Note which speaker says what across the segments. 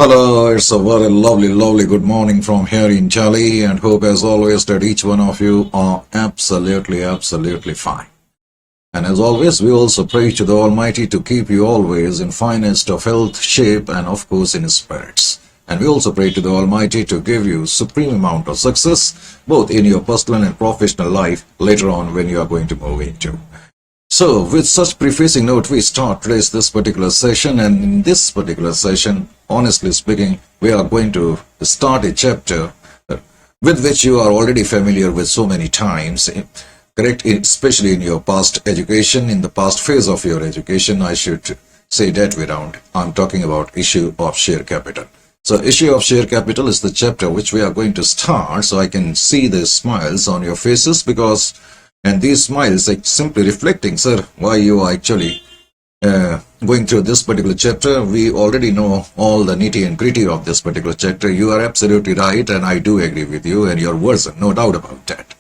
Speaker 1: Hello, it's a very lovely good morning from here in Delhi, and hope as always that each one of you are absolutely fine. And as always, we also pray to the Almighty to keep you always in finest of health, shape, and of course in spirits. And we also pray to the Almighty to give you supreme amount of success, both in your personal and professional life later on when you are going to move into. So, with such prefacing note, we start today's this particular session, and in this particular session, honestly speaking, we are going to start a chapter with which you are already familiar with so many times, correct? Especially in your past education, in the past phase of your education, I should say that way round. I'm talking about issue of share capital. So, issue of share capital is the chapter which we are going to start, so I can see the smiles on your faces and these smiles are simply reflecting, sir, why you are actually going through this particular chapter. We already know all the nitty and gritty of this particular chapter. You are absolutely right, and I do agree with you and your version, no doubt about that.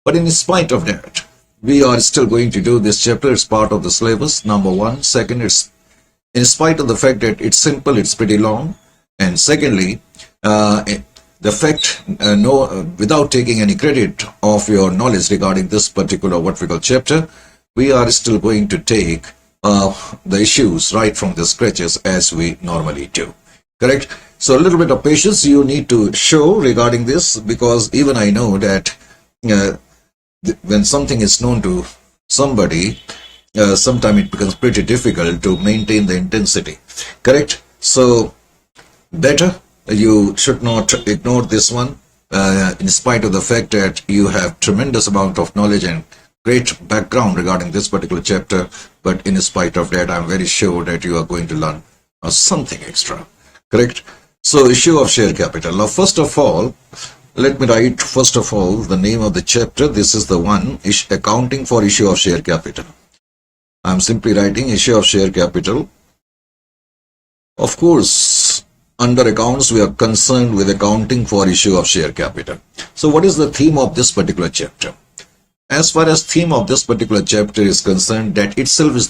Speaker 1: But in spite of that, we are still going to do this chapter. It's part of the syllabus, number one. Second, it's in spite of the fact that it's simple, it's pretty long. And secondly, the fact, without taking any credit of your knowledge regarding this particular what we call chapter, we are still going to take the issues right from the scratches as we normally do. Correct? So a little bit of patience you need to show regarding this, because even I know that when something is known to somebody, sometimes it becomes pretty difficult to maintain the intensity. Correct? So better you should not ignore this one, in spite of the fact that you have tremendous amount of knowledge and great background regarding this particular chapter. But in spite of that, I'm very sure that you are going to learn something extra. Correct? So, issue of share capital. Now, first of all, let me write first of all the name of the chapter. This is the one, accounting for issue of share capital. I'm simply writing issue of share capital. Of course, under accounts, we are concerned with accounting for issue of share capital. So what is the theme of this particular chapter? As far as theme of this particular chapter is concerned, that itself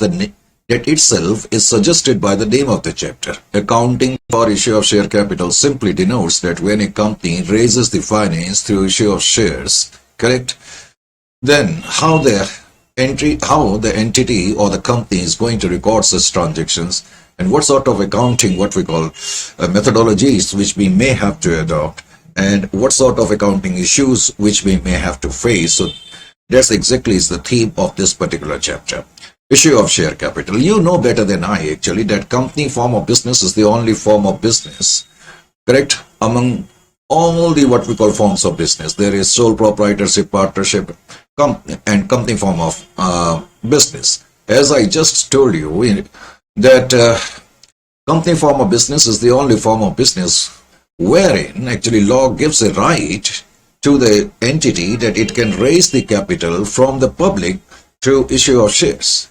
Speaker 1: is suggested by the name of the chapter. Accounting for issue of share capital simply denotes that when a company raises the finance through issue of shares, correct? Then how the entity or the company is going to record such transactions, and what sort of accounting, what we call methodologies, which we may have to adopt, and what sort of accounting issues which we may have to face. So that's exactly is the theme of this particular chapter. Issue of share capital. You know better than I actually that company form of business is the only form of business, correct? Among all the what we call forms of business, there is sole proprietorship, partnership, and company form of business. As I just told you, that company form of business is the only form of business wherein actually law gives a right to the entity that it can raise the capital from the public through issue of shares.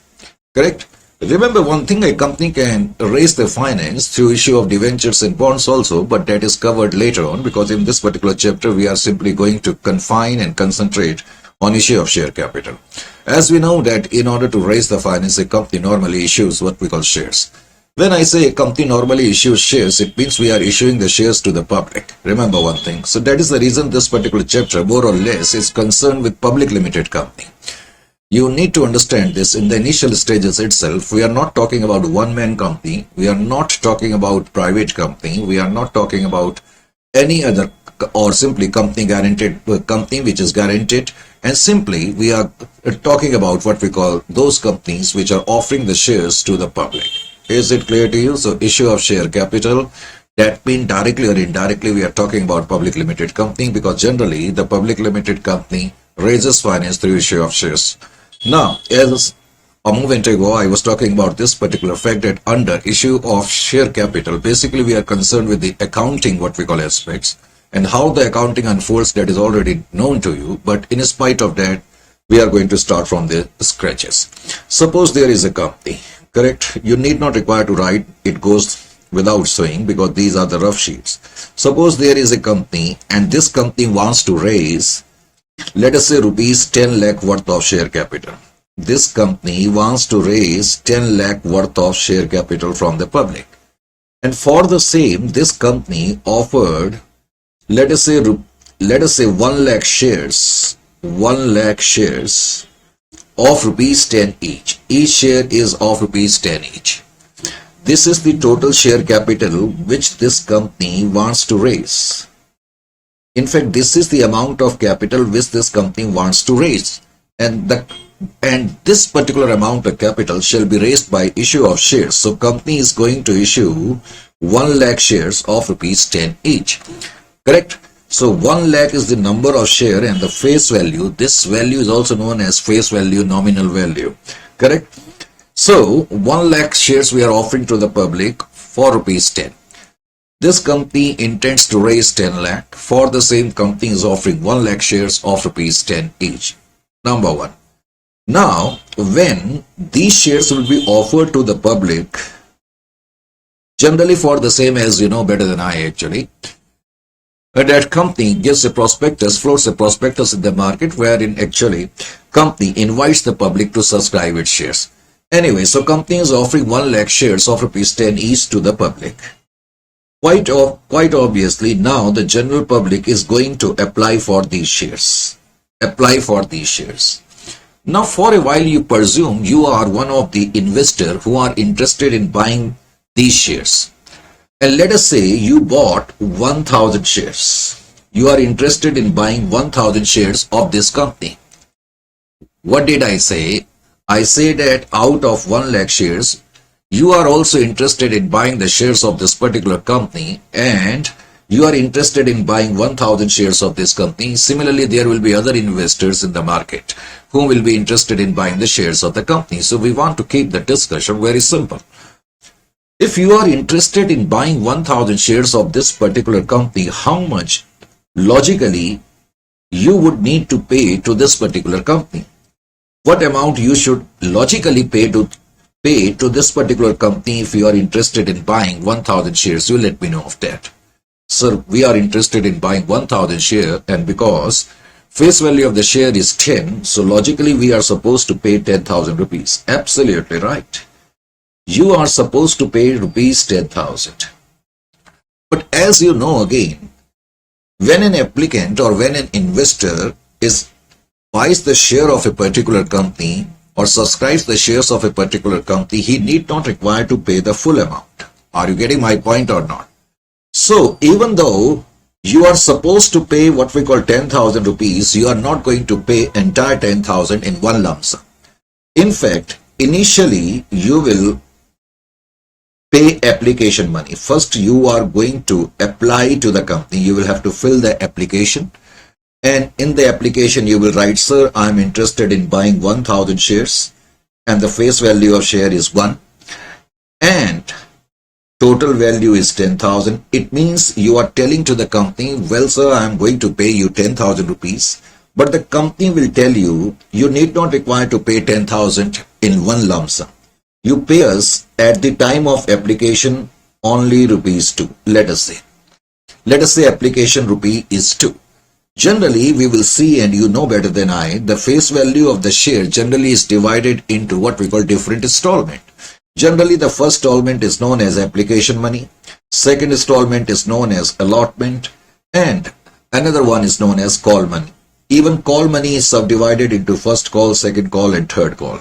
Speaker 1: Correct? Remember one thing, a company can raise the finance through issue of debentures and bonds also, but that is covered later on, because in this particular chapter we are simply going to confine and concentrate on issue of share capital. As we know that in order to raise the finance, a company normally issues what we call shares. When I say a company normally issues shares, it means we are issuing the shares to the public. Remember one thing. So that is the reason this particular chapter more or less is concerned with public limited company. You need to understand this in the initial stages itself. We are not talking about one-man company. We are not talking about private company. We are not talking about any other or simply company which is guaranteed, and simply we are talking about what we call those companies which are offering the shares to the public. Is it clear to you? So issue of share capital, that means directly or indirectly we are talking about public limited company, because generally the public limited company raises finance through issue of shares. Now, as a moment ago, I was talking about this particular fact that under issue of share capital, basically we are concerned with the accounting, what we call aspects, and how the accounting unfolds, that is already known to you. But in spite of that, we are going to start from the scratches. Suppose there is a company, correct? You need not require to write, it goes without saying, because these are the rough sheets. Suppose there is a company and this company wants to raise, let us say rupees 10 lakh worth of share capital. This company wants to raise 10 lakh worth of share capital from the public. And for the same, this company offered, let us say 1 lakh shares, 1 lakh shares of rupees 10 each. Each share is of rupees 10 each. This is the total share capital which this company wants to raise. In fact, this is the amount of capital which this company wants to raise. And this particular amount of capital shall be raised by issue of shares. So company is going to issue 1 lakh shares of rupees 10 each. Correct? So 1 lakh is the number of share and the face value. This value is also known as face value, nominal value. Correct? So 1 lakh shares we are offering to the public for rupees 10. This company intends to raise 10 lakh. For the same, company is offering 1 lakh shares of rupees 10 each. Number one. Now, when these shares will be offered to the public, generally for the same, as you know better than I actually, that company gives a prospectus, floats a prospectus in the market wherein actually company invites the public to subscribe its shares. Anyway, so company is offering 1 lakh shares of rupees 10 each to the public. Quite obviously, now the general public is going to apply for these shares. Apply for these shares. Now, for a while, you presume you are one of the investors who are interested in buying these shares. And let us say you bought 1,000 shares. You are interested in buying 1,000 shares of this company. What did I say? I say that out of 1 lakh shares, you are also interested in buying the shares of this particular company, and you are interested in buying 1,000 shares of this company. Similarly, there will be other investors in the market who will be interested in buying the shares of the company. So we want to keep the discussion very simple. If you are interested in buying 1,000 shares of this particular company, how much logically you would need to pay to this particular company? What amount you should logically pay to this particular company if you are interested in buying 1,000 shares? You let me know of that. Sir, we are interested in buying 1,000 shares, and because face value of the share is 10, so logically we are supposed to pay 10,000 rupees. Absolutely right. You are supposed to pay rupees 10,000. But as you know again, when an applicant or when an investor buys the share of a particular company or subscribes the shares of a particular company, he need not require to pay the full amount. Are you getting my point or not? So even though you are supposed to pay what we call 10,000 rupees, you are not going to pay entire 10,000 in one lump sum. In fact, initially you will pay application money. First, you are going to apply to the company. You will have to fill the application. And in the application, you will write, sir, I am interested in buying 1,000 shares and the face value of share is 1 and total value is 10,000. It means you are telling to the company, well, sir, I am going to pay you 10,000 rupees. But the company will tell you, you need not require to pay 10,000 in one lump sum. You pay us at the time of application only rupees 2. Let us say application rupee is 2. Generally, we will see, and you know better than I, the face value of the share generally is divided into what we call different installment. Generally, the first installment is known as application money, second installment is known as allotment, and another one is known as call money. Even call money is subdivided into first call, second call, and third call.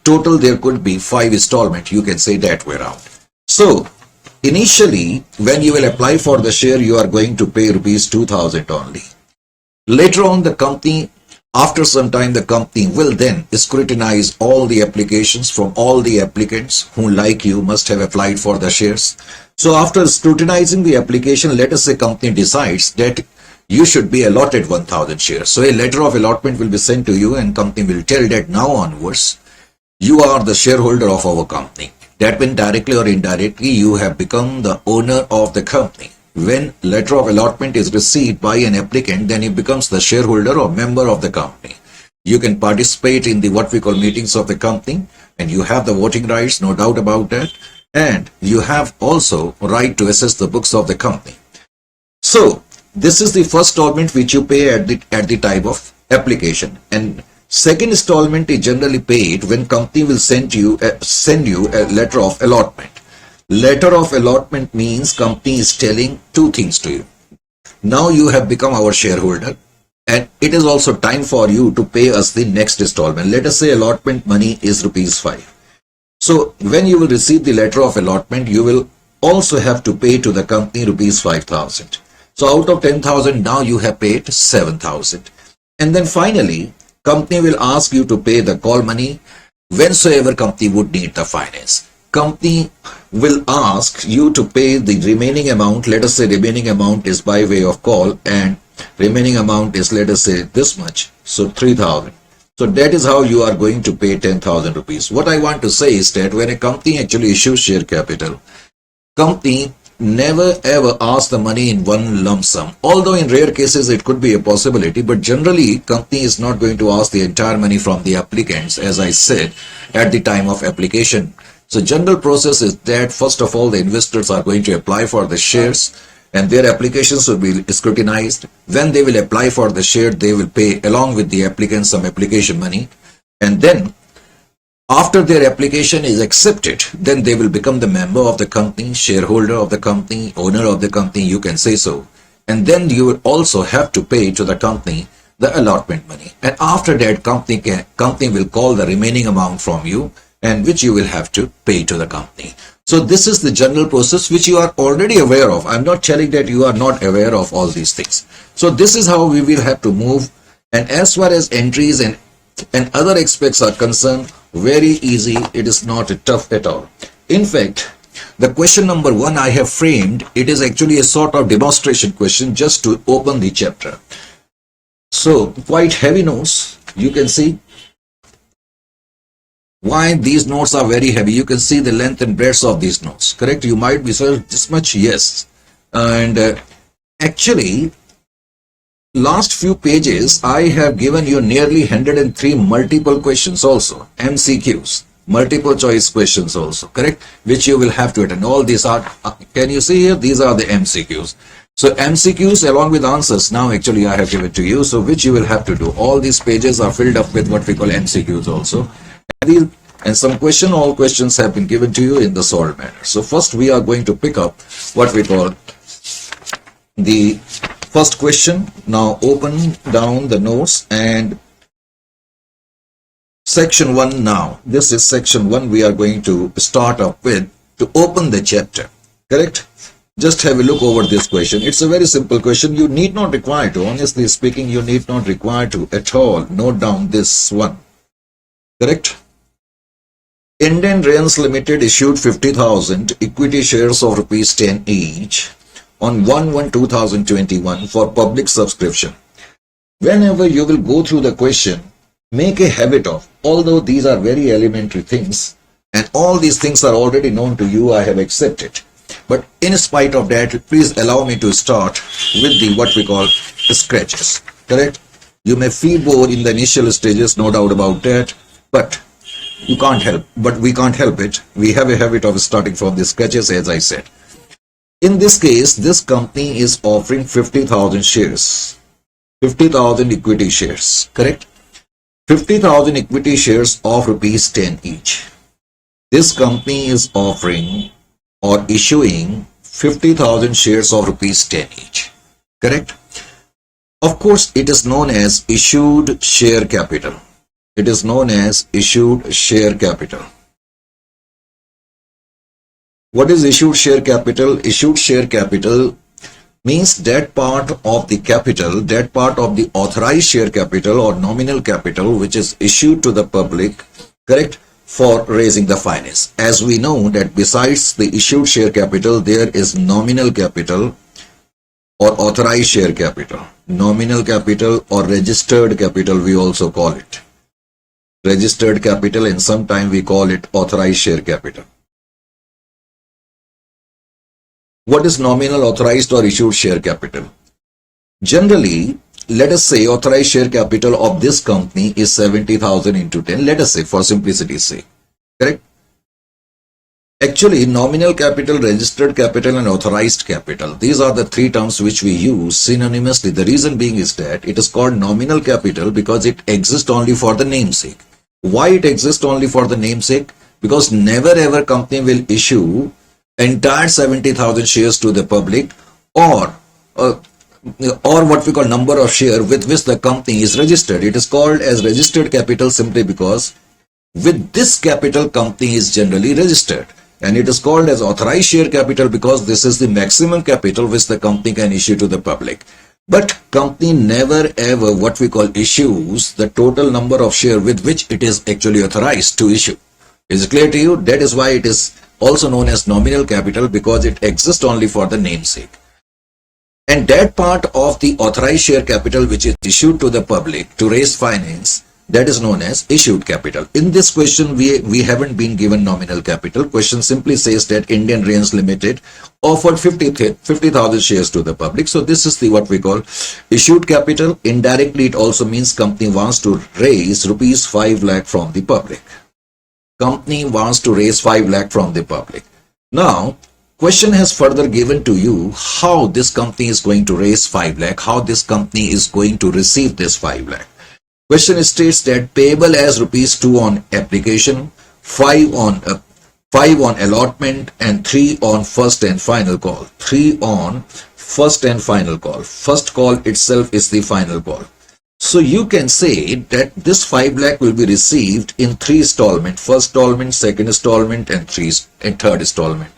Speaker 1: Total, there could be 5 installments. You can say that way around. So, initially, when you will apply for the share, you are going to pay rupees 2,000 only. Later on, the company, after some time, the company will then scrutinize all the applications from all the applicants who, like you, must have applied for the shares. So after scrutinizing the application, let us say company decides that you should be allotted 1,000 shares. So a letter of allotment will be sent to you and company will tell that now onwards, you are the shareholder of our company. That means directly or indirectly, you have become the owner of the company. When letter of allotment is received by an applicant, then he becomes the shareholder or member of the company. You can participate in the what we call meetings of the company, and you have the voting rights, no doubt about that. And you have also right to assess the books of the company. So this is the first installment which you pay at the time of application. And second installment is generally paid when company will send you a letter of allotment. Letter of allotment means company is telling two things to you. Now you have become our shareholder, and it is also time for you to pay us the next installment. Let us say allotment money is rupees 5. So when you will receive the letter of allotment, you will also have to pay to the company rupees 5,000. So out of 10,000, now you have paid 7,000. And then finally, company will ask you to pay the call money whensoever company would need the finance. Company will ask you to pay the remaining amount. Let us say remaining amount is by way of call, and remaining amount is, let us say, this much. So 3,000. So that is how you are going to pay 10,000 rupees. What I want to say is that when a company actually issues share capital, company never ever asks the money in one lump sum. Although in rare cases it could be a possibility, but generally company is not going to ask the entire money from the applicants, as I said, at the time of application. So general process is that first of all the investors are going to apply for the shares, and their applications will be scrutinized. When they will apply for the share, they will pay along with the applicant some application money, and then after their application is accepted, then they will become the member of the company, shareholder of the company, owner of the company, you can say so. And then you will also have to pay to the company the allotment money. And after that, company will call the remaining amount from you, and which you will have to pay to the company. So this is the general process which you are already aware of. I'm not telling that you are not aware of all these things. So this is how we will have to move. And as far as entries and other aspects are concerned, very easy. It is not tough at all. In fact, the question number 1 I have framed, it is actually a sort of demonstration question just to open the chapter. So quite heavy notes. You can see why these notes are very heavy. You can see the length and breadth of these notes, correct? You might be, sir, this much? Yes. And actually, last few pages, I have given you nearly 103 multiple questions also, MCQs, multiple choice questions also, correct? Which you will have to attend. All these are, can you see here? These are the MCQs. So MCQs along with answers, now actually I have given to you, so which you will have to do. All these pages are filled up with what we call MCQs also. And some all questions have been given to you in the solved manner. So first we are going to pick up what we call the first question. Now open down the notes and section 1 now. This is section 1 we are going to start up with to open the chapter, correct? Just have a look over this question. It's a very simple question. You need not require to, honestly speaking, you need not require to at all note down this one, correct? Indian Rails Limited issued 50,000 equity shares of rupees 10 each on 1/1/2021 for public subscription. Whenever you will go through the question, make a habit of, although these are very elementary things and all these things are already known to you, I have accepted. But in spite of that, please allow me to start with the what we call scratches, correct? You may feel bored in the initial stages, no doubt about that, but we can't help it. We have a habit of starting from the sketches, as I said. In this case, this company is offering 50,000 shares, 50,000 equity shares, correct? 50,000 equity shares of rupees 10 each. This company is offering or issuing 50,000 shares of rupees 10 each, correct? Of course, it is known as issued share capital. It is known as issued share capital. What is issued share capital? Issued share capital means that part of the capital, that part of the authorized share capital or nominal capital which is issued to the public, correct, for raising the finance. As we know that besides the issued share capital, there is nominal capital or authorized share capital. Nominal capital or registered capital we also call it. Registered capital, and sometimes we call it authorized share capital. What is nominal, authorized or issued share capital? Generally, let us say authorized share capital of this company is 70,000 into 10. Let us say for simplicity's sake, correct? Actually, nominal capital, registered capital and authorized capital, these are the three terms which we use synonymously. The reason being is that it is called nominal capital because it exists only for the namesake. Why it exists only for the namesake? Because never ever company will issue entire 70,000 shares to the public, or uh, or what we call number of share with which the company is registered. It is called as registered capital simply because with this capital company is generally registered, and it is called as authorized share capital because this is the maximum capital which the company can issue to the public. But company never ever what we call issues the total number of share with which it is actually authorized to issue. Is it clear to you? That is why it is also known as nominal capital, because it exists only for the namesake. And that part of the authorized share capital which is issued to the public to raise finance, that is known as issued capital. In this question, we haven't been given nominal capital. Question simply says that Indian Rails Limited offered 50,000 shares to the public. So this is the what we call issued capital. Indirectly, it also means company wants to raise rupees 5 lakh from the public. Company wants to raise 5 lakh from the public. Now, question has further given to you how this company is going to raise 5 lakh, how this company is going to receive this 5 lakh. Question states that payable as rupees 2 on application, 5 on allotment, and 3 on first and final call. 3 on first and final call. First call itself is the final call. So you can say that this 5 lakh will be received in 3 installments: first installment, second installment, and third installment.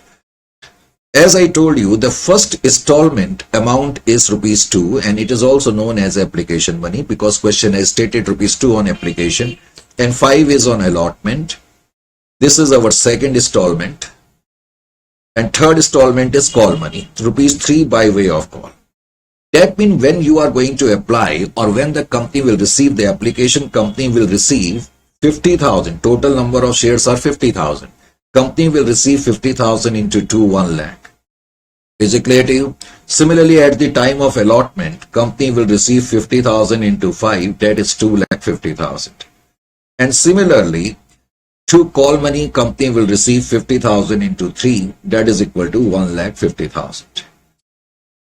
Speaker 1: As I told you, the first installment amount is rupees 2, and it is also known as application money because question has stated rupees 2 on application and 5 is on allotment. This is our second installment, and third installment is call money, rupees 3 by way of call. That means when you are going to apply, or when the company will receive the application, company will receive 50,000. Total number of shares are 50,000. Company will receive 50,000 into 2, 1 lakh. Is it clear to you? Similarly, at the time of allotment, company will receive 50,000 into 5, that is 2 lakh 50,000. And similarly, to call money, company will receive 50,000 into 3, that is equal to 1 lakh 50,000.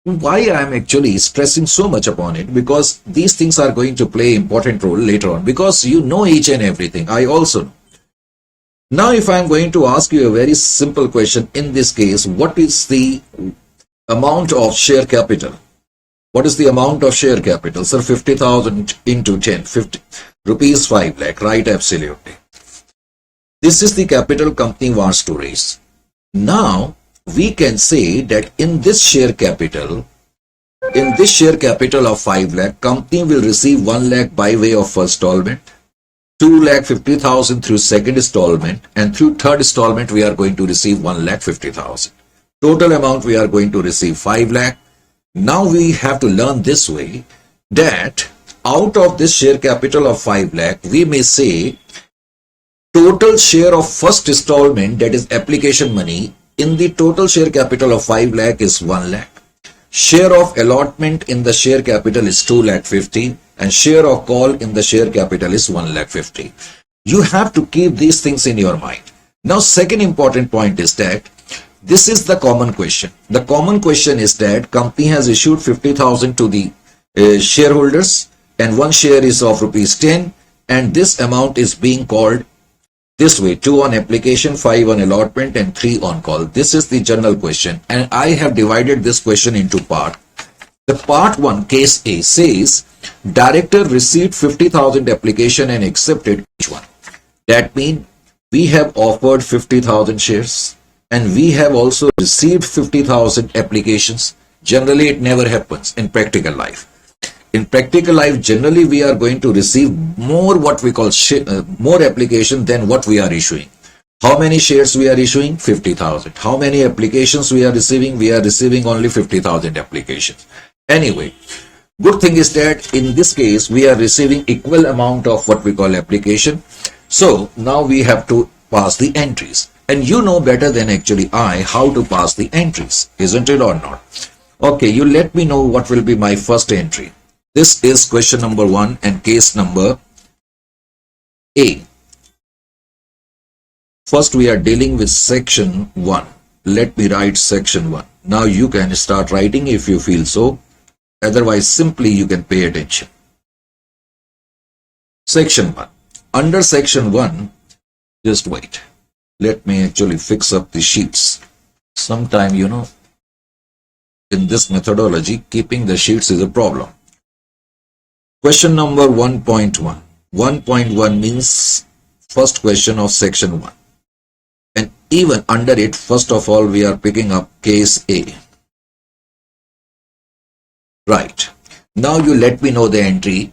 Speaker 1: Why I am actually stressing so much upon it? Because these things are going to play an important role later on, because you know each and everything. I also know. Now, if I am going to ask you a very simple question, in this case, what is the amount of share capital? What is the amount of share capital? Sir, 50,000 into 10, 50 rupees 5 lakh, right? Absolutely. This is the capital company wants to raise. Now, we can say that in this share capital of 5 lakh, company will receive 1 lakh by way of first installment, 2 lakh 50,000 through second installment, and through third installment we are going to receive 1 lakh 50,000. Total amount we are going to receive 5 lakh. Now we have to learn this way that out of this share capital of 5 lakh, we may say total share of first installment, that is application money, in the total share capital of 5 lakh is 1 lakh. Share of allotment in the share capital is 2 lakh 50, and share of call in the share capital is 1 lakh 50. You have to keep these things in your mind. Now, second important point is that this is the common question. The common question is that company has issued 50,000 to the shareholders, and one share is of rupees 10, and this amount is being called this way: 2 on application, 5 on allotment, and 3 on call. This is the general question, and I have divided this question into part. The part 1, case A, says director received 50,000 application and accepted each one. That means we have offered 50,000 shares and we have also received 50,000 applications. Generally, it never happens in practical life. In practical life, generally we are going to receive more what we call more application than what we are issuing. How many shares we are issuing? 50,000. How many applications we are receiving? We are receiving only 50,000 applications. Anyway, good thing is that in this case, we are receiving equal amount of what we call application. So now we have to pass the entries. And you know better than actually I how to pass the entries, isn't it or not? Okay, you let me know what will be my first entry. This is question number 1 and case number A. First, we are dealing with section 1. Let me write section 1. Now you can start writing if you feel so. Otherwise, simply you can pay attention. Section 1. Under section 1, just wait. Let me actually fix up the sheets. Sometime, in this methodology, keeping the sheets is a problem. Question number 1.1. 1.1 means first question of section 1. And even under it, first of all, we are picking up case A. Right. Now you let me know the entry.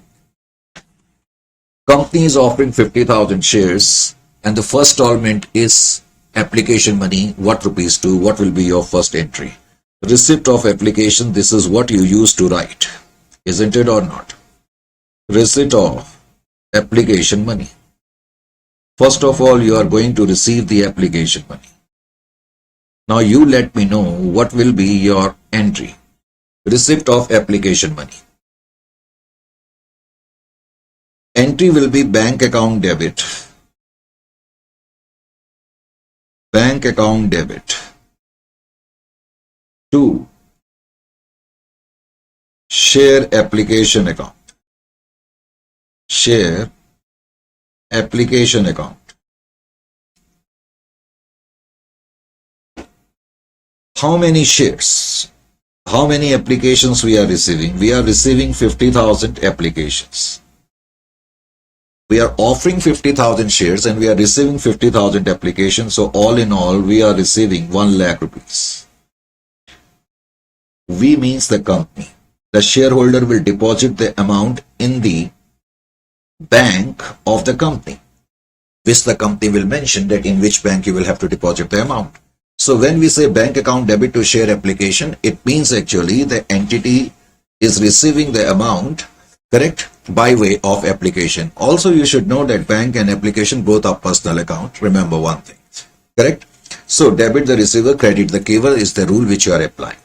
Speaker 1: Company is offering 50,000 shares and the first installment is application money. What rupees to? What will be your first entry? Receipt of application. This is what you used to write. Isn't it or not? Receipt of application money. First of all, you are going to receive the application money. Now you let me know what will be your entry. Receipt of application money. Entry will be bank account debit. Bank account debit. 2. Share application account. Share application account. How many shares? How many applications we are receiving? We are receiving 50,000 applications. We are offering 50,000 shares and we are receiving 50,000 applications. So all in all, we are receiving 1 lakh rupees. We means the company. The shareholder will deposit the amount in the bank of the company, which the company will mention that in which bank you will have to deposit the amount. So when we say bank account debit to share application, it means actually the entity is receiving the amount, correct, by way of application. Also, you should know that bank and application both are personal account. Remember one thing, correct? So debit the receiver, credit the giver is the rule which you are applying.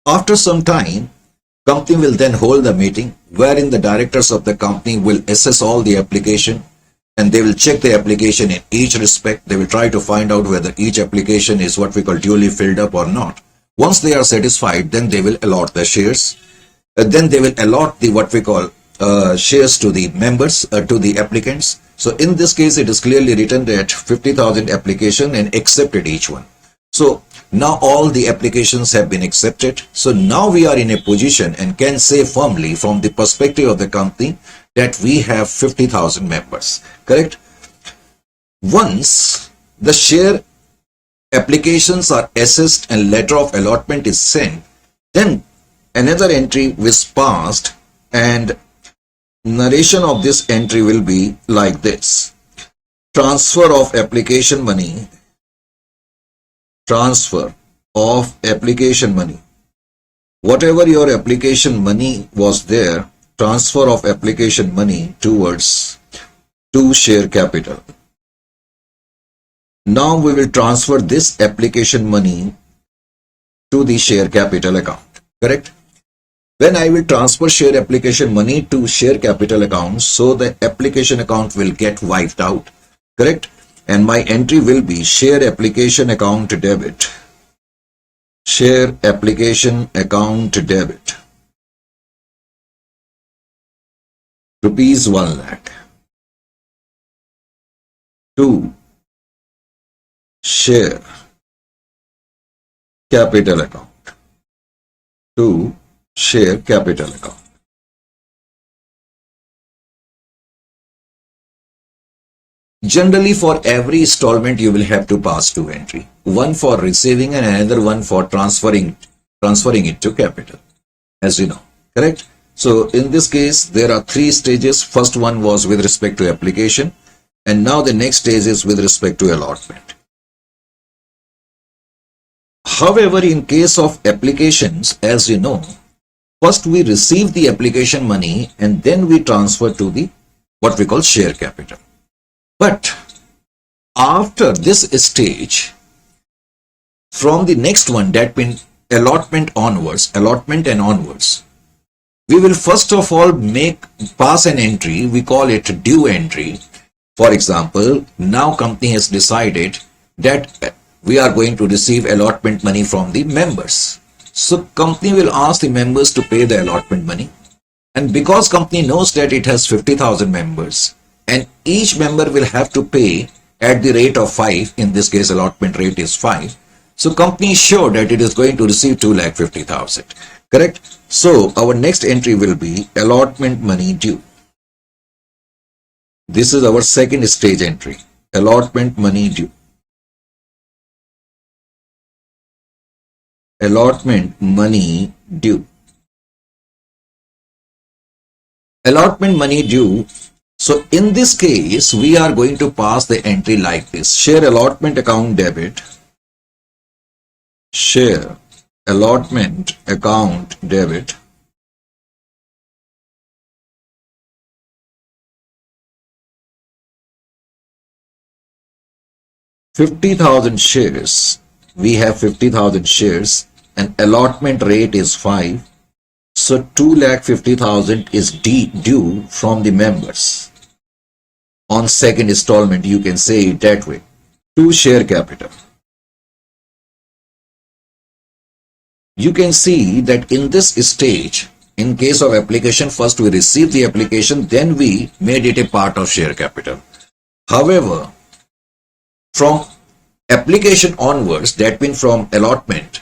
Speaker 1: After some time, company will then hold the meeting wherein the directors of the company will assess all the application and they will check the application in each respect. They will try to find out whether each application is what we call duly filled up or not. Once they are satisfied, then they will allot the shares. Then they will allot the what we call shares to the members, to the applicants. So in this case, it is clearly written that 50,000 application and accepted each one. So now all the applications have been accepted. So now we are in a position and can say firmly from the perspective of the company that we have 50,000 members, correct? Once the share applications are assessed and letter of allotment is sent, then another entry was passed and narration of this entry will be like this. Transfer of application money. Transfer of application money. Whatever your application money was there, transfer of application money towards to share capital. Now we will transfer this application money to the share capital account, correct? When I will transfer share application money to share capital account, so the application account will get wiped out, correct? And my entry will be share application account debit. Share application account debit. Rupees 1 lakh. 2. Share capital account. 2. Share capital account. Generally, for every installment, you will have to pass 2 entries. One for receiving and another one for transferring it to capital, as you know, correct? So in this case, there are 3 stages. First one was with respect to application, and now the next stage is with respect to allotment. However, in case of applications, as you know, first we receive the application money and then we transfer to the what we call share capital. But after this stage, from the next one, that means allotment and onwards, we will first of all pass an entry. We call it due entry. For example, now company has decided that we are going to receive allotment money from the members. So company will ask the members to pay the allotment money. And because company knows that it has 50,000 members, and each member will have to pay at the rate of 5, in this case allotment rate is 5, So company is sure that it is going to receive 2,50,000. Correct? So our next entry will be allotment money due. This is our second stage entry. Allotment money due. Allotment money due. Allotment money due. So in this case, we are going to pass the entry like this. Share allotment account debit. Share allotment account debit. $50,000 shares. We have 50,000 shares and allotment rate is 5. So 2,50,000 is due from the members. On second installment, you can say it that way. To share capital. You can see that in this stage, in case of application, first we received the application, then we made it a part of share capital. However, from application onwards, that means from allotment,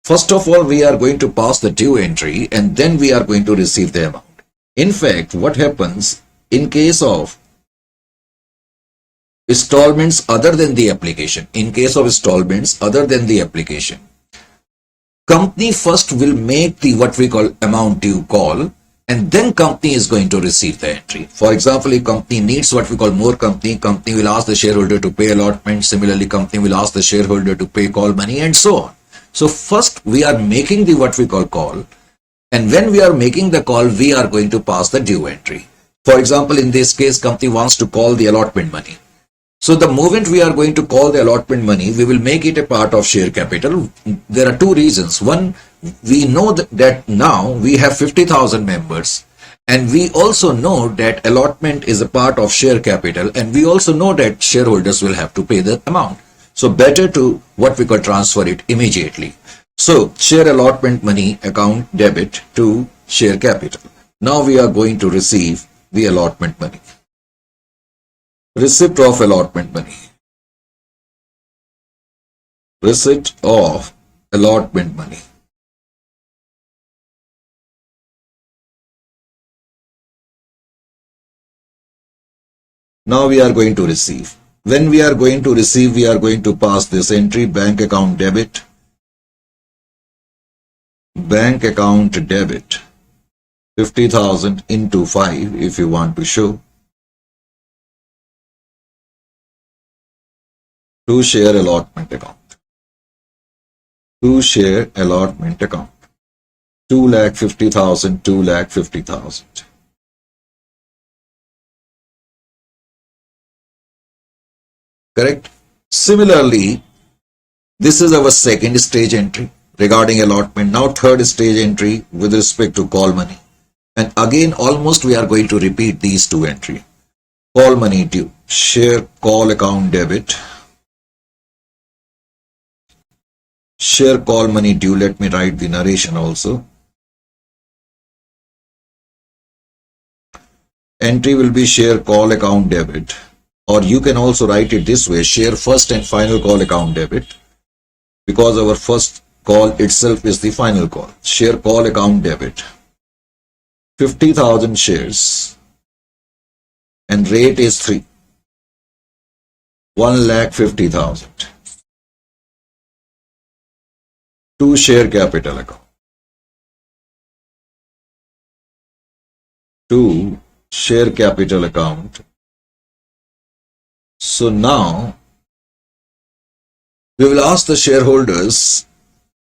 Speaker 1: first of all, we are going to pass the due entry and then we are going to receive the amount. In fact, what happens in case of installments other than the application, company first will make the what we call amount due call and then company is going to receive the entry. For example, if company needs what we call more company will ask the shareholder to pay allotment. Similarly, company will ask the shareholder to pay call money and so on. So first we are making the what we call call, and when we are making the call, we are going to pass the due entry. For example, in this case, company wants to call the allotment money. So the moment we are going to call the allotment money, we will make it a part of share capital. There are two reasons. One, we know that now we have 50,000 members and we also know that allotment is a part of share capital and we also know that shareholders will have to pay the amount. So better to what we could transfer it immediately. So share allotment money account debit to share capital. Now we are going to receive the allotment money. Receipt of allotment money. Receipt of allotment money. Now we are going to receive. When we are going to receive, we are going to pass this entry, bank account debit. Bank account debit 50,000 into 5 if you want to show. To share allotment account. To share allotment account. 2,50,000, 2,50,000. Correct? Similarly, this is our second stage entry regarding allotment. Now third stage entry with respect to call money. And again, almost we are going to repeat these two entries. Call money due. Share call account debit. Share call money due. Let me write the narration also. Entry will be share call account debit. Or you can also write it this way, share first and final call account debit. Because our first call itself is the final call. Share call account debit. 50,000 shares. And rate is 3. 1,50,000. To share capital account. To share capital account. So now we will ask the shareholders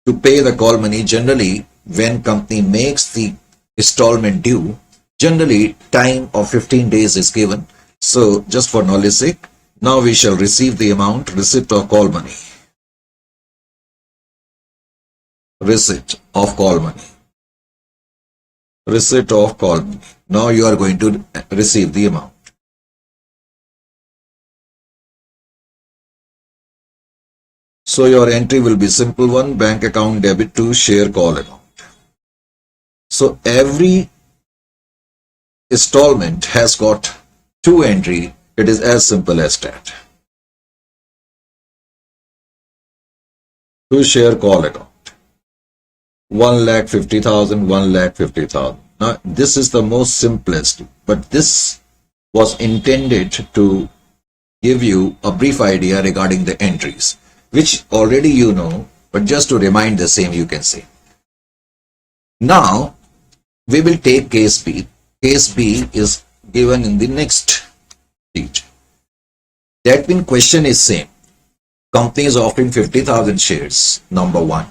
Speaker 1: to pay the call money. Generally, when company makes the installment due, generally time of 15 days is given. So just for knowledge sake, now we shall receive the amount, receipt of call money. Receipt of call money. Receipt of call money. Now you are going to receive the amount. So your entry will be simple one, bank account debit to share call account. So every installment has got two entry. It is as simple as that. Two share call account. 1,50,000, 1,50,000. Now, this is the most simplest, but this was intended to give you a brief idea regarding the entries, which already you know, but just to remind the same you can say. Now, we will take case B. Case B is given in the next sheet. That means question is same. Company is offering 50,000 shares, number 1.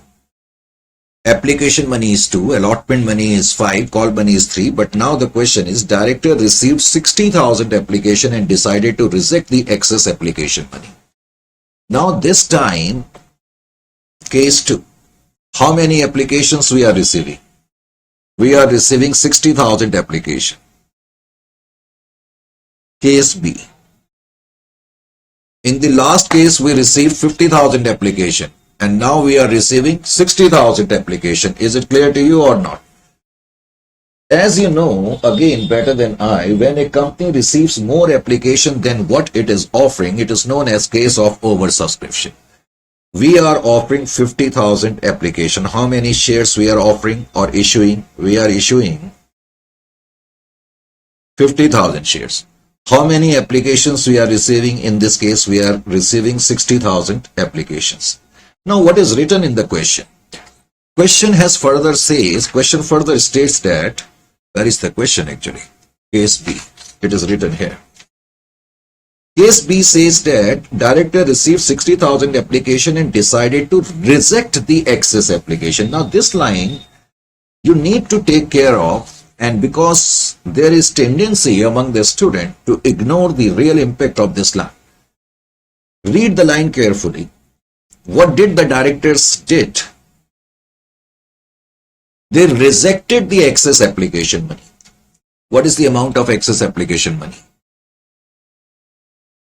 Speaker 1: Application money is 2, allotment money is 5, call money is 3. But now the question is, director received 60,000 application and decided to reject the excess application money. Now this time, case 2. How many applications we are receiving? We are receiving 60,000 application. Case B. In the last case, we received 50,000 application. And now we are receiving 60,000 application. Is it clear to you or not? As you know, again better than I, when a company receives more application than what it is offering, it is known as case of oversubscription. We are offering 50,000 application. How many shares we are offering or issuing? We are issuing 50,000 shares. How many applications we are receiving? In this case, we are receiving 60,000 applications. Now, what is written in the question? Question further states that, where is the question actually? Case B. It is written here. Case B says that director received 60,000 application and decided to reject the excess application. Now, this line you need to take care of, and because there is tendency among the student to ignore the real impact of this line. Read the line carefully. What did the directors did? They rejected the excess application money. What is the amount of excess application money?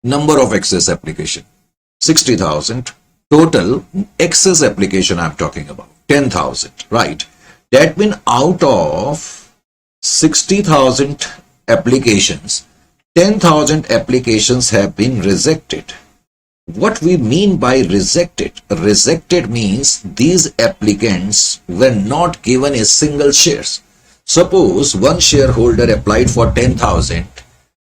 Speaker 1: Number of excess application, 60,000. Total excess application I'm talking about, 10,000, right? That means out of 60,000 applications, 10,000 applications have been rejected. What we mean by rejected? Rejected means these applicants were not given a single shares. Suppose one shareholder applied for 10,000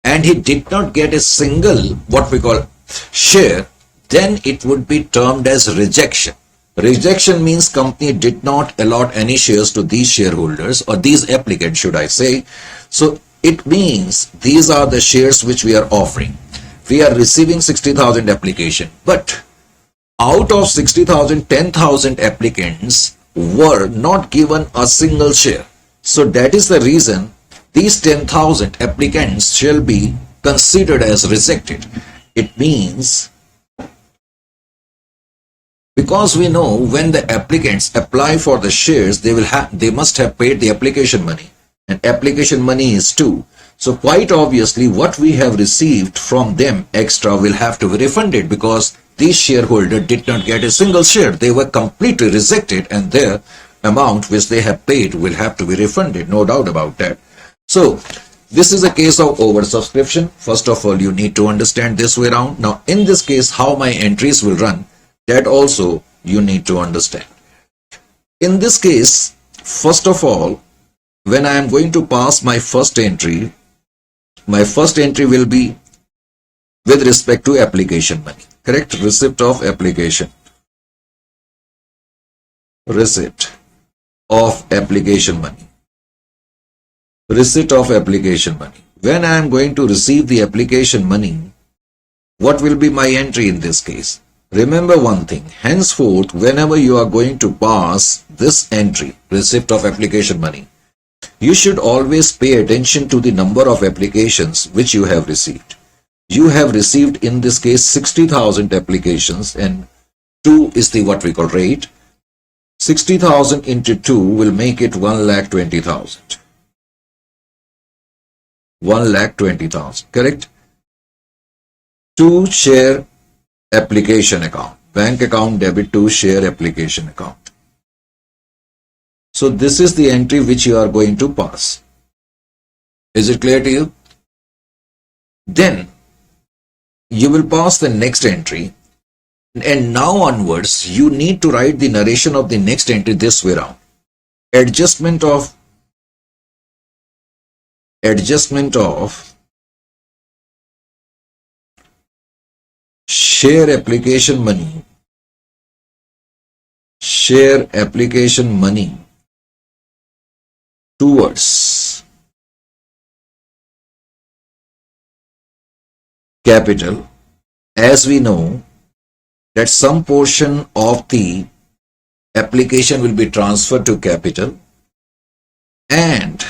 Speaker 1: and he did not get a single what we call share, then it would be termed as rejection. Rejection means company did not allot any shares to these shareholders or these applicants, should I say. So it means these are the shares which we are offering. We are receiving 60,000 application, but out of 60,000, 10,000 applicants were not given a single share. So that is the reason these 10,000 applicants shall be considered as rejected. It means because we know when the applicants apply for the shares, they must have paid the application money, and application money is 2. So quite obviously what we have received from them extra will have to be refunded because these shareholders did not get a single share. They were completely rejected and their amount which they have paid will have to be refunded, no doubt about that. So this is a case of oversubscription. First of all, you need to understand this way around. Now in this case, how my entries will run, that also you need to understand. In this case, first of all, when I am going to pass my first entry will be with respect to application money. Correct? Receipt of application. Receipt of application money. Receipt of application money. When I am going to receive the application money, what will be my entry in this case? Remember one thing, henceforth, whenever you are going to pass this entry, receipt of application money, you should always pay attention to the number of applications which you have received. You have received in this case 60,000 applications and 2 is the what we call rate. 60,000 into 2 will make it 1,20,000. 1,20,000, correct? 2 share application account, bank account debit to share application account. So this is the entry which you are going to pass. Is it clear to you? Then you will pass the next entry. And now onwards, you need to write the narration of the next entry this way around. Adjustment of share application money towards capital, as we know that some portion of the application will be transferred to capital and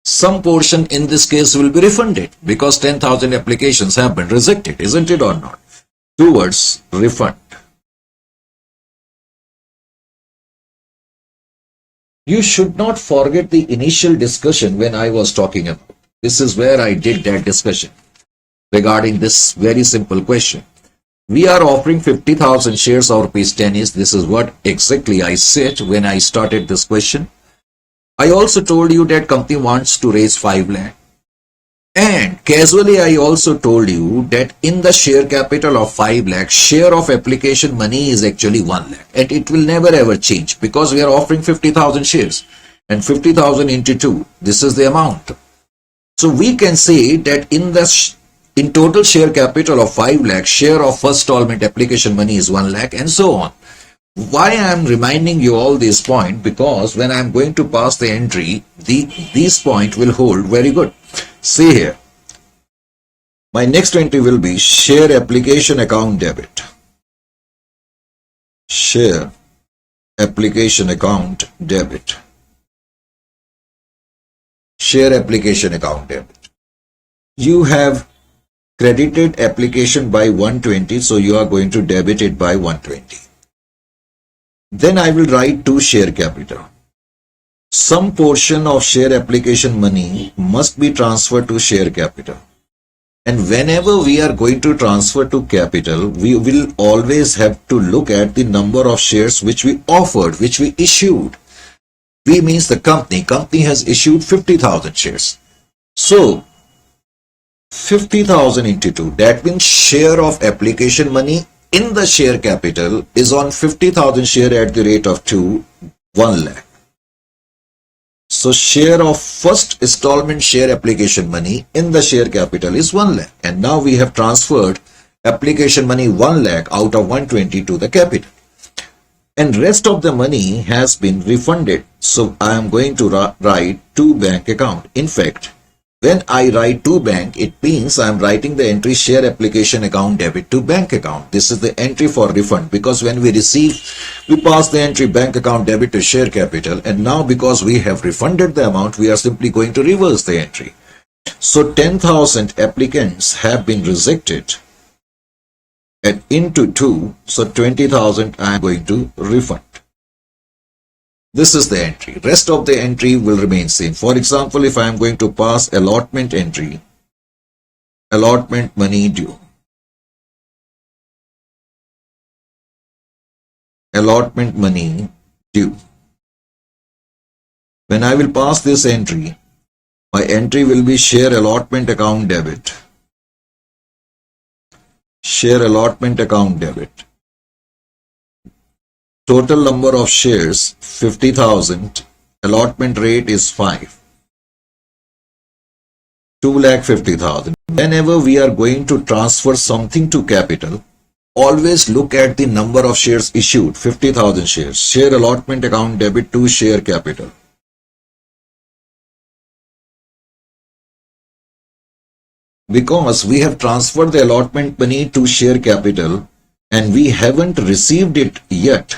Speaker 1: some portion in this case will be refunded because 10,000 applications have been rejected, isn't it or not? Towards refund. You should not forget the initial discussion when I was talking about. This is where I did that discussion regarding this very simple question. We are offering 50,000 shares of rupees 10 each. This is what exactly I said when I started this question. I also told you that company wants to raise 5 lakh. And casually I also told you that in the share capital of 5 lakh, share of application money is actually 1 lakh. And it will never ever change because we are offering 50,000 shares. And 50,000 into 2, this is the amount. So we can say that in total share capital of 5 lakh, share of first installment application money is 1 lakh and so on. Why I am reminding you all this point? Because when I am going to pass the entry, these point will hold very good. See here, my next entry will be share application account debit. Share application account debit. Share application account debit. You have credited application by 120, so you are going to debit it by 120. Then I will write to share capital. Some portion of share application money must be transferred to share capital. And whenever we are going to transfer to capital, we will always have to look at the number of shares which we offered, which we issued. We means the company. Company has issued 50,000 shares. So, 50,000 into 2, that means share of application money in the share capital is on 50,000 share at the rate of 2, 1 lakh. So share of first installment share application money in the share capital is 1 lakh. And now we have transferred application money 1 lakh out of 120 to the capital. And rest of the money has been refunded. So I am going to write to bank account. In fact, when I write to bank, it means I am writing the entry share application account debit to bank account. This is the entry for refund because when we receive, we pass the entry bank account debit to share capital. And now because we have refunded the amount, we are simply going to reverse the entry. So 10,000 applicants have been rejected and into 2. So 20,000 I am going to refund. This is the entry. Rest of the entry will remain same. For example, if I am going to pass allotment entry, allotment money due. Allotment money due. When I will pass this entry, my entry will be share allotment account debit. Share allotment account debit. Total number of shares 50,000. Allotment rate is 5. 2,50,000. Whenever we are going to transfer something to capital, always look at the number of shares issued. 50,000 shares. Share allotment account debit to share capital. Because we have transferred the allotment money to share capital and we haven't received it yet.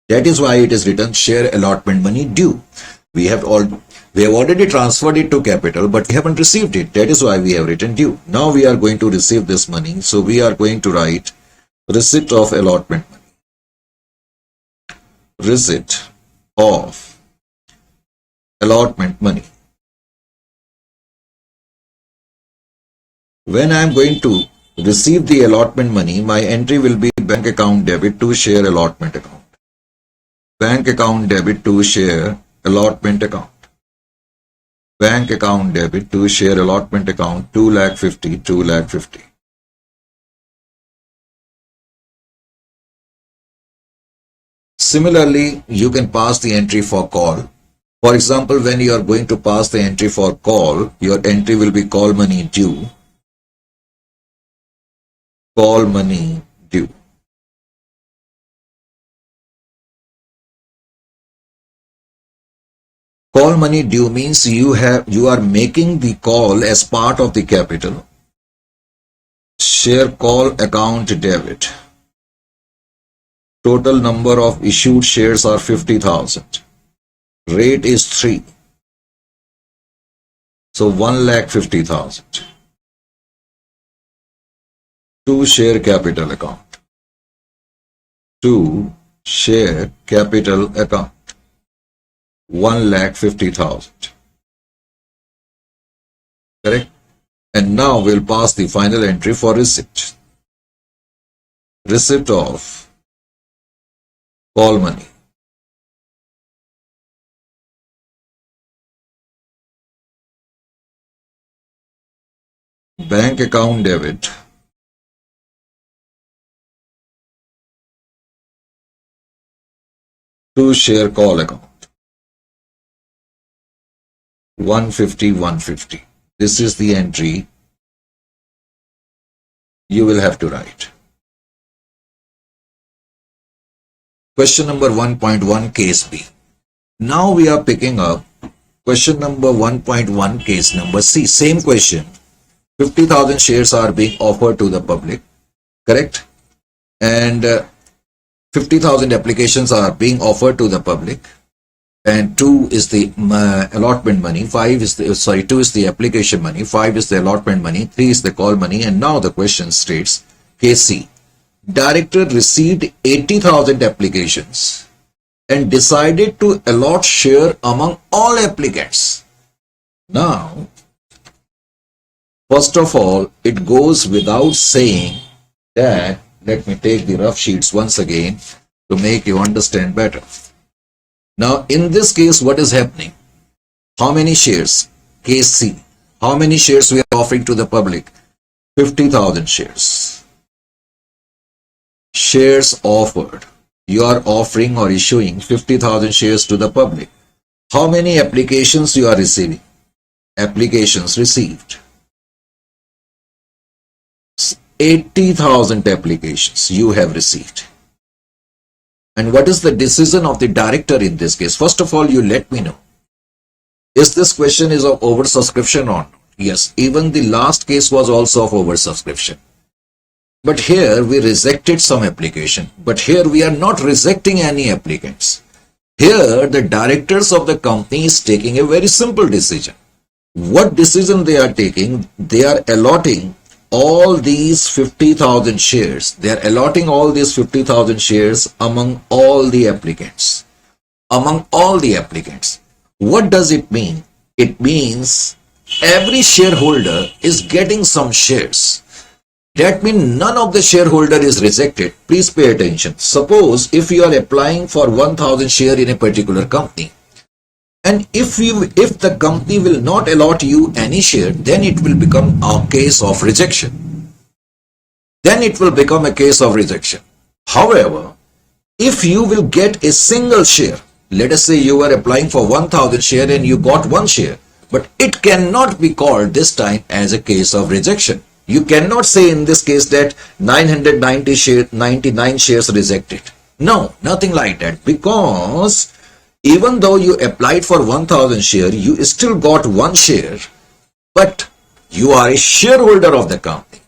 Speaker 1: That is why it is written share allotment money due. We have already transferred it to capital, but we haven't received it. That is why we have written due. Now we are going to receive this money. So we are going to write receipt of allotment money. Receipt of allotment money. When I am going to receive the allotment money, my entry will be bank account debit to share allotment account. Bank account debit to share allotment account. Bank account debit to share allotment account 2,50,000, 2,50,000. Similarly, you can pass the entry for call. For example, when you are going to pass the entry for call, your entry will be call money due. Call money due. Call money due means you are making the call as part of the capital. Share call account debit. Total number of issued shares are 50,000. Rate is 3. So 1,50,000. To share capital account. To share capital account. 1,50,000. Correct? And now we'll pass the final entry for receipt. Receipt of call money. Bank account debit. To share call account. 150. This is the entry you will have to write. Question number 1.1 case B. Now we are picking up question number 1.1 case number C. Same question. 50,000 shares are being offered to the public. Correct? And 50,000 applications are being offered to the public. And 2 is the allotment money, 2 is the application money, 5 is the allotment money, 3 is the call money. And now the question states, case C, director received 80,000 applications and decided to allot share among all applicants. Now, first of all, it goes without saying that, let me take the rough sheets once again to make you understand better. Now, in this case, what is happening? How many shares? Case C. How many shares we are offering to the public? 50,000 shares. Shares offered. You are offering or issuing 50,000 shares to the public. How many applications you are receiving? Applications received. 80,000 applications you have received. And what is the decision of the director in this case? First of all, you let me know. Is this question is of oversubscription or not? Yes, even the last case was also of oversubscription. But here we rejected some application. But here we are not rejecting any applicants. Here the directors of the company is taking a very simple decision. What decision they are taking? They are allotting all these 50,000 shares. They are allotting all these 50,000 shares among all the applicants. Among all the applicants. What does it mean? It means every shareholder is getting some shares. That means none of the shareholder is rejected. Please pay attention. Suppose if you are applying for 1,000 share in a particular company, and if the company will not allot you any share, then it will become a case of rejection. Then it will become a case of rejection. However, if you will get a single share, let us say you are applying for 1,000 share and you got one share, but it cannot be called this time as a case of rejection. You cannot say in this case that 999 shares rejected. No, nothing like that, because even though you applied for 1,000 share, you still got one share, but you are a shareholder of the company.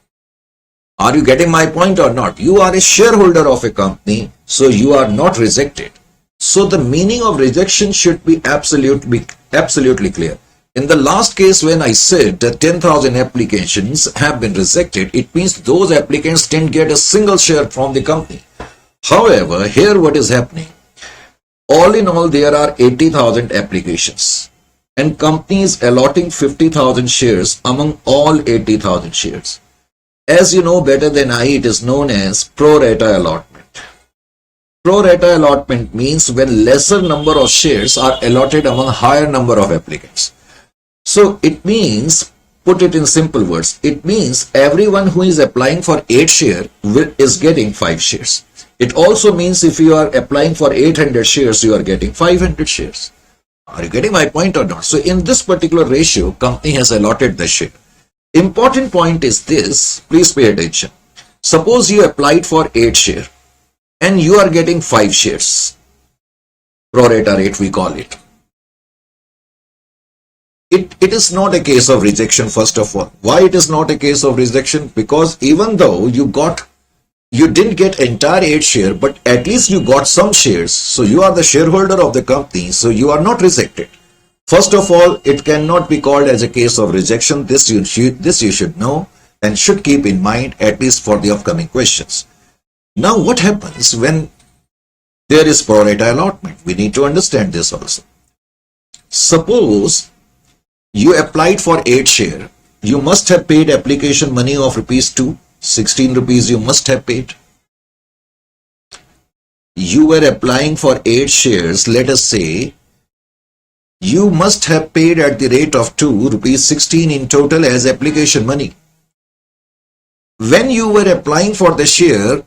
Speaker 1: Are you getting my point or not? You are a shareholder of a company, so you are not rejected. So the meaning of rejection should be absolutely clear. In the last case, when I said that 10,000 applications have been rejected, it means those applicants didn't get a single share from the company. However, here what is happening? All in all, there are 80,000 applications and companies allotting 50,000 shares among all 80,000 shares. As you know better than I, it is known as pro rata allotment. Pro rata allotment means when lesser number of shares are allotted among higher number of applicants. So it means, put it in simple words, it means everyone who is applying for 8 shares is getting 5 shares. It also means if you are applying for 800 shares, you are getting 500 shares. Are you getting my point or not? So in this particular ratio, company has allotted the share. Important point is this, please pay attention. Suppose you applied for 8 share and you are getting 5 shares. Pro rata rate we call it. It is not a case of rejection first of all. Why it is not a case of rejection? Because even though you didn't get entire 8 share, but at least you got some shares. So you are the shareholder of the company. So you are not rejected. First of all, it cannot be called as a case of rejection. This you should know and should keep in mind at least for the upcoming questions. Now what happens when there is pro rata allotment? We need to understand this also. Suppose you applied for 8 share. You must have paid application money of rupees 2. 16 rupees you must have paid. You were applying for 8 shares. Let us say you must have paid at the rate of 2 rupees 16 in total as application money. When you were applying for the share,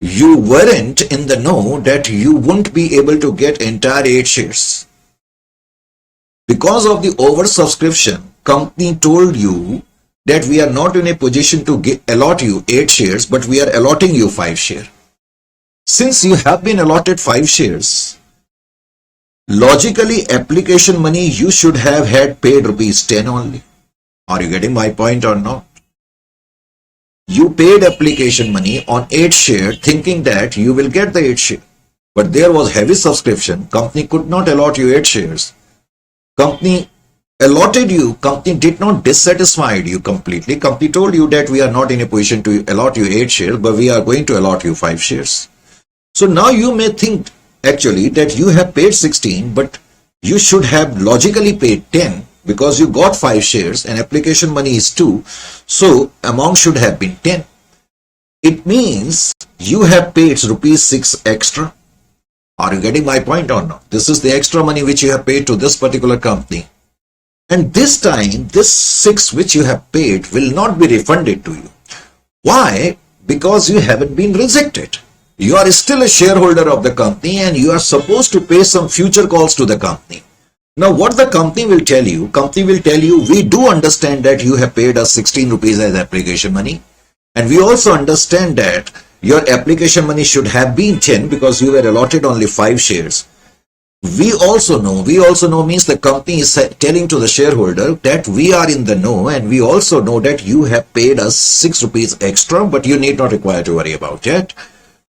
Speaker 1: you weren't in the know that you won't be able to get entire 8 shares. Because of the oversubscription, company told you that we are not in a position to allot you 8 shares, but we are allotting you 5 shares. Since you have been allotted 5 shares, logically application money you should have had paid rupees 10 only. Are you getting my point or not? You paid application money on 8 share thinking that you will get the 8 share. But there was heavy subscription. Company could not allot you 8 shares. Company allotted you. Company did not dissatisfied you completely. Company told you that we are not in a position to allot you 8 shares, but we are going to allot you 5 shares. So now you may think actually that you have paid 16, but you should have logically paid 10 because you got 5 shares and application money is 2. So amount should have been 10. It means you have paid rupees 6 extra. Are you getting my point or not? This is the extra money which you have paid to this particular company. And this time, this 6 which you have paid will not be refunded to you. Why? Because you haven't been rejected. You are still a shareholder of the company and you are supposed to pay some future calls to the company. Now what the company will tell you, we do understand that you have paid us 16 rupees as application money. And we also understand that your application money should have been 10 because you were allotted only 5 shares. We also know means the company is telling to the shareholder that we are in the know, and we also know that you have paid us 6 rupees extra, but you need not require to worry about it.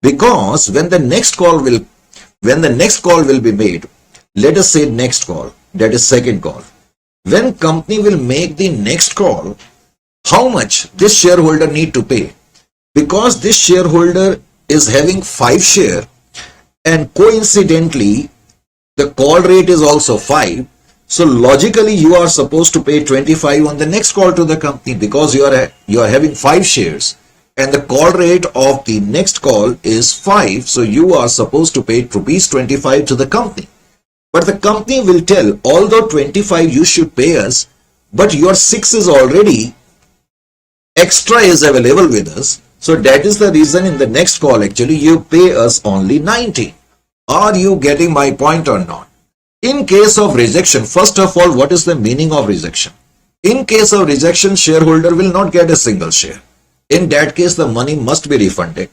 Speaker 1: Because when the next call will be made, let us say next call, that is second call. When company will make the next call, how much this shareholder need to pay? Because this shareholder is having 5 share and coincidentally the call rate is also 5. So logically you are supposed to pay 25 on the next call to the company because you are having 5 shares and the call rate of the next call is 5. So you are supposed to pay rupees 25 to the company. But the company will tell, although 25 you should pay us, but your 6 is already extra is available with us. So that is the reason in the next call actually you pay us only 90. Are you getting my point or not? In case of rejection, first of all, what is the meaning of rejection? In case of rejection, shareholder will not get a single share. In that case, the money must be refunded.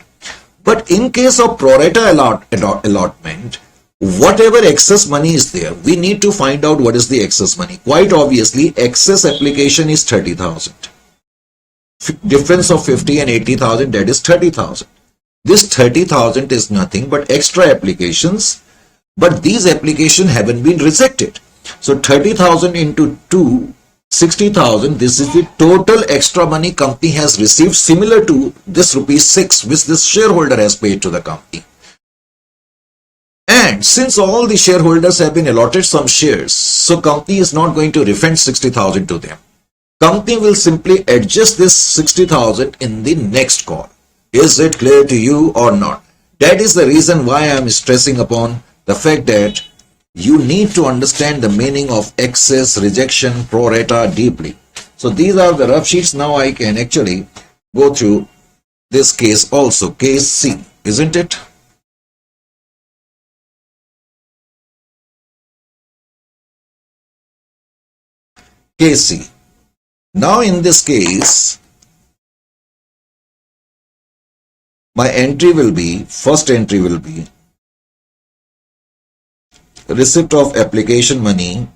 Speaker 1: But in case of pro rata allotment, whatever excess money is there, we need to find out what is the excess money. Quite obviously, excess application is 30,000. Difference of 50 and 80,000, that is 30,000. This 30,000 is nothing but extra applications, but these applications haven't been rejected. So 30,000 into 2, 60,000, this is the total extra money company has received, similar to this rupees 6 which this shareholder has paid to the company. And since all the shareholders have been allotted some shares, so company is not going to refund 60,000 to them. Company will simply adjust this 60,000 in the next call. Is it clear to you or not? That is the reason why I am stressing upon the fact that you need to understand the meaning of excess, rejection, pro rata deeply. So these are the rough sheets. Now I can actually go through this case also, case C, isn't it? Case C. Now in this case, my entry will be, first entry will be receipt of application money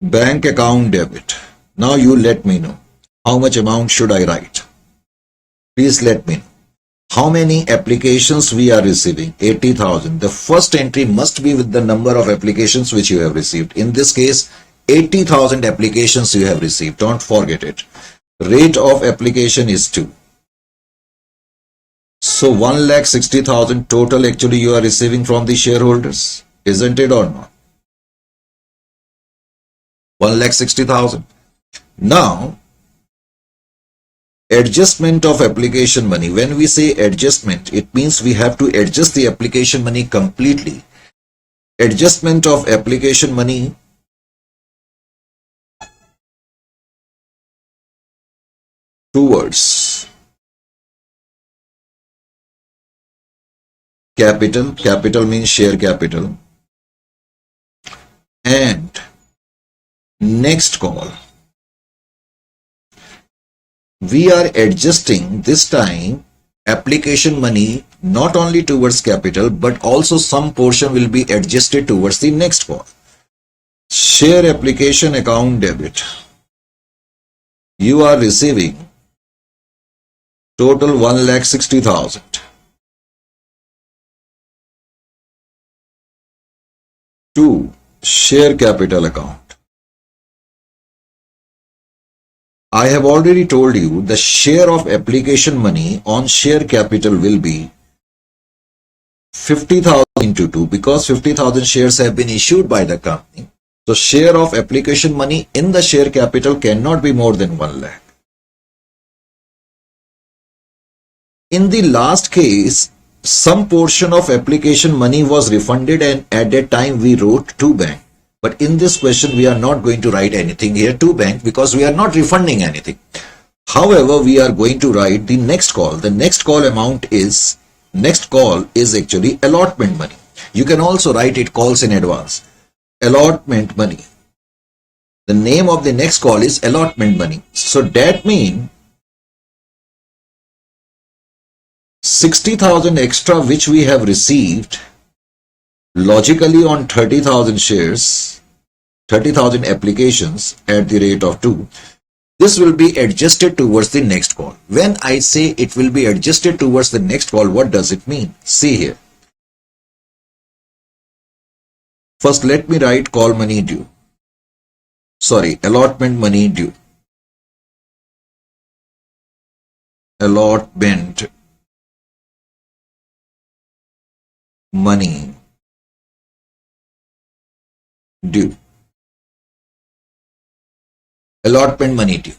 Speaker 1: bank account debit. Now you let me know how much amount should I write. Please let me know. How many applications we are receiving? 80,000. The first entry must be with the number of applications which you have received. In this case, 80,000 applications you have received. Don't forget it. Rate of application is 2. So 1,60,000 total actually you are receiving from the shareholders. Isn't it or not? 1,60,000. Now, adjustment of application money. When we say adjustment, it means we have to adjust the application money completely. Adjustment of application money towards capital. Capital means share capital. And next call. We are adjusting this time application money not only towards capital but also some portion will be adjusted towards the next call. Share application account debit. You are receiving total 1,60,000. To share capital account. I have already told you the share of application money on share capital will be 50,000 into 2 because 50,000 shares have been issued by the company. So share of application money in the share capital cannot be more than 1 lakh. In the last case, some portion of application money was refunded and at that time we wrote to bank. But in this question, we are not going to write anything here to bank because we are not refunding anything. However, we are going to write the next call. The next call amount is, next call is actually allotment money. You can also write it calls in advance. Allotment money. The name of the next call is allotment money. So that means 60,000 extra which we have received logically on 30,000 shares, 30,000 applications at the rate of 2. This will be adjusted towards the next call. When I say it will be adjusted towards the next call, what does it mean? See here. First, let me write call money due. Sorry, allotment money due. Allotment money due. Allotment money due.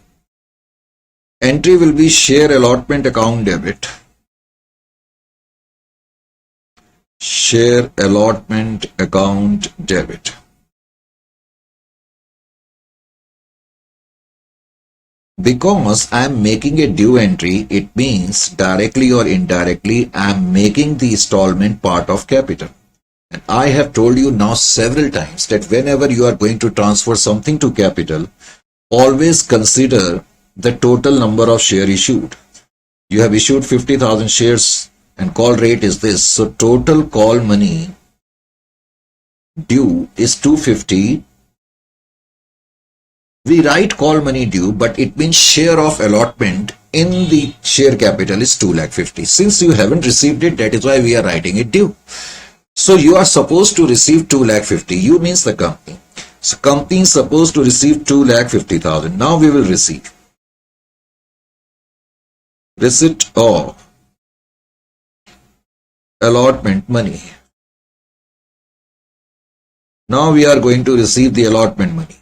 Speaker 1: Entry will be share allotment account debit. Share allotment account debit. Because I am making a due entry, it means directly or indirectly I am making the installment part of capital. And I have told you now several times that whenever you are going to transfer something to capital, always consider the total number of shares issued. You have issued 50,000 shares and call rate is this. So total call money due is 250. We write call money due, but it means share of allotment in the share capital is 2,50,000. Since you haven't received it, that is why we are writing it due. So you are supposed to receive 2,50,000. You means the company. So company is supposed to receive 2,50,000. Now we will receive receipt of allotment money. Now we are going to receive the allotment money.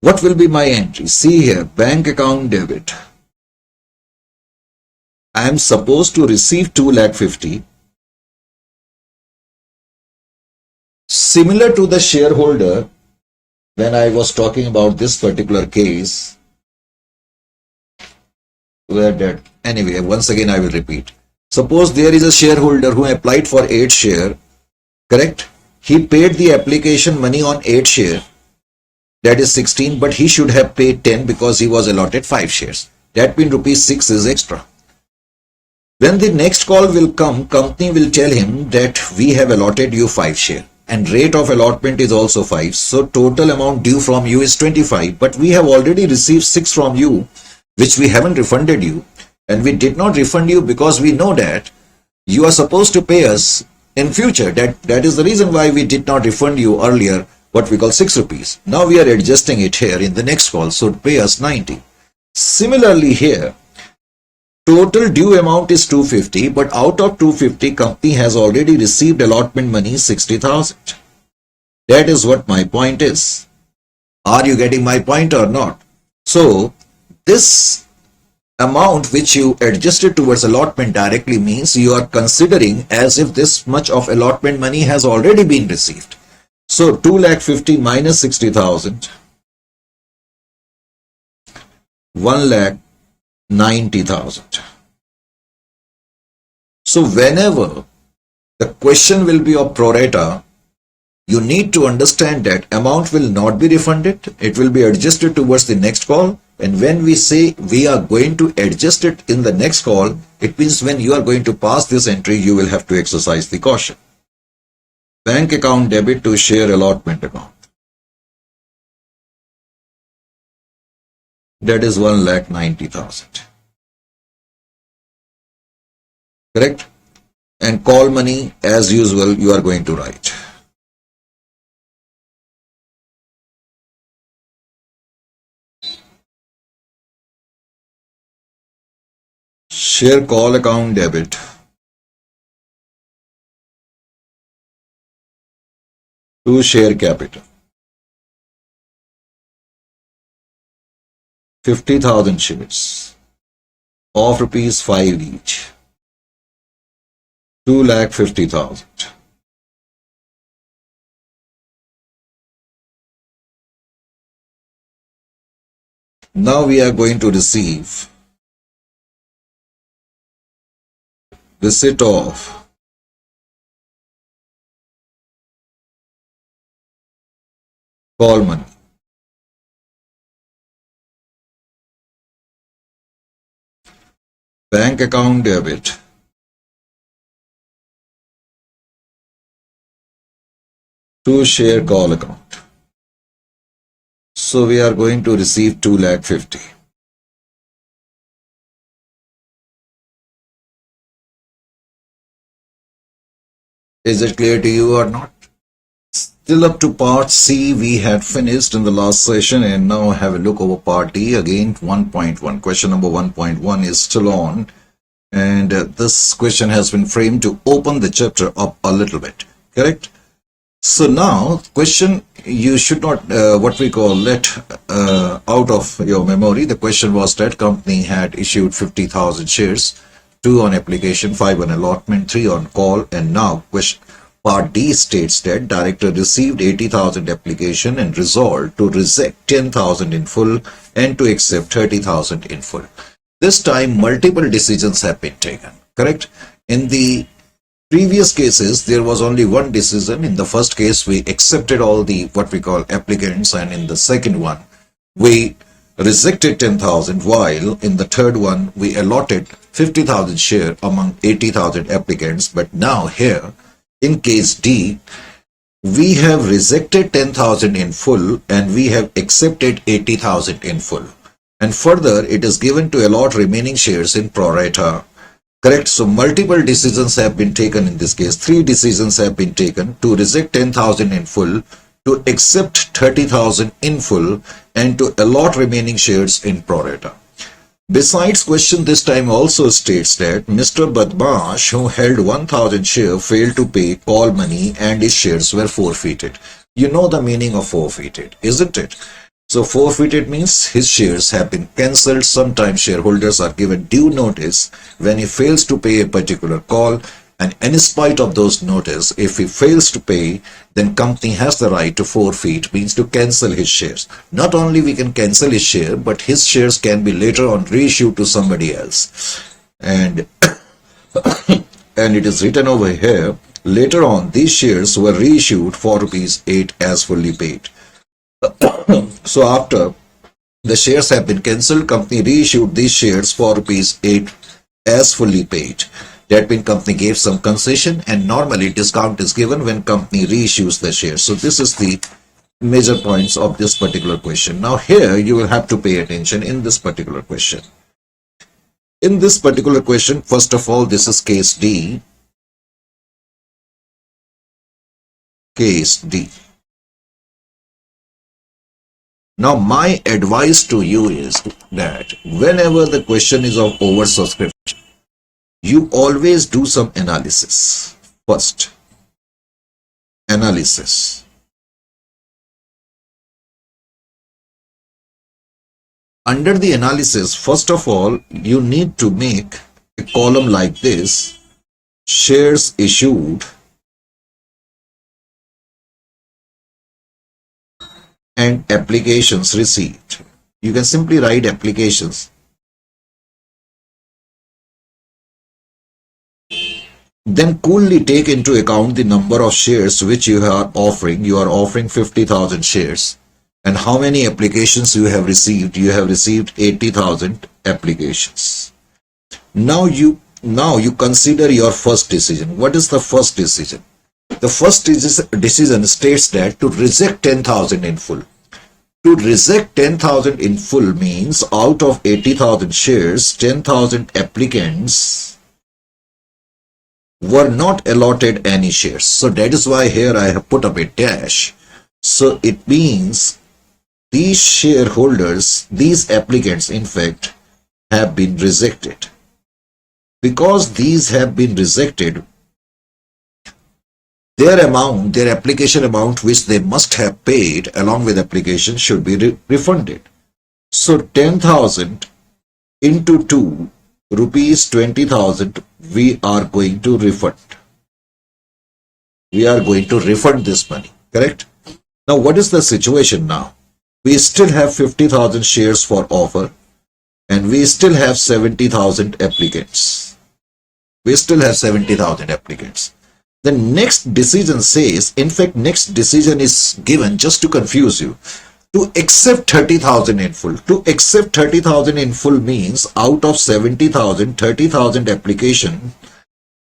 Speaker 1: What will be my entry? See here, bank account debit. I am supposed to receive 2,50,000. Similar to the shareholder, when I was talking about this particular case, Where that, anyway, once again I will repeat. Suppose there is a shareholder who applied for 8 share, correct? He paid the application money on 8 share, that is 16, but he should have paid 10 because he was allotted 5 shares. That means rupees 6 is extra. When the next call will come, company will tell him that we have allotted you 5 share and rate of allotment is also 5. So total amount due from you is 25, but we have already received 6 from you, which we haven't refunded you, and we did not refund you because we know that you are supposed to pay us in future. That is the reason why we did not refund you earlier what we call 6 rupees. Now we are adjusting it here in the next call, so pay us 90. Similarly here, total due amount is 250, but out of 250, company has already received allotment money 60,000. That is what my point is. Are you getting my point or not? So this amount which you adjusted towards allotment directly means you are considering as if this much of allotment money has already been received. So 2,50,000 minus 60,000, 1,90,000. So whenever the question will be of pro rata, you need to understand that amount will not be refunded. It will be adjusted towards the next call. And when we say we are going to adjust it in the next call, it means when you are going to pass this entry, you will have to exercise the caution. Bank account debit to share allotment account. That is 1,90,000. Correct? And call money, as usual, you are going to write. Share call account debit to share capital. 50,000 shares of rupees 5 each. 2,50,000. Now we are going to receive receipt of call money. Bank account debit to share call account. So we are going to receive 2,50,000. Is it clear to you or not? Still up to part C we had finished in the last session, and now have a look over part D again. 1.1 question number 1.1 is still on, and this question has been framed to open the chapter up a little bit, correct? So now question you should not what we call let out of your memory. The question was that company had issued 50,000 shares, 2 on application, 5 on allotment, 3 on call, and now question part D states that director received 80,000 application and resolved to reject 10,000 in full and to accept 30,000 in full. This time multiple decisions have been taken, correct? In the previous cases there was only one decision. In the first case we accepted all the what we call applicants, and in the second one we rejected 10,000, while in the third one we allotted 50,000 share among 80,000 applicants. But now here in case D, we have rejected 10,000 in full and we have accepted 80,000 in full. And further, it is given to allot remaining shares in pro rata. Correct? So multiple decisions have been taken in this case. 3 decisions have been taken: to reject 10,000 in full, to accept 30,000 in full, and to allot remaining shares in pro rata. Besides, question this time also states that Mr. Badmash, who held 1,000 shares, failed to pay call money and his shares were forfeited. You know the meaning of forfeited, isn't it? So forfeited means his shares have been cancelled. Sometimes shareholders are given due notice when he fails to pay a particular call, And in spite of those notice, if he fails to pay, then company has the right to forfeit, means to cancel his shares. Not only we can cancel his share, but his shares can be later on reissued to somebody else. And and it is written over here, later on these shares were reissued for rupees 8 as fully paid. So after the shares have been cancelled, company reissued these shares for rupees 8 as fully paid. That means company gave some concession, and normally discount is given when company reissues the shares. So this is the major points of this particular question. Now here you will have to pay attention in this particular question. In this particular question, first of all, this is case D. Case D. Now my advice to you is that whenever the question is of oversubscription, you always do some analysis. First, analysis. Under the analysis, first of all, you need to make a column like this, shares issued and applications received. You can simply write applications. Then coolly take into account the number of shares which you are offering. You are offering 50,000 shares. And how many applications you have received? You have received 80,000 applications. Now you consider your first decision. What is the first decision? The first decision states that to reject 10,000 in full. To reject 10,000 in full means out of 80,000 shares, 10,000 applicants were not allotted any shares. So that is why here I have put up a dash. So it means these shareholders, these applicants in fact have been rejected. Because these have been rejected, their amount, their application amount which they must have paid along with application should be refunded. So 10,000 into 2, rupees 20,000 we are going to refund. We are going to refund this money, correct? Now what is the situation now? We still have 50,000 shares for offer and we still have 70,000 applicants. We still have 70,000 applicants. The next decision says, in fact, next decision is given just to confuse you, to accept 30,000 in full. To accept 30,000 in full means out of 70,000, 30,000 applications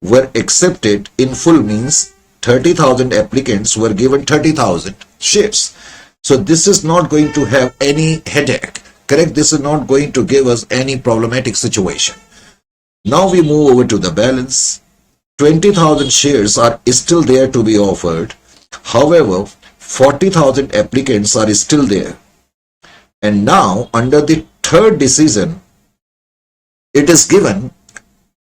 Speaker 1: were accepted in full means 30,000 applicants were given 30,000 shares. So this is not going to have any headache, correct? This is not going to give us any problematic situation. Now we move over to the balance. 20,000 shares are still there to be offered. However, 40,000 applicants are still there. And now under the third decision, it is given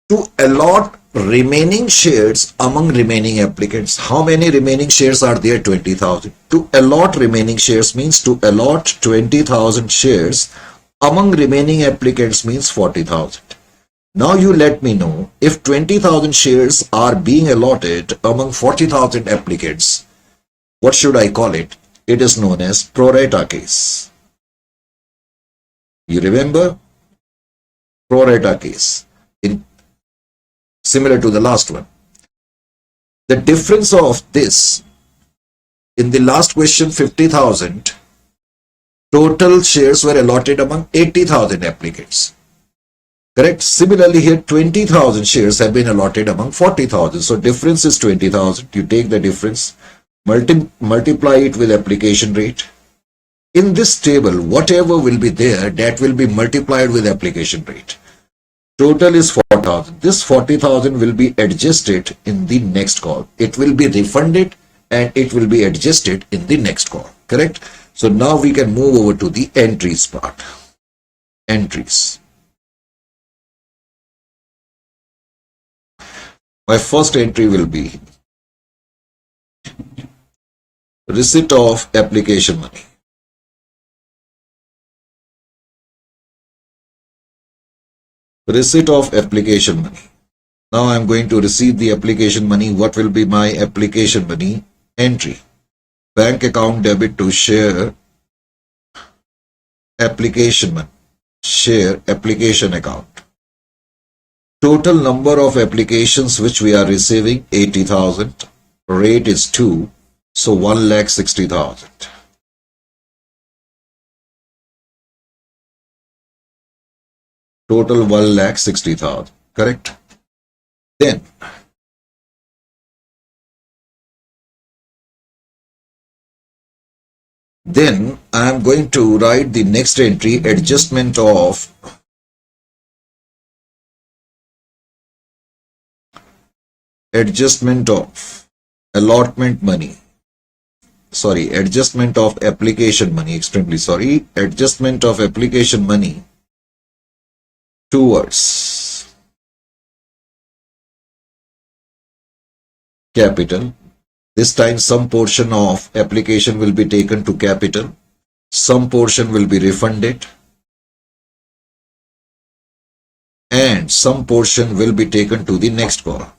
Speaker 1: to allot remaining shares among remaining applicants. How many remaining shares are there? 20,000. To allot remaining shares means to allot 20,000 shares among remaining applicants means 40,000. Now you let me know, if 20,000 shares are being allotted among 40,000 applicants, what should I call it? It is known as pro rata case. You remember? Pro rata case. Similar to the last one. The difference of this, in the last question 50,000, total shares were allotted among 80,000 applicants. Correct? Similarly here 20,000 shares have been allotted among 40,000. So difference is 20,000. You take the difference, multiply it with application rate. In this table, whatever will be there, that will be multiplied with application rate. Total is 40,000. This 40,000 will be adjusted in the next call. It will be refunded and it will be adjusted in the next call. Correct? So now we can move over to the entries part. Entries. My first entry will be receipt of application money. Receipt of application money. Now I'm going to receive the application money. What will be my application money entry? Bank account debit to share application money. Share application account. Total number of applications which we are receiving 80,000. Rate is 2. So 1,60,000. Total 1,60,000. Correct? Then I am going to write the next entry, adjustment of allotment money. Sorry, adjustment of application money, extremely sorry, adjustment of application money towards capital. This time some portion of application will be taken to capital, some portion will be refunded, and some portion will be taken to the next column.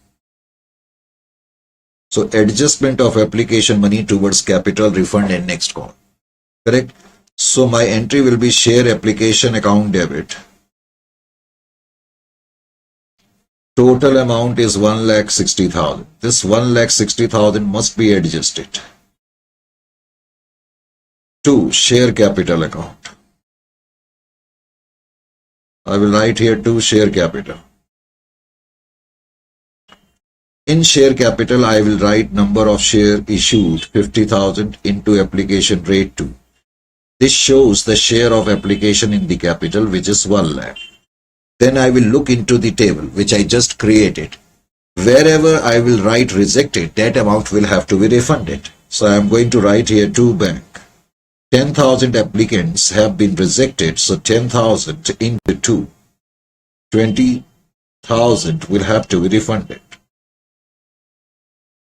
Speaker 1: So adjustment of application money towards capital, refund, and next column. Correct? So my entry will be share application account debit. Total amount is 1,60,000. This 1,60,000 must be adjusted to share capital account. I will write here to share capital. In share capital, I will write number of share issued 50,000 into application rate 2. This shows the share of application in the capital, which is 1 lakh. Then I will look into the table which I just created. Wherever I will write rejected, that amount will have to be refunded. So I am going to write here to bank. 10,000 applicants have been rejected, so 10,000 into 2. 20,000 will have to be refunded.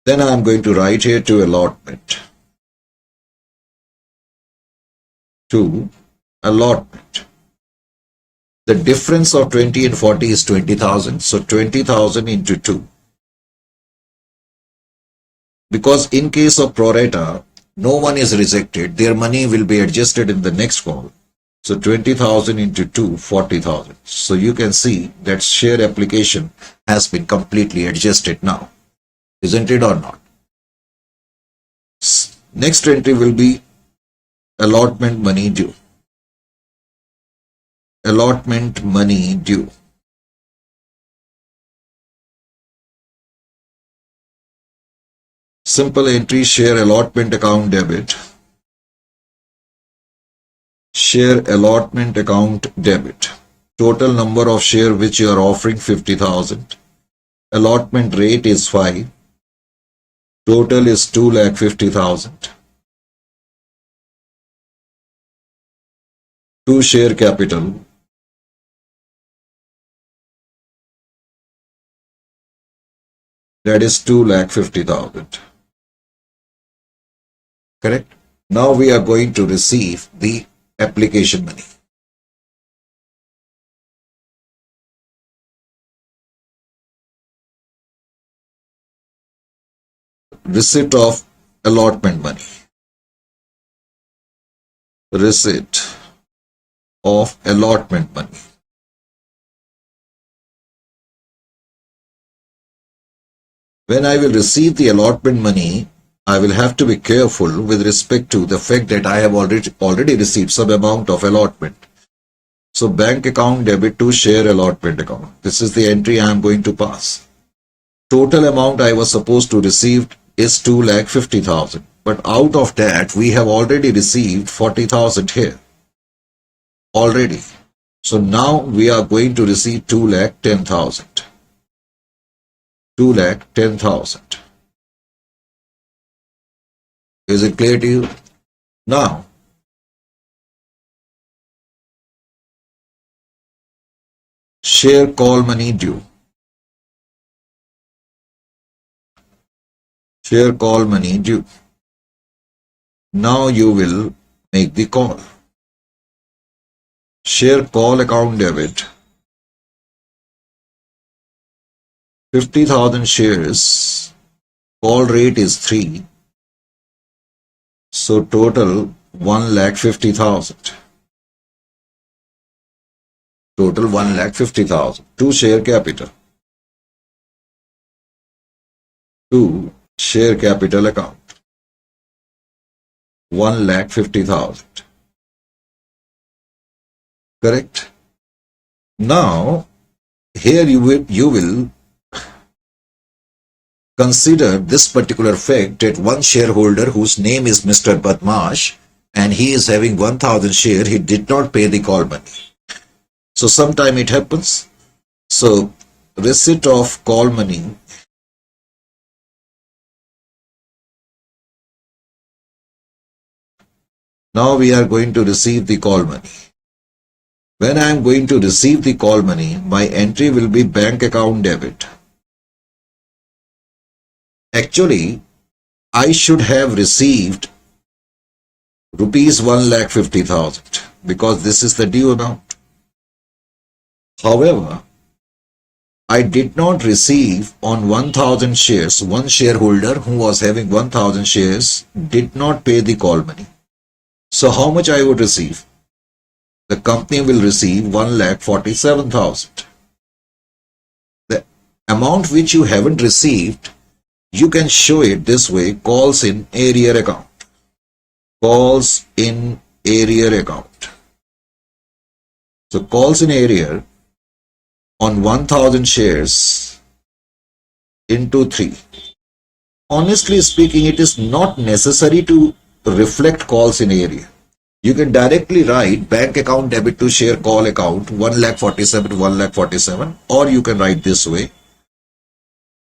Speaker 1: Then I am going to write here to allotment. To allotment. The difference of 20 and 40 is 20,000. So 20,000 into 2. Because in case of prorata, no one is rejected. Their money will be adjusted in the next call. So 20,000 into 2, 40,000. So you can see that share application has been completely adjusted now. Isn't it or not? Next entry will be allotment money due. Allotment money due. Simple entry, share allotment account debit. Share allotment account debit. Total number of share which you are offering 50,000. Allotment rate is 5. Total is 2,50,000. To share capital. That is 2,50,000. Correct? Now we are going to receive the application money. Receipt of allotment money. Receipt of allotment money. When I will receive the allotment money, I will have to be careful with respect to the fact that I have already received some amount of allotment. So bank account debit to share allotment account. This is the entry I am going to pass. Total amount I was supposed to receive is 2,50,000. But out of that, we have already received 40,000 here. Already. So now we are going to receive 2,10,000. 2,10,000. Is it clear to you? Now, share call money due. Share call money due. Now you will make the call. Share call account debit. 50,000 shares, call rate is 3. So total 1,50,000. Total 1,50,000. 2 share capital. 2 share capital account. 1,50,000. Correct? Now, here you will consider this particular fact that one shareholder whose name is Mr. Badmash and he is having 1,000 share, he did not pay the call money. So sometime it happens. So receipt of call money now we are going to receive the call money. When I am going to receive the call money, my entry will be bank account debit. Actually, I should have received rupees 1,50,000 because this is the due amount. However, I did not receive on 1,000 shares. One shareholder who was having 1,000 shares did not pay the call money. So how much I would receive? The company will receive 1,47,000. The amount which you haven't received, you can show it this way: calls in arrear account. Calls in arrear account. So calls in arrear on 1,000 shares into 3. Honestly speaking, it is not necessary to reflect calls in arrear. You can directly write bank account debit to share call account 1,47,000, 1,47,000, or you can write this way: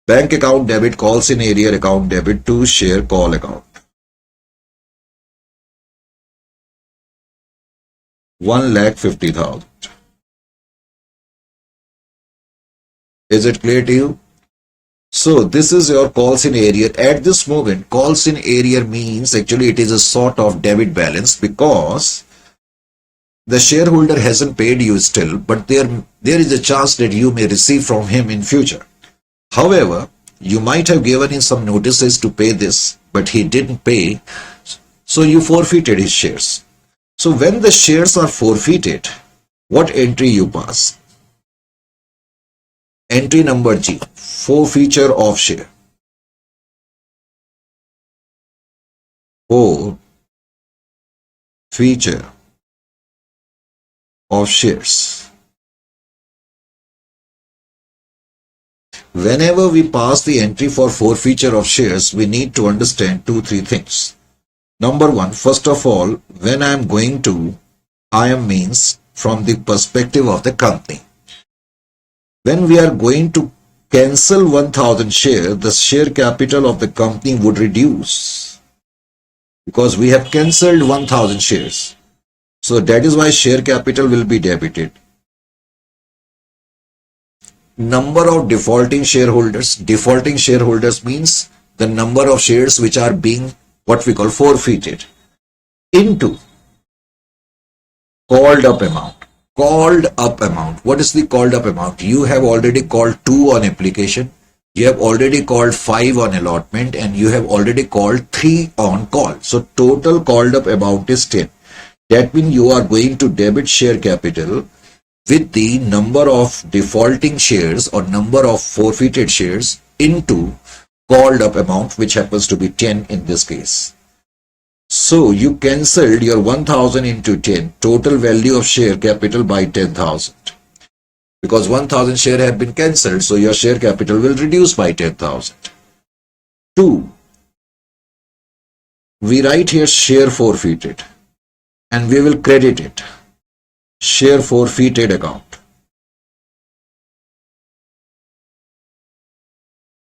Speaker 1: bank account debit calls in arrear account debit to share call account. 1,50,000. Is it clear to you? So this is your calls in arrear. At this moment, calls in arrear means actually it is a sort of debit balance because the shareholder hasn't paid you still, but there is a chance that you may receive from him in future. However, you might have given him some notices to pay this, but he didn't pay, so you forfeited his shares. So when the shares are forfeited, what entry you pass? Entry number G, forfeiture of share. Forfeiture of shares. Whenever we pass the entry for forfeiture of shares, we need to understand 2-3 things. Number 1, first of all, when I am going to, I am means from the perspective of the company. When we are going to cancel 1,000 share, the share capital of the company would reduce because we have cancelled 1,000 shares. So that is why share capital will be debited. Number of defaulting shareholders. Defaulting shareholders means the number of shares which are being what we call forfeited into called up amount. Called up amount. What is the called up amount? You have already called 2 on application, you have already called 5 on allotment, and you have already called 3 on call. So total called up amount is 10. That means you are going to debit share capital with the number of defaulting shares or number of forfeited shares into called up amount, which happens to be 10 in this case. So you cancelled your 1,000 into 10, total value of share capital by 10,000. Because 1,000 share have been cancelled, so your share capital will reduce by 10,000. 2. We write here share forfeited and we will credit it. Share forfeited account.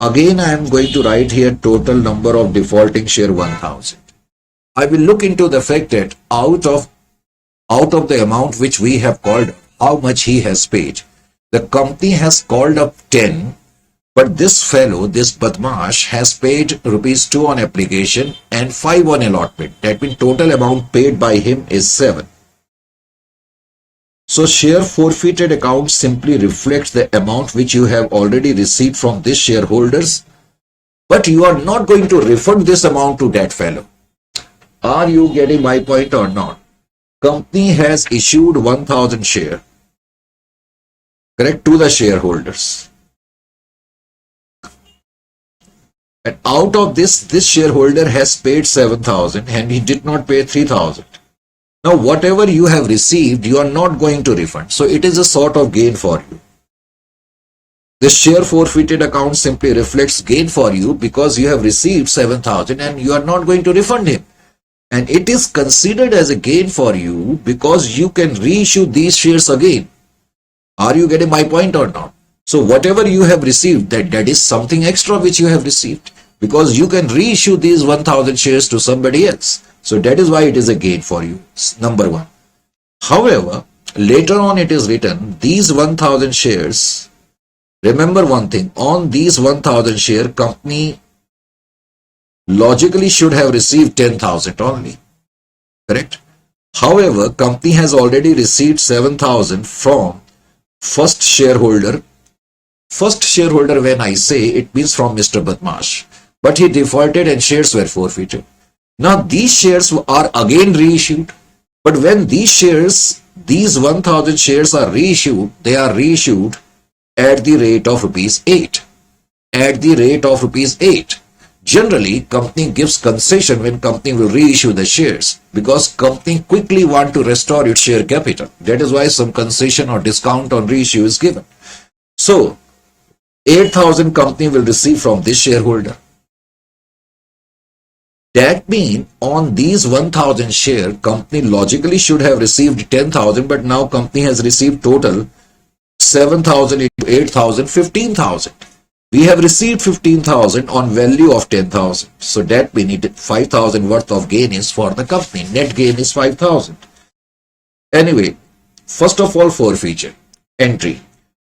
Speaker 1: Again, I am going to write here total number of defaulting share 1,000. I will look into the fact that out of the amount which we have called, how much he has paid. The company has called up 10, but this fellow, this Badmash, has paid rupees 2 on application and 5 on allotment. That means total amount paid by him is 7. So share forfeited account simply reflects the amount which you have already received from these shareholders, but you are not going to refund this amount to that fellow. Are you getting my point or not? Company has issued 1000 share, correct, to the shareholders. And out of this shareholder has paid 7,000 and he did not pay 3,000. Now, whatever you have received, you are not going to refund. So it is a sort of gain for you. The share forfeited account simply reflects gain for you because you have received 7,000 and you are not going to refund him. And it is considered as a gain for you because you can reissue these shares again. Are you getting my point or not? So whatever you have received, that is something extra which you have received because you can reissue these 1000 shares to somebody else. So that is why it is a gain for you, number one. However, later on it is written, these 1000 shares, remember one thing, on these 1000 share, company logically should have received 10,000 only, correct? However, company has already received 7,000 from first shareholder. First shareholder, when I say, it means from Mr. Badmash, but he defaulted and shares were forfeited. Now these shares are again reissued, but when these shares, these 1000 shares are reissued, they are reissued at the rate of rupees 8. At the rate of rupees 8. Generally, company gives concession when company will reissue the shares because company quickly want to restore its share capital. That is why some concession or discount on reissue is given. So 8,000 company will receive from this shareholder. That means on these 1000 share, company logically should have received 10,000, but now company has received total 7,000 into 8,000, 15,000. We have received 15,000 on value of 10,000. So that means 5,000 worth of gain is for the company. Net gain is 5,000. Anyway, first of all, forfeiture entry.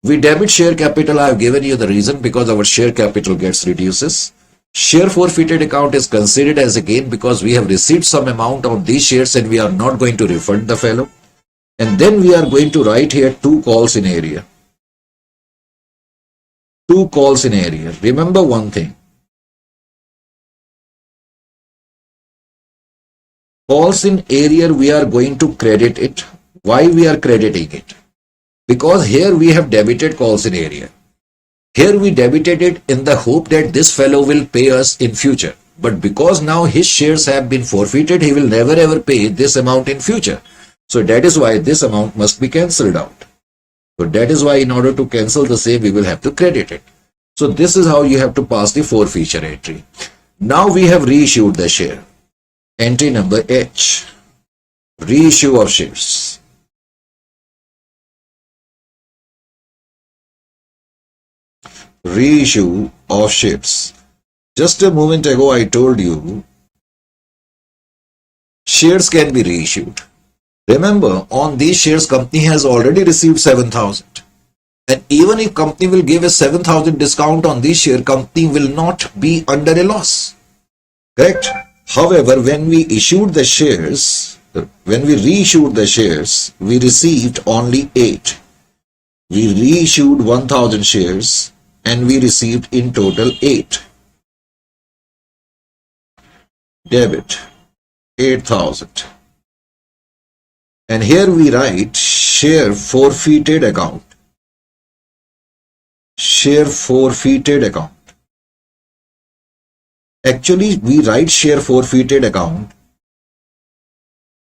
Speaker 1: We debit share capital. I have given you the reason because our share capital gets reduces. Share forfeited account is considered as a gain because we have received some amount of these shares and we are not going to refund the fellow. And then we are going to write here 2 calls in area. 2 calls in area. Remember one thing. Calls in area, we are going to credit it. Why we are crediting it? Because here we have debited calls in area. Here we debited it in the hope that this fellow will pay us in future. But because now his shares have been forfeited, he will never ever pay this amount in future. So that is why this amount must be cancelled out. So that is why in order to cancel the same, we will have to credit it. So this is how you have to pass the forfeiture entry. Now we have reissued the share. Entry number H. Reissue of shares. Reissue of shares. Just a moment ago I told you shares can be reissued. Remember, on these shares company has already received 7,000. And even if company will give a 7,000 discount on this share, company will not be under a loss. Correct? However, when we issued the shares, when we reissued the shares, we received only 8. We reissued 1,000 shares and we received in total 8. Debit 8,000. And here we write share forfeited account. Share forfeited account. Actually, we write share forfeited account.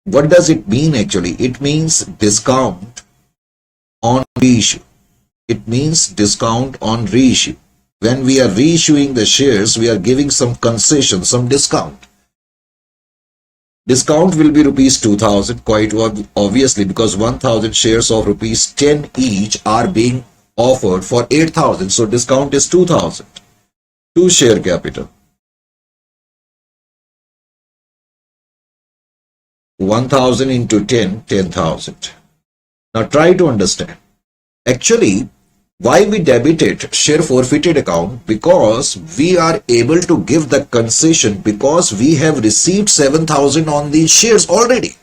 Speaker 1: What does it mean actually? It means discount on reissue. It means discount on reissue. When we are reissuing the shares, we are giving some concession, some discount. Discount will be rupees 2,000 quite obviously because 1,000 shares of rupees 10 each are being offered for 8,000. So discount is 2,000 to share capital. 1,000 into 10, 10,000. Now try to understand. Actually, why we debited share forfeited account? Because we are able to give the concession because we have received 7,000 on these shares already.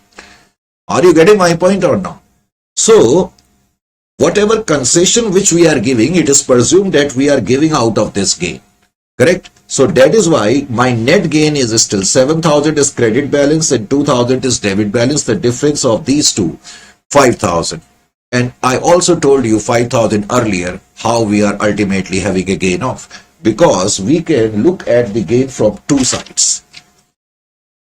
Speaker 1: Are you getting my point or not? So whatever concession which we are giving, it is presumed that we are giving out of this gain. Correct? So that is why my net gain is still 7,000 is credit balance and 2,000 is debit balance. The difference of these two, 5,000. And I also told you 5,000 earlier how we are ultimately having a gain of. Because we can look at the gain from two sides.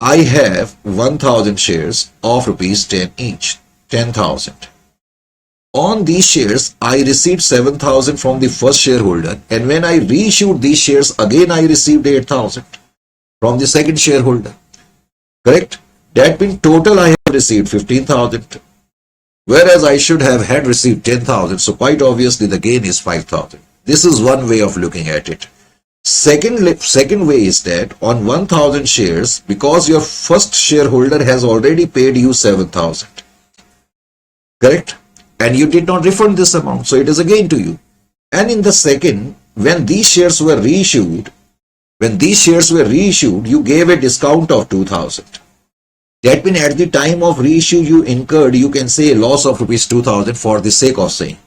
Speaker 1: I have 1,000 shares of rupees 10 each, 10,000. On these shares, I received 7,000 from the first shareholder, and when I reissued these shares, again I received 8,000 from the second shareholder. Correct? That means total I have received 15,000, whereas I should have had received 10,000. So quite obviously the gain is 5,000. This is one way of looking at it. Second way is that on 1,000 shares, because your first shareholder has already paid you 7,000. Correct? And you did not refund this amount, so it is a gain to you. And in the second, when these shares were reissued, you gave a discount of 2,000. That means at the time of reissue you incurred, you can say a loss of rupees 2,000 for the sake of saying.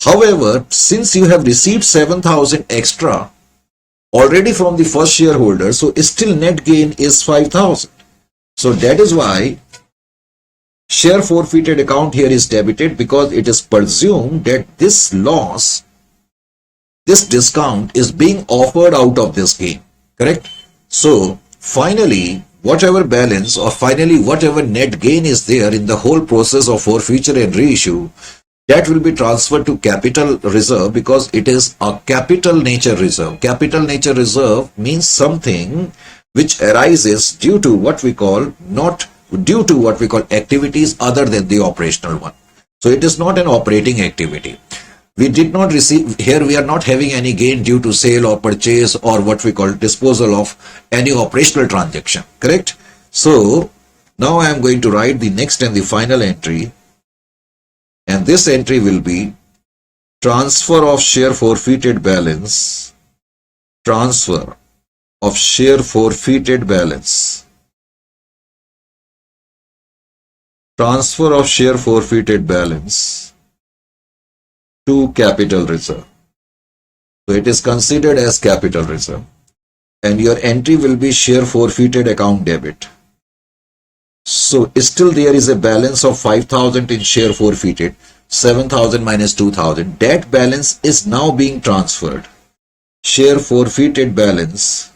Speaker 1: However, since you have received 7,000 extra already from the first shareholder, so still net gain is 5,000. So that is why share forfeited account here is debited, because it is presumed that this loss, this discount is being offered out of this gain. Correct? So finally, whatever balance or finally whatever net gain is there in the whole process of forfeiture and reissue, that will be transferred to capital reserve, because it is a capital nature reserve. Capital nature reserve means something which arises due to what we call activities other than the operational one. So it is not an operating activity. We did not receive, here we are not having any gain due to sale or purchase or what we call disposal of any operational transaction. Correct? So now I am going to write the next and the final entry, and this entry will be transfer of share forfeited balance, transfer of share forfeited balance, transfer of share forfeited balance to capital reserve. So it is considered as capital reserve, and your entry will be share forfeited account debit. So still there is a balance of 5,000 in share forfeited, 7,000 minus 2,000. That balance is now being transferred. Share forfeited balance,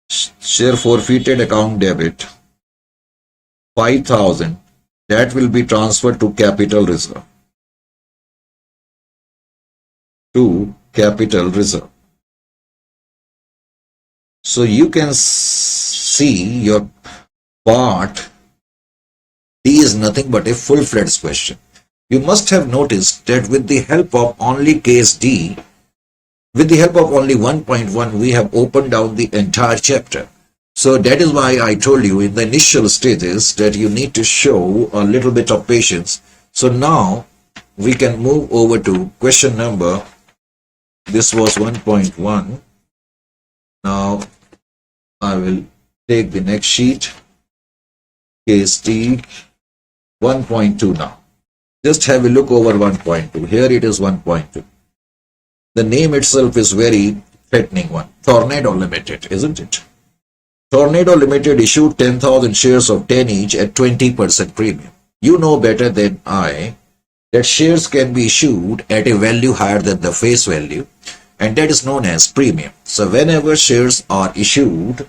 Speaker 1: share forfeited account debit, 5,000. That will be transferred to capital reserve. To capital reserve. So you can see your part D is nothing but a full-fledged question. You must have noticed that with the help of only case D, with the help of only 1.1, we have opened down the entire chapter. So that is why I told you in the initial stages that you need to show a little bit of patience. So now we can move over to question number, this was 1.1. Now I will take the next sheet, case D, 1.2 now. Just have a look over 1.2. Here it is 1.2. The name itself is very threatening one. Tornado Limited, isn't it? Tornado Limited issued 10,000 shares of 10 each at 20% premium. You know better than I that shares can be issued at a value higher than the face value, and that is known as premium. So whenever shares are issued,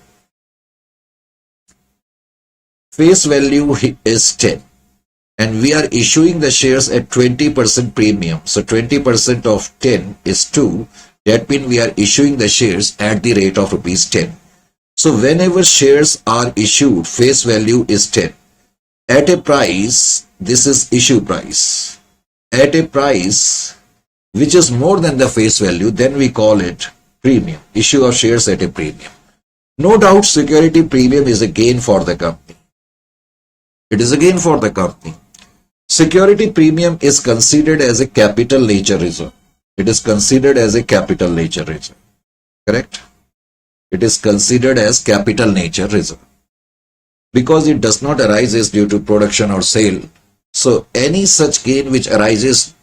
Speaker 1: face value is 10. And we are issuing the shares at 20% premium. So 20% of 10 is 2. That means we are issuing the shares at the rate of rupees 10. So whenever shares are issued, face value is 10. At a price, this is issue price. At a price which is more than the face value, then we call it premium. Issue of shares at a premium. No doubt security premium is a gain for the company. It is a gain for the company. Security premium is considered as a capital nature reserve. It is considered as a capital nature reserve. Correct? It is considered as capital nature reserve. because it does not arise due to production or sale. So any such gain which arises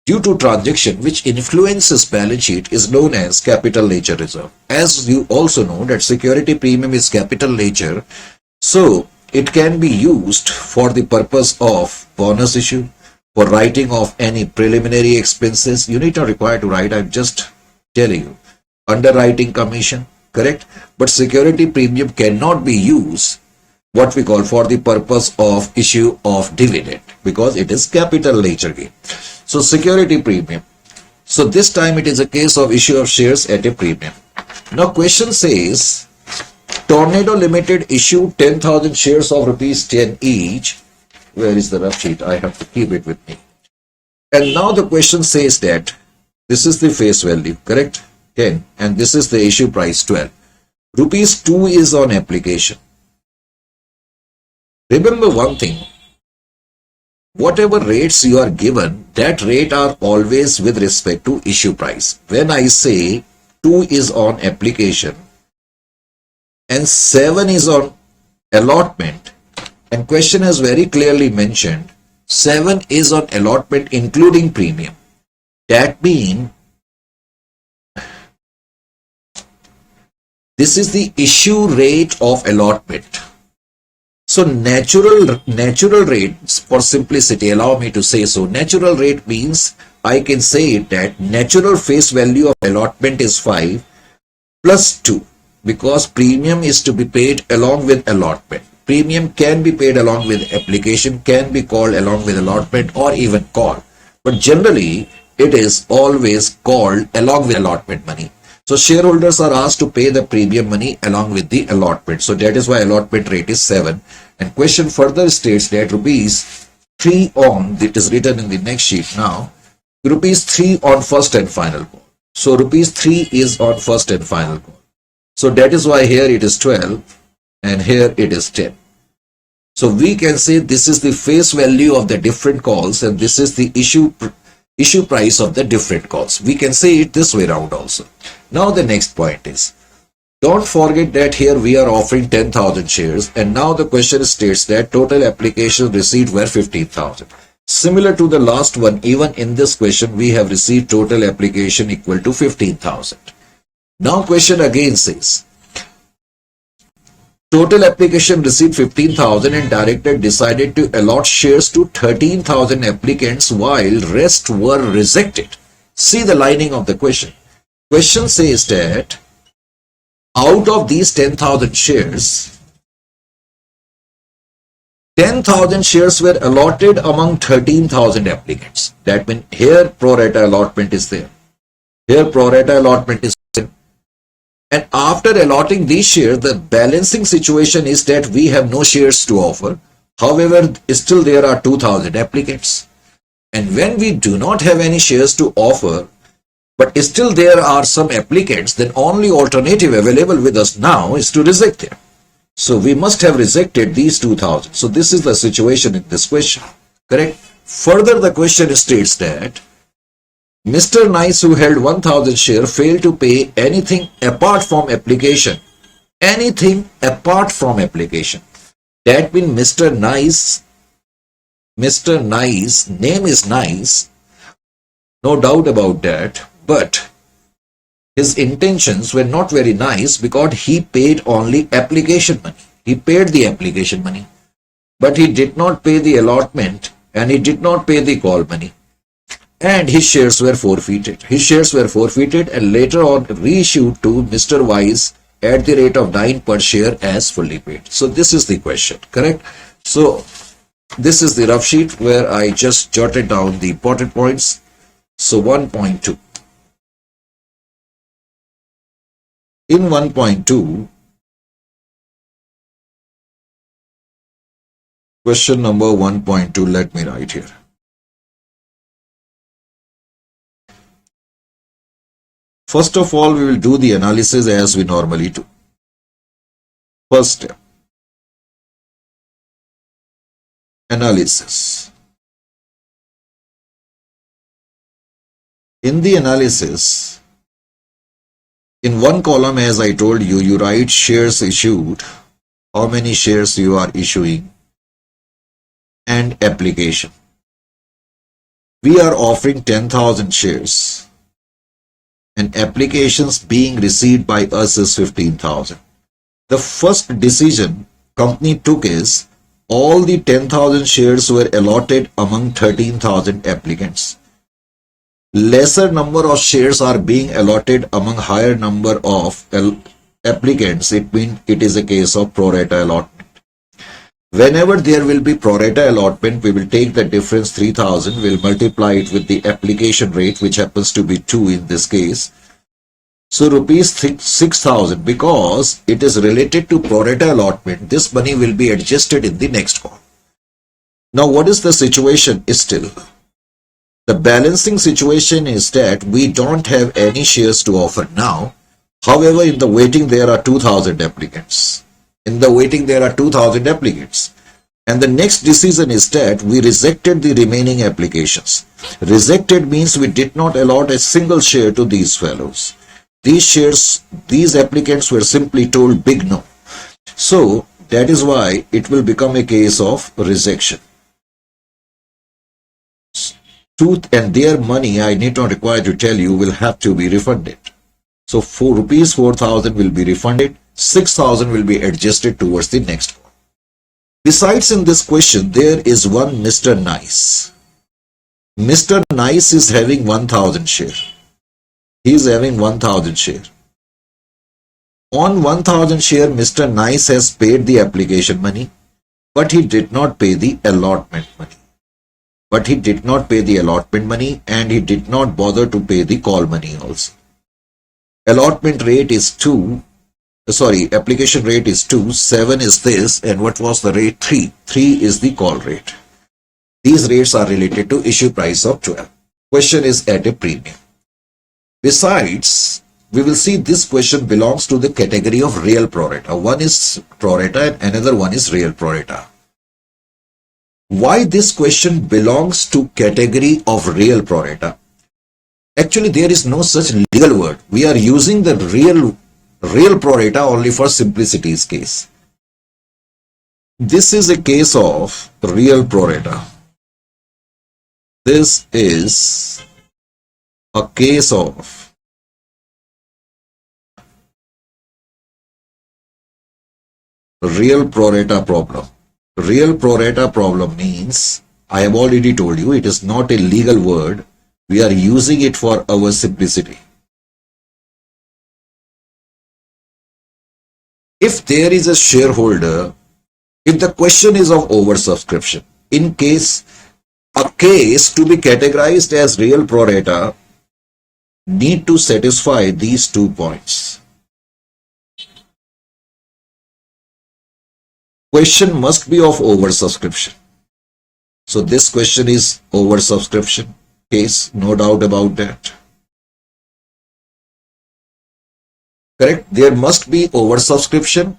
Speaker 1: due to transaction which influences balance sheet is known as capital nature reserve. As you also know that security premium is capital nature, so it can be used for the purpose of bonus issue, for writing of any preliminary expenses. You need not require to write, I'm just telling you. Underwriting commission, correct? But security premium cannot be used what we call for the purpose of issue of dividend because it is capital nature gain. So security premium. So this time it is a case of issue of shares at a premium. Now question says Tornado Limited issued 10,000 shares of rupees 10 each. Where is the rough sheet? I have to keep it with me. And now the question says that this is the face value, correct? 10, and this is the issue price 12. Rupees 2 is on application. Remember one thing, whatever rates you are given, that rate are always with respect to issue price. When I say 2 is on application and 7 is on allotment, and question has very clearly mentioned 7 is on allotment including premium. That means this is the issue rate of allotment. So natural rate, for simplicity, allow me to say so. Natural rate means I can say that natural face value of allotment is 5 plus 2 because premium is to be paid along with allotment. Premium can be paid along with application, can be called along with allotment or even called. But generally, it is always called along with allotment money. So shareholders are asked to pay the premium money along with the allotment. So that is why allotment rate is 7. And question further states that rupees 3 on, it is written in the next sheet now, rupees 3 on first and final call. So rupees 3 is on first and final call. So that is why here it is 12 and here it is 10. So we can say this is the face value of the different calls and this is the issue price of the different calls. We can say it this way around also. Now the next point is, don't forget that here we are offering 10,000 shares and now the question states that total applications received were 15,000. Similar to the last one, even in this question we have received total application equal to 15,000. Now question again says, total application received 15,000 and director decided to allot shares to 13,000 applicants while rest were rejected. See the lining of the question. Question says that out of these 10,000 shares, 10,000 shares were allotted among 13,000 applicants. That means here pro rata allotment is there. Here pro rata allotment is there. And after allotting these shares, the balancing situation is that we have no shares to offer. However, still there are 2,000 applicants. And when we do not have any shares to offer, but still there are some applicants, then only alternative available with us now is to reject them. So we must have rejected these 2,000. So this is the situation in this question. Correct? Further, the question states that Mr. Nice, who held 1,000 shares, failed to pay anything apart from application. Anything apart from application. That means Mr. Nice, name is Nice, no doubt about that, but his intentions were not very nice because he paid only application money. He paid the application money, but he did not pay the allotment and he did not pay the call money. And his shares were forfeited. His shares were forfeited and later on reissued to Mr. Wise at the rate of 9 per share as fully paid. So this is the question, correct? So this is the rough sheet where I just jotted down the important points. So 1.2. In 1.2, question number 1.2, let me write here. First of all, we will do the analysis as we normally do. First step, analysis. In the analysis, in one column, as I told you, you write shares issued how many shares you are issuing, and application. We are offering 10,000 shares and applications being received by us is 15,000. The first decision company took is all the 10,000 shares were allotted among 13,000 applicants. Lesser number of shares are being allotted among higher number of applicants. It means it is a case of pro rata allotment. Whenever there will be pro rata allotment, we will take the difference 3,000, we'll multiply it with the application rate, which happens to be 2 in this case. So rupees 6,000, because it is related to pro rata allotment, this money will be adjusted in the next call. Now what is the situation still? The balancing situation is that we don't have any shares to offer now. However, in the waiting there are 2,000 applicants. In the waiting there are 2,000 applicants. And the next decision is that we rejected the remaining applications. Rejected means we did not allot a single share to these fellows. These applicants were simply told big no. So that is why it will become a case of rejection. And their money, I need not require to tell you, will have to be refunded. So rupees 4,000 will be refunded, 6,000 will be adjusted towards the next one. Besides, in this question, there is one Mr. Nice. Mr. Nice is having 1,000 share. He is having 1,000 share. On 1,000 share, Mr. Nice has paid the application money, but he did not pay the allotment money. And he did not bother to pay the call money also. Allotment rate is 2. Application rate is 2. 7 is this. And what was the rate? 3. 3 is the call rate. These rates are related to issue price of 12. Question is at a premium. Besides, we will see this question belongs to the category of real pro rata. One is pro rata and another one is real pro rata. Why this question belongs to category of real pro rata? Actually, there is no such legal word. We are using the real pro rata only for simplicity's case. This is a case of real pro rata. This is a case of real pro rata problem. Real pro rata problem means, I have already told you, it is not a legal word. We are using it for our simplicity. If there is a shareholder, if the question is of oversubscription, in case a case to be categorized as real pro rata need to satisfy these 2 points. Question must be of oversubscription. So this question is oversubscription case, no doubt about that. Correct? There must be oversubscription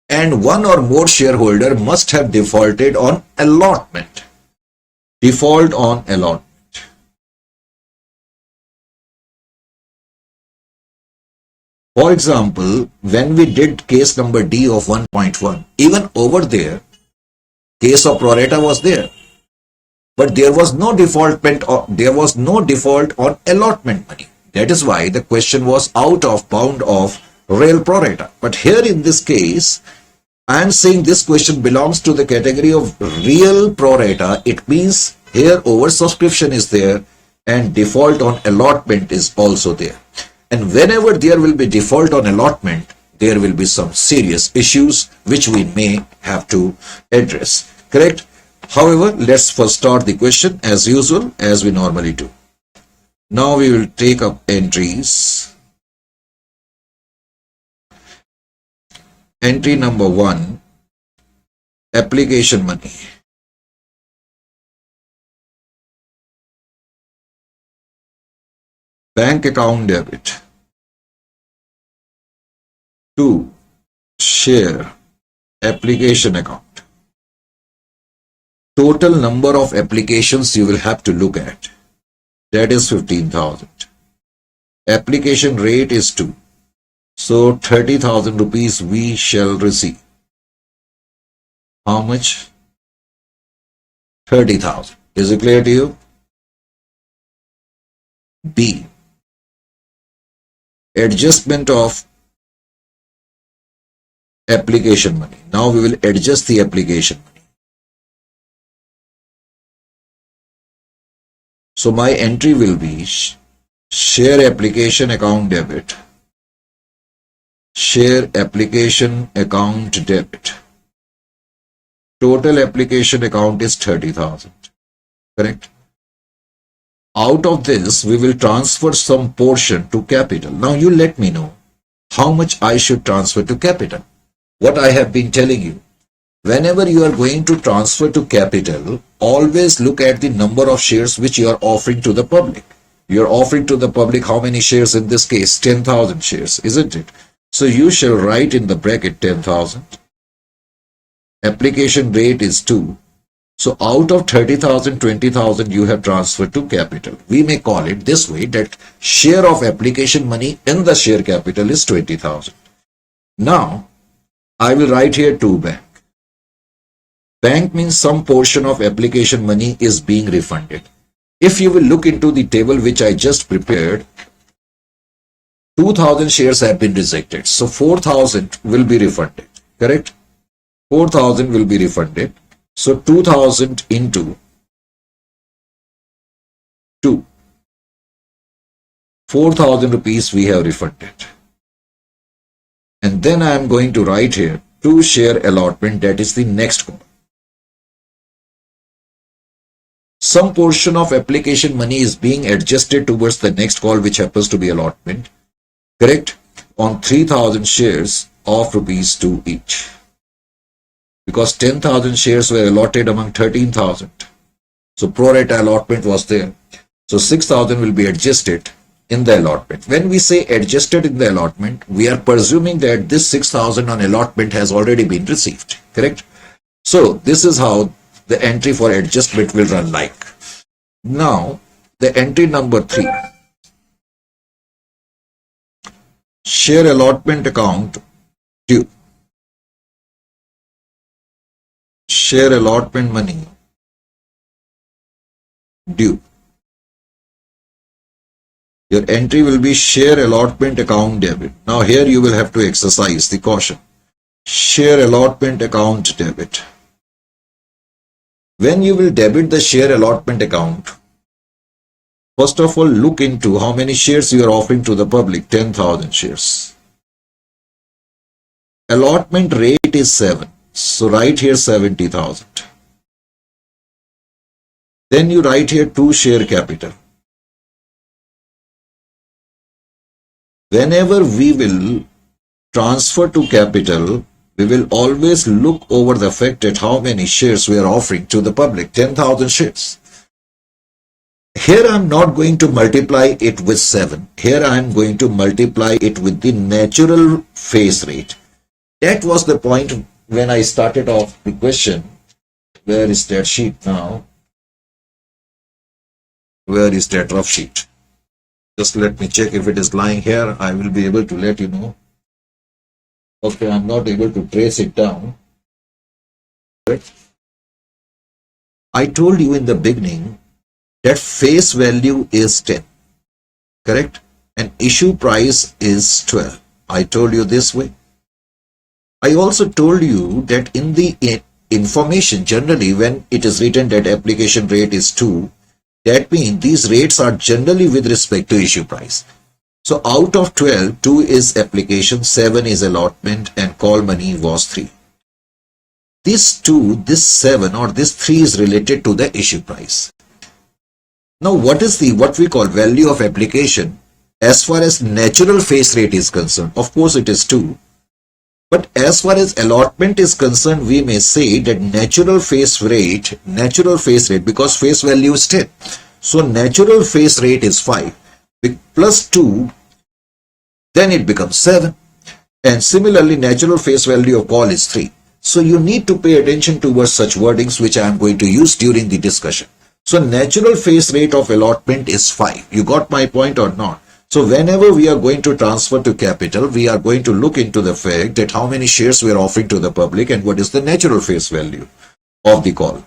Speaker 1: and one or more shareholder must have defaulted on allotment. Default on allotment. For example, when we did case number D of 1.1, even over there, case of pro rata was there, but there was no default on allotment money. That is why the question was out of bound of real pro rata. But here in this case, I am saying this question belongs to the category of real pro rata. It means here oversubscription is there and default on allotment is also there. And whenever there will be default on allotment, there will be some serious issues which we may have to address. Correct? However, let's first start the question as usual, as we normally do. Now we will take up entries. Entry number 1, application money. Bank account debit. 2, share application account. Total number of applications you will have to look at. That is 15,000. Application rate is 2. So 30,000 rupees we shall receive. How much? 30,000. Is it clear to you? B. Adjustment of application money. Now we will adjust the application money. So my entry will be share application account debit. Share application account debit. Total application account is 30,000. Correct? Out of this, we will transfer some portion to capital. Now you let me know how much I should transfer to capital. What I have been telling you, whenever you are going to transfer to capital, always look at the number of shares which you are offering to the public. You are offering to the public how many shares in this case? 10,000 shares, isn't it? So you shall write in the bracket 10,000. Application rate is 2. So out of 30,000, 20,000 you have transferred to capital. We may call it this way, that share of application money in the share capital is 20,000. Now, I will write here to bank. Bank means some portion of application money is being refunded. If you will look into the table which I just prepared, 2,000 shares have been rejected. So 4,000 will be refunded. Correct? 4,000 will be refunded. So 2,000 into 2. 4,000 rupees we have refunded. And then I am going to write here to share allotment, that is the next column. Some portion of application money is being adjusted towards the next call, which happens to be allotment. Correct? On 3,000 shares of rupees 2 each. Because 10,000 shares were allotted among 13,000. So pro rata allotment was there. So 6,000 will be adjusted in the allotment. When we say adjusted in the allotment, we are presuming that this 6,000 on allotment has already been received. Correct? So this is how the entry for adjustment will run like. Now, the entry number 3. Share allotment account due. Share allotment money due. Your entry will be share allotment account debit. Now here you will have to exercise the caution. Share allotment account debit. When you will debit the share allotment account, first of all look into how many shares you are offering to the public. 10,000 shares. Allotment rate is 7. So write here 70,000. Then you write here 2 share capital. Whenever we will transfer to capital, we will always look over the fact that how many shares we are offering to the public. 10,000 shares. Here I am not going to multiply it with 7. Here I am going to multiply it with the natural face rate. That was the point when I started off the question. Where is that sheet now? Where is that rough sheet? Just let me check if it is lying here. I will be able to let you know. Okay, I'm not able to trace it down. Right? I told you in the beginning that face value is 10. Correct? And issue price is 12. I told you this way. I also told you that in the information, generally when it is written that application rate is 2, that means these rates are generally with respect to issue price. So out of 12, 2 is application, 7 is allotment, and call money was 3. This 2, this 7 or this 3 is related to the issue price. Now what we call value of application as far as natural face rate is concerned? Of course it is 2. But as far as allotment is concerned, we may say that natural face rate, because face value is 10. So natural face rate is 5. Plus 2, then it becomes 7. And similarly, natural face value of call is 3. So you need to pay attention towards such wordings which I am going to use during the discussion. So natural face rate of allotment is 5. You got my point or not? So whenever we are going to transfer to capital, we are going to look into the fact that how many shares we are offering to the public and what is the natural face value of the call.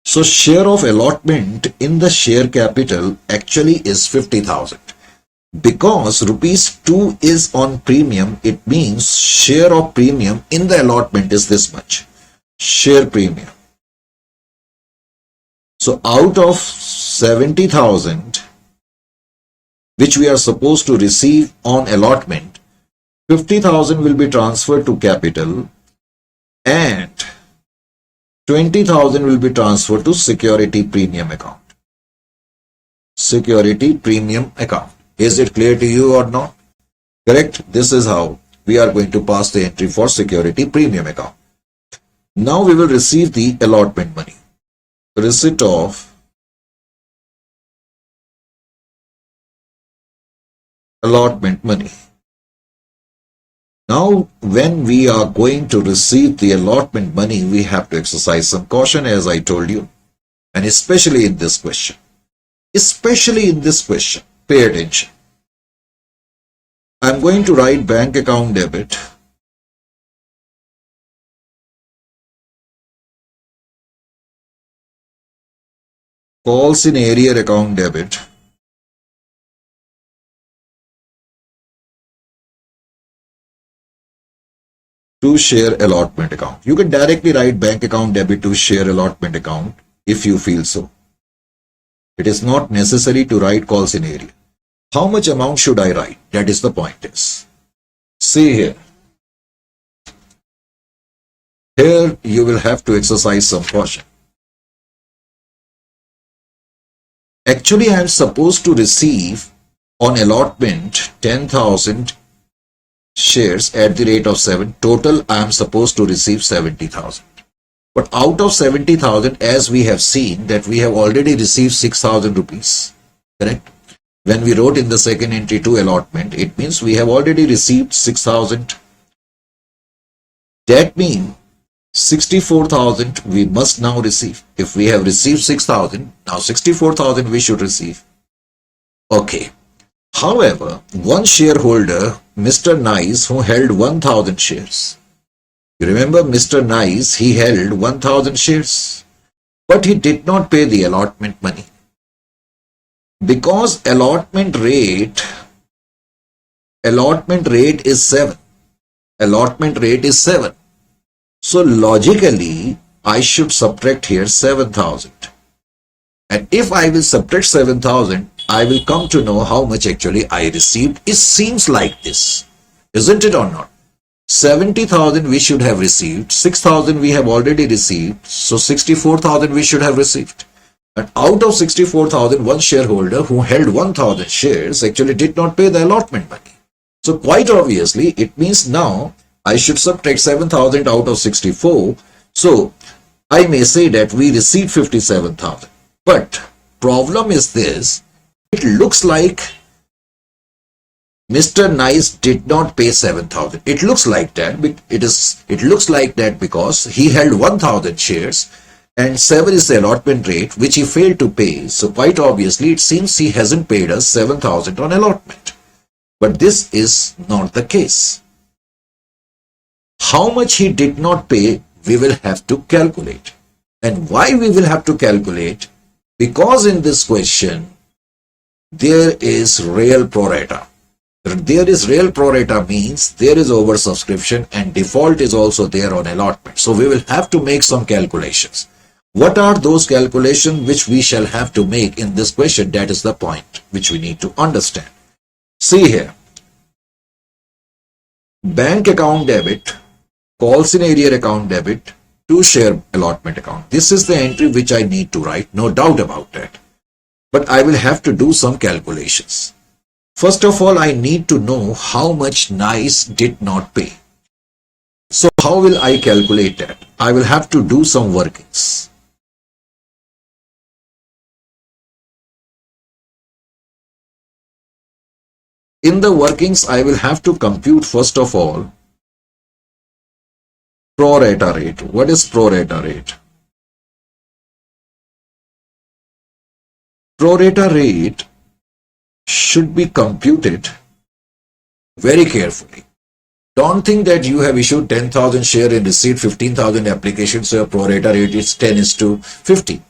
Speaker 1: So share of allotment in the share capital actually is 50,000. Because rupees 2 is on premium, it means share of premium in the allotment is this much. Share premium. So out of 70,000, which we are supposed to receive on allotment, 50,000 will be transferred to capital and 20,000 will be transferred to security premium account. Security premium account. Is it clear to you or not? Correct? This is how we are going to pass the entry for security premium account. Now we will receive the allotment money. Receipt of allotment money. Now, when we are going to receive the allotment money, we have to exercise some caution, as I told you, and especially in this question. Especially in this question, pay attention. I'm going to write bank account debit. Calls in area account debit. To share allotment account. You can directly write bank account debit to share allotment account if you feel so. It is not necessary to write calls in area. How much amount should I write? That is the point is. See here. Here you will have to exercise some caution. Actually, I am supposed to receive on allotment 10,000 shares at the rate of 7. Total, I am supposed to receive 70,000. But out of 70,000, as we have seen that we have already received 6,000 rupees. Correct? When we wrote in the second entry to allotment, it means we have already received 6,000. That means 64,000 we must now receive. If we have received 6,000, now 64,000 we should receive. Okay. However, one shareholder, Mr. Nice, who held 1,000 shares. You remember Mr. Nice, he held 1,000 shares. But he did not pay the allotment money. Because allotment rate is 7. Allotment rate is 7. So logically, I should subtract here 7,000. And if I will subtract 7,000, I will come to know how much actually I received. It seems like this, isn't it or not? 70,000 we should have received, 6,000 we have already received, so 64,000 we should have received. And out of 64,000, one shareholder who held 1,000 shares actually did not pay the allotment money. So quite obviously, it means now I should subtract 7,000 out of 64. So I may say that we received 57,000. But problem is this, it looks like Mr. Nice did not pay 7,000. It looks like that. It looks like that because he held 1,000 shares and 7 is the allotment rate which he failed to pay. So quite obviously it seems he hasn't paid us 7,000 on allotment. But this is not the case. How much he did not pay, we will have to calculate. And why we will have to calculate? Because in this question, there is real pro rata. There is real pro rata means there is oversubscription and default is also there on allotment. So we will have to make some calculations. What are those calculations which we shall have to make in this question? That is the point which we need to understand. See here. Bank account debit, calls in area account debit to share allotment account. This is the entry which I need to write, no doubt about that. But I will have to do some calculations. First of all, I need to know how much Nice did not pay. So how will I calculate that? I will have to do some workings. In the workings, I will have to compute first of all pro rata rate. What is pro rata rate? Pro rata rate should be computed very carefully. Don't think that you have issued 10,000 share and received 15,000 applications, so your pro rata rate is 10:50.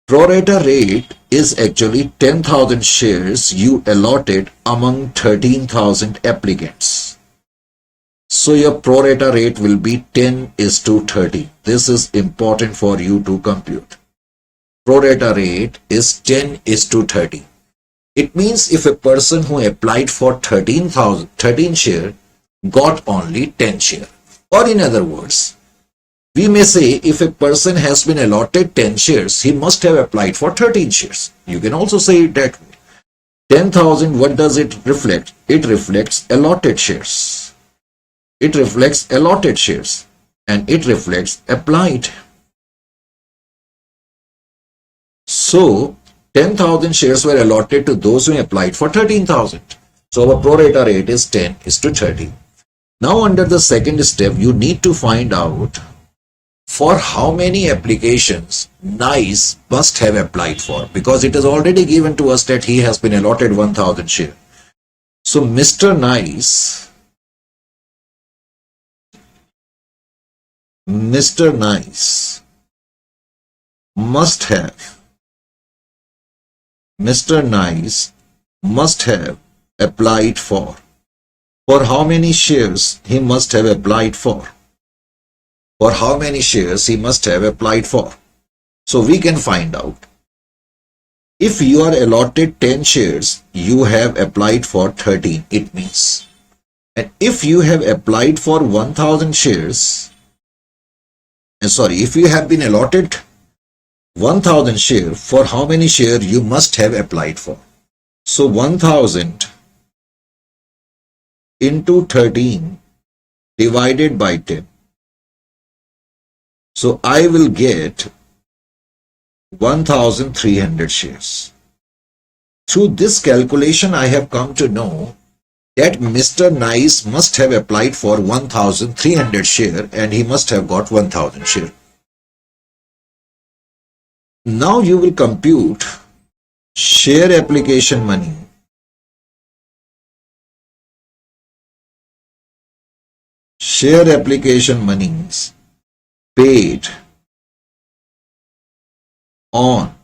Speaker 1: Pro rata rate is actually 10,000 shares you allotted among 13,000 applicants. So your pro rata rate will be 10:30. This is important for you to compute. Pro rata rate is 10:30. It means if a person who applied for 13 share got only 10 share. Or in other words, we may say if a person has been allotted 10 shares, he must have applied for 13 shares. You can also say it that way. 10,000, what does it reflect? It reflects allotted shares. It reflects allotted shares and it reflects applied. So 10,000 shares were allotted to those who applied for 13,000. So our pro rata rate is 10:30. Now under the second step, you need to find out for how many applications NICE must have applied for, because it is already given to us that he has been allotted 1,000 share. So Mr. NICE must have applied for how many shares he must have applied for. For how many shares he must have applied for. So we can find out. If you are allotted 10 shares, you have applied for 13, it means. And if you have applied for 1,000 shares, if you have been allotted 1,000 share, for how many share you must have applied for. So 1,000 into 13 divided by 10. So I will get 1,300 shares. Through this calculation, I have come to know that Mr. NICE must have applied for 1,300 share and he must have got 1,000 share. Now you will compute share application money. Share application monies paid on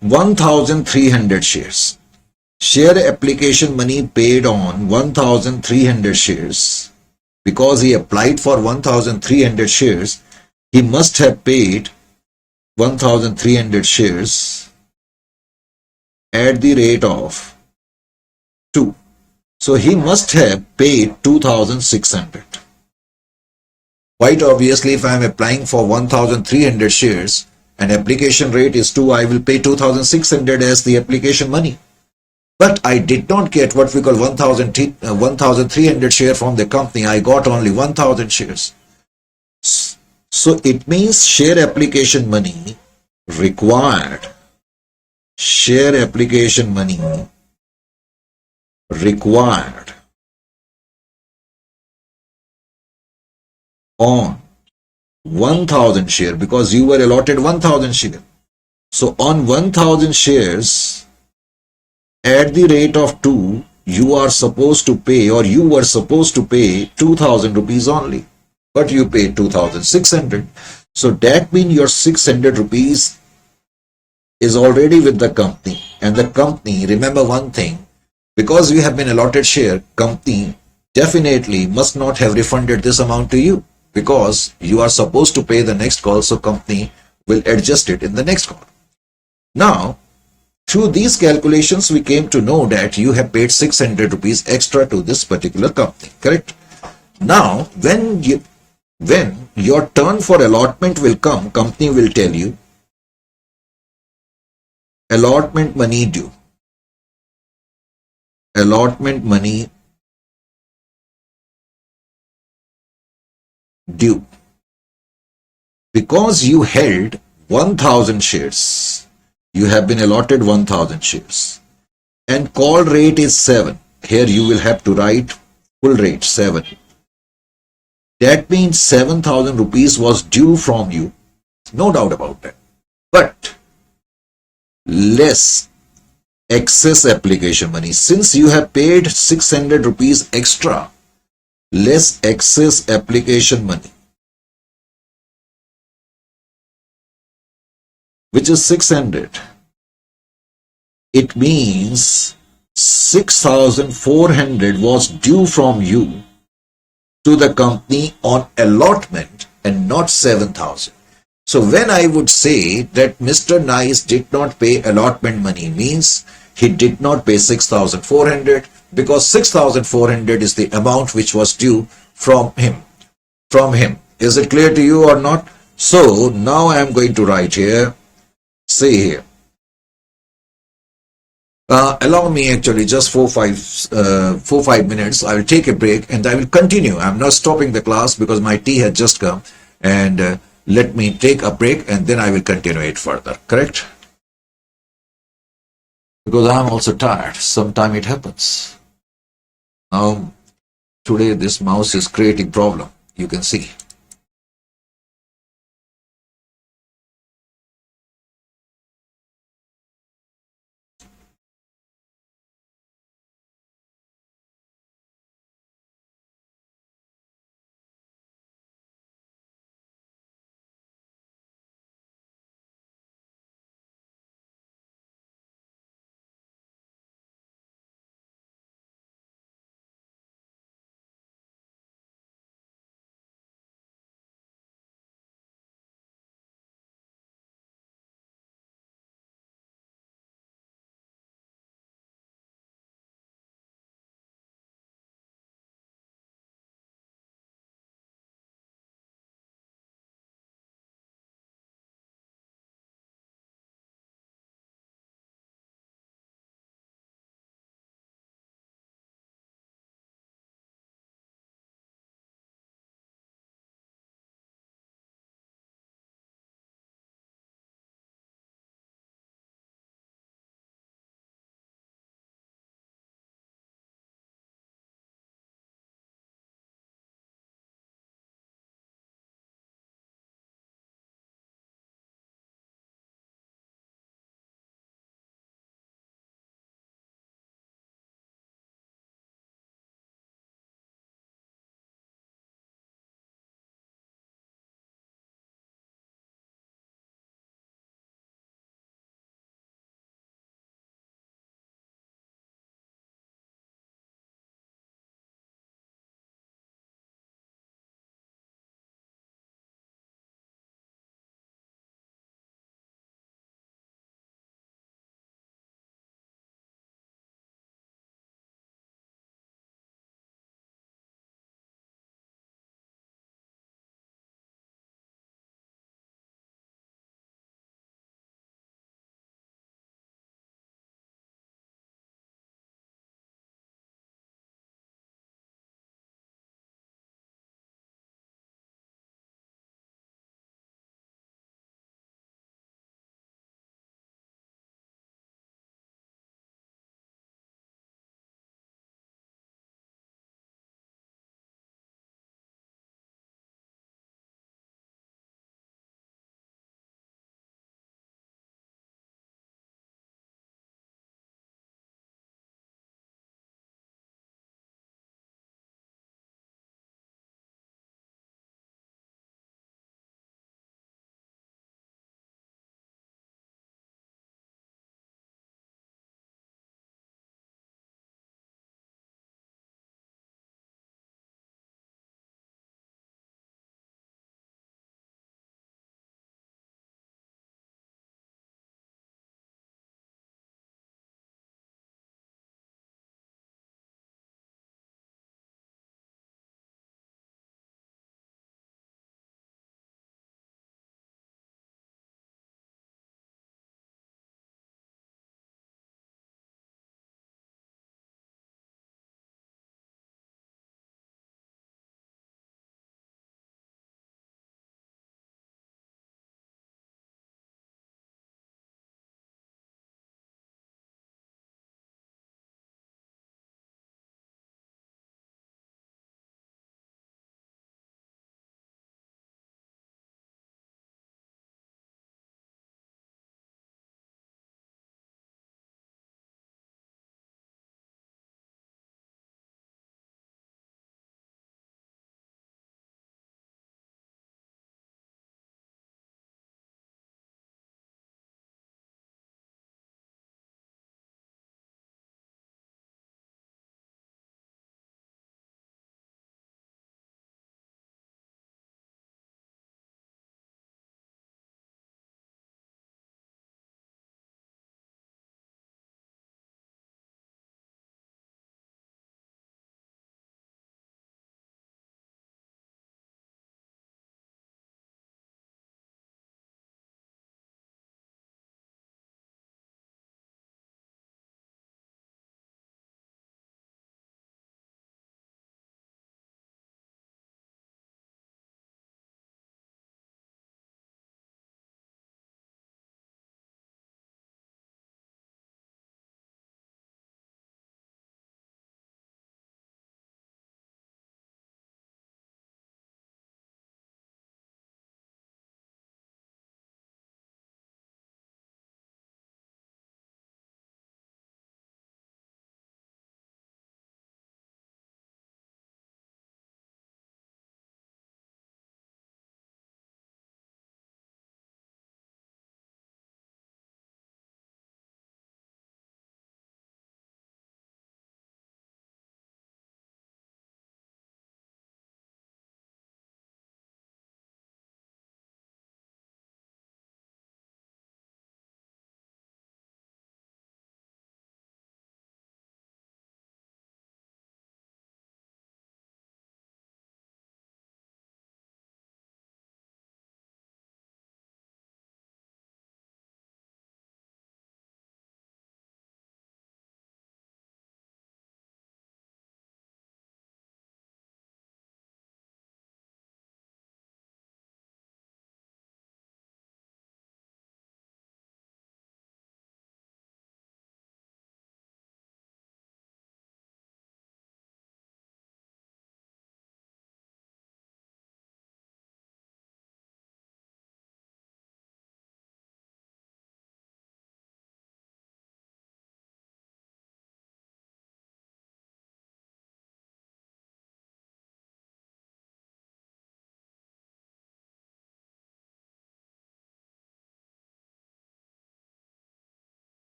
Speaker 1: 1,300 shares. Share application money paid on 1,300 shares. Because he applied for 1,300 shares, he must have paid 1,300 shares at the rate of 2. So he must have paid 2,600. Quite obviously, if I am applying for 1,300 shares and application rate is 2, I will pay 2,600 as the application money. But I did not get what we call 1,300 share from the company. I got only 1,000 shares. So it means share application money required. Share application money required on 1,000 share, because you were allotted 1,000 share. So on 1,000 shares at the rate of 2, you are supposed to pay, or you were supposed to pay 2,000 rupees only, but you paid 2,600. So that means your 600 rupees is already with the company, and the company, remember one thing, because you have been allotted share, company definitely must not have refunded this amount to you, because you are supposed to pay the next call, so company will adjust it in the next call. Now, through these calculations, we came to know that you have paid 600 rupees extra to this particular company, correct? Now, when your turn for allotment will come, company will tell you, allotment money due. Allotment money due. Because you held 1,000 shares, you have been allotted 1,000 shares, and call rate is 7. Here you will have to write full rate 7. That means 7,000 rupees was due from you. No doubt about that. but less excess application money. Since you have paid 600 rupees extra, less excess application money, which is 600, it means 6,400 was due from you to the company on allotment and not 7,000. So when I would say that Mr. Nice did not pay allotment money, means he did not pay 6,400, because 6,400 is the amount which was due from him. Is it clear to you or not? So now I am going to write here, say here. Allow me actually just 4-5 minutes. I will take a break and I will continue. I'm not stopping the class because my tea had just come, and let me take a break and then I will continue it further. Correct? Because I'm also tired. Sometime it happens. Now today this mouse is creating problem. You can see.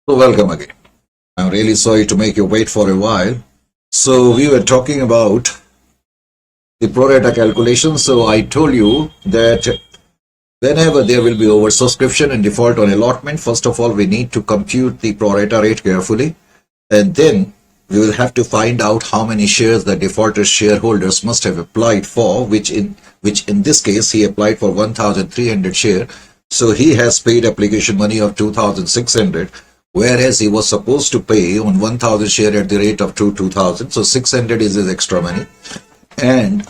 Speaker 1: So welcome again. I'm really sorry to make you wait for a while. So we were talking about the pro rata calculation. So I told you that whenever there will be oversubscription and default on allotment, first of all, we need to compute the pro rata rate carefully. And then we will have to find out how many shares the defaulted shareholders must have applied for, which in this case he applied for 1,300 share. So he has paid application money of 2,600, whereas he was supposed to pay on 1,000 share at the rate of 2,000. So 600 is his extra money. And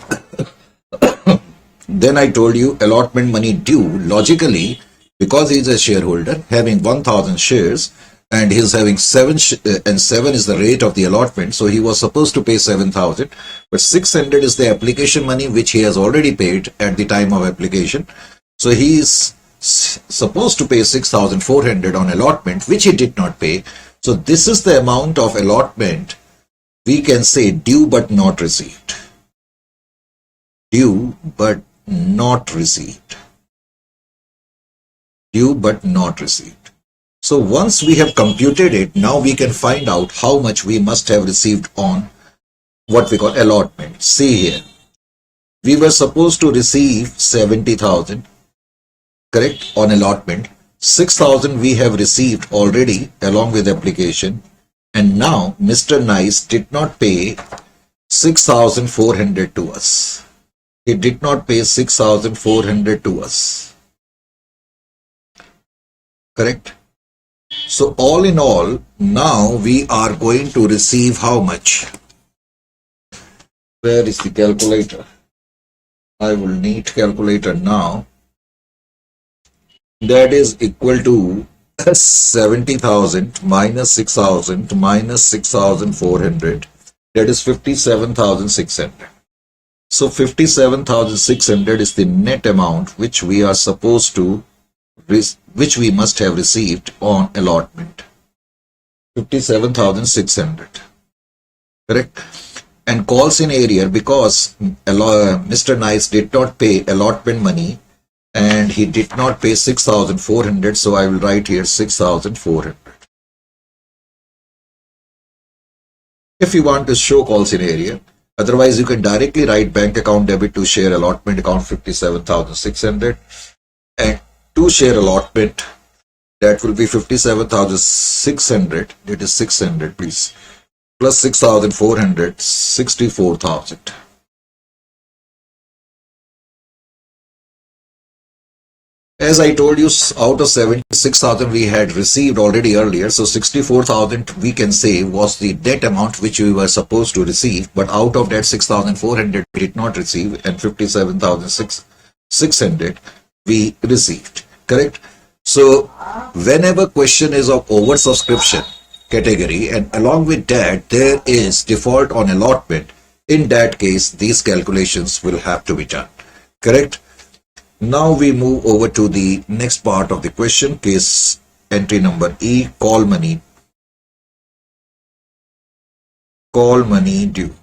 Speaker 1: then I told you allotment money due logically, because he's a shareholder having 1,000 shares and he's having 7 and 7 is the rate of the allotment, so he was supposed to pay 7,000, but 600 is the application money which he has already paid at the time of application. So he is supposed to pay 6,400 on allotment, which he did not pay. So this is the amount of allotment we can say due but not received. Due but not received. Due but not received. So once we have computed it, now we can find out how much we must have received on what we call allotment. See here, we were supposed to receive 70,000, correct, on allotment. 6,000 we have received already along with application, and now Mr. Nice did not pay 6,400 to us. He did not pay 6,400 to us. Correct? So all in all, now we are going to receive how much? Where is the calculator? I will need calculator now. That is equal to 70,000 minus 6,000 minus 6,400. That is 57,600. So 57,600 is the net amount which we are supposed to, which we must have received on allotment. 57,600. Correct? And calls in area, because Mr. Nice did not pay allotment money and he did not pay 6,400. So I will write here 6,400. If you want to show calls in area, otherwise you can directly write bank account debit to share allotment account 57,600 and to share allotment, that will be 57,600, that is 600 please, plus 6,400, 64,000. As I told you, out of 76,000 we had received already earlier, so 64,000 we can say was the debt amount which we were supposed to receive, but out of that 6,400 we did not receive and 57,600 we received. Correct? So whenever question is of oversubscription category and along with that there is default on allotment, in that case these calculations will have to be done. Correct? Now we move over to the next part of the question, case entry number E, call money. Call money due.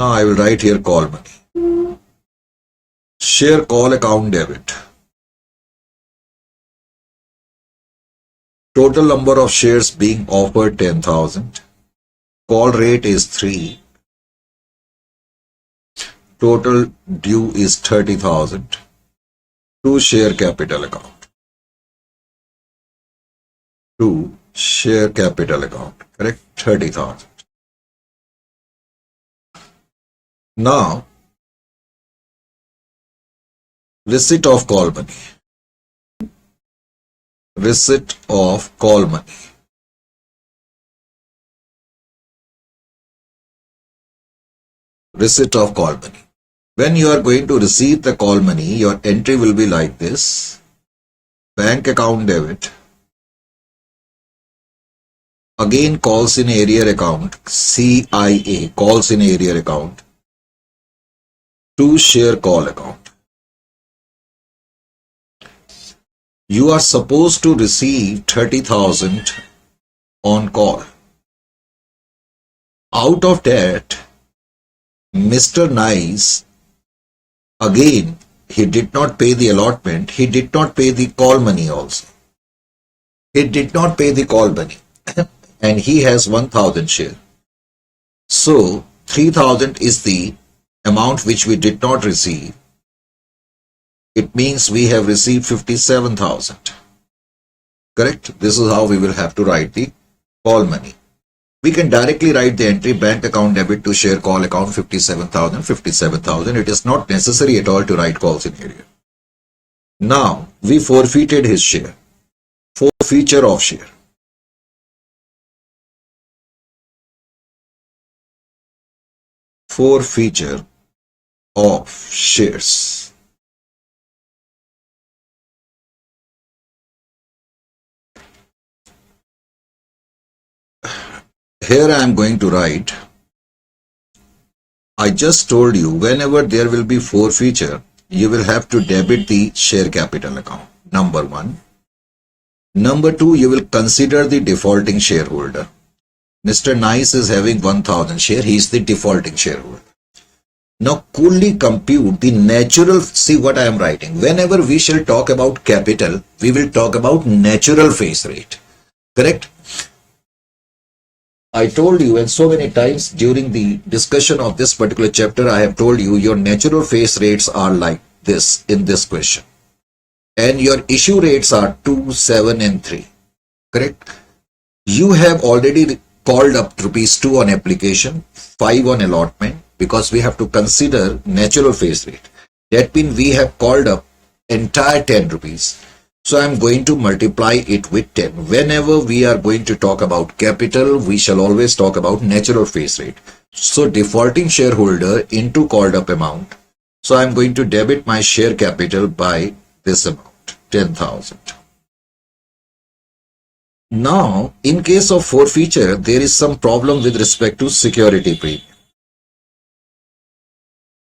Speaker 1: Now I will write here call money. Share call account debit. Total number of shares being offered 10,000. Call rate is 3. Total due is 30,000. To share capital account. To share capital account. Correct? 30,000. Now, receipt of call money. Receipt of call money. Receipt of call money. When you are going to receive the call money, your entry will be like this. Bank account debit. Again calls in area account, CIA, calls in area account. To share call account. You are supposed to receive 30,000 on call. Out of that, Mr. Nice, again, he did not pay the allotment, he did not pay the call money also. He did not pay the call money and he has 1000 share. So 3000 is the amount which we did not receive. It means we have received 57,000. Correct? This is how we will have to write the call money. We can directly write the entry bank account debit to share call account 57,000, 57,000. It is not necessary at all to write call scenario. Now, we forfeited his share. Forfeiture of share. Forfeiture of shares. Here I am going to write, I just told you whenever there will be forfeiture, you will have to debit the share capital account. Number one. Number two, you will consider the defaulting shareholder. Mr. Nice is having 1000 share. He is the defaulting shareholder. Now coolly compute the natural, see what I am writing. Whenever we shall talk about capital, we will talk about natural face rate. Correct? I told you, and so many times during the discussion of this particular chapter, I have told you your natural face rates are like this in this question. And your issue rates are 2, 7 and 3. Correct? You have already called up ₹2 on application, 5 on allotment, because we have to consider natural face rate. That means we have called up entire 10 rupees. So I am going to multiply it with 10. Whenever we are going to talk about capital, we shall always talk about natural face rate. So defaulting shareholder into called up amount. So I am going to debit my share capital by this amount, 10,000. Now, in case of forfeiture, there is some problem with respect to security premium.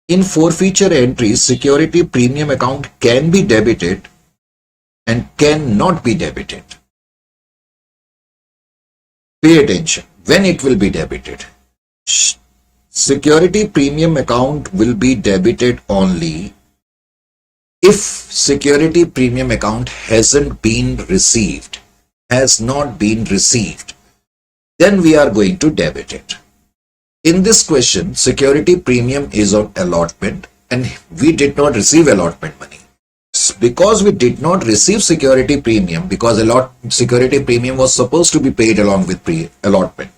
Speaker 1: In forfeiture entries, security premium account can be debited and cannot be debited. Pay attention when it will be debited. Security premium account will be debited only if security premium account hasn't been received, has not been received, then we are going to debit it. In this question, security premium is on allotment and we did not receive allotment money. Because we did not receive security premium, because security premium was supposed to be paid along with allotment.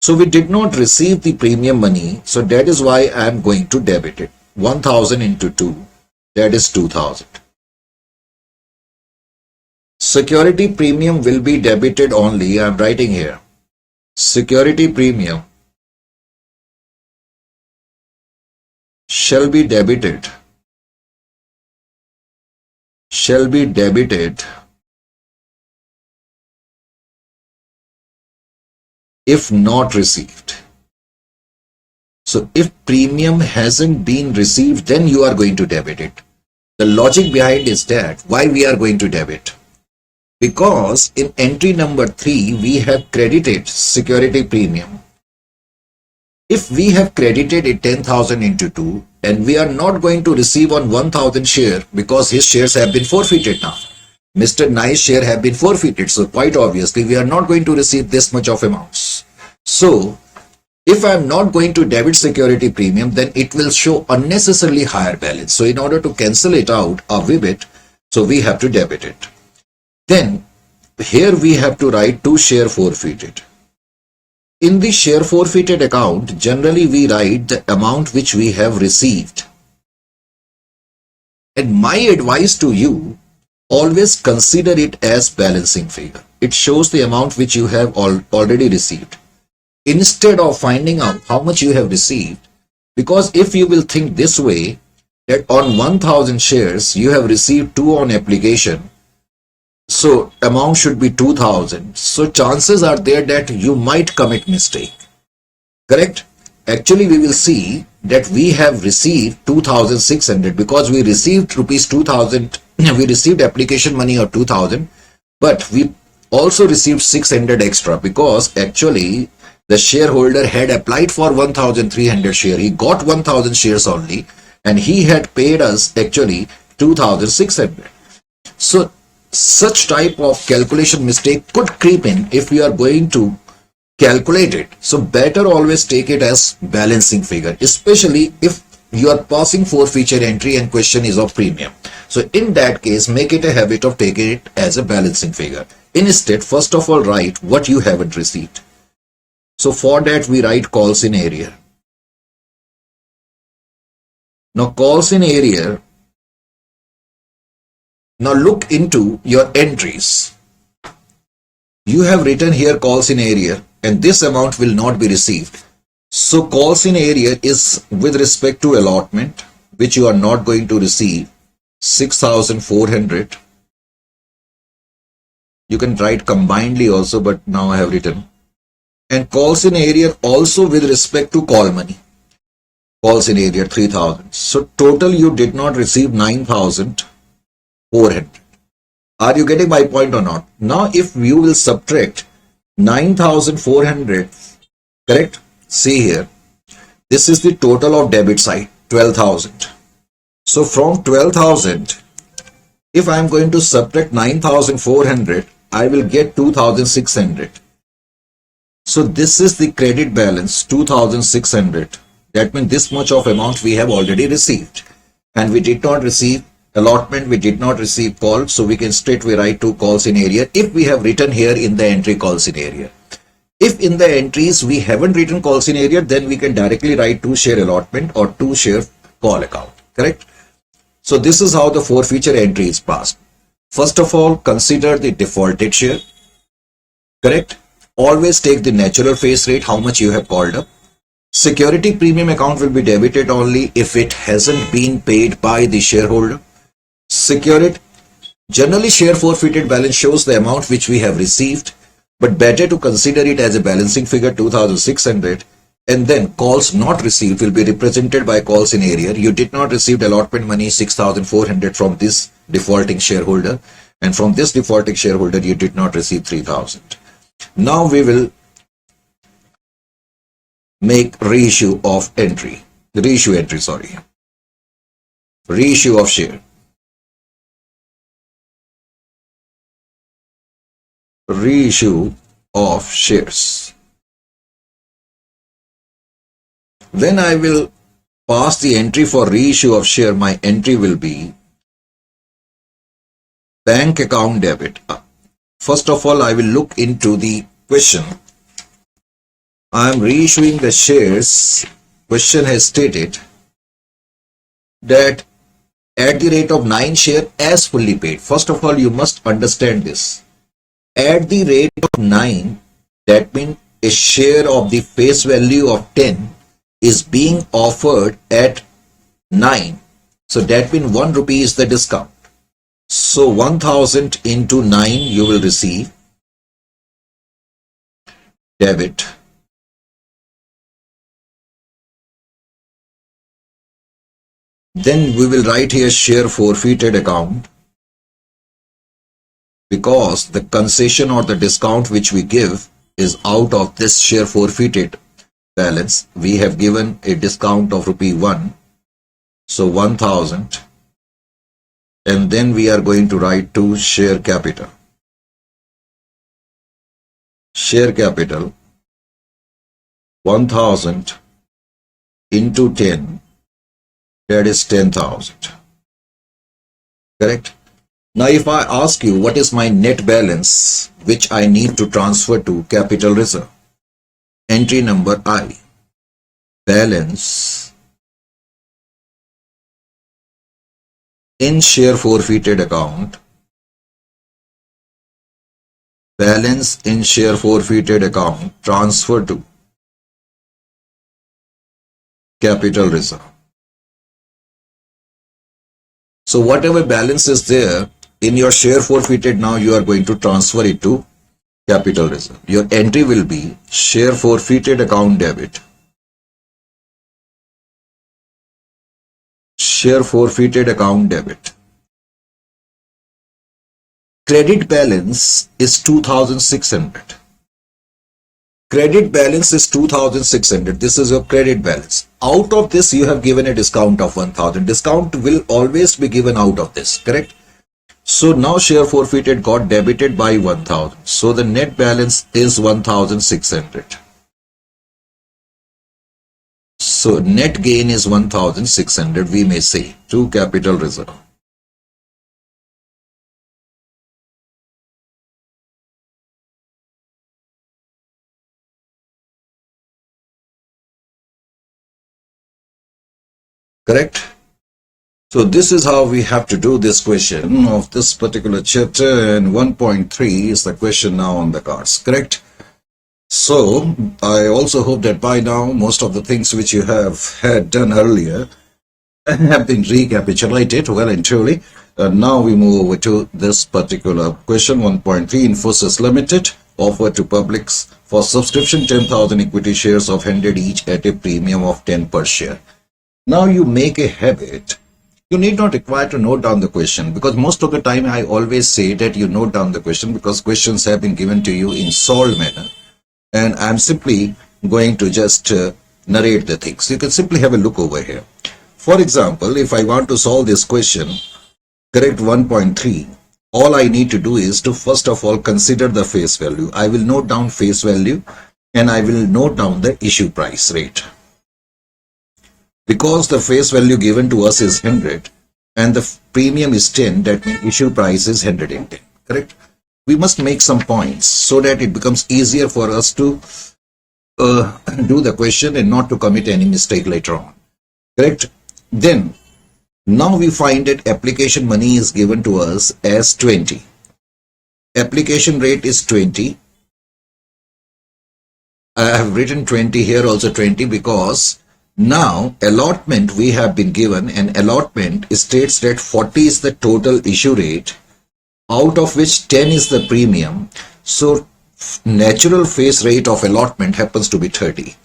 Speaker 1: So we did not receive the premium money. So that is why I am going to debit it. 1000 into 2, that is 2000. Security premium will be debited only, I am writing here. Security premium shall be debited if not received. So if premium hasn't been received, then you are going to debit it. The logic behind is that why we are going to debit. Because in entry number 3, we have credited security premium. If we have credited it 10,000 into 2 and we are not going to receive on 1000 share because his shares have been forfeited now. Mr. Nice share have been forfeited. So quite obviously we are not going to receive this much of amounts. So if I am not going to debit security premium, then it will show unnecessarily higher balance. So in order to cancel it out or with it, so we have to debit it. Then here we have to write to share forfeited. In the share forfeited account, generally we write the amount which we have received. And my advice to you, always consider it as balancing figure. It shows the amount which you have already received. Instead of finding out how much you have received, because if you will think this way, that on 1000 shares, you have received 2 on application, so amount should be 2000. So chances are there that you might commit mistake. Correct? Actually, we will see that we have received 2600 because we received ₹2000. We received application money of 2000, but we also received 600 extra because actually the shareholder had applied for 1300 share. He got 1000 shares only and he had paid us actually 2600. So such type of calculation mistake could creep in if you are going to calculate it. So better always take it as balancing figure, especially if you are passing forfeiture entry and question is of premium. So in that case, make it a habit of taking it as a balancing figure. Instead, first of all, write what you haven't received. So for that, we write calls in arrear. Now calls in arrear. Now look into your entries. You have written here calls in arrear and this amount will not be received. So calls in arrear is with respect to allotment, which you are not going to receive, 6,400. You can write combinedly also, but now I have written. And calls in arrear also with respect to call money. Calls in arrear 3,000. So total you did not receive 9,400. Are you getting my point or not? Now if you will subtract 9,400, correct? See here, this is the total of debit side, 12,000. So from 12,000, if I am going to subtract 9,400, I will get 2,600. So this is the credit balance, 2,600. That means this much of amount we have already received. And we did not receive allotment, we did not receive call. So we can straightway write 2 calls in arrear if we have written here in the entry calls in arrear. If in the entries we haven't written calls in arrear, then we can directly write 2 share allotment or 2 share call account. Correct? So this is how the forfeiture entry is passed. First of all, consider the defaulted share. Correct? Always take the natural face rate, how much you have called up. Security premium account will be debited only if it hasn't been paid by the shareholder. Generally share forfeited balance shows the amount which we have received, but better to consider it as a balancing figure 2,600, and then calls not received will be represented by calls in arrear. You did not receive allotment money 6,400 from this defaulting shareholder, and from this defaulting shareholder you did not receive 3,000. Now we will make reissue of share. Reissue of shares. When I will pass the entry for reissue of share, my entry will be bank account debit. First of all, I will look into the question. I am reissuing the shares. Question has stated that at the rate of 9 share as fully paid. First of all, you must understand this. At the rate of 9, that means a share of the face value of 10 is being offered at 9. So that means 1 rupee is the discount. So 1,000 into 9 you will receive debit. Then we will write here share forfeited account, because the concession or the discount which we give is out of this share forfeited balance. We have given a discount of rupee 1, so 1,000, and then we are going to write to share capital. Share capital 1,000 into 10, that is 10,000. Correct? Now if I ask you what is my net balance which I need to transfer to capital reserve, entry number I, balance in share forfeited account, balance in share forfeited account transfer to capital reserve. So whatever balance is there in your share forfeited, now you are going to transfer it to capital reserve. Your entry will be share forfeited account debit. Share forfeited account debit. Credit balance is 2,600. Credit balance is 2,600. This is your credit balance. Out of this, you have given a discount of 1,000. Discount will always be given out of this, correct? So now share forfeited got debited by 1000. So the net balance is 1600. So net gain is 1600, we may say, to capital reserve. Correct? So this is how we have to do this question of this particular chapter, and 1.3 is the question now on the cards. Correct? So I also hope that by now most of the things which you have had done earlier have been recapitulated well and truly. Now we move over to this particular question. 1.3, Infosys Limited offered to publics for subscription 10,000 equity shares of 100 each at a premium of 10 per share. Now you make a habit. You need not require to note down the question, because most of the time I always say that you note down the question because questions have been given to you in solved manner, and I'm simply going to just narrate the things. You can simply have a look over here. For example, if I want to solve this question, correct 1.3, all I need to do is to first of all consider the face value. I will note down face value and I will note down the issue price rate. Because the face value given to us is 100 and the premium is 10, that means issue price is 110. Correct? We must make some points so that it becomes easier for us to do the question and not to commit any mistake later on. Correct? Then, now we find that application money is given to us as 20. Application rate is 20. I have written 20 here, also 20, because now allotment we have been given, and allotment states that 40 is the total issue rate, out of which 10 is the premium. So natural face rate of allotment happens to be 30,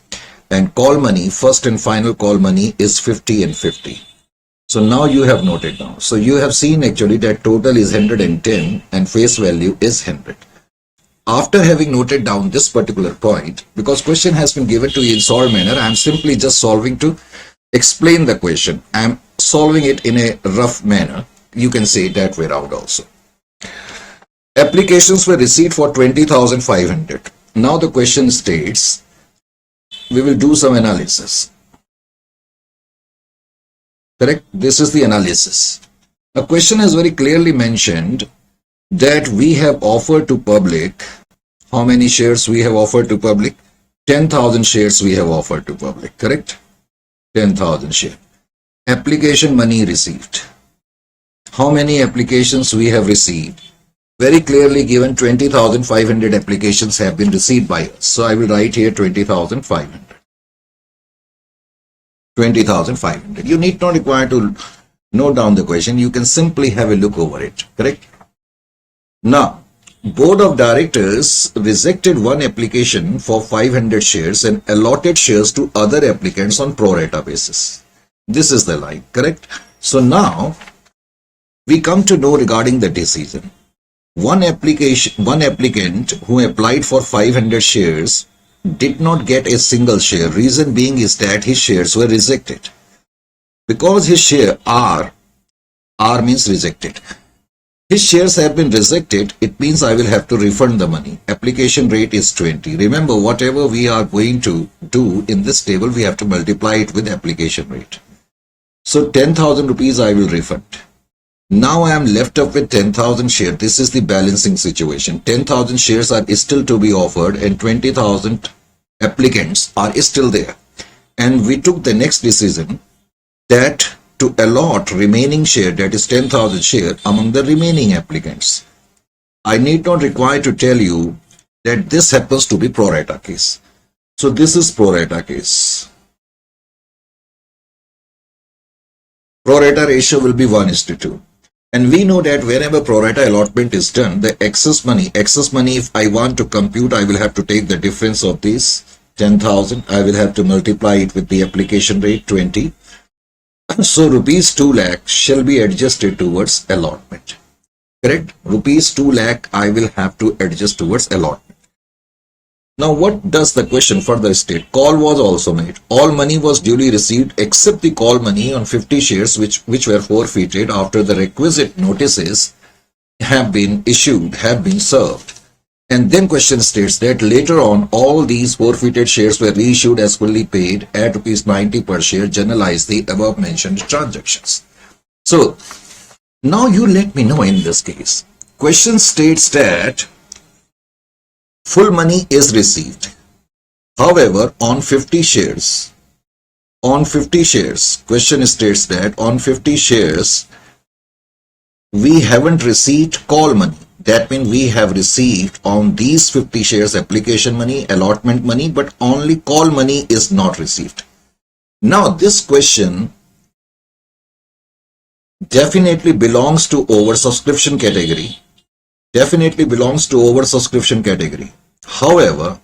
Speaker 1: and call money, first and final call money, is 50 and 50. So now you have noted down. So you have seen actually that total is 110 and face value is 100. After having noted down this particular point, because question has been given to you in solved manner, I am simply just solving to explain the question. I am solving it in a rough manner. You can say it that way around also. Applications were received for 20,500. Now the question states, we will do some analysis. Correct? This is the analysis. The question has very clearly mentioned that we have offered to public, how many shares we have offered to public? 10,000 shares we have offered to public, correct? 10,000 shares. Application money received. How many applications we have received? Very clearly given, 20,500 applications have been received by us. So I will write here 20,500. 20,500. You need not require to note down the question. You can simply have a look over it, correct? Now, Board of Directors rejected one application for 500 shares and allotted shares to other applicants on pro rata basis. This is the line, correct? So now, we come to know regarding the decision. One applicant who applied for 500 shares did not get a single share. Reason being is that his shares were rejected. Because his share R means rejected. His shares have been rejected, it means I will have to refund the money. Application rate is 20. Remember, whatever we are going to do in this table, we have to multiply it with application rate. So 10,000 rupees I will refund. Now I am left up with 10,000 shares. This is the balancing situation. 10,000 shares are still to be offered and 20,000 applicants are still there. And we took the next decision that to allot remaining share, that is 10,000 share, among the remaining applicants. I need not require to tell you that this happens to be pro rata case. So this is pro rata case. Pro rata ratio will be 1:2. And we know that whenever pro rata allotment is done, the excess money, if I want to compute, I will have to take the difference of these 10,000. I will have to multiply it with the application rate 20. So rupees 2 lakh shall be adjusted towards allotment. Correct? Rupees 2 lakh I will have to adjust towards allotment. Now what does the question further state? Call was also made. All money was duly received except the call money on 50 shares which were forfeited after the requisite notices have been issued, have been served. And then question states that later on, all these forfeited shares were reissued as fully paid at rupees 90 per share, generalize the above mentioned transactions. So, now you let me know in this case. Question states that full money is received. However, on 50 shares, question states that on 50 shares, we haven't received call money. That means we have received on these 50 shares application money, allotment money, but only call money is not received. Now this question definitely belongs to oversubscription category. However,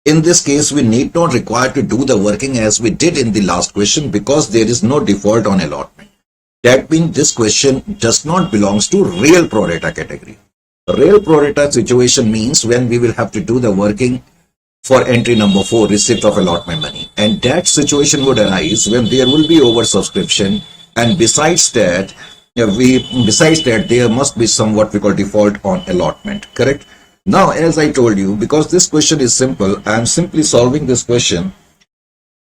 Speaker 1: in this case, we need not require to do the working as we did in the last question because there is no default on allotment. That means this question does not belongs to real pro rata category. Real pro rata situation means when we will have to do the working for entry number 4, receipt of allotment money. And that situation would arise when there will be oversubscription, and besides that, there must be some what we call default on allotment, correct? Now, as I told you, because this question is simple, I am simply solving this question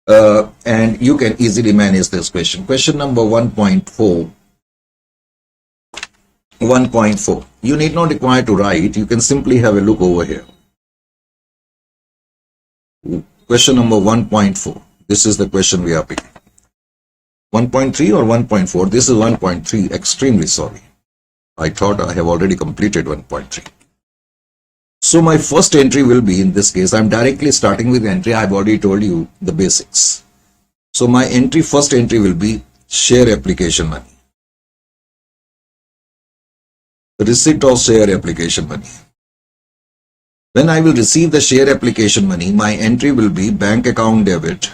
Speaker 1: and you can easily manage this question. Question number 1.4. You need not require to write. You can simply have a look over here. Question number 1.4. This is the question we are picking. 1.3 or 1.4? This is 1.3. Extremely sorry. I thought I have already completed 1.3. So my first entry will be, in this case, I'm directly starting with the entry. I've already told you the basics. So my first entry will be share application money. Receipt of share application money. When I will receive the share application money, my entry will be bank account debit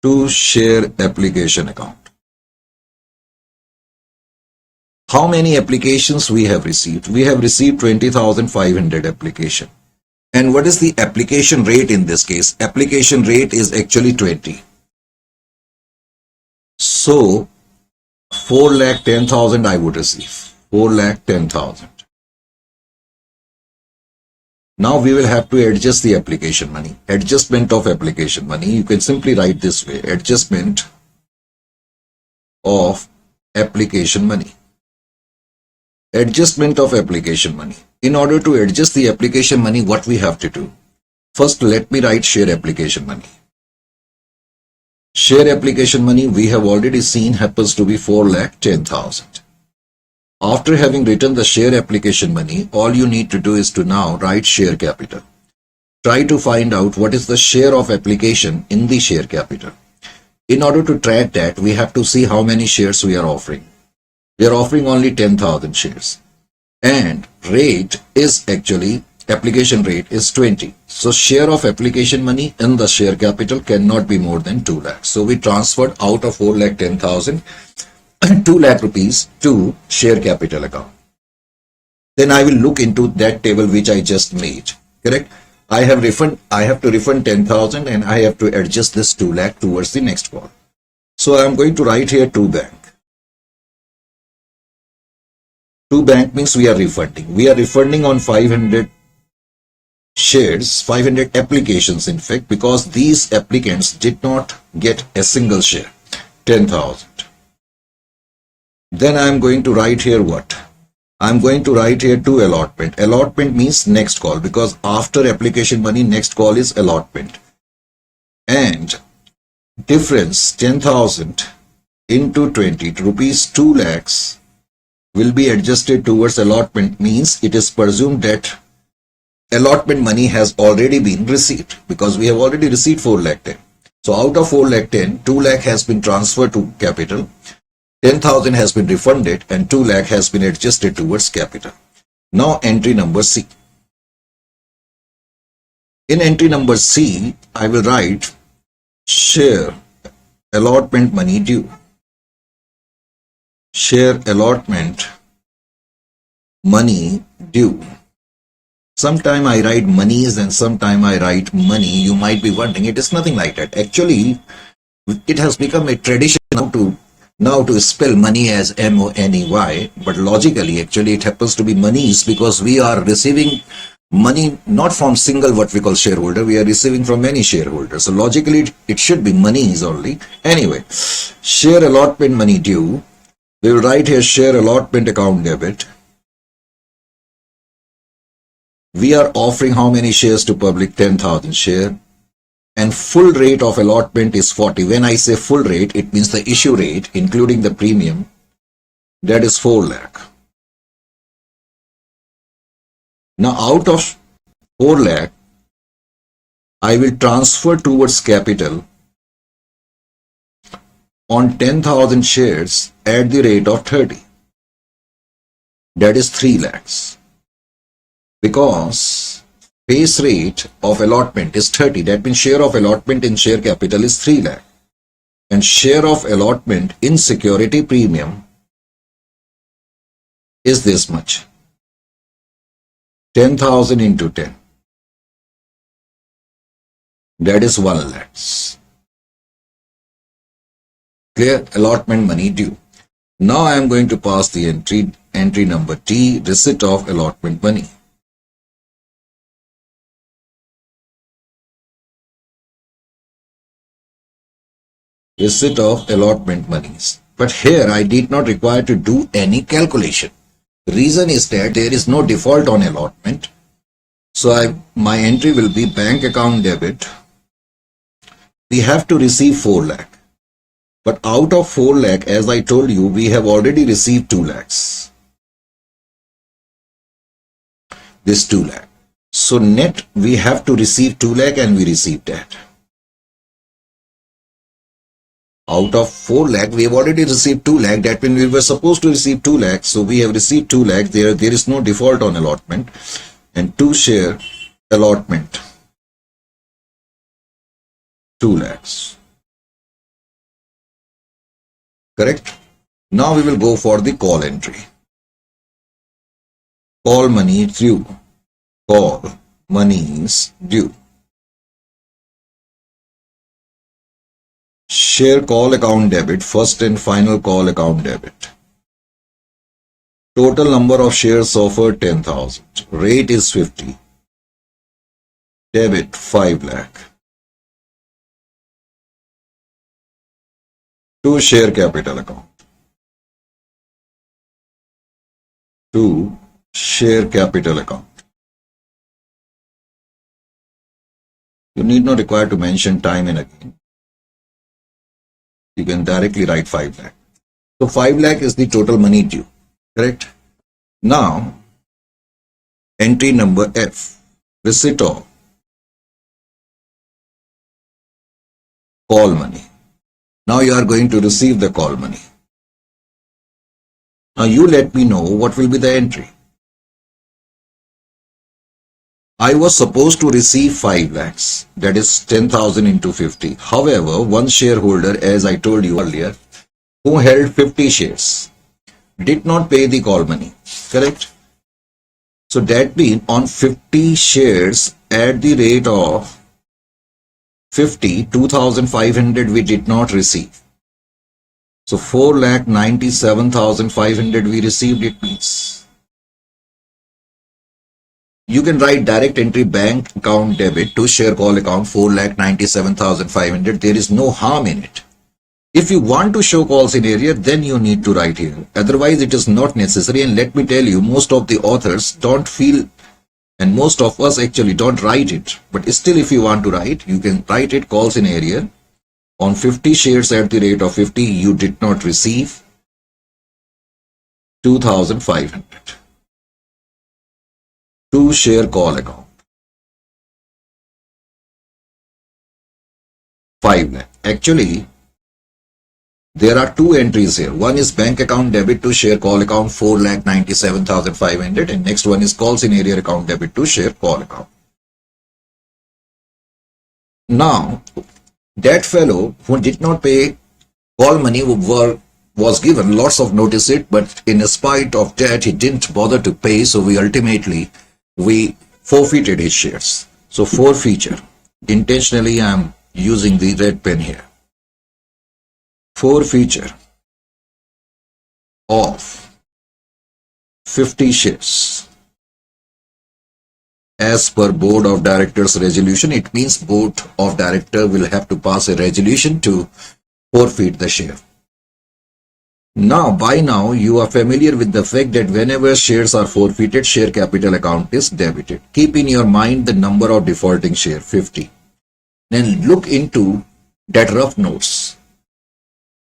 Speaker 1: to share application account. How many applications we have received? We have received 20,500 application. And what is the application rate in this case? Application rate is actually 20. So 4,10,000 I would receive. 4,10,000. Now we will have to adjust the application money. Adjustment of application money. You can simply write this way. Adjustment of application money. Adjustment of application money. In order to adjust the application money, what we have to do? First, let me write share application money. Share application money we have already seen happens to be 4,10,000. After having written the share application money, all you need to do is to now write share capital. Try to find out what is the share of application in the share capital. In order to track that, we have to see how many shares we are offering. We are offering only 10,000 shares. And rate is actually, application rate is 20. So share of application money in the share capital cannot be more than 2 lakhs. So we transferred out of 4,10,000 2 lakh rupees to share capital account. Then I will look into that table which I just made. Correct? I have to refund 10,000 and I have to adjust this 2 lakh towards the next call. So I am going to write here to bank. To bank means we are refunding. We are refunding on 500 shares, 500 applications in fact, because these applicants did not get a single share. 10,000. Then I am going to write here what? I am going to write here to allotment. Allotment means next call, because after application money, next call is allotment. And difference 10,000 into 20, rupees 2 lakhs will be adjusted towards allotment, means it is presumed that allotment money has already been received, because we have already received 4,10,000. So out of 4,10,000, 2 lakh has been transferred to capital. 10,000 has been refunded and 2 lakh has been adjusted towards capital. Now entry number C. In entry number C, I will write share allotment money due. Share allotment money due. Sometime I write monies and sometime I write money. You might be wondering, it is nothing like that. Actually, it has become a tradition now to Now to spell money as M-O-N-E-Y, but logically actually it happens to be monies because we are receiving money not from single what we call shareholder, we are receiving from many shareholders. So logically it should be monies only. Anyway, share allotment money due. We will write here share allotment account debit. We are offering how many shares to public? 10,000 share. And full rate of allotment is 40. When I say full rate, it means the issue rate, including the premium, that is 4 lakh. Now out of 4 lakh, I will transfer towards capital on 10,000 shares at the rate of 30. That is 3 lakhs. Because face rate of allotment is 30. That means share of allotment in share capital is 3 lakh. And share of allotment in security premium is this much. 10,000 into 10. That is 1 lakhs. Clear? Allotment money due. Now I am going to pass the entry number T, receipt of allotment money. Receipt of allotment monies. But here I did not require to do any calculation. The reason is that there is no default on allotment. So my entry will be bank account debit. We have to receive 4 lakh. But out of 4 lakh, as I told you, we have already received 2 lakhs. This 2 lakh. So net we have to receive 2 lakh and we received that. Out of 4 lakh, we have already received 2 lakh. That means we were supposed to receive 2 lakh. So we have received 2 lakh. There is no default on allotment. And 2 share allotment. 2 lakhs. Correct? Now we will go for the call entry. Call money due. Call monies due. Share call account debit, first and final call account debit. Total number of shares offered 10,000. Rate is 50. Debit 5 lakh. To share capital account. To share capital account. You need not require to mention time and again. You can directly write 5 lakh. So 5 lakh is the total money due. Correct? Now, entry number F. Receipt of call money. Now you are going to receive the call money. Now you let me know what will be the entry. I was supposed to receive 5 lakhs, that is 10,000 into 50. However, one shareholder, as I told you earlier, who held 50 shares, did not pay the call money. Correct? So that means on 50 shares at the rate of 50, 2,500 we did not receive. So 4,97,500 we received, it means. You can write direct entry bank account debit to share call account 4,97,500. There is no harm in it. If you want to show call scenario, then you need to write here. Otherwise, it is not necessary. And let me tell you, most of the authors don't feel, and most of us actually don't write it. But still, if you want to write, you can write it call scenario. On 50 shares at the rate of 50, you did not receive 2,500. To share call account 5 lakh. Actually, there are 2 entries here. One is bank account debit to share call account 4,97,500 and next one is call scenario account debit to share call account. Now, that fellow who did not pay call money was given lots of notice it, but in spite of that he didn't bother to pay, so we forfeited his shares. So forfeiture. Intentionally I am using the red pen here. Forfeiture. of 50 shares as per board of directors resolution. It means board of director will have to pass a resolution to forfeit the share. Now, by now, you are familiar with the fact that whenever shares are forfeited, share capital account is debited. Keep in your mind the number of defaulting share, 50. Then look into that rough notes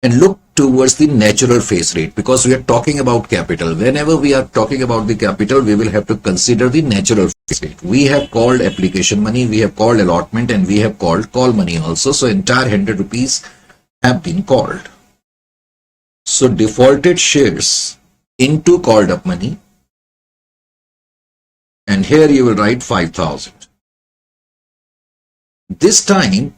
Speaker 1: and look towards the natural face rate, because we are talking about capital. Whenever we are talking about the capital, we will have to consider the natural face rate. We have called application money, we have called allotment, and we have called call money also. So entire 100 rupees have been called. So defaulted shares into called up money, and here you will write 5,000. This time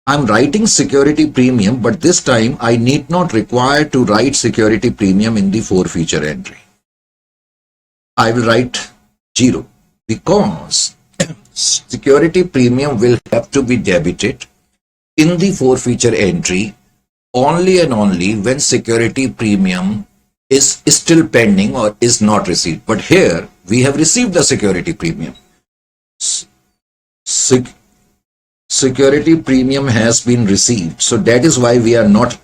Speaker 1: I'm writing security premium, but this time I need not require to write security premium in the forfeiture entry. I will write 0 because security premium will have to be debited in the forfeiture entry only and only when security premium is still pending or is not received. But here we have received the security premium. Security premium has been received. So that is why we are not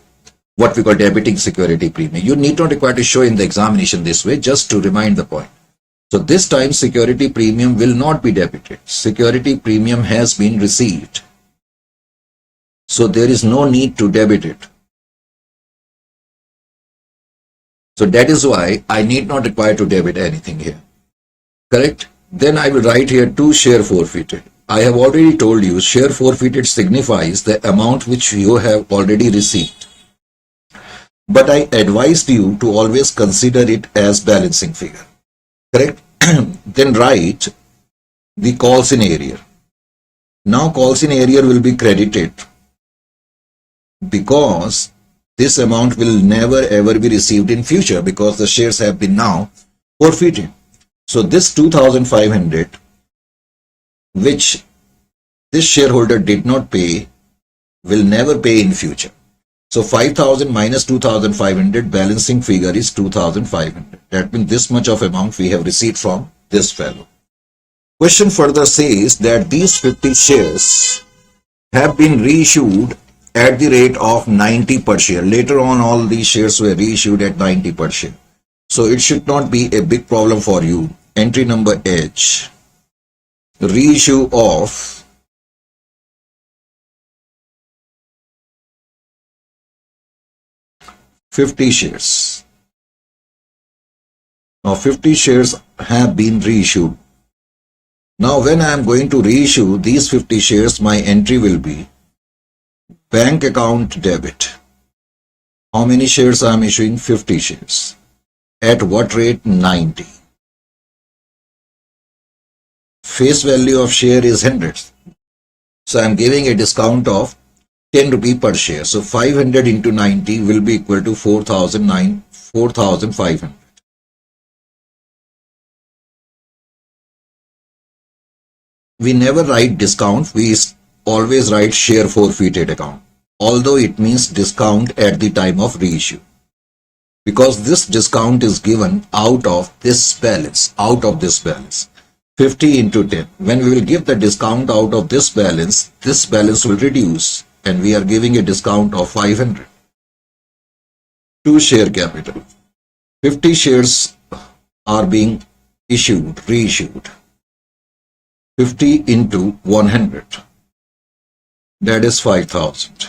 Speaker 1: what we call debiting security premium. You need not require to show in the examination this way, just to remind the point. So this time security premium will not be debited. Security premium has been received. So there is no need to debit it. So that is why I need not require to debit anything here. Correct? Then I will write here 2 share forfeited. I have already told you share forfeited signifies the amount which you have already received. But I advised you to always consider it as balancing figure. Correct? Then write the calls in arrear. Now calls in arrear will be credited because this amount will never ever be received in future because the shares have been now forfeited. So this 2,500 which this shareholder did not pay will never pay in future. So 5,000 minus 2,500, balancing figure is 2,500. That means this much of amount we have received from this fellow. Question further says that these 50 shares have been reissued at the rate of 90 per share. Later on, all these shares were reissued at 90 per share. So it should not be a big problem for you. Entry number H, reissue of 50 shares. Now 50 shares have been reissued. Now when I am going to reissue these 50 shares, my entry will be bank account debit. How many shares I am issuing? 50 shares. At what rate? 90. Face value of share is 100. So I am giving a discount of 10 rupee per share. So 500 into 90 will be equal to 4,500. We never write discount. We always write share forfeited account. Although it means discount at the time of reissue. Because this discount is given out of this balance. 50 into 10. When we will give the discount out of this balance will reduce. And we are giving a discount of 500 to share capital. 50 shares are being reissued. 50 into 100, that is 5,000.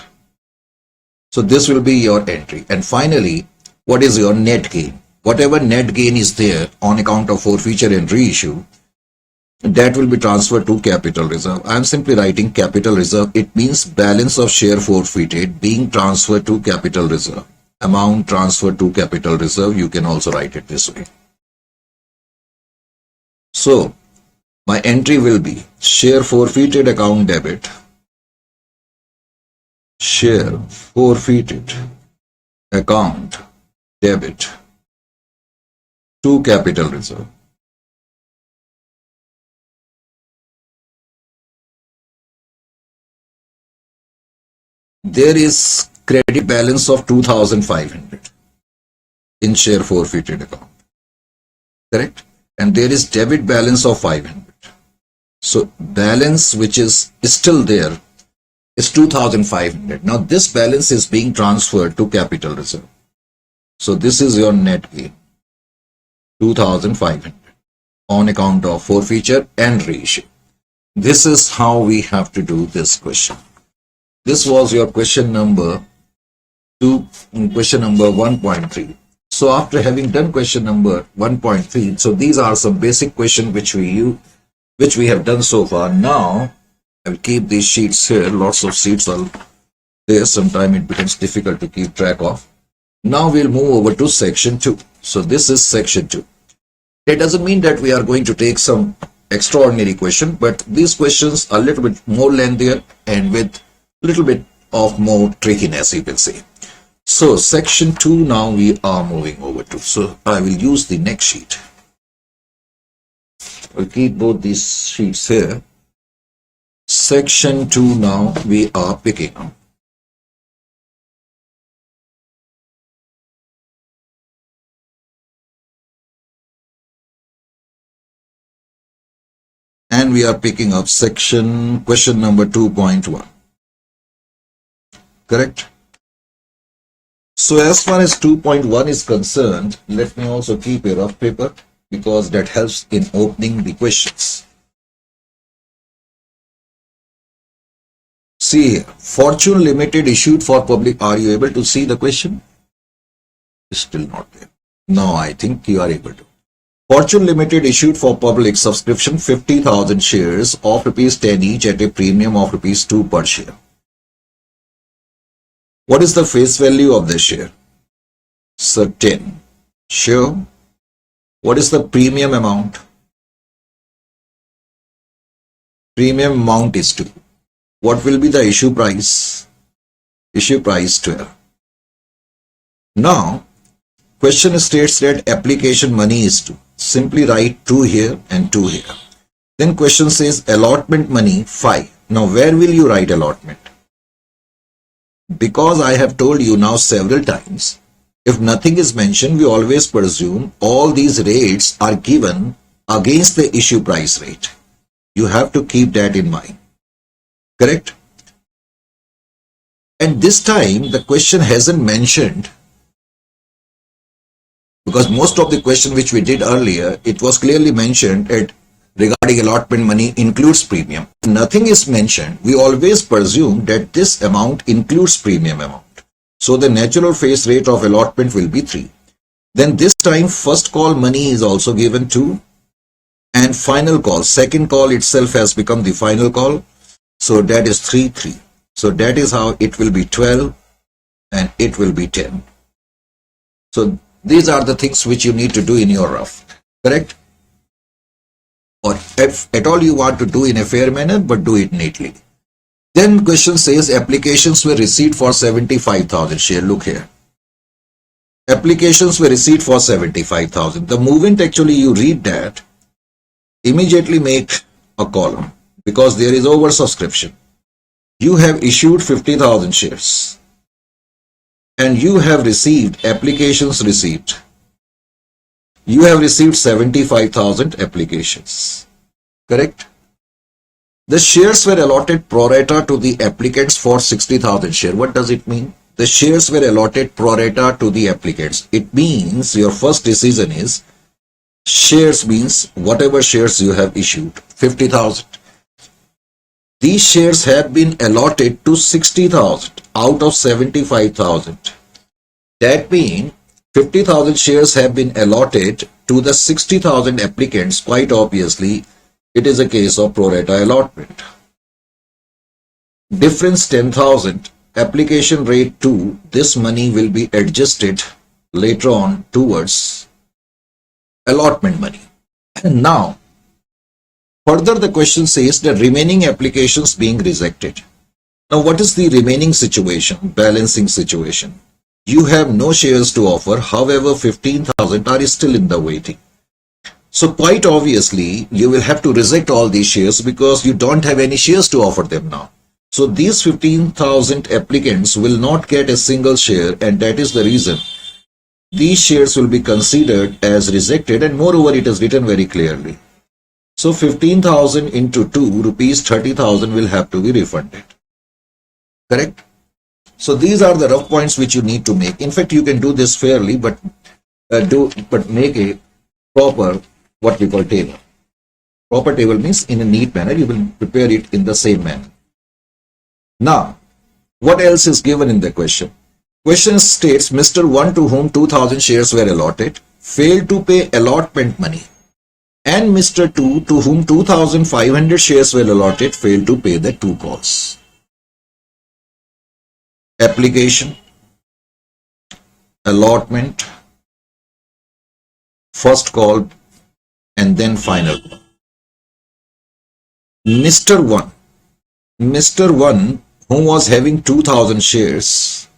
Speaker 1: So this will be your entry. And finally, what is your net gain? Whatever net gain is there on account of forfeiture and reissue, that will be transferred to capital reserve. I am simply writing capital reserve. It means balance of share forfeited being transferred to capital reserve. Amount transferred to capital reserve, you can also write it this way. So, my entry will be share forfeited account debit. Share forfeited account debit to capital reserve. There is credit balance of 2,500. in share forfeited account. Correct? And there is debit balance of 500. So balance which is still there is 2,500. Now this balance is being transferred to capital reserve. So this is your net gain, 2,500 on account of forfeiture and reissue. This is how we have to do this question. This was your question number 2, question number 1.3. So after having done question number 1.3, so these are some basic questions which we have done so far. Now I will keep these sheets here. Lots of sheets are there. Sometimes it becomes difficult to keep track of. Now we'll move over to section 2. So this is section 2. It doesn't mean that we are going to take some extraordinary question, but these questions are a little bit more lengthier and with a little bit of more trickiness, you can say. So section 2 now we are moving over to. So I will use the next sheet. I'll keep both these sheets here. Section 2 now we are picking up. And we are picking up question number 2.1. Correct? So as far as 2.1 is concerned, let me also keep a rough paper because that helps in opening the questions. See here, Fortune Limited issued for public. Are you able to see the question? Still not there. No, I think you are able to. Fortune Limited issued for public subscription 50,000 shares of ₹10 each at a premium of ₹2 per share. What is the face value of the share? So 10. Sure. What is the premium amount? Premium amount is 2. What will be the issue price? Issue price 12. Now, question states that application money is 2. Simply write 2 here and 2 here. Then question says allotment money 5. Now where will you write allotment? Because I have told you now several times, if nothing is mentioned, we always presume all these rates are given against the issue price rate. You have to keep that in mind. Correct? And this time the question hasn't mentioned, because most of the question which we did earlier, it was clearly mentioned at regarding allotment money includes premium. If nothing is mentioned, we always presume that this amount includes premium amount. So the natural face rate of allotment will be 3. Then this time first call money is also given 2, and final call, second call itself has become the final call. So that is 3, 3. So that is how it will be 12 and it will be 10. So these are the things which you need to do in your rough. Correct? Or if at all you want to do in a fair manner, but do it neatly. Then question says applications were received for 75,000 share. Look here. Applications were received for 75,000. The moment actually you read that, immediately make a column because there is oversubscription. You have issued 50,000 shares and you have received applications received. You have received 75,000 applications. Correct? The shares were allotted pro rata to the applicants for 60,000 shares. What does it mean? The shares were allotted pro rata to the applicants. It means your first decision is shares means whatever shares you have issued, 50,000. These shares have been allotted to 60,000 out of 75,000. That means 50,000 shares have been allotted to the 60,000 applicants. Quite obviously, it is a case of pro rata allotment. Difference 10,000, application rate 2, this money will be adjusted later on towards allotment money. And now, further the question says the remaining applications being rejected. Now what is the remaining situation, balancing situation? You have no shares to offer, however 15,000 are still in the waiting. So quite obviously you will have to reject all these shares because you don't have any shares to offer them now. So these 15,000 applicants will not get a single share, and that is the reason these shares will be considered as rejected, and moreover it is written very clearly. So 15,000 into 2 rupees 30,000 will have to be refunded. Correct? So these are the rough points which you need to make. In fact, you can do this fairly, but make a proper what we call table. Proper table means in a neat manner. You will prepare it in the same manner. Now, what else is given in the question? Question states Mr. 1 to whom 2,000 shares were allotted failed to pay allotment money, and Mr. 2 to whom 2,500 shares were allotted failed to pay the 2 calls. Application, allotment, first call, and then final call. Mr. 1, who was having 2,000 shares,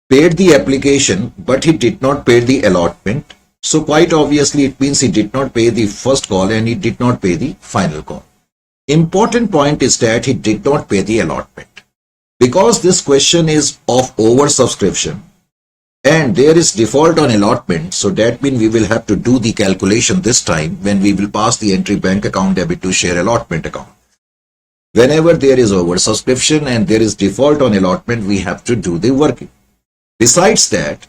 Speaker 1: paid the application, but he did not pay the allotment. So quite obviously it means he did not pay the first call and he did not pay the final call. Important point is that he did not pay the allotment. Because this question is of oversubscription and there is default on allotment, so that means we will have to do the calculation this time when we will pass the entry bank account debit to share allotment account. Whenever there is oversubscription and there is default on allotment, we have to do the working. Besides that,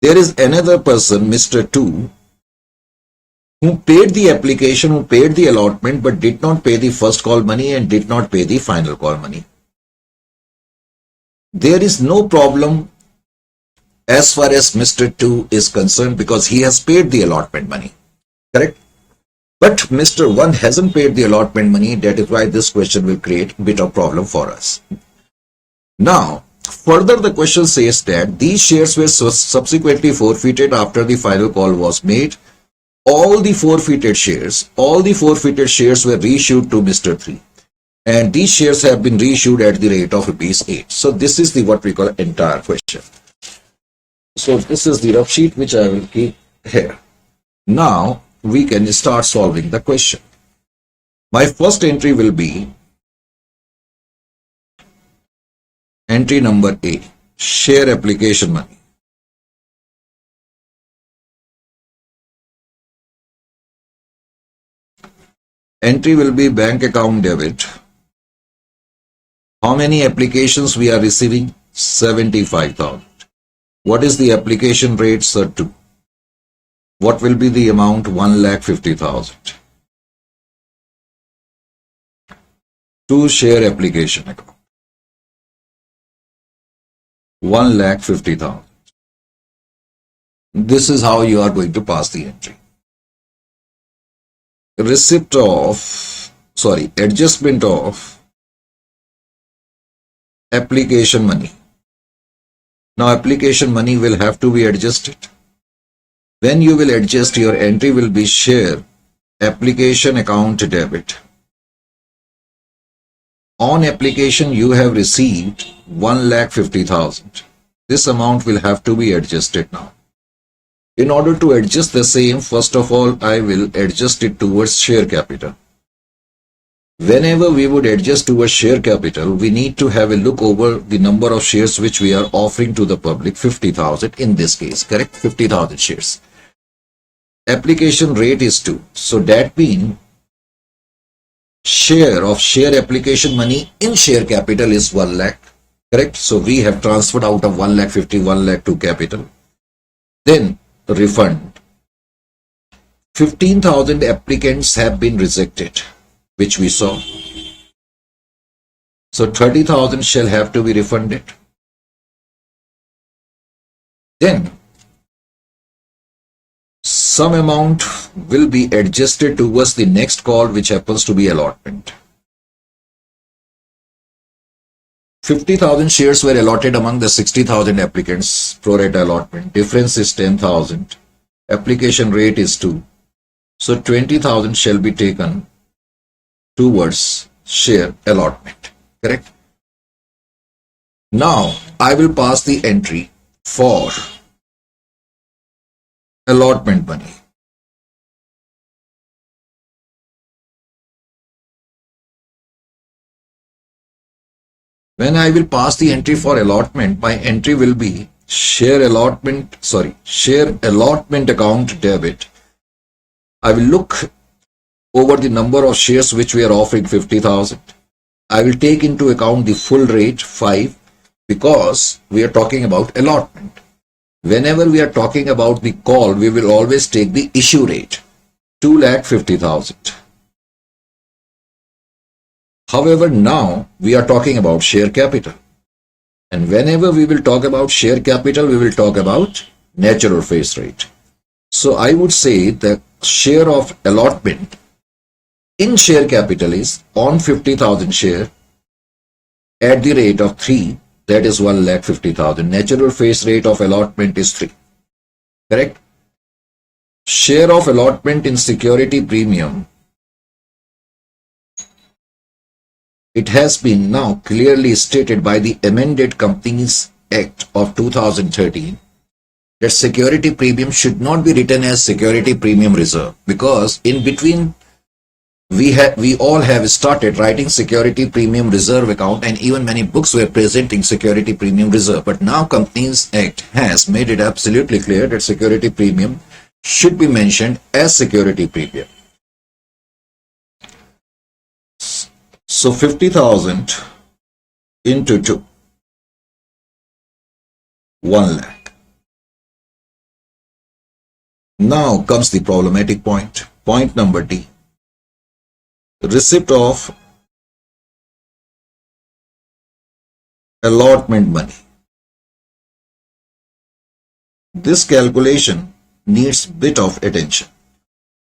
Speaker 1: there is another person, Mr. 2, who paid the application, who paid the allotment, but did not pay the first call money and did not pay the final call money. There is no problem as far as Mr. 2 is concerned because he has paid the allotment money. Correct? But Mr. 1 hasn't paid the allotment money. That is why this question will create a bit of problem for us. Now, further the question says that these shares were subsequently forfeited after the final call was made. All the forfeited shares were reissued to Mr. 3. And these shares have been reissued at the rate of rupees 8. So this is the what we call entire question. So this is the rough sheet which I will keep here. Now we can start solving the question. My first entry will be entry number A, share application money. Entry will be bank account debit. How many applications we are receiving? 75,000. What is the application rate, sir? 2. What will be the amount? 1,50,000. 2 share application account. 1,50,000. This is how you are going to pass the entry. Adjustment of application money. Now application money will have to be adjusted. When you will adjust, your entry will be share application account debit. On application you have received 1,50,000. This amount will have to be adjusted now. In order to adjust the same, first of all I will adjust it towards share capital. Whenever we would adjust towards share capital, we need to have a look over the number of shares which we are offering to the public, 50,000 in this case, correct? 50,000 shares. Application rate is 2. So that means share of share application money in share capital is 1 lakh, correct? So we have transferred out of 1,50,000, 1 lakh to capital. Then refund. 15,000 applicants have been rejected, which we saw. So 30,000 shall have to be refunded. Then some amount will be adjusted towards the next call, which happens to be allotment. 50,000 shares were allotted among the 60,000 applicants, pro rata allotment. Difference is 10,000. Application rate is 2. So 20,000 shall be taken towards share allotment, correct? Now I will pass the entry for allotment money. When I will pass the entry for allotment, my entry will be share allotment account debit, I will look over the number of shares which we are offering 50,000. I will take into account the full rate 5 because we are talking about allotment. Whenever we are talking about the call, we will always take the issue rate 2,50,000. However, now we are talking about share capital. And whenever we will talk about share capital, we will talk about natural face rate. So I would say the share of allotment in share capital is on 50,000 share at the rate of 3, that is 1,50,000. Natural face rate of allotment is 3. Correct? Share of allotment in security premium. It has been now clearly stated by the amended Companies Act of 2013 that security premium should not be written as security premium reserve, because in between we all have started writing security premium reserve account, and even many books were presenting security premium reserve. But now Companies Act has made it absolutely clear that security premium should be mentioned as security premium. So 50,000 into 2, 1 lakh. Now comes the problematic point. Point number D. Receipt of allotment money. This calculation needs bit of attention.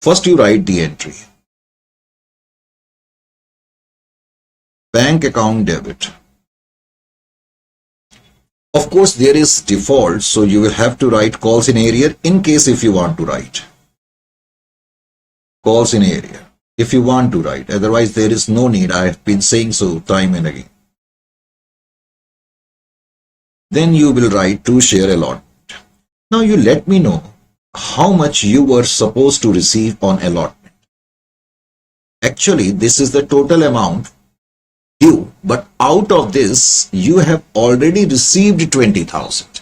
Speaker 1: First you write the entry. Bank account debit. Of course, there is default, so you will have to write calls in area in case if you want to write. Calls in area if you want to write. Otherwise, there is no need. I have been saying so time and again. Then you will write to share allotment. Now you let me know how much you were supposed to receive on allotment. Actually, this is the total amount due, but out of this you have already received 20,000.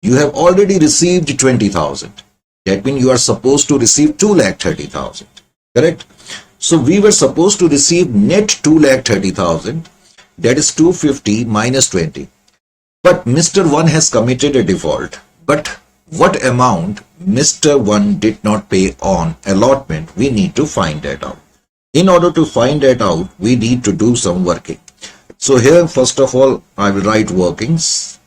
Speaker 1: You have already received 20,000. That means you are supposed to receive 2,30,000. Correct? So we were supposed to receive net 2,30,000. That is 250 minus 20. But Mr. 1 has committed a default. But what amount Mr. 1 did not pay on allotment, we need to find that out. In order to find that out, we need to do some working. So here, first of all, I will write workings.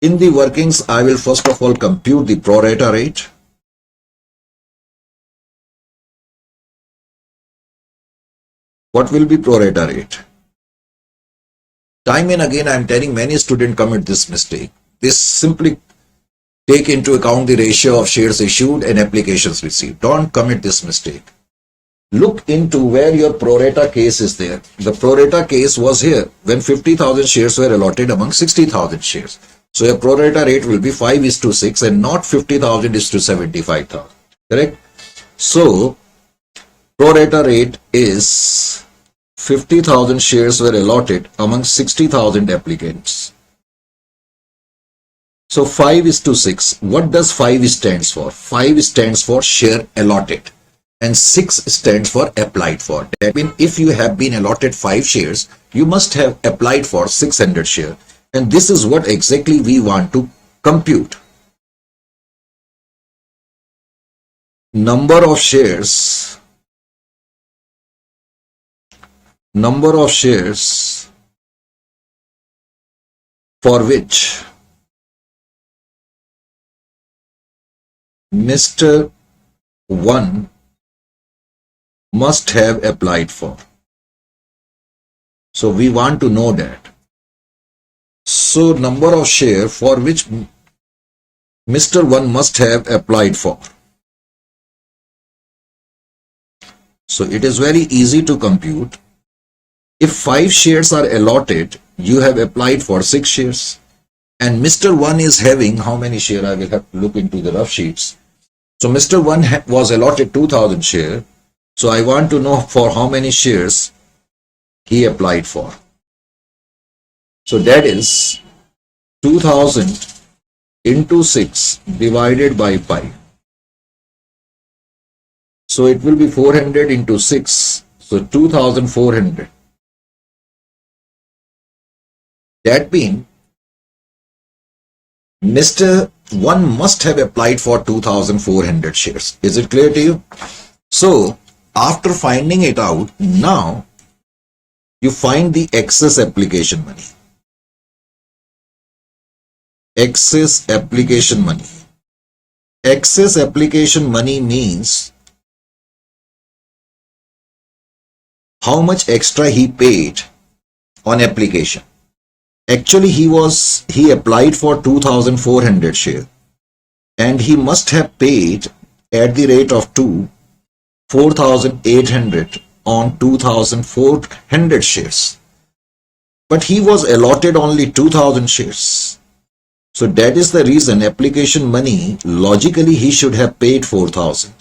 Speaker 1: In the workings, I will first of all compute the pro rata rate. What will be pro rata rate? Time and again, I am telling many students commit this mistake. They simply take into account the ratio of shares issued and applications received. Don't commit this mistake. Look into where your pro rata case is there. The pro rata case was here when 50,000 shares were allotted among 60,000 shares. So your pro rata rate will be 5:6 and not 50,000:75,000. Correct? So pro rata rate is 50,000 shares were allotted among 60,000 applicants. So 5:6. What does 5 stands for? 5 stands for share allotted and 6 stands for applied for. That means if you have been allotted 5 shares, you must have applied for 600 shares. And this is what exactly we want to compute. Number of shares for which Mr. 1 must have applied for. So we want to know that. So number of share for which Mr. 1 must have applied for. So it is very easy to compute. If 5 shares are allotted, you have applied for 6 shares. And Mr. 1 is having how many shares? I will have to look into the rough sheets. So Mr. 1 was allotted 2,000 shares. So I want to know for how many shares he applied for. So that is 2000 into 6 divided by 5. So it will be 400 into 6. So 2400. That means Mr. One must have applied for 2400 shares. Is it clear to you? So after finding it out, now you find the excess application money. Excess application money. Excess application money means how much extra he paid on application. Actually, he applied for 2400 share and he must have paid at the rate of 4,800 on 2,400 shares. But he was allotted only 2,000 shares. So that is the reason application money, logically he should have paid 4,000.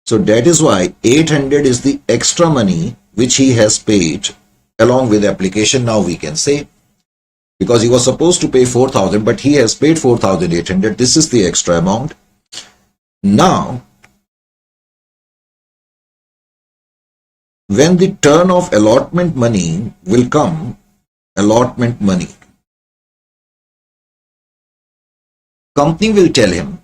Speaker 1: So that is why 800 is the extra money which he has paid along with application. Now we can say, because he was supposed to pay 4,000 but he has paid 4,800. This is the extra amount. Now when the turn of allotment money will come, allotment money, company will tell him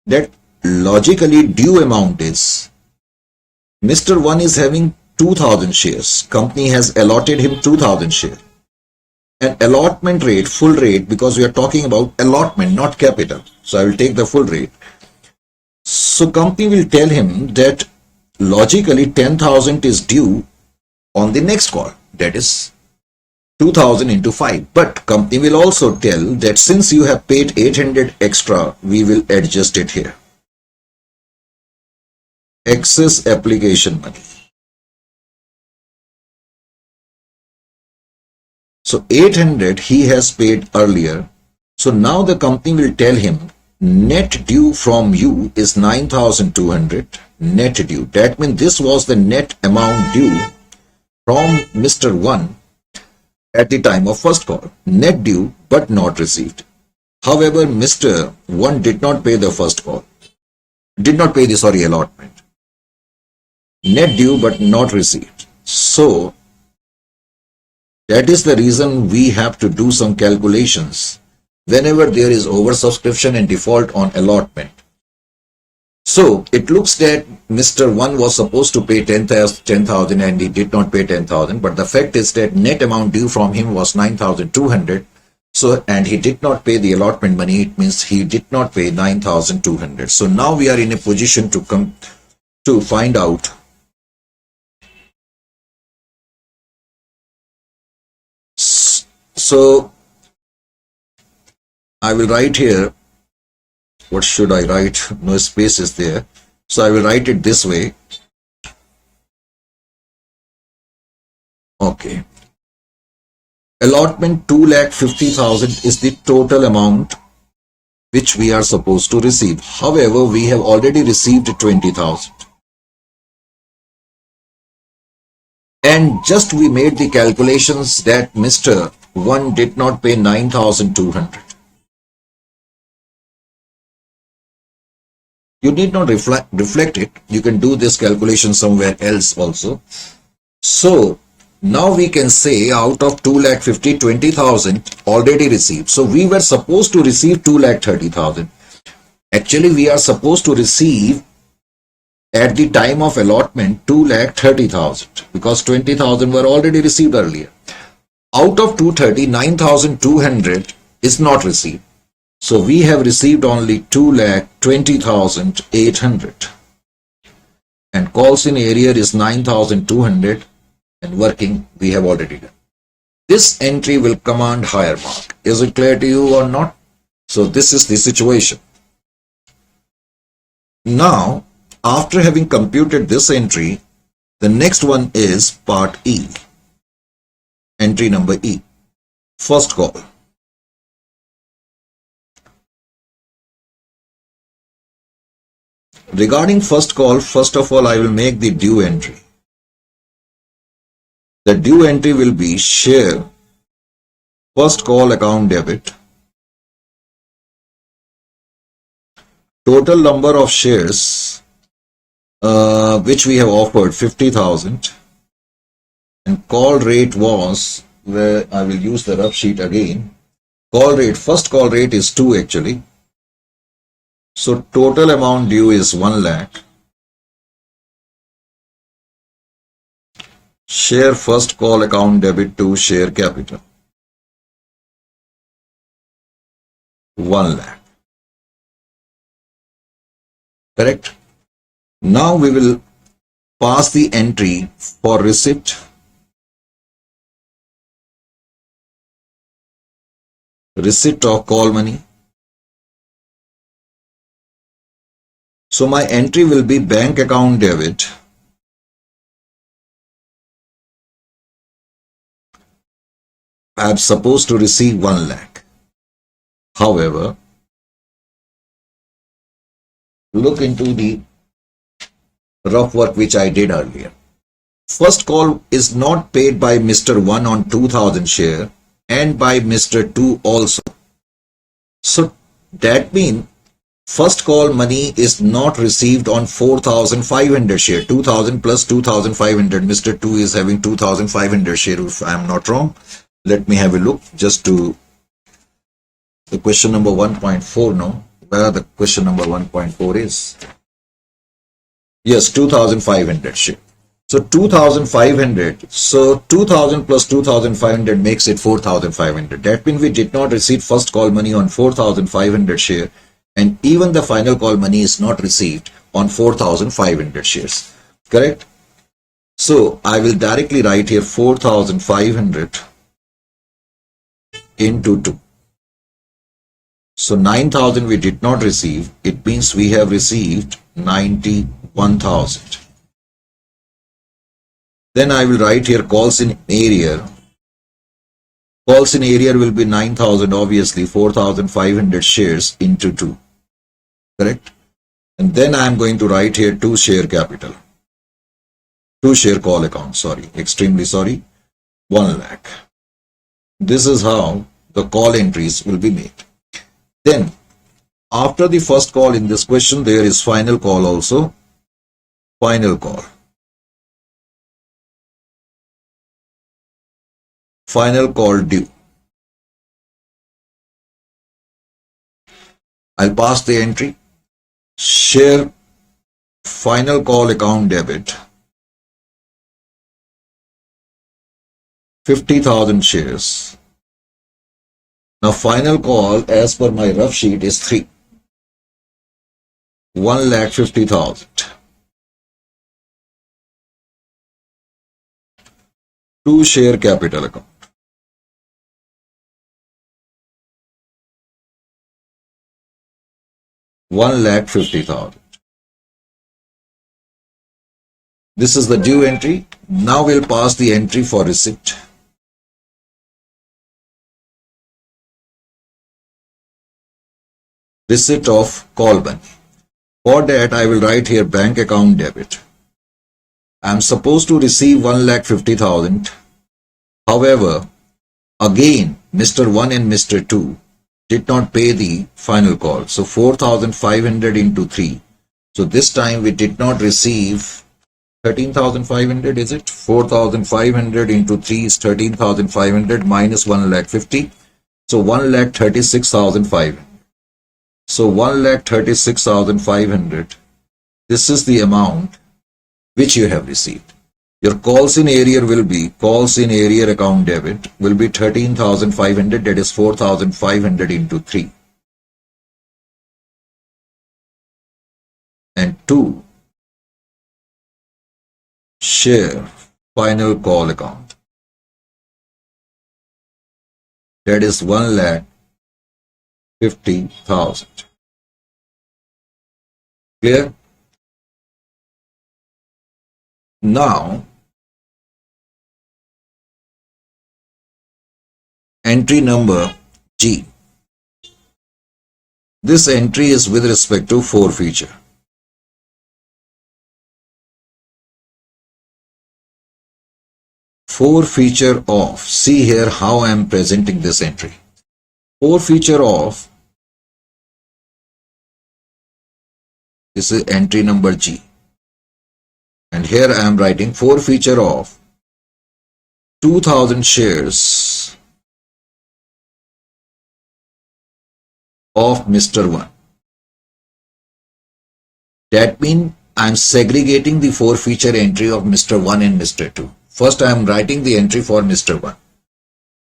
Speaker 1: that logically due amount is, Mr. One is having 2,000 shares. Company has allotted him 2,000 shares. And allotment rate, full rate, because we are talking about allotment, not capital. So I will take the full rate. So company will tell him that logically 10,000 is due on the next call. That is 2,000 into 5. But company will also tell that since you have paid 800 extra, we will adjust it here. Excess application money. So 800 he has paid earlier. So now the company will tell him net due from you is 9,200 net due. That means this was the net amount due from Mr. One at the time of first call. Net due but not received. However, Mr. One did not pay the first call. Did not pay the allotment. Net due but not received. So that is the reason we have to do some calculations whenever there is oversubscription and default on allotment. So it looks that Mr. One was supposed to pay 10,000 and he did not pay 10,000, but the fact is that net amount due from him was 9,200. So, and he did not pay the allotment money. It means he did not pay 9,200. So now we are in a position to come to find out so I will write here, what should I write? No space is there. So I will write it this way. Okay. Allotment 2,50,000 is the total amount which we are supposed to receive. However, we have already received 20,000. And just we made the calculations that Mr. One did not pay 9,200. You need not reflect it. You can do this calculation somewhere else also. So now we can say out of 2,50,000, 20,000 already received. So we were supposed to receive 2,30,000. Actually, we are supposed to receive at the time of allotment 2,30,000 because 20,000 were already received earlier. Out of 230, 9,200 is not received. So we have received only 2,20,800. And calls in area is 9,200 and working we have already done. This entry will command higher mark. Is it clear to you or not? So this is the situation. Now, after having computed this entry, the next one is part E. Entry number E. First call. Regarding first call, first of all, I will make the due entry. The due entry will be share first call account debit. Total number of shares which we have offered 50,000, and call rate was, where I will use the rough sheet again. Call rate, first call rate is 2 actually. So total amount due is 1 lakh. Share first call account debit to share capital 1 lakh. Correct? Now we will pass the entry for receipt of call money. So my entry will be bank account debit I am supposed to receive 1 lakh. However, look into the rough work which I did earlier. First call is not paid by Mr. 1 on 2000 share and by Mr. 2 also. So that means first call money is not received on 4500 share. 2000 plus 2500. Mr. 2 is having 2500 share if I am not wrong. Let me have a look just to the question number 1.4 now. Where the question number 1.4 is? Yes, 2500 share. So 2500. So 2000 plus 2500 makes it 4500. That means we did not receive first call money on 4500 share, and even the final call money is not received on 4500 shares. Correct? So I will directly write here 4500 into 2. So 9,000 we did not receive. It means we have received 91,000. Then I will write here calls in area. Calls in area will be 9,000, obviously 4,500 shares into 2. Correct? And then I am going to write here 2 share capital. 2 share call account, sorry, extremely sorry, 1 lakh. This is how the call entries will be made. Then, after the first call in this question, there is final call also. Final call. Final call due. I'll pass the entry. Share final call account debit 50,000 shares. Now final call as per my rough sheet is 3. 1,50,000. 2 share capital account. 1,50,000. This is the due entry. Now we'll pass the entry for receipt. Receipt of call money. For that, I will write here bank account debit. I am supposed to receive 1,50,000. However, again, Mr. 1 and Mr. 2 did not pay the final call. So 4,500 into 3. So this time we did not receive 13,500, is it? 4,500 into 3 is 13,500 minus 1,50,000. So 1,36,500. So 1,36,500. This is the amount which you have received. Your calls in area will be, calls in area account debit will be 13,500, that is 4,500 into 3. And 2 share final call account. That is 1,50,000. Clear? Now, entry number G. This entry is with respect to forfeiture. forfeiture of, see here how I am presenting this entry. Forfeiture of, this is entry number G. And here I am writing forfeiture of 2000 shares of Mr. 1. That means I am segregating the forfeiture entry of Mr. 1 and Mr. 2. First I am writing the entry for Mr. 1.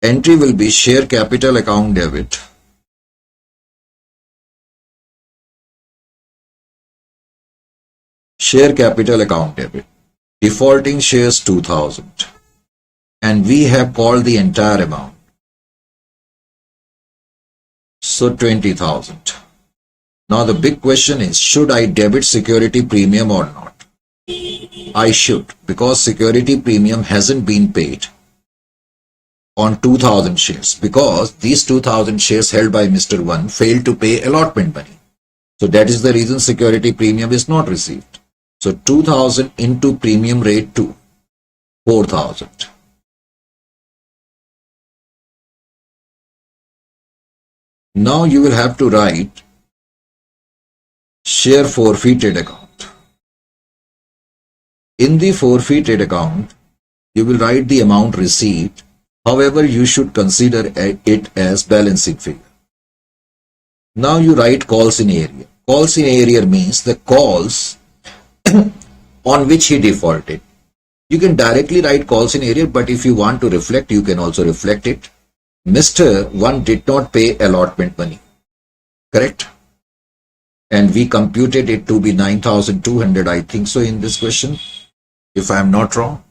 Speaker 1: Entry will be share capital account debit. Share capital account debit. Defaulting shares 2000. And we have called the entire amount. So 20,000. Now the big question is, should I debit security premium or not? I should, because security premium hasn't been paid on 2000 shares, because these 2000 shares held by Mr. 1 failed to pay allotment money. So that is the reason security premium is not received. So 2000 into premium rate 2, 4000. Now you will have to write share forfeited account. In the forfeited account, you will write the amount received. However, you should consider it as balancing figure. Now you write calls in area. Calls in area means the calls on which he defaulted. You can directly write calls in area, but if you want to reflect, you can also reflect it. Mr. 1 did not pay allotment money. Correct? And we computed it to be 9,200, I think so, in this question, if I am not wrong.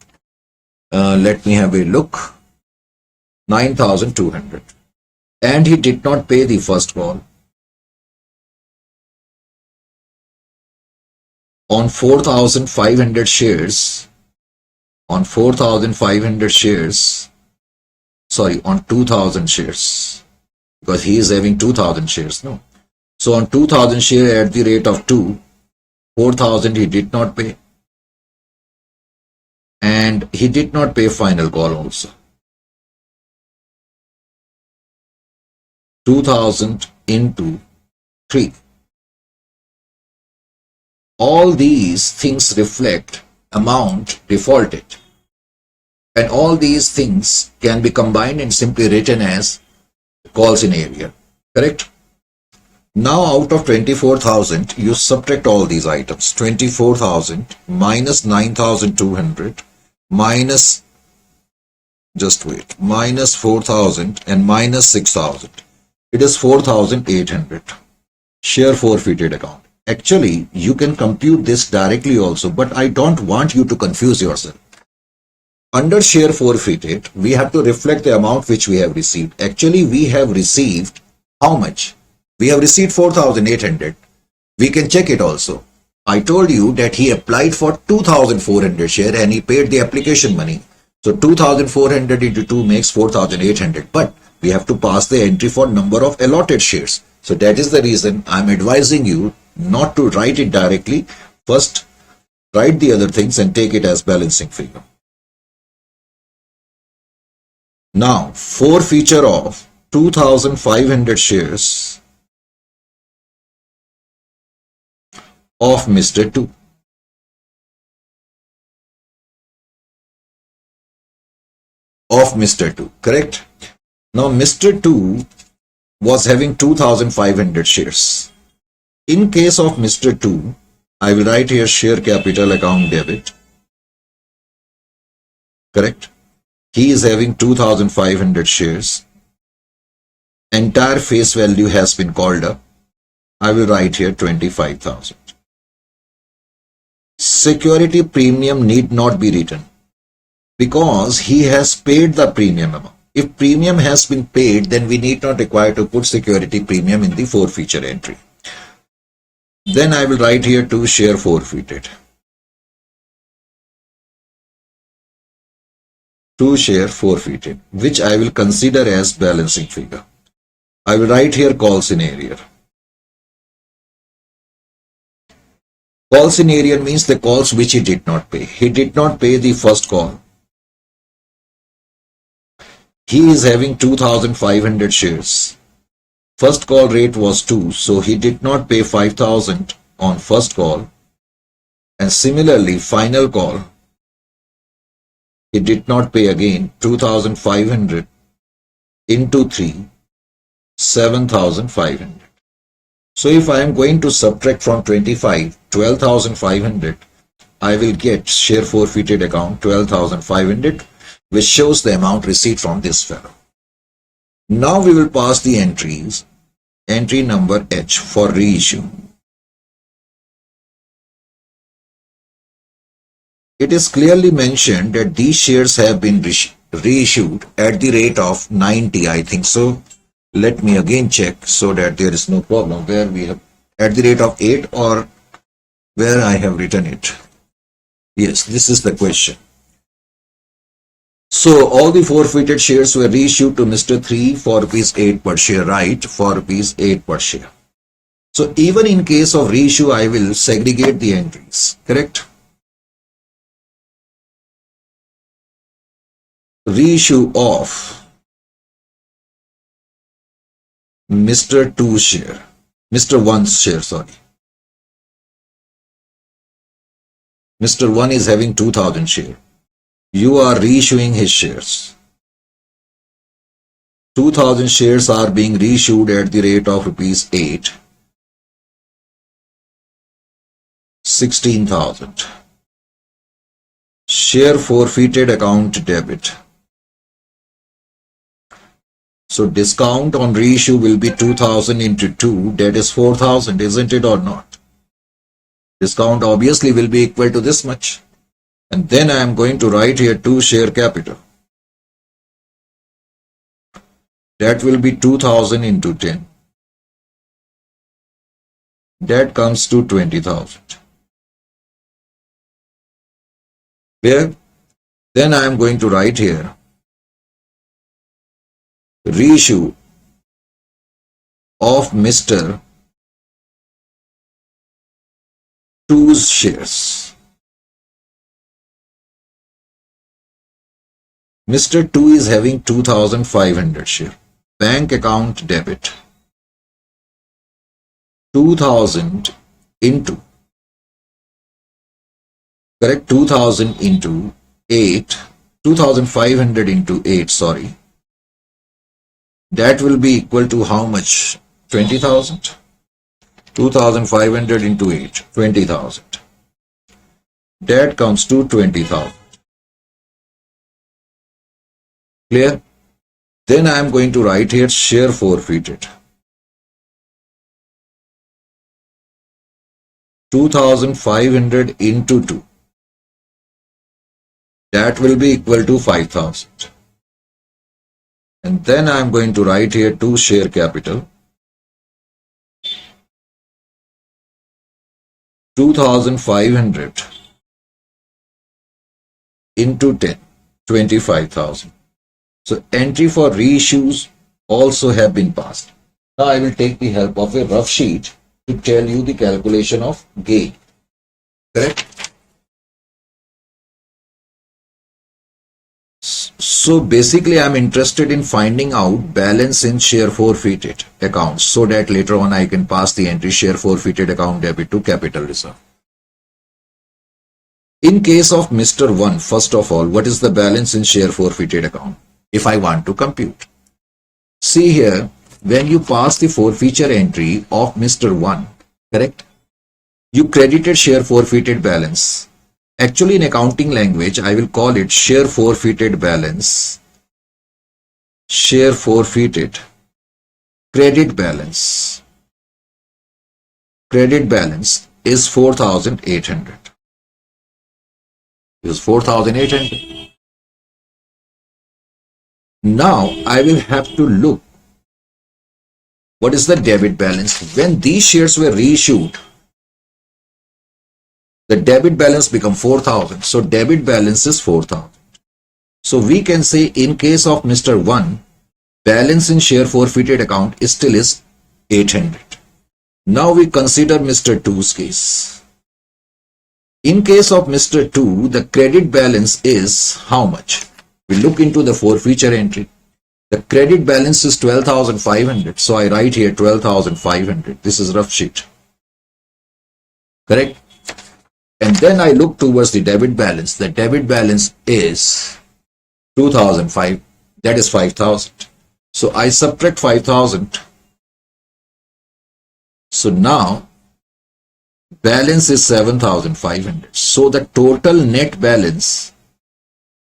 Speaker 1: Let me have a look. 9,200. And he did not pay the first call. On 4,500 shares, on 2,000 shares, because he is having 2,000 shares, no? So on 2,000 share at the rate of 2, 4,000 he did not pay. And he did not pay final call also. 2,000 into 3. All these things reflect amount defaulted. And all these things can be combined and simply written as calls in area. Correct? Now out of 24,000, you subtract all these items. 24,000 minus 9,200 minus, minus 4,000 and minus 6,000. It is 4,800. Share forfeited account. Actually, you can compute this directly also, but I don't want you to confuse yourself. Under share forfeited, we have to reflect the amount which we have received. Actually, we have received how much? We have received 4,800. We can check it also. I told you that he applied for 2,400 share and he paid the application money. So 2,400 into 2 makes 4,800. But we have to pass the entry for number of allotted shares. So that is the reason I am advising you not to write it directly. First, write the other things and take it as balancing figure. Now, forfeiture of 2,500 shares of Mr. 2. Of Mr. 2, correct? Now, Mr. 2 was having 2,500 shares. In case of Mr. 2, I will write here share capital account debit. Correct? He is having 2,500 shares. Entire face value has been called up. I will write here 25,000. Security premium need not be written because he has paid the premium amount. If premium has been paid, then we need not require to put security premium in the forfeiture entry. Then I will write here to share forfeited. To share forfeited, which I will consider as balancing figure. I will write here calls in area. Calls in area means the calls which he did not pay. He did not pay the first call. He is having 2,500 shares. First call rate was 2, so he did not pay 5,000 on first call. And similarly, final call, he did not pay again 2,500 into 3, 7,500. So if I am going to subtract from 25, 12,500, I will get share forfeited account 12,500, which shows the amount received from this fellow. Now we will pass the entries. Entry number H for reissue. It is clearly mentioned that these shares have been reissued at the rate of 90, I think so. Let me again check so that there is no problem where we have at the rate of 8 or where I have written it. Yes, this is the question. So all the forfeited shares were reissued to Mr. 3 for rupees 8 per share, right? For rupees 8 per share. So even in case of reissue, I will segregate the entries, correct? Reissue of Mr. 2's share, Mr. 1's share, sorry. Mr. 1 is having 2,000 share. You are reissuing his shares. 2,000 shares are being reissued at the rate of rupees 8. 16,000. Share forfeited account debit. So discount on reissue will be 2,000 into 2, that is 4,000, isn't it or not? Discount obviously will be equal to this much. And then I am going to write here 2 share capital. That will be 2,000 into 10. That comes to 20,000. Where? Then I am going to write here reissue of Mr. 2's shares. Mr. 2 is having 2,500 share. Bank account debit. 2,000 into, correct, 2,000 into 8, 2,500 into 8, sorry. That will be equal to how much? 20,000? 2,500 into 8, 20,000. That comes to 20,000. Clear? Then I am going to write here share forfeited. 2,500 into 2. That will be equal to 5,000. And then I am going to write here 2 share capital. 2,500 into 10, 25,000. So entry for reissues also have been passed. Now I will take the help of a rough sheet to tell you the calculation of gain. Correct? So basically I am interested in finding out balance in share forfeited accounts so that later on I can pass the entry share forfeited account debit to capital reserve. In case of Mr. 1, first of all, what is the balance in share forfeited account? If I want to compute. See here, when you pass the forfeiture entry of Mr. 1, correct? You credited share forfeited balance. Actually in accounting language, I will call it share forfeited balance. Share forfeited. Credit balance. Credit balance is 4,800. Is 4,800. Now I will have to look what is the debit balance. When these shares were reissued, the debit balance become 4,000. So debit balance is 4,000. So we can say in case of Mr. 1, balance in share forfeited account still is 800. Now we consider Mr. 2's case. In case of Mr. 2, the credit balance is how much? We look into the forfeiture entry. The credit balance is 12,500. So I write here 12,500. This is rough sheet. Correct? And then I look towards the debit balance. The debit balance is 2,005. That is 5,000. So I subtract 5,000. So now balance is 7,500. So the total net balance,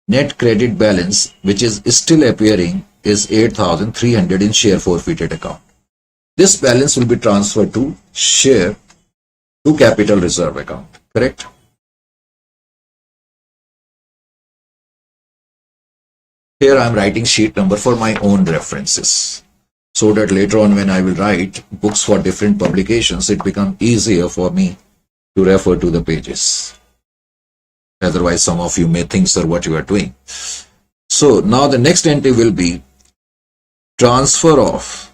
Speaker 1: net credit balance, which is still appearing, is 8,300 in share forfeited account. This balance will be transferred to capital reserve account. Correct? Here I am writing sheet number for my own references, so that later on when I will write books for different publications, it becomes easier for me to refer to the pages. Otherwise, some of you may think, sir, what you are doing. So now the next entry will be transfer of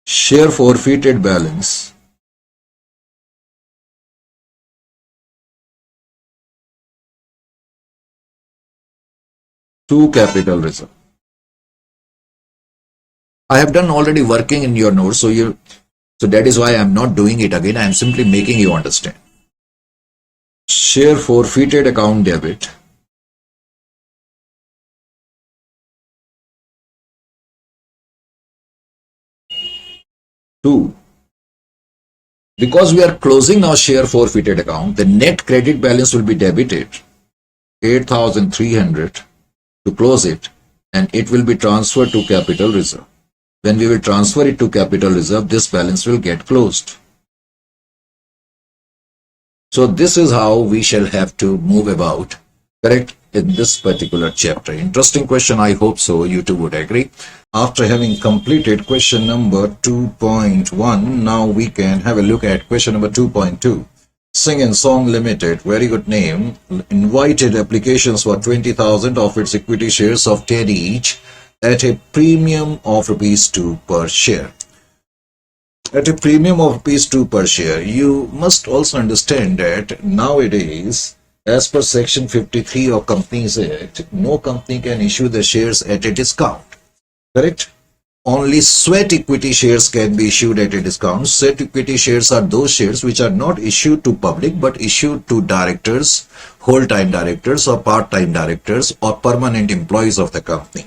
Speaker 1: share forfeited balance to capital reserve. I have done already working in your notes, so that is why I am not doing it again. I am simply making you understand. Share forfeited account debit to, because we are closing now share forfeited account, the net credit balance will be debited 8,300 to close it, and it will be transferred to capital reserve. When we will transfer it to capital reserve, this balance will get closed. So this is how we shall have to move about, correct, in this particular chapter. Interesting question, I hope so, you two would agree. After having completed question number 2.1, now we can have a look at question number 2.2. Sing and Song Limited, very good name, invited applications for 20,000 of its equity shares of 10 each at a premium of rupees 2 per share. At a premium of rupees 2 per share, you must also understand that nowadays, as per section 53 of Companies Act, no company can issue the shares at a discount. Correct? Only sweat equity shares can be issued at a discount. Sweat equity shares are those shares which are not issued to public but issued to directors, whole-time directors or part-time directors or permanent employees of the company.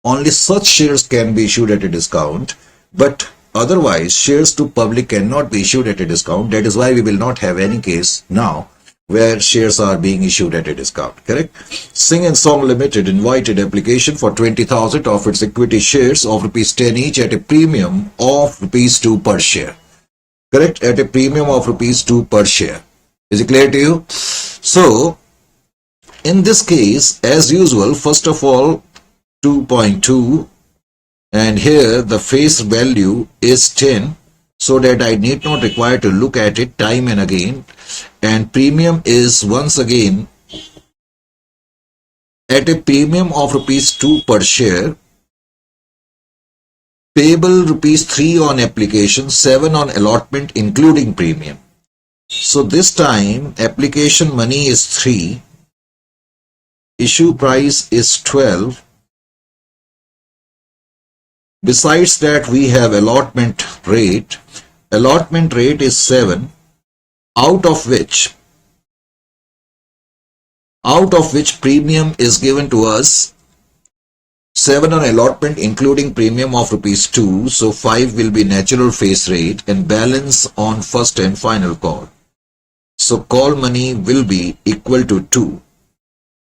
Speaker 1: Only such shares can be issued at a discount, but otherwise shares to public cannot be issued at a discount. That is why we will not have any case now where shares are being issued at a discount. Correct? Sing and Song Limited invited application for 20,000 of its equity shares of rupees 10 each at a premium of rupees 2 per share. Correct? At a premium of rupees 2 per share. Is it clear to you? So, in this case, as usual, first of all, 2.2, and here the face value is 10, so that I need not require to look at it time and again. And premium is once again at a premium of rupees 2 per share, payable rupees 3 on application, 7 on allotment including premium. So this time application money is 3, issue price is 12. Besides that, we have allotment rate. Allotment rate is 7, out of which premium is given to us 7 on allotment including premium of rupees 2. So 5 will be natural face rate and balance on first and final call. So call money will be equal to 2.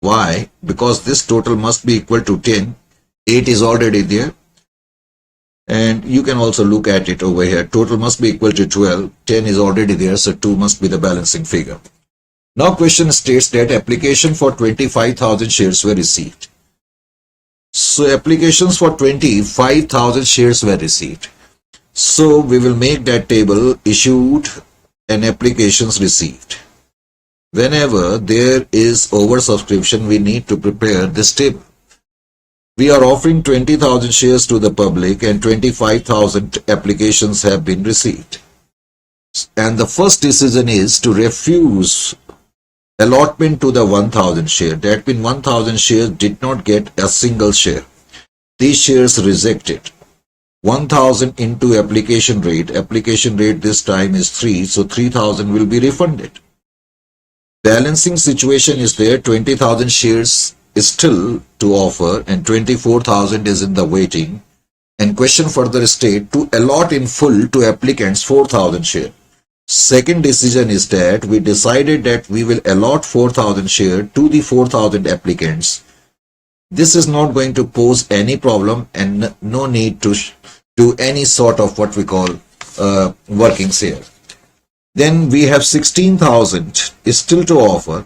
Speaker 1: Why? Because this total must be equal to 10. 8 is already there. And you can also look at it over here. Total must be equal to 12. 10 is already there, so 2 must be the balancing figure. Now question states that application for 25,000 shares were received. So applications for 25,000 shares were received. So we will make that table issued and applications received. Whenever there is oversubscription, we need to prepare this table. We are offering 20,000 shares to the public and 25,000 applications have been received. And the first decision is to refuse allotment to the 1,000 share. That means 1,000 shares did not get a single share. these shares rejected. 1000 into application rate this time is 3, so 3000 will be refunded. Balancing situation is there, 20,000 shares is still to offer and 24,000 is in the waiting. And question further state to allot in full to applicants 4,000 shares. Second decision is that we decided that we will allot 4,000 shares to the 4,000 applicants. This is not going to pose any problem and no need to do any sort of what we call workings here. Then we have 16,000 is still to offer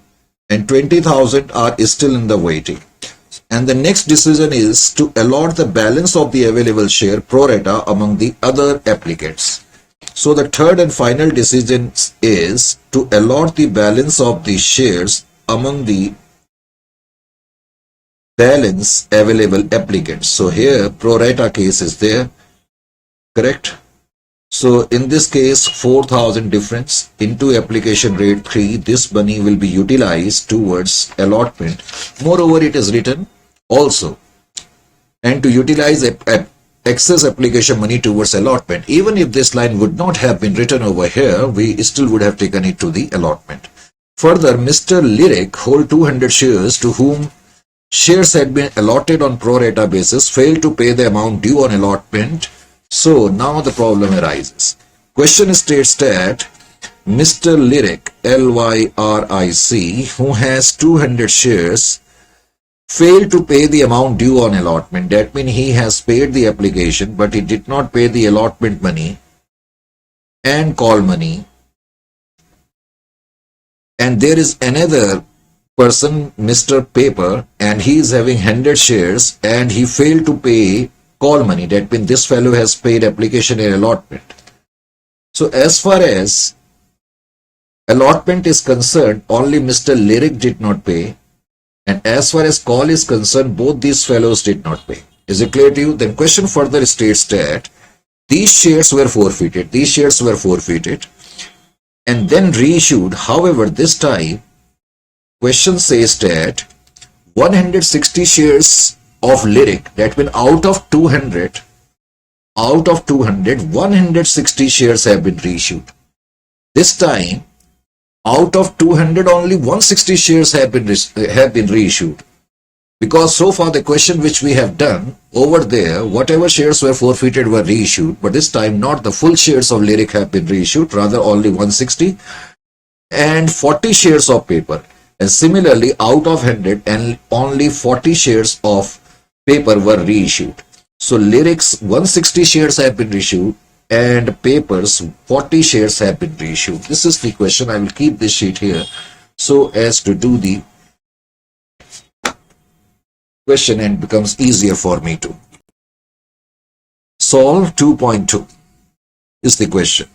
Speaker 1: and 20,000 are still in the waiting. And the next decision is to allot the balance of the available share pro rata among the other applicants. So the third and final decision is to allot the balance of the shares among the balance available applicants. So here pro rata case is there, correct? So in this case 4,000 difference into application rate 3, this money will be utilized towards allotment. Moreover, it is written also, and to utilize excess application money towards allotment. Even if this line would not have been written over here, we still would have taken it to the allotment. Further, Mr. Lyric hold 200 shares to whom shares had been allotted on pro rata basis, failed to pay the amount due on allotment. So now the problem arises. Question states that Mr. Lyric, L-Y-R-I-C, who has 200 shares, failed to pay the amount due on allotment. That means he has paid the application, but he did not pay the allotment money and call money. And there is another person, Mr. Paper, and he is having 100 shares and he failed to pay call money. That means this fellow has paid application and allotment. So as far as allotment is concerned, only Mr. Lyric did not pay. And as far as call is concerned, both these fellows did not pay. Is it clear to you? Then question further states that these shares were forfeited. These shares were forfeited and then reissued. However, this time, question says that 160 shares of Lyric, that means out of 200, 160 shares have been reissued. This time, out of 200, only 160 shares have been reissued. Because so far the question which we have done over there, whatever shares were forfeited were reissued, but this time not the full shares of Lyric have been reissued, rather only 160 and 40 shares of paper. And similarly, out of 100, and only 40 shares of paper were reissued. So Lyric's 160 shares have been reissued and Paper's 40 shares have been reissued. This is the question. I will keep this sheet here so as to do the question and becomes easier for me to solve. 2.2 is the question.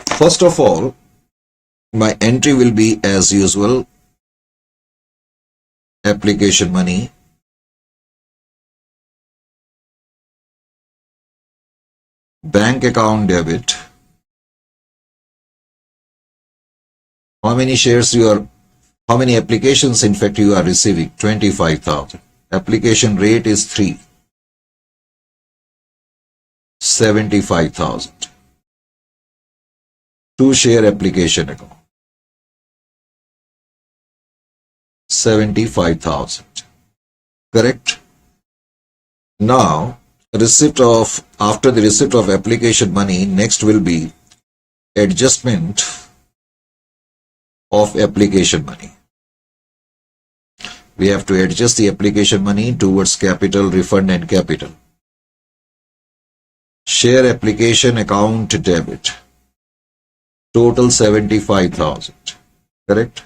Speaker 1: First of all, my entry will be as usual, application money, bank account debit. How many shares you are, how many applications in fact you are receiving? 25,000. Application rate is 3. 75,000. 2 share application account. 75,000. Correct? Now, after the receipt of application money, next will be adjustment of application money. We have to adjust the application money towards capital, refund and capital. Share application account debit. Total 75,000. Correct?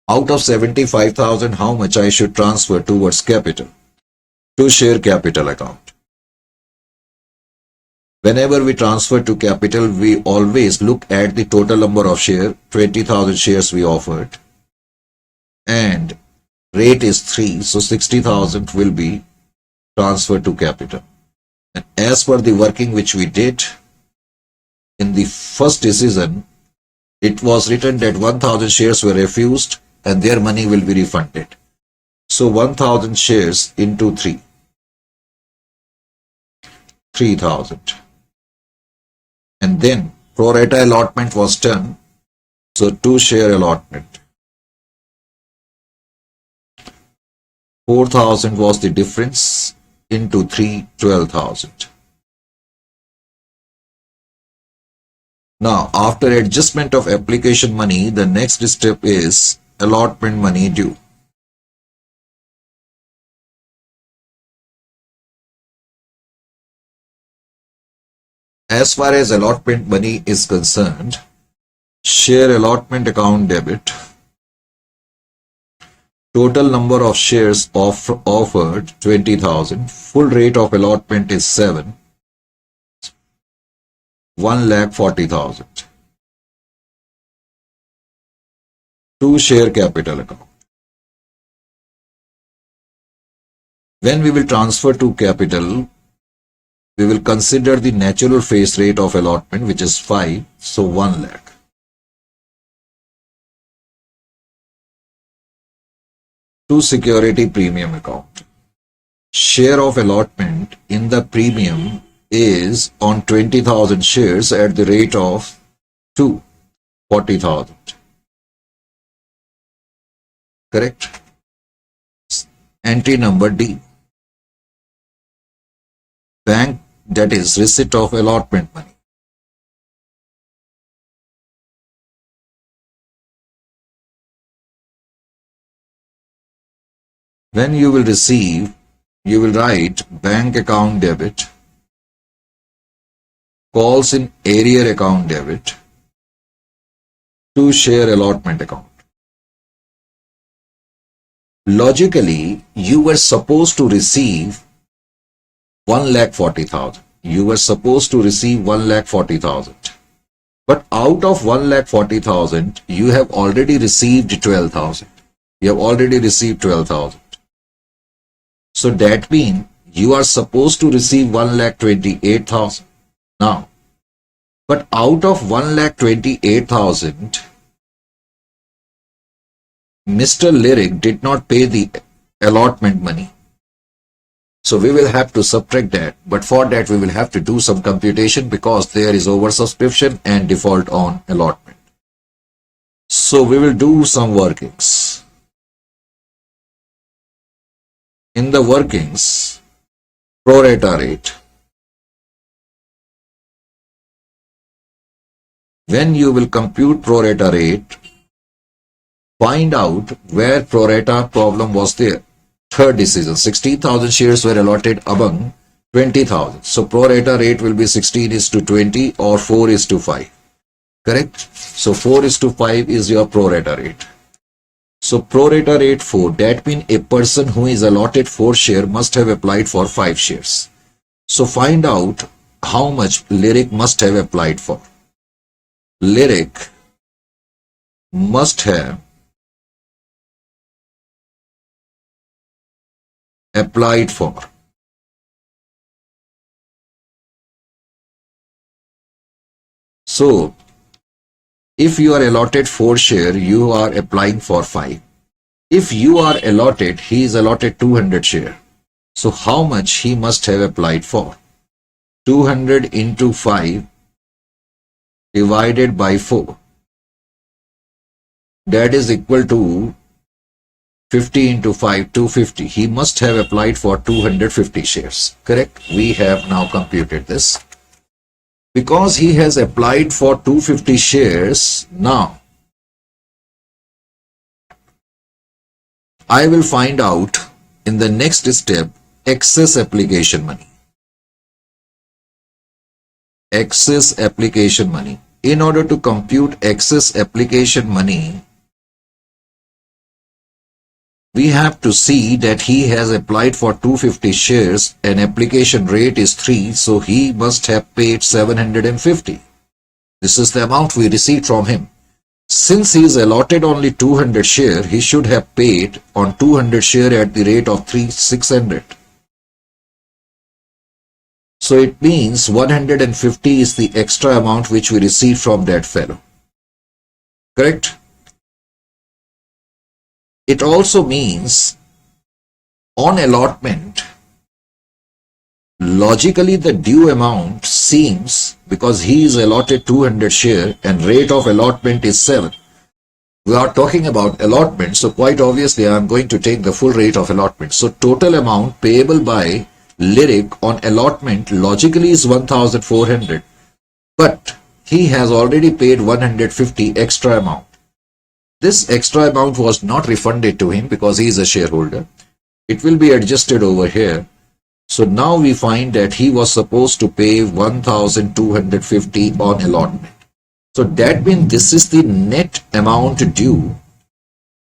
Speaker 1: Out of 75,000, how much I should transfer towards capital? To share capital account. Whenever we transfer to capital, we always look at the total number of shares. 20,000 shares we offered. And rate is 3. So 60,000 will be transferred to capital. And as per the working which we did in the first decision, it was written that 1,000 shares were refused and their money will be refunded. So 1000 shares into 3. 3000. And then pro rata allotment was done. So 2 share allotment. 4000 was the difference into 3, 12,000. Now, after adjustment of application money, the next step is allotment money due. As far as allotment money is concerned, share allotment account debit, total number of shares offered 20,000, full rate of allotment is 7, 1,40,000. 2 share capital account. When we will transfer to capital, we will consider the natural face rate of allotment, which is 5, so 1 lakh. To security premium account. Share of allotment in the premium is on 20,000 shares at the rate of 2, 40,000. Correct? Entry number D. Bank, that is receipt of allotment money. When you will receive, you will write bank account debit, calls in arrear account debit, to share allotment account. Logically, you were supposed to receive 1,40,000. You were supposed to receive 1,40,000. But out of 1,40,000, you have already received 12,000. You have already received 12,000. So that means you are supposed to receive 1,28,000 now. But out of 1,28,000, Mr. Lyric did not pay the allotment money. So we will have to subtract that, but for that we will have to do some computation because there is oversubscription and default on allotment. So we will do some workings. In the workings, pro rata rate. When you will compute pro rata rate, find out where pro rata problem was there. Third decision, 16,000 shares were allotted among 20,000. So pro rata rate will be 16:20 or 4:5. Correct? So 4:5 is your pro rata rate. So pro rata rate 4, that means a person who is allotted 4 shares must have applied for 5 shares. So find out how much Lyric must have applied for. Lyric must have applied for. So, if you are allotted 4 shares, you are applying for 5. If you are allotted, he is allotted 200 shares. So, how much he must have applied for? 200 into 5 divided by 4. That is equal to 50 into 5, 250. He must have applied for 250 shares. Correct? We have now computed this. Because he has applied for 250 shares, now I will find out in the next step excess application money. Excess application money. In order to compute excess application money, we have to see that he has applied for 250 shares and application rate is 3, so he must have paid 750. This is the amount we received from him. Since he is allotted only 200 share, he should have paid on 200 share at the rate of 3,600. So it means 150 is the extra amount which we received from that fellow. Correct? It also means on allotment, logically the due amount seems, because he is allotted 200 share and rate of allotment is 7. We are talking about allotment, so quite obviously I am going to take the full rate of allotment. So total amount payable by Lyric on allotment logically is 1400, but he has already paid 150 extra amount. This extra amount was not refunded to him because he is a shareholder. It will be adjusted over here. So now we find that he was supposed to pay 1250 on allotment. So that means this is the net amount due,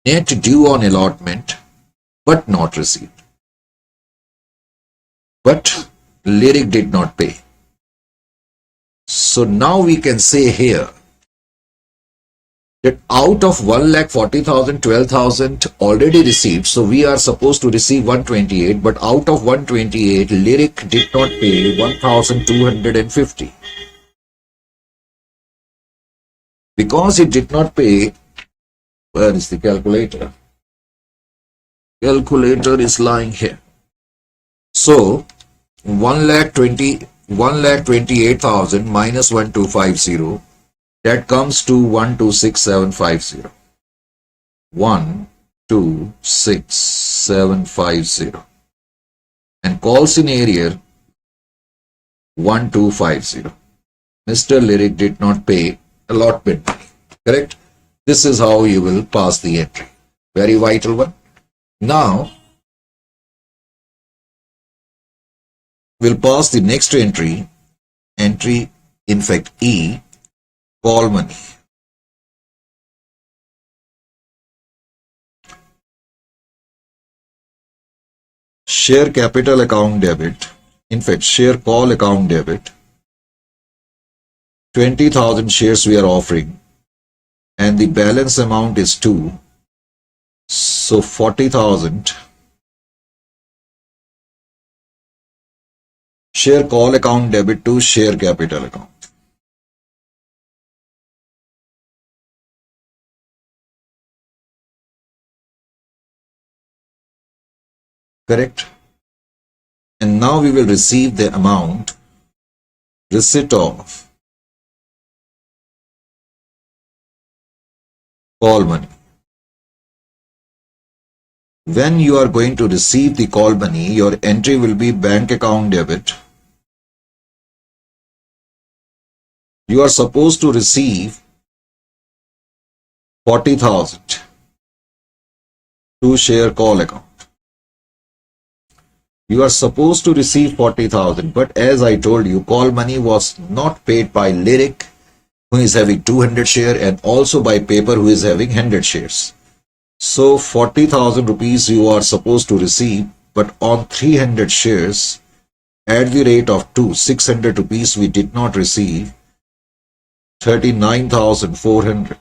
Speaker 1: net due on allotment, but not received. But Lyric did not pay. So now we can say here that out of 1,40,000, 12,000 already received, so we are supposed to receive 128, but out of 128, Lyric did not pay 1,250. Because he did not pay, where is the calculator? Calculator is lying here. So 1,28,000 minus 1250, that comes to 126750. 126750. And calls in area 1250. Mr. Lyric did not pay allotment money. Correct? This is how you will pass the entry. Very vital one. Now, we'll pass the next entry, in fact E, call money. Share capital account debit, in fact share call account debit, 20,000 shares we are offering and the balance amount is 2. So 40,000 share call account debit to share capital account. Correct? And now we will receive the amount, receipt of call money. When you are going to receive the call money, your entry will be bank account debit. You are supposed to receive 40,000 to share call account. You are supposed to receive 40,000, but as I told you, call money was not paid by Lyric, who is having 200 share, and also by Paper, who is having 100 shares. So 40,000 rupees you are supposed to receive, but on 300 shares, at the rate of 600 rupees we did not receive, 39,400.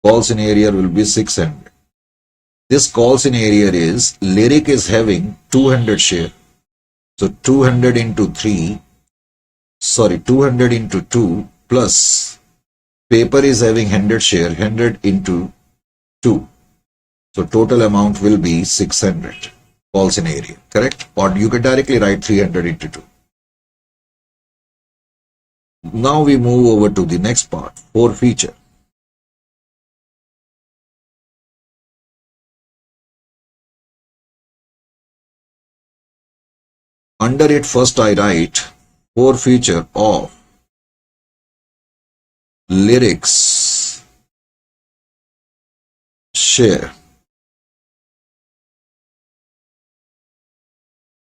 Speaker 1: Calls in area will be 600. This calls in area is, Lyric is having 200 share. So 200 into 2 plus Paper is having 100 share, 100 into 2. So total amount will be 600. Calls in area, correct? Or you can directly write 300 into 2. Now we move over to the next part, forfeiture. Under it, first I write forfeiture of Lyric's share.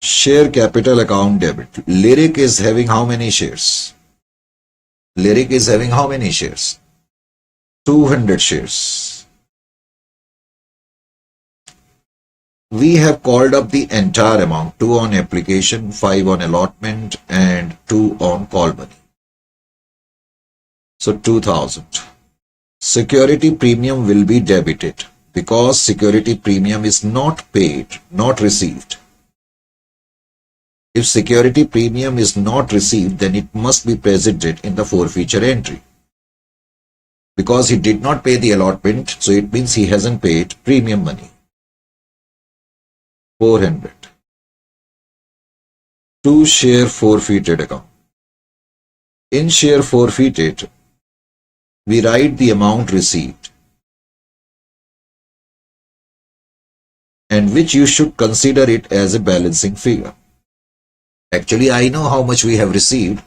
Speaker 1: Share capital account debit. Lyric is having how many shares? Lyric is having how many shares? 200 shares. We have called up the entire amount, 2 on application, 5 on allotment, and 2 on call money. So 2,000. Security premium will be debited because security premium is not paid, not received. If security premium is not received, then it must be presented in the forfeiture entry. because he did not pay the allotment, so it means he hasn't paid premium money. 400. 2 share forfeited account. In share forfeited, we write the amount received, and which you should consider it as a balancing figure. Actually, I know how much we have received.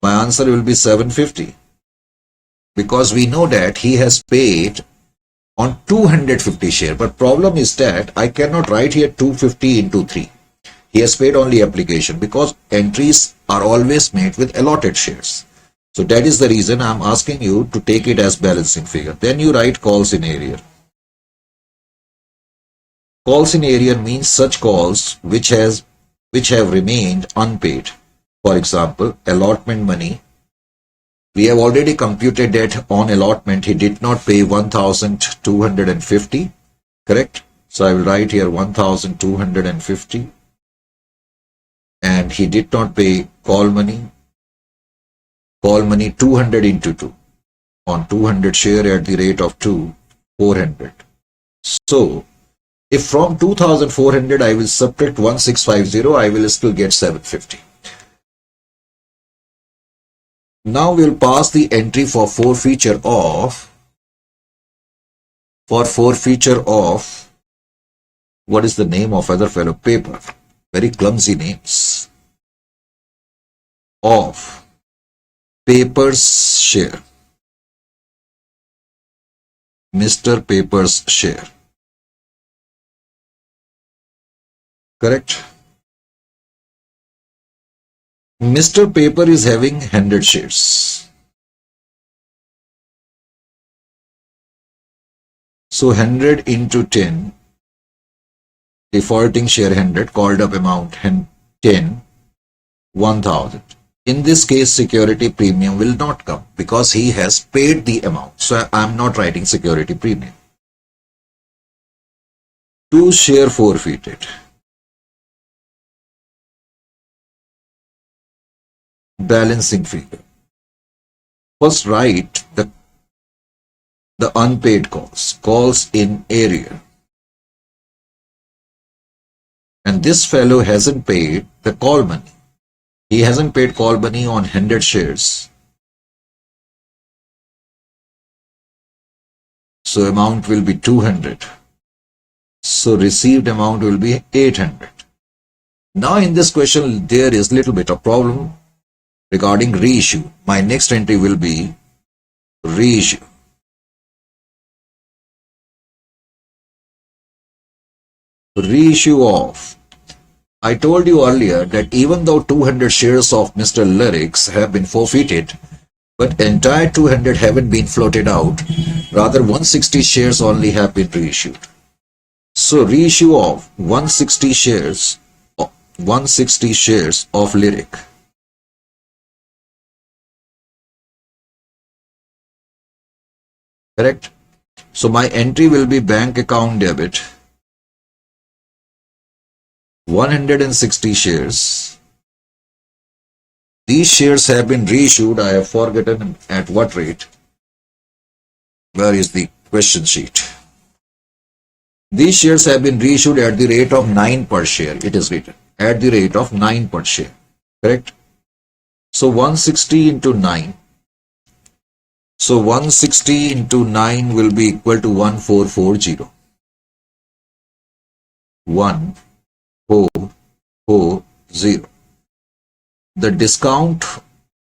Speaker 1: My answer will be 750, because we know that he has paid on 250 share. But problem is that I cannot write here 250 into 3. He has paid only application, because entries are always made with allotted shares. So that is the reason I am asking you to take it as balancing figure. Then you write calls in arrear. Calls in arrear means such calls which have remained unpaid. For example, allotment money. We have already computed that on allotment he did not pay 1,250, correct? So I will write here 1,250, and he did not pay call money. Call money 200 into 2. On 200 share at the rate of 2, 400. So if from 2,400 I will subtract 1,650, I will still get 750. Now we will pass the entry for forfeiture of, what is the name of other fellow paper? Very clumsy names. Of Paper's share. Mr. Paper's share. Correct? Mr. Paper is having 100 shares. So 100 into 10, defaulting share 100, called up amount 10, 1,000. In this case, security premium will not come because he has paid the amount. So I am not writing security premium. 2 share forfeited. Balancing figure. First write the unpaid calls in arrear. And this fellow hasn't paid the call money. He hasn't paid call money on 100 shares. So amount will be 200. So received amount will be 800. Now in this question there is little bit of problem regarding reissue. My next entry will be reissue. Reissue of. I told you earlier that even though 200 shares of Mr. Lyrics have been forfeited, but entire 200 haven't been floated out, rather 160 shares only have been reissued. So reissue of 160 shares of Lyric. Correct? So my entry will be bank account debit 160 shares. These shares have been reissued. I have forgotten at what rate. Where is the question sheet? These shares have been reissued at the rate of 9 per share. It is written at the rate of 9 per share. Correct? So 160 into 9. So 160 into 9 will be equal to 1440. 1440. The discount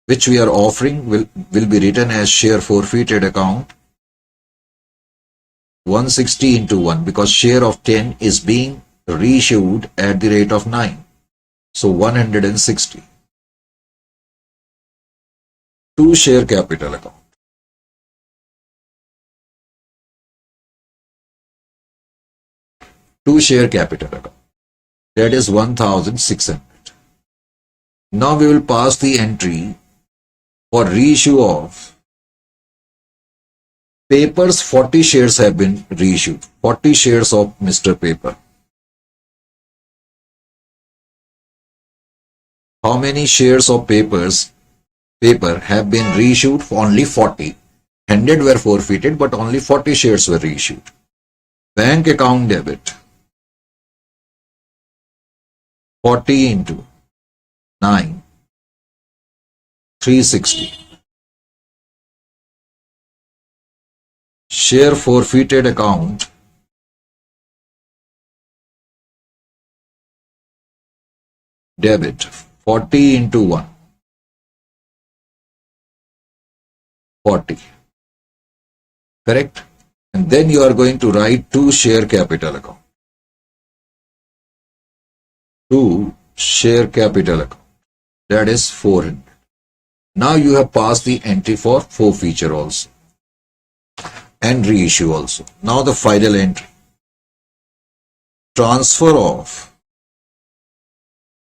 Speaker 1: which we are offering will be written as share forfeited account 160 into 1, because share of 10 is being reissued at the rate of 9. So 160. 2 share capital account. 2 share capital account. That is 1,600. Now we will pass the entry for reissue of Paper's 40 shares have been reissued. 40 shares of Mr. Paper. How many shares of paper have been reissued? Only 40. 100 were forfeited, but only 40 shares were reissued. Bank account debit 40 into 9, 360. Share forfeited account debit 40 into 1, 40. Correct? And then you are going to write 2 share capital account. 2 share capital account. That is 400. Now you have passed the entry for forfeiture also and reissue also. Now the final entry. Transfer of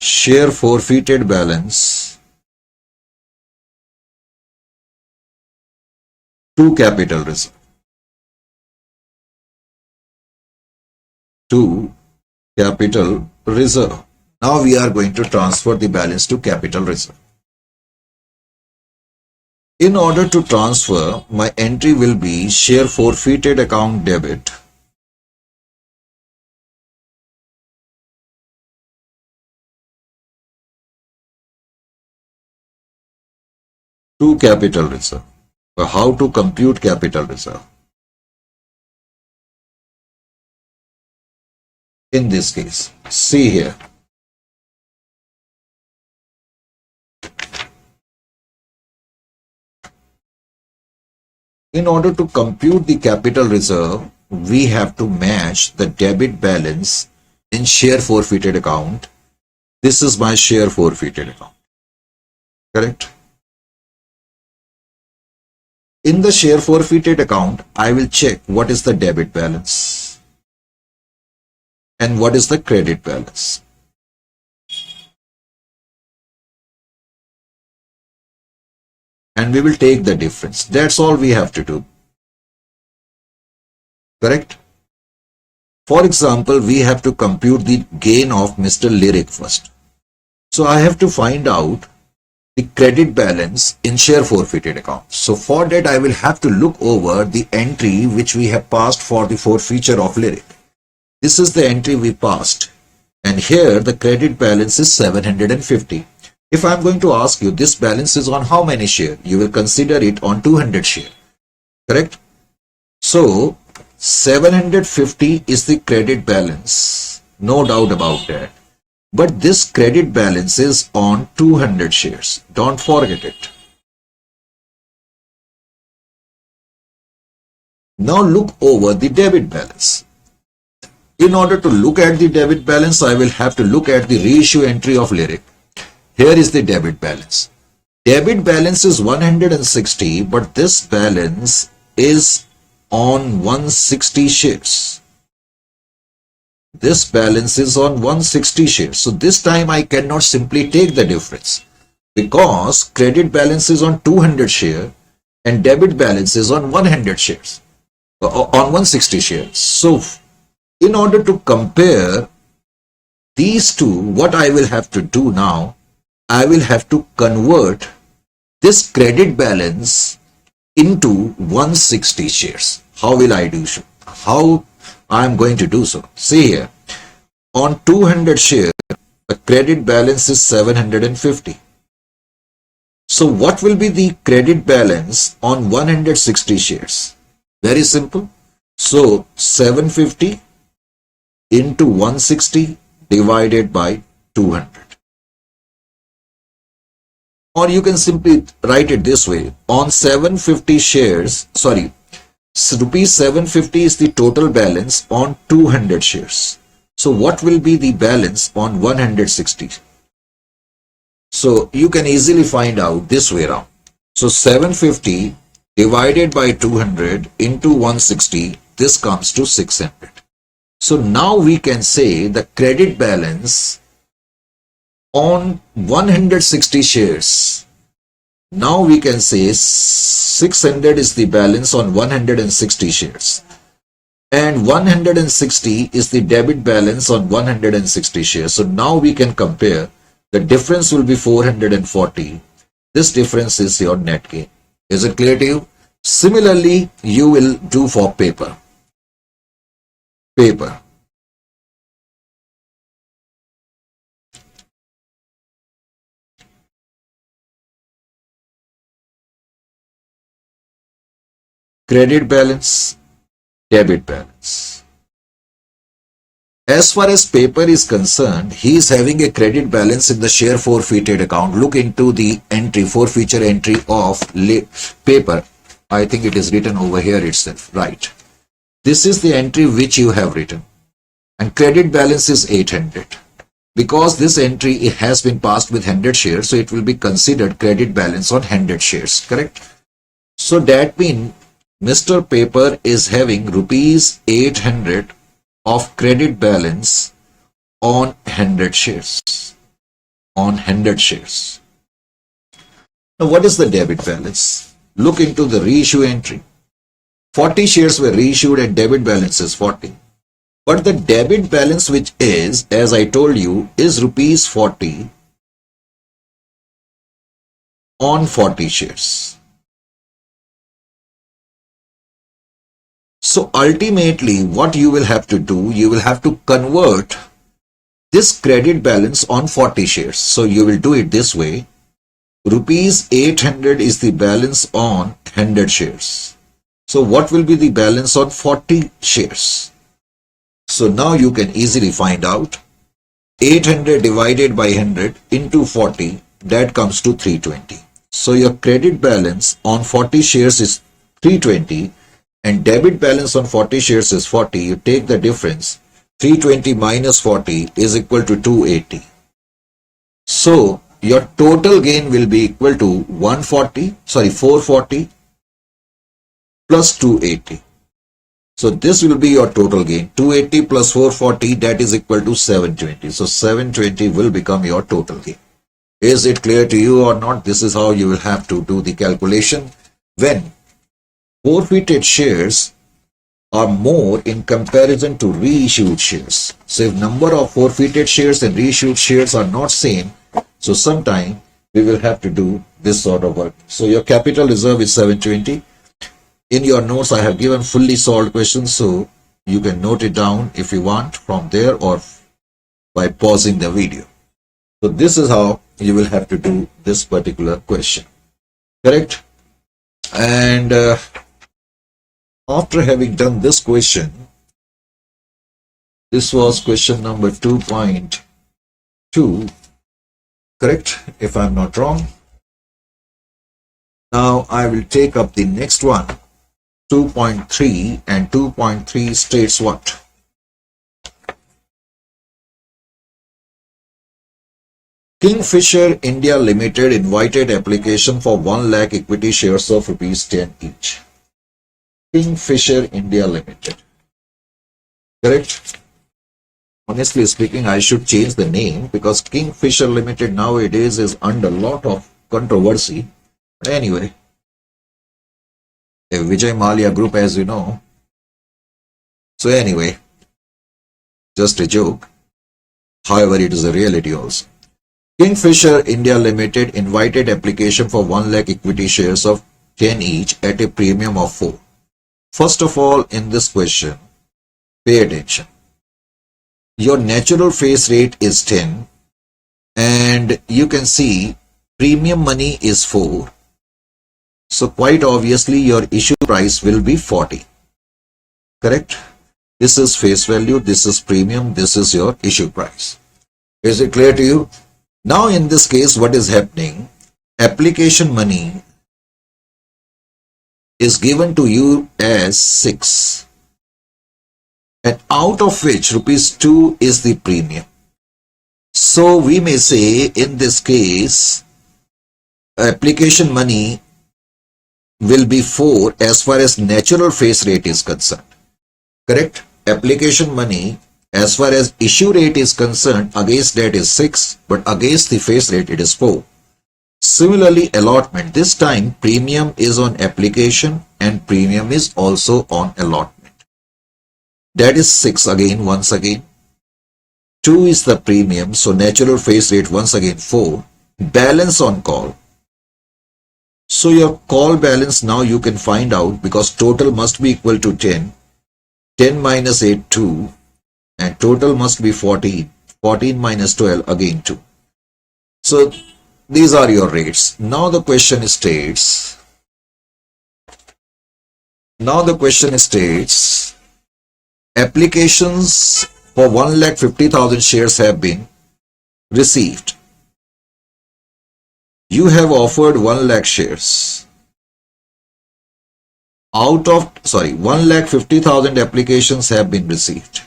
Speaker 1: share forfeited balance to capital reserve. To capital reserve. Now we are going to transfer the balance to capital reserve. In order to transfer, my entry will be share forfeited account debit to capital reserve. How to compute capital reserve? In this case, see here. In order to compute the capital reserve, we have to match the debit balance in share forfeited account. This is my share forfeited account. Correct? In the share forfeited account, I will check what is the debit balance and what is the credit balance. And we will take the difference. That's all we have to do. Correct? For example, we have to compute the gain of Mr. Lyric first. So I have to find out the credit balance in share forfeited account. So for that, I will have to look over the entry which we have passed for the forfeiture of Lyric. This is the entry we passed. And here the credit balance is 750. If I am going to ask you, this balance is on how many shares? You will consider it on 200 shares. Correct? So 750 is the credit balance. No doubt about that. But this credit balance is on 200 shares. Don't forget it. Now look over the debit balance. In order to look at the debit balance, I will have to look at the reissue entry of Lyric. Here is the debit balance. Debit balance is 160, but this balance is on 160 shares. This balance is on 160 shares. So this time I cannot simply take the difference because credit balance is on 200 shares and debit balance is on 100 shares, on 160 shares. So in order to compare these two, what I will have to do now, I will have to convert this credit balance into 160 shares. How will I do so? How I am going to do so? See here, on 200 shares, the credit balance is 750. So what will be the credit balance on 160 shares? Very simple. So 750 into 160 divided by 200. Or you can simply write it this way. On 750 shares, rupees 750 is the total balance on 200 shares. So what will be the balance on 160? So you can easily find out this way around. So 750 divided by 200 into 160, this comes to 600. So now we can say the credit balance on 160 shares. Now we can say 600 is the balance on 160 shares. And 160 is the debit balance on 160 shares. So now we can compare. The difference will be 440. This difference is your net gain. Is it clear to you? Similarly, you will do for paper. Paper. Credit balance, debit balance. As far as paper is concerned, he is having a credit balance in the share forfeited account. Look into the entry, forfeiture entry of paper. I think it is written over here itself, right? This is the entry which you have written. And credit balance is 800. Because this entry it has been passed with 100 shares, so it will be considered credit balance on 100 shares, correct? So that means Mr. Paper is having rupees 800 of credit balance on 100 shares. On 100 shares. Now what is the debit balance? Look into the reissue entry. 40 shares were reissued and debit balance is 40. But the debit balance which is, as I told you, is rupees 40 on 40 shares. So ultimately what you will have to do, you will have to convert this credit balance on 40 shares. So you will do it this way. Rupees 800 is the balance on 100 shares. So what will be the balance on 40 shares? So now you can easily find out 800 divided by 100 into 40, that comes to 320. So your credit balance on 40 shares is 320 and debit balance on 40 shares is 40. You take the difference, 320 minus 40 is equal to 280. So your total gain will be equal to 440 plus 280. So this will be your total gain. 280 plus 440, that is equal to 720. So 720 will become your total gain. Is it clear to you or not? This is how you will have to do the calculation when forfeited shares are more in comparison to reissued shares. So if number of forfeited shares and reissued shares are not same, so sometime we will have to do this sort of work. So your capital reserve is 720. In your notes, I have given fully solved questions, so you can note it down if you want from there or by pausing the video. So this is how you will have to do this particular question. Correct? And after having done this question, this was question number 2.2, correct? If I'm not wrong. Now I will take up the next one. 2.3 and 2.3 states what? Kingfisher India Limited invited application for 1 lakh equity shares of rupees 10 each. Kingfisher India Limited. Correct? Honestly speaking, I should change the name because Kingfisher Limited nowadays is under a lot of controversy. But anyway, a Vijay Mallya group, as you know. So anyway, just a joke. However, it is a reality also. Kingfisher India Limited invited application for 1 lakh equity shares of 10 each at a premium of 4. First of all, in this question, pay attention. Your natural face rate is 10 and you can see premium money is 4. So quite obviously your issue price will be 40. Correct? This is face value, this is premium, this is your issue price. Is it clear to you? Now in this case, what is happening? Application money is given to you as 6. And out of which rupees 2 is the premium. So we may say in this case, application money will be 4 as far as natural face rate is concerned. Correct? Application money as far as issue rate is concerned, against that is 6, but against the face rate it is 4. Similarly, allotment. This time premium is on application and premium is also on allotment. That is 6 again, once again. 2 is the premium, so natural face rate once again 4. Balance on call. So your call balance now you can find out, because total must be equal to 10. 10 minus 8, 2. And total must be 14. 14 minus 12, again 2. So these are your rates. Now the question states, applications for 1,50,000 shares have been received. You have offered 1 lakh shares. Out of 1,50,000 applications have been received.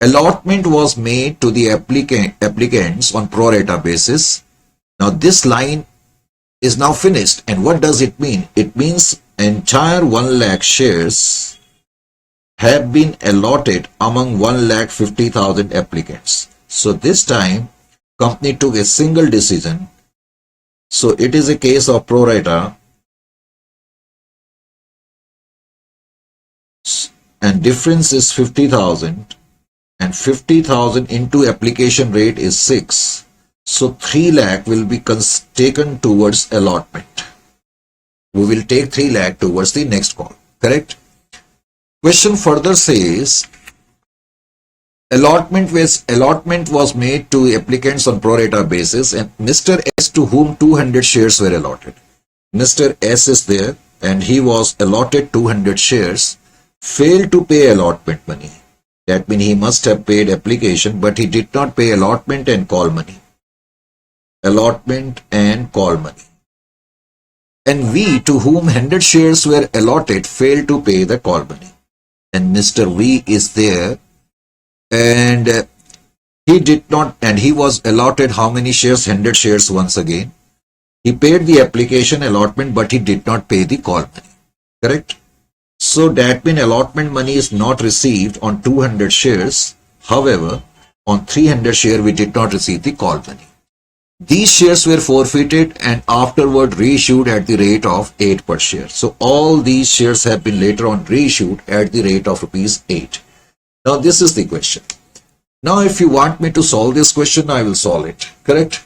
Speaker 1: Allotment was made to the applicants on pro rata basis. Now this line is now finished, and what does it mean? It means entire 1 lakh shares have been allotted among 1,50,000 applicants. So this time company took a single decision. So it is a case of pro rata, and difference is 50,000, and 50,000 into application rate is 6. So 3 lakh will be taken towards allotment. We will take 3 lakh towards the next call. Correct? Question further says, allotment was made to applicants on pro rata basis, and Mr. S, to whom 200 shares were allotted. Mr. S is there and he was allotted 200 shares, failed to pay allotment money. That means he must have paid application, but he did not pay allotment and call money. Allotment and call money. And V, to whom 100 shares were allotted, failed to pay the call money. And Mr. V is there, and he did not, and he was allotted how many shares? 100 shares once again. He paid the application allotment, but he did not pay the call money. Correct? So that means allotment money is not received on 200 shares. However, on 300 share we did not receive the call money. These shares were forfeited and afterward reissued at the rate of 8 per share. So all these shares have been later on reissued at the rate of rupees 8. Now this is the question. Now if you want me to solve this question, I will solve it. Correct?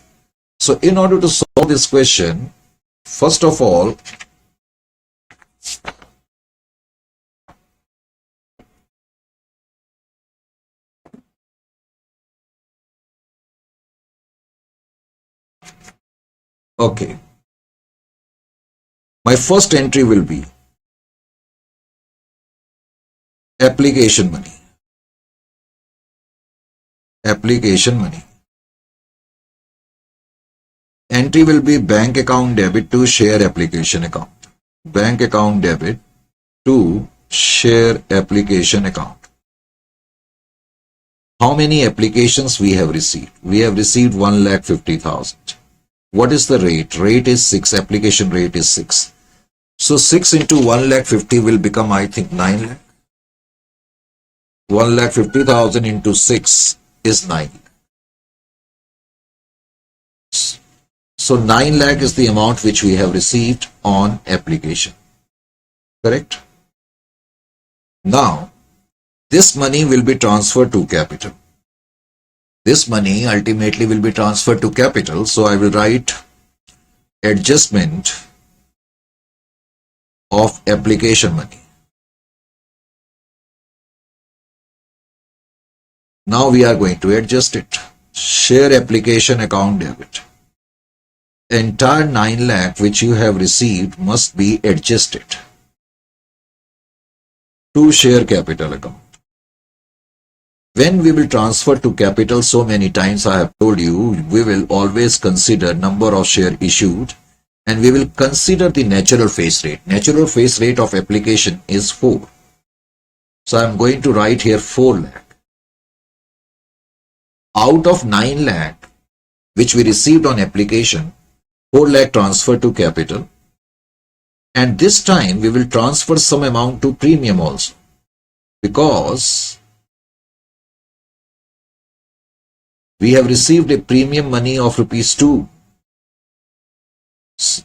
Speaker 1: So in order to solve this question, first of all, okay, my first entry will be application money. Application money. Entry will be bank account debit to share application account. Bank account debit to share application account. How many applications we have received? We have received 1,50,000. What is the rate? Rate is 6. Application rate is 6. So 6 into 1,50,000 will become, I think, 9 lakh. 1,50,000 into 6 is 9. So 9 lakh is the amount which we have received on application. Correct? Now, this money will be transferred to capital. This money ultimately will be transferred to capital. So I will write adjustment of application money. Now we are going to adjust it. Share application account debit. Entire 9 lakh which you have received must be adjusted to share capital account. When we will transfer to capital, so many times I have told you, we will always consider number of share issued and we will consider the natural face rate. Natural face rate of application is 4. So I am going to write here 4 lakh. Out of 9 lakh which we received on application, 4 lakh transfer to capital, and this time we will transfer some amount to premium also, because we have received a premium money of rupees 2.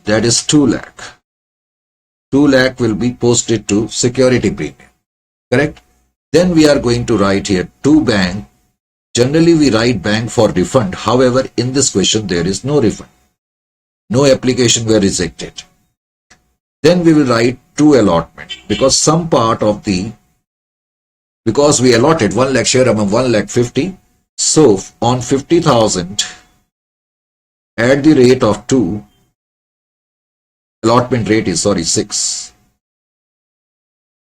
Speaker 1: That is 2 lakh. 2 lakh will be posted to security premium. Correct? Then we are going to write here to bank. Generally we write bank for refund. However, in this question there is no refund. No application were rejected. Then we will write to allotment because some part of because we allotted 1 lakh share among 1 lakh 50. So on 50,000 at the rate of 2, allotment rate is 6,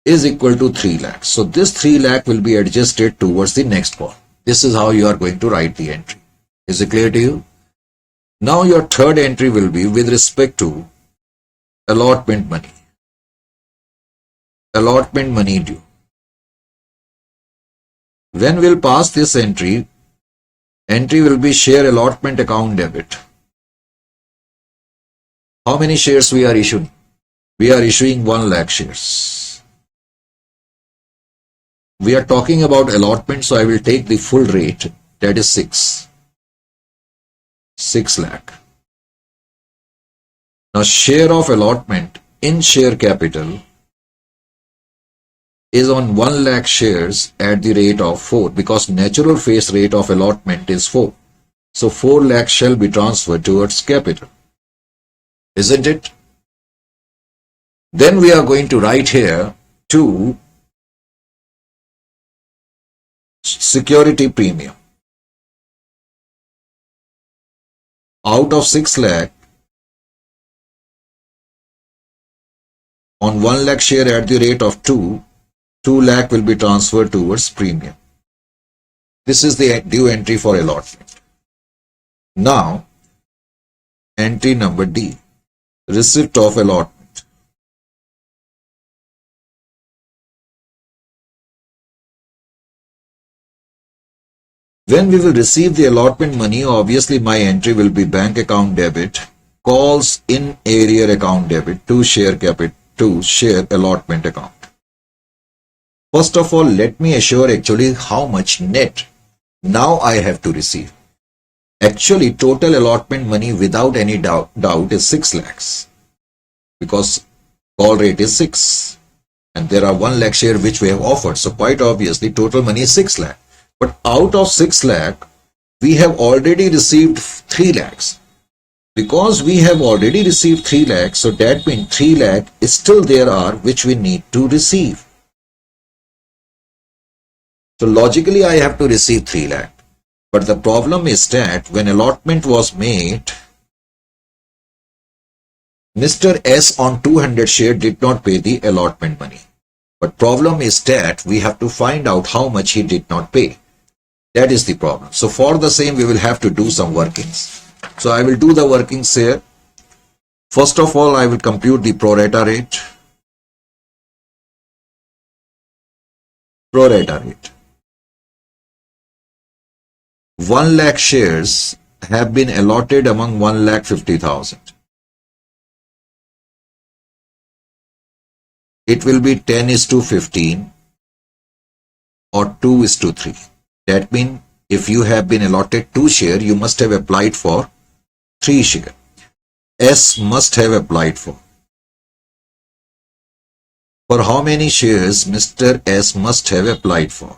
Speaker 1: is equal to 3 lakhs. So this 3 lakh will be adjusted towards the next column. This is how you are going to write the entry. Is it clear to you? Now your third entry will be with respect to allotment money. Allotment money due. When we'll pass this entry will be share allotment account debit. How many shares we are issuing? We are issuing 1 lakh shares. We are talking about allotment, so I will take the full rate, that is 6 lakh. Now share of allotment in share capital is on 1 lakh shares at the rate of 4 because natural face rate of allotment is 4. So 4 lakhs shall be transferred towards capital. Isn't it? Then we are going to write here to security premium. Out of 6 lakh, on 1 lakh share at the rate of 2 lakh will be transferred towards premium. This is the due entry for allotment. Now, entry number D, receipt of allotment. When we will receive the allotment money, obviously my entry will be bank account debit, calls in arrear account debit to share allotment account. First of all, let me assure actually how much net now I have to receive. Actually, total allotment money without any doubt is 6 lakhs because call rate is 6 and there are 1 lakh share which we have offered. So quite obviously total money is 6 lakh. But out of 6 lakh, we have already received 3 lakhs. Because we have already received 3 lakhs, so that means 3 lakh is still there are which we need to receive. So logically I have to receive 3 lakh. But the problem is that when allotment was made, Mr. S on 200 share did not pay the allotment money. But problem is that we have to find out how much he did not pay. That is the problem. So for the same we will have to do some workings. So I will do the workings here. First of all, I will compute the pro rata rate. Pro rata rate. 1 lakh shares have been allotted among 1,50,000. It will be 10:15 or 2:3. That means if you have been allotted 2 shares, you must have applied for 3 shares. S must have applied for. For how many shares Mr. S must have applied for?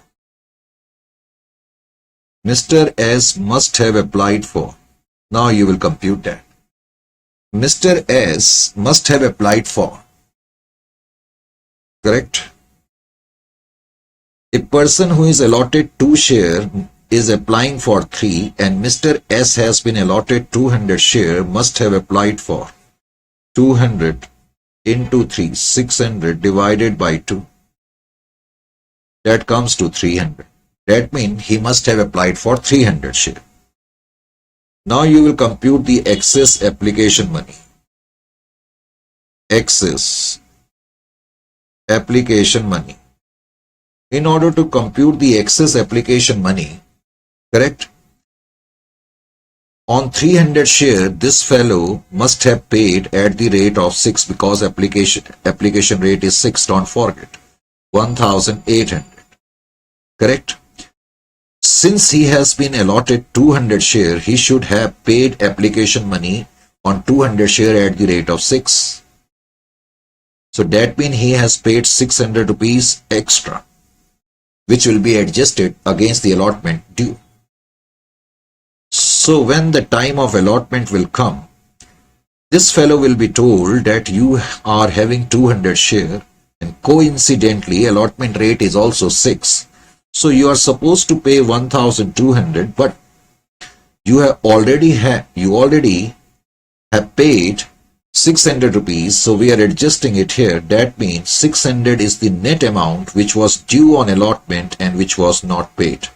Speaker 1: Mr. S must have applied for. Now you will compute that. Mr. S must have applied for. Correct? A person who is allotted 2 shares is applying for 3 and Mr. S has been allotted 200 share must have applied for 200 into 3, 600 divided by 2. That comes to 300. That means he must have applied for 300 share. Now you will compute the excess application money. Excess application money. In order to compute the excess application money, correct? On 300 share, this fellow must have paid at the rate of 6 because application rate is 6, don't forget. 1,800. Correct? Since he has been allotted 200 share, he should have paid application money on 200 share at the rate of 6. So that means he has paid 600 rupees extra, which will be adjusted against the allotment due. So when the time of allotment will come, This fellow will be told that you are having 200 share and coincidentally allotment rate is also 6. So you are supposed to pay 1200, but you already have paid 600 rupees. So we are adjusting it here. That means 600 is the net amount which was due on allotment and which was not paid.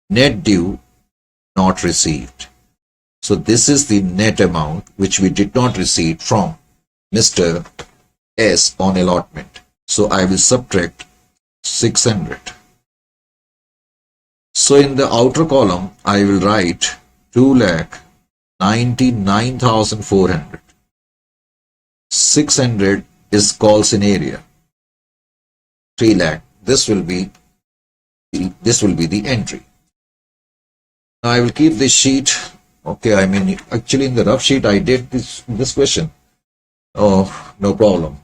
Speaker 1: Net due, not received. So this is the net amount which we did not receive from Mr. S on allotment. So I will subtract 600. So in the outer column, I will write 2,99,400. 600 is calls in area. 3 lakh. This will be the entry. Now I will keep this sheet. Okay, I mean, actually in the rough sheet I did this question. Oh, no problem.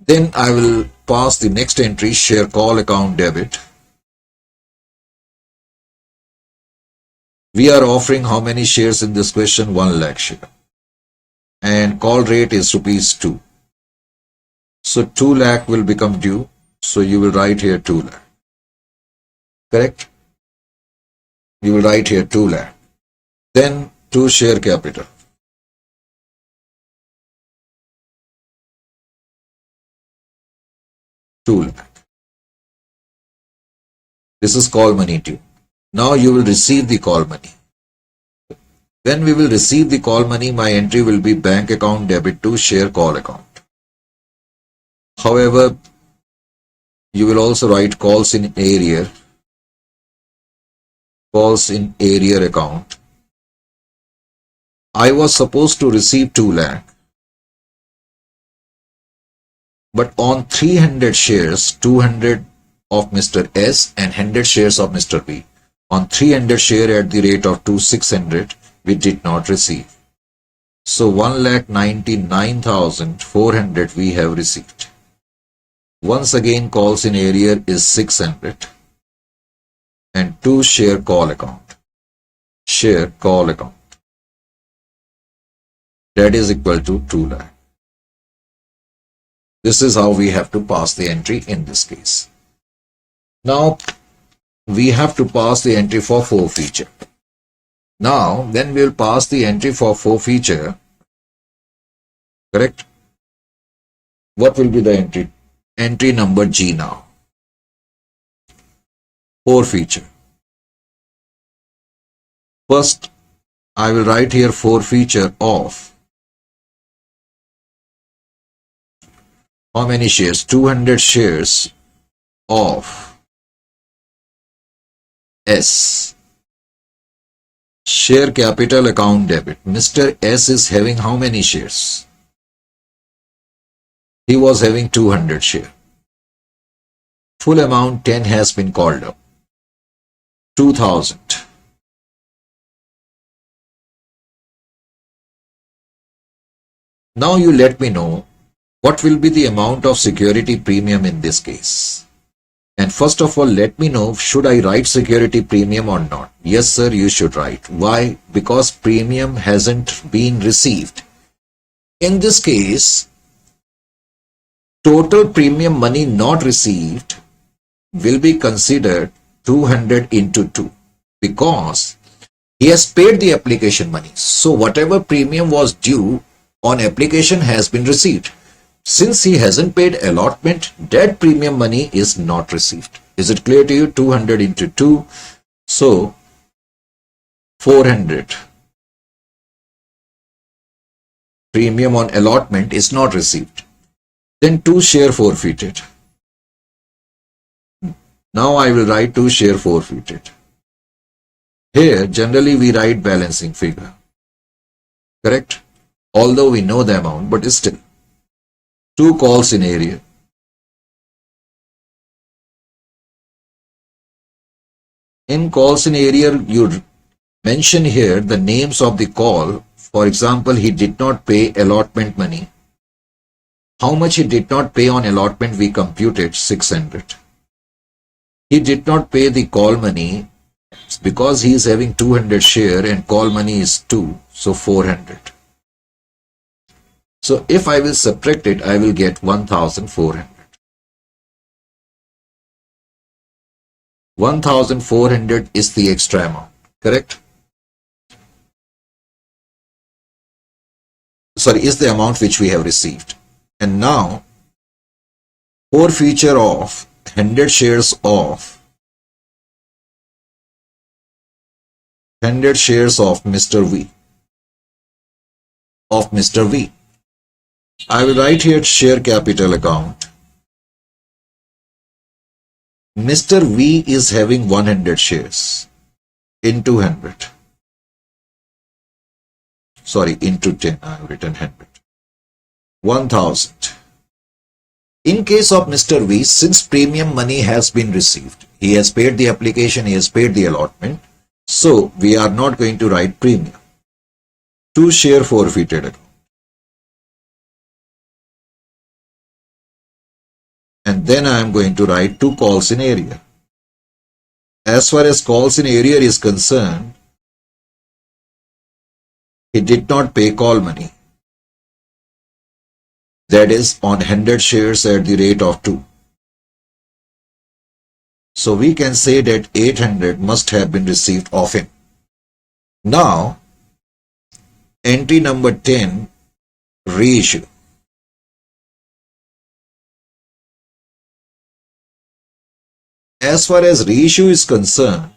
Speaker 1: Then I will pass the next entry, share call account debit. We are offering how many shares in this question? 1 lakh share. And call rate is rupees 2. So 2 lakh will become due. So you will write here 2 lakh. Correct? You will write here 2 lakh. Then to share capital. $2 lakh. This is call money due. Now you will receive the call money. When we will receive the call money, my entry will be bank account debit to share call account. However, you will also write calls in area account. I was supposed to receive 2 lakh. But on 300 shares, 200 of Mr. S and 100 shares of Mr. B. On 300 share at the rate of 2,600, we did not receive. So 1,99,400 we have received. Once again, calls in area is 600 and to share call account. Share call account. That is equal to 2 lakh. This is how we have to pass the entry in this case. Now, we have to pass the entry for forfeiture. Now, then we will pass the entry for forfeiture. Correct? What will be the entry? Entry number G now. Forfeiture. First, I will write here forfeiture of how many shares? 200 shares of S. Share capital account debit. Mr. S is having how many shares? He was having 200 shares. Full amount 10 has been called up. 2,000. Now you let me know what will be the amount of security premium in this case. And first of all, let me know, should I write security premium or not? Yes, sir, you should write. Why? Because premium hasn't been received. In this case, total premium money not received will be considered 200 into 2 because he has paid the application money. So whatever premium was due on application has been received. Since he hasn't paid allotment, that premium money is not received. Is it clear to you? 200 into 2. So, 400. Premium on allotment is not received. Then 2 share forfeited. Now I will write 2 share forfeited. Here, generally we write balancing figure. Correct? Although we know the amount, but still. 2 calls in area. In calls in area, you mention here the names of the call. For example, he did not pay allotment money. How much he did not pay on allotment, we computed 600. He did not pay the call money because he is having 200 share and call money is 2, so 400. So if I will subtract it, I will get 1,400. 1,400 is the extra amount, correct? Sorry, is the amount which we have received. And now, forfeiture of 100 shares of Mr. V. I will write here share capital account. Mr. V is having 100 shares into 100. Sorry, into 10. I have written 100. 1,000. In case of Mr. V, since premium money has been received, he has paid the application, he has paid the allotment, so we are not going to write premium. To share forfeited account. And then I am going to write to calls in area. As far as calls in area is concerned, he did not pay call money. That is on 100 shares at the rate of 2. So we can say that 800 must have been received of him. Now, entry number 10, reissue. As far as reissue is concerned,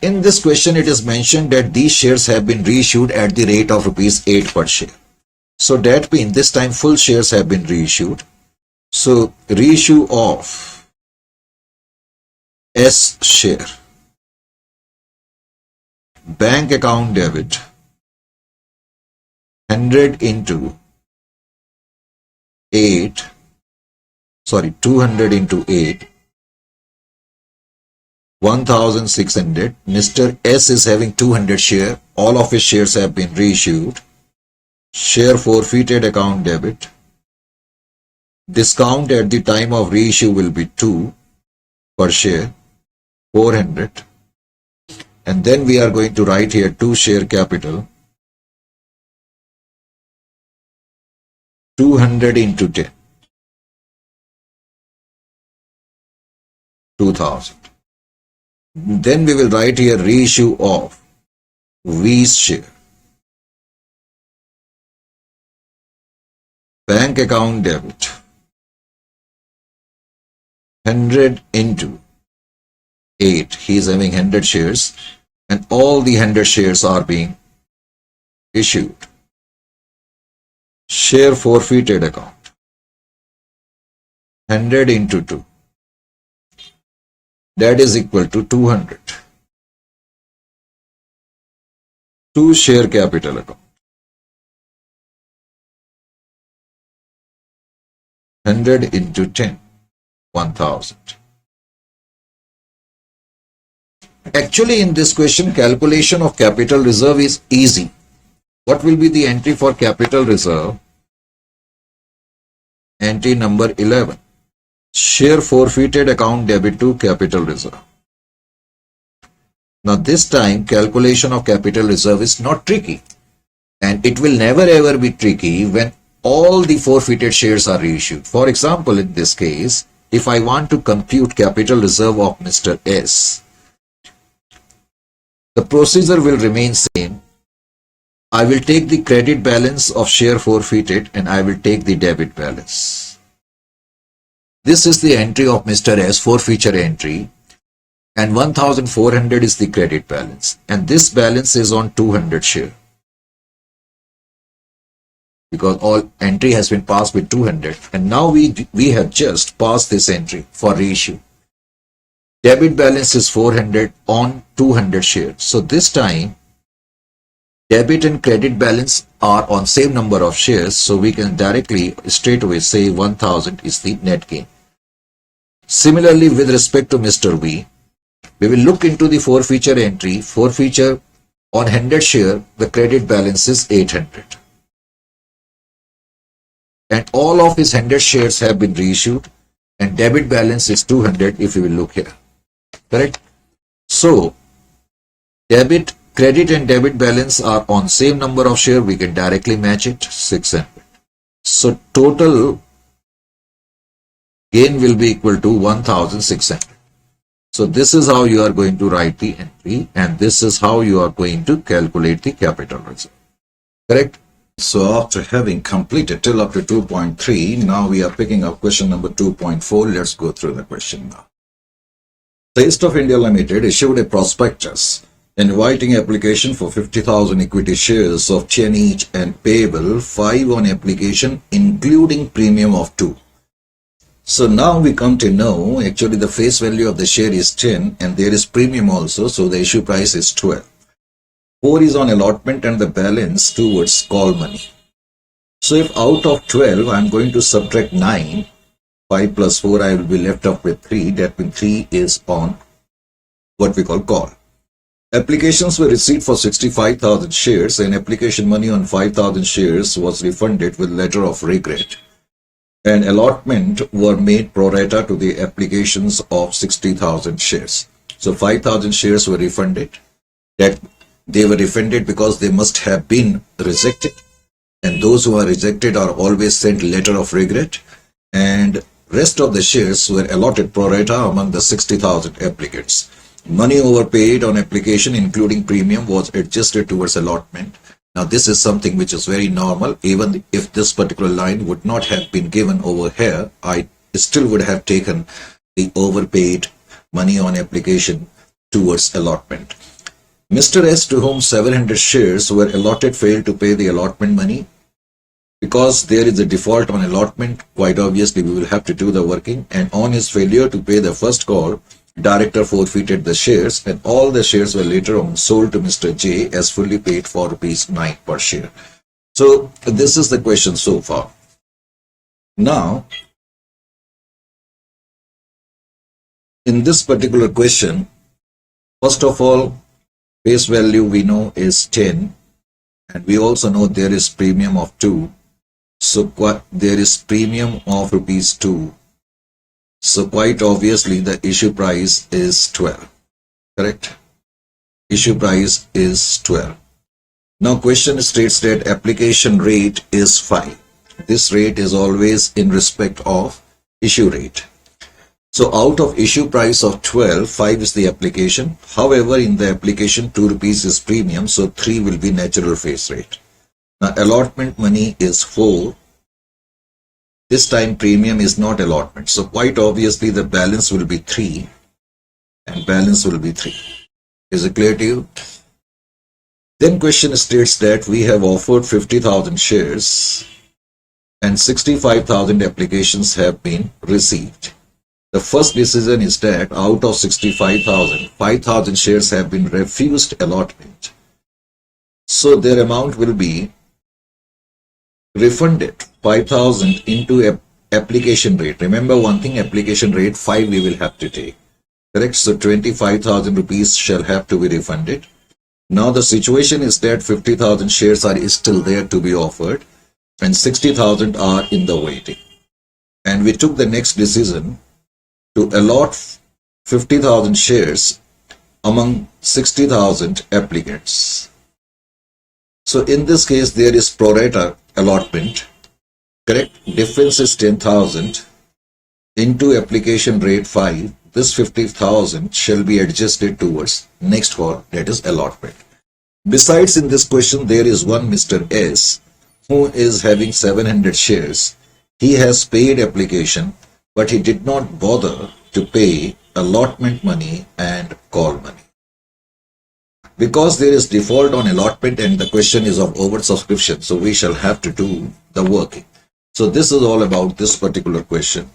Speaker 1: in this question it is mentioned that these shares have been reissued at the rate of rupees 8 per share. So that means this time full shares have been reissued. So reissue of S share. Bank account debit 100 into 8, sorry, 200 into 8, 1,600. Mr. S is having 200 share. All of his shares have been reissued. Share forfeited account debit. Discount at the time of reissue will be 2 per share, 400. And then we are going to write here to share capital. 200 into 10. 2,000. Then we will write here reissue of V's share. Bank account debit 100 into 8. He is having 100 shares and all the 100 shares are being issued. Share forfeited account 100 into 2. That is equal to 200. To share capital account 100 into 10, 1,000. Actually, in this question, calculation of capital reserve is easy. What will be the entry for capital reserve? Entry number 11. Share forfeited account debit to capital reserve. Now this time calculation of capital reserve is not tricky, and it will never ever be tricky when all the forfeited shares are reissued. For example, in this case, if I want to compute capital reserve of Mr. S, the procedure will remain same. I will take the credit balance of share forfeited and I will take the debit balance. This is the entry of Mr. S, forfeiture entry, and 1,400 is the credit balance, and this balance is on 200 share. Because all entry has been passed with 200, and now we have just passed this entry for reissue. Debit balance is 400 on 200 shares. So this time debit and credit balance are on same number of shares, so we can directly straight away say 1,000 is the net gain. Similarly, with respect to Mr. V, we will look into the forfeiture entry. Forfeiture on 100 share, the credit balance is 800. And all of his 100 shares have been reissued, and debit balance is 200 if you will look here. Correct? So, debit Credit and debit balance are on same number of share. We can directly match it, 600. So total gain will be equal to 1600. So this is how you are going to write the entry, and this is how you are going to calculate the capital reserve. Correct? So after having completed till up to 2.3, now we are picking up question number 2.4. Let's go through the question now. Taste of India Limited issued a prospectus inviting application for 50,000 equity shares of 10 each and payable 5 on application including premium of 2. So now we come to know actually the face value of the share is 10 and there is premium also, so the issue price is 12. 4 is on allotment and the balance towards call money. So if out of 12 I am going to subtract 9, 5 plus 4 I will be left up with 3, that means 3 is on what we call call. Applications were received for 65,000 shares and application money on 5,000 shares was refunded with letter of regret. And allotment were made pro rata to the applications of 60,000 shares. So 5,000 shares were refunded. That they were refunded because they must have been rejected. And those who are rejected are always sent letter of regret. And rest of the shares were allotted pro rata among the 60,000 applicants. Money overpaid on application including premium was adjusted towards allotment. Now this is something which is very normal. Even if this particular line would not have been given over here, I still would have taken the overpaid money on application towards allotment. Mr. S, to whom 700 shares were allotted, failed to pay the allotment money. Because there is a default on allotment, quite obviously we will have to do the working, and on his failure to pay the first call, director forfeited the shares and all the shares were later on sold to Mr. J as fully paid for ₹9 per share. So this is the question so far. Now, in this particular question, first of all, face value we know is 10 and we also know there is premium of 2. So there is premium of ₹2. So quite obviously the issue price is 12. Correct? Issue price is 12. Now question states that application rate is 5. This rate is always in respect of issue rate. So out of issue price of 12, 5 is the application. However, in the application ₹2 is premium, so 3 will be natural face rate. Now allotment money is 4. This time premium is not allotment. So quite obviously the balance will be 3 and balance will be 3. Is it clear to you? Then question states that we have offered 50,000 shares and 65,000 applications have been received. The first decision is that out of 65,000, 5,000 shares have been refused allotment. So their amount will be refunded 5,000 into application rate. Remember one thing, application rate 5 we will have to take. Correct? So 25,000 rupees shall have to be refunded. Now the situation is that 50,000 shares are still there to be offered and 60,000 are in the waiting. And we took the next decision to allot 50,000 shares among 60,000 applicants. So in this case there is pro rata allotment. Correct? Difference is 10,000 into application rate 5. This 50,000 shall be adjusted towards next call, that is allotment. Besides, in this question there is one Mr. S who is having 700 shares. He has paid application but he did not bother to pay allotment money and call money. Because there is default on allotment and the question is of oversubscription, so we shall have to do the working. So this is all about this particular question,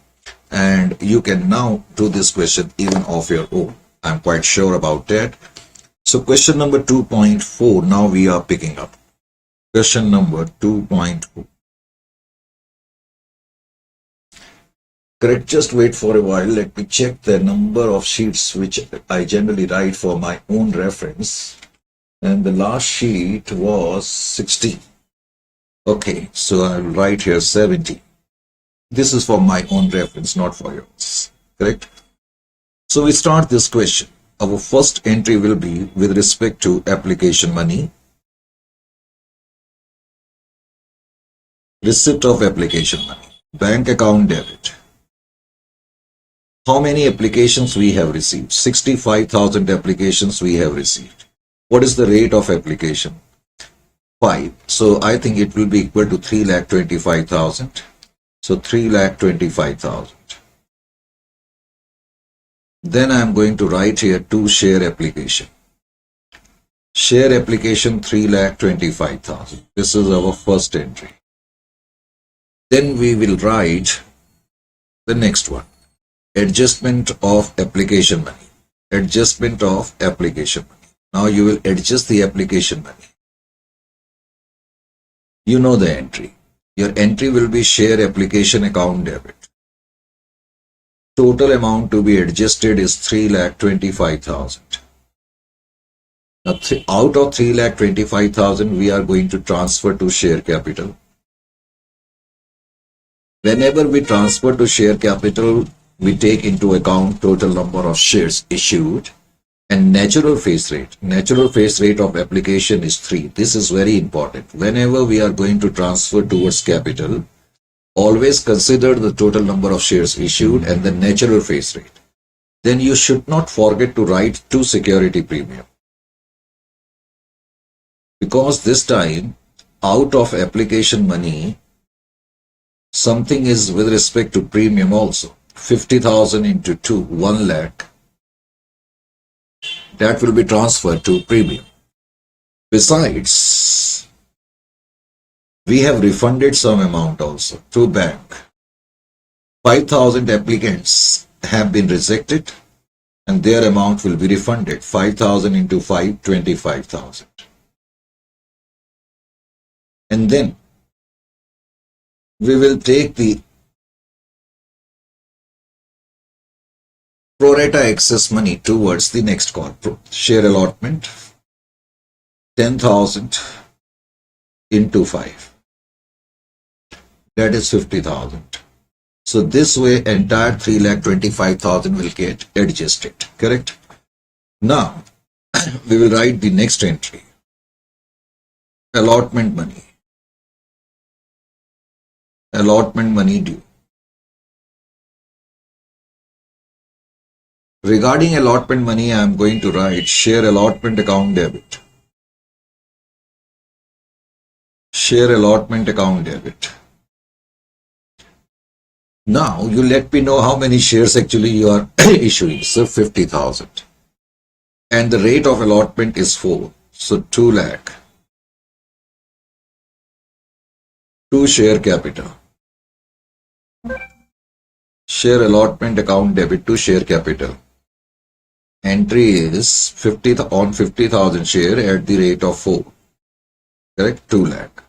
Speaker 1: and you can now do this question even of your own. I'm quite sure about that. So question number 2.4, now we are picking up. Question number 2.4. Correct, just wait for a while. Let me check the number of sheets which I generally write for my own reference. And the last sheet was 16. Okay, so I'll write here 70. This is for my own reference, not for yours. Correct? So we start this question. our first entry will be with respect to application money, receipt of application money, bank account debit. How many applications we have received? 65,000 applications we have received. What is the rate of application? 5. So I think it will be equal to 3,25,000. So 3,25,000. Then I am going to write here to share application. Share application 3,25,000. This is our first entry. Then we will write the next one. Adjustment of application money. Adjustment of application money. Now you will adjust the application money. You know the entry. Your entry will be share application account debit. Total amount to be adjusted is 3,25,000. Now out of 3,25,000 we are going to transfer to share capital. Whenever we transfer to share capital, we take into account total number of shares issued and natural face rate. Natural face rate of application is 3. This is very important. Whenever we are going to transfer towards capital, always consider the total number of shares issued and the natural face rate. Then you should not forget to write to security premium. Because this time, out of application money, something is with respect to premium also. 50,000 into 2, 1 lakh. That will be transferred to premium. Besides, we have refunded some amount also to bank. 5,000 applicants have been rejected and their amount will be refunded. 5,000 into 5, 25,000. And then we will take the pro rata excess money towards the next call. Share allotment 10,000 into 5. That is 50,000. So this way entire 3,25,000 will get adjusted. Correct? Now we will write the next entry. Allotment money. Allotment money due. Regarding allotment money, I am going to write share allotment account debit. Share allotment account debit. Now you let me know how many shares actually you are issuing. So 50,000. And the rate of allotment is 4. So 2 lakh. To share capital. Share allotment account debit to share capital. Entry is 50 on 50,000 share at the rate of 4. Correct? 2 lakh.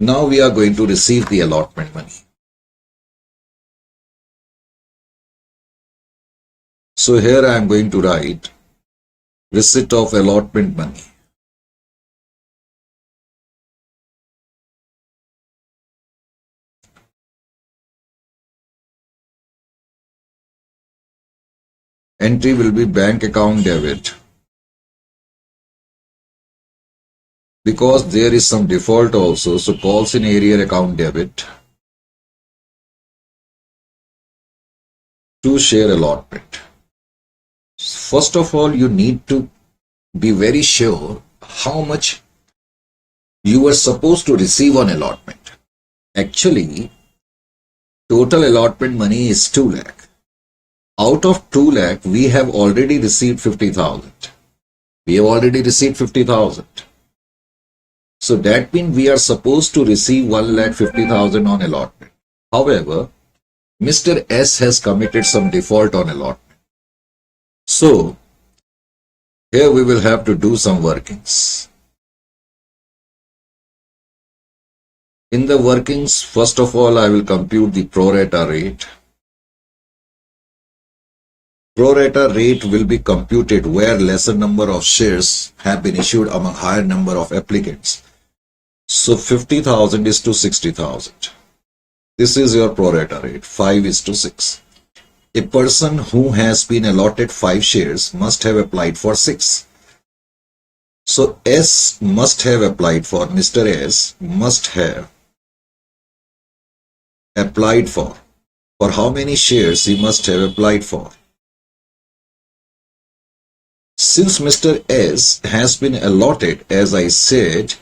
Speaker 1: Now we are going to receive the allotment money. So here I am going to write receipt of allotment money. Entry will be bank account debit. Because there is some default also, so calls in area account debit to share allotment. First of all, you need to be very sure how much you are supposed to receive on allotment. Actually, total allotment money is 2 lakh. Out of 2 lakh, we have already received 50,000. We have already received 50,000. So that means we are supposed to receive 1,50,000 on allotment. However, Mr. S has committed some default on allotment. So here we will have to do some workings. In the workings, first of all, I will compute the pro rata rate. Pro rata rate will be computed where lesser number of shares have been issued among higher number of applicants. So 50,000 is to 60,000. This is your pro rata rate, 5 is to 6. a person who has been allotted 5 shares must have applied for 6. So S must have applied for, Mr. S must have applied for how many shares he must have applied for? Since Mr. S has been allotted, as I said,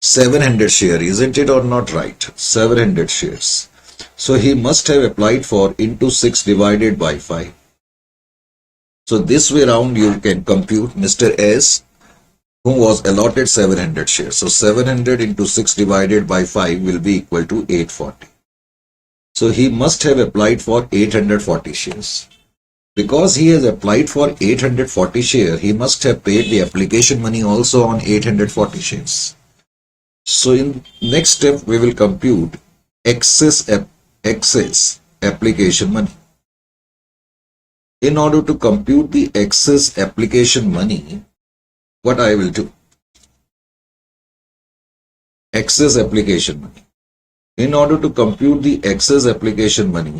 Speaker 1: 700 shares, isn't it or not right? 700 shares. So he must have applied for into 6 divided by 5. So this way round you can compute Mr. S who was allotted 700 shares. So 700 into 6 divided by 5 will be equal to 840. So he must have applied for 840 shares. Because he has applied for 840 shares, he must have paid the application money also on 840 shares. So in next step, we will compute excess application money. In order to compute the excess application money, what I will do? Excess application money. In order to compute the excess application money,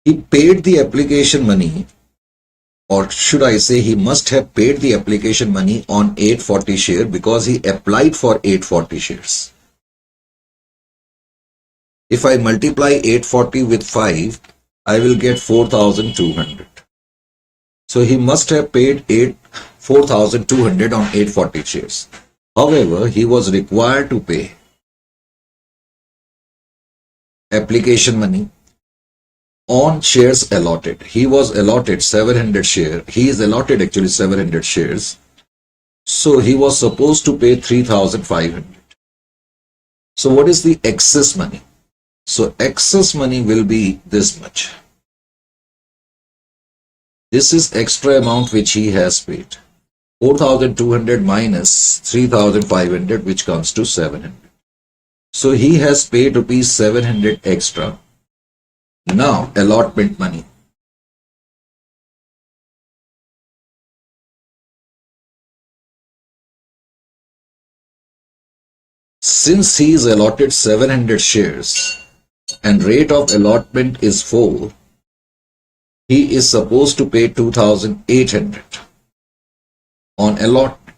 Speaker 1: he paid the application money, or should I say he must have paid the application money on 840 share because he applied for 840 shares. If I multiply 840 with 5, I will get 4,200. So he must have paid 4,200 on 840 shares. However, he was required to pay application money on shares allotted. He was allotted 700 shares. He is allotted actually 700 shares. So he was supposed to pay 3,500. So what is the excess money? So excess money will be this much. This is extra amount which he has paid. 4,200 minus 3,500, which comes to 700. So he has paid rupees 700 extra. Now allotment money. Since he is allotted 700 shares and rate of allotment is 4, he is supposed to pay 2,800 on allotment.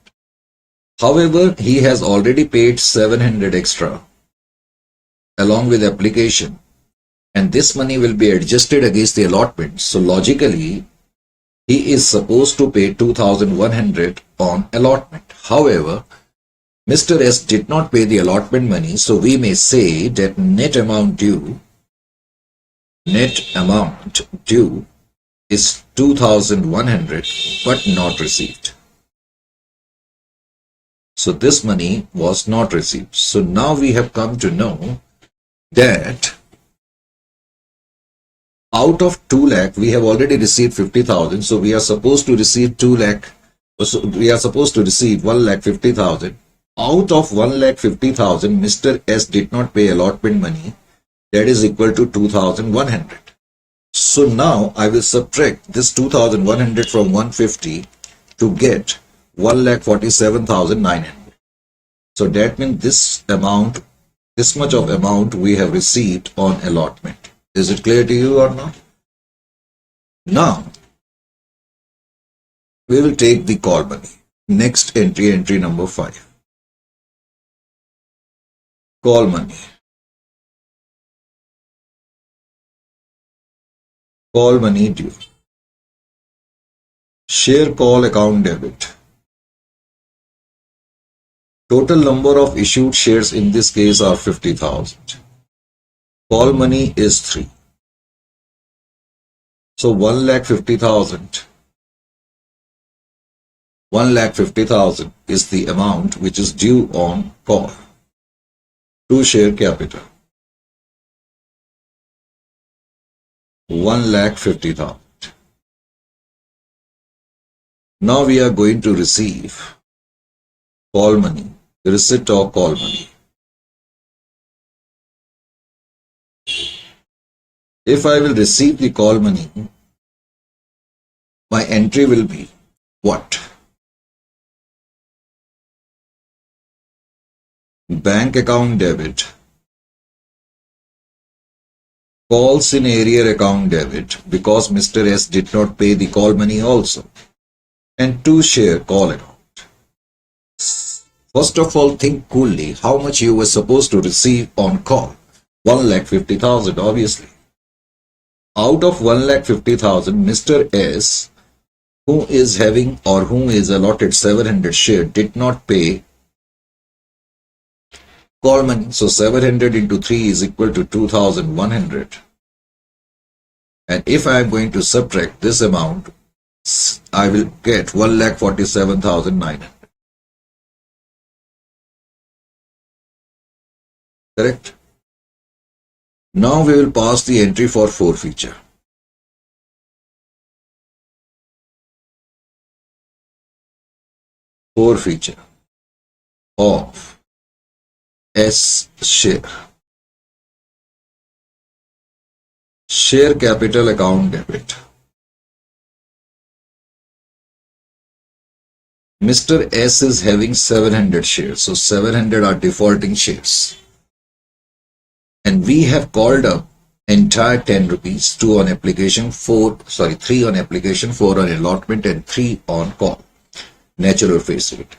Speaker 1: However, he has already paid 700 extra along with application, and this money will be adjusted against the allotment. So logically, he is supposed to pay 2,100 on allotment. However, Mr. S did not pay the allotment money, so we may say that net amount due is 2,100 but not received. So this money was not received. So now we have come to know that out of 2 lakh, we have already received 50,000. So we are supposed to receive 2 lakh. So we are supposed to receive 1,50,000. Out of 1,50,000, Mr. S did not pay allotment money. That is equal to 2,100. So now I will subtract this 2,100 from 150 to get 1,47,900. So that means this much of amount we have received on allotment. Is it clear to you or not? Now, we will take the call money. Next entry number 5. Call money. Call money due. Share call account debit. Total number of issued shares in this case are 50,000. Call money is 3. So 1,50,000. 1,50,000 is the amount which is due on call to share capital. 1,50,000. Now we are going to receive call money, receipt of call money. If I will receive the call money, my entry will be what? bank account debit, calls in area account debit because Mr. S did not pay the call money also, and 2 share call account. First of all, think coolly how much you were supposed to receive on call. 1,50,000 obviously. Out of 1,50,000, Mr. S, who is having or whom is allotted 700 share, did not pay call money. So 700 into 3 is equal to 2,100. And if I am going to subtract this amount, I will get 1,47,900. Correct? Now we will pass the entry for forfeiture. Forfeiture of S share. Share capital account debit. Mr. S is having 700 shares, so 700 are defaulting shares. And we have called up entire 10 rupees, 2 on application, 3 on application, 4 on allotment, and 3 on call. Natural face rate.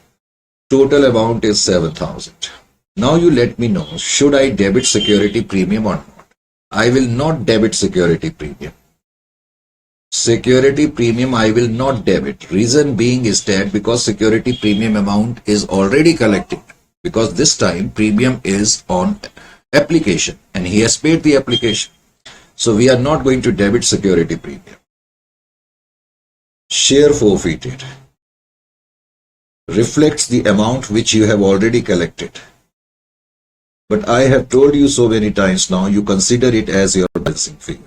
Speaker 1: Total amount is 7,000. Now you let me know, should I debit security premium or not? I will not debit security premium. Security premium I will not debit. Reason being is that because security premium amount is already collected, because this time premium is on application and he has paid the application. So we are not going to debit security premium. Share forfeited reflects the amount which you have already collected. But I have told you so many times now, you consider it as your balancing figure.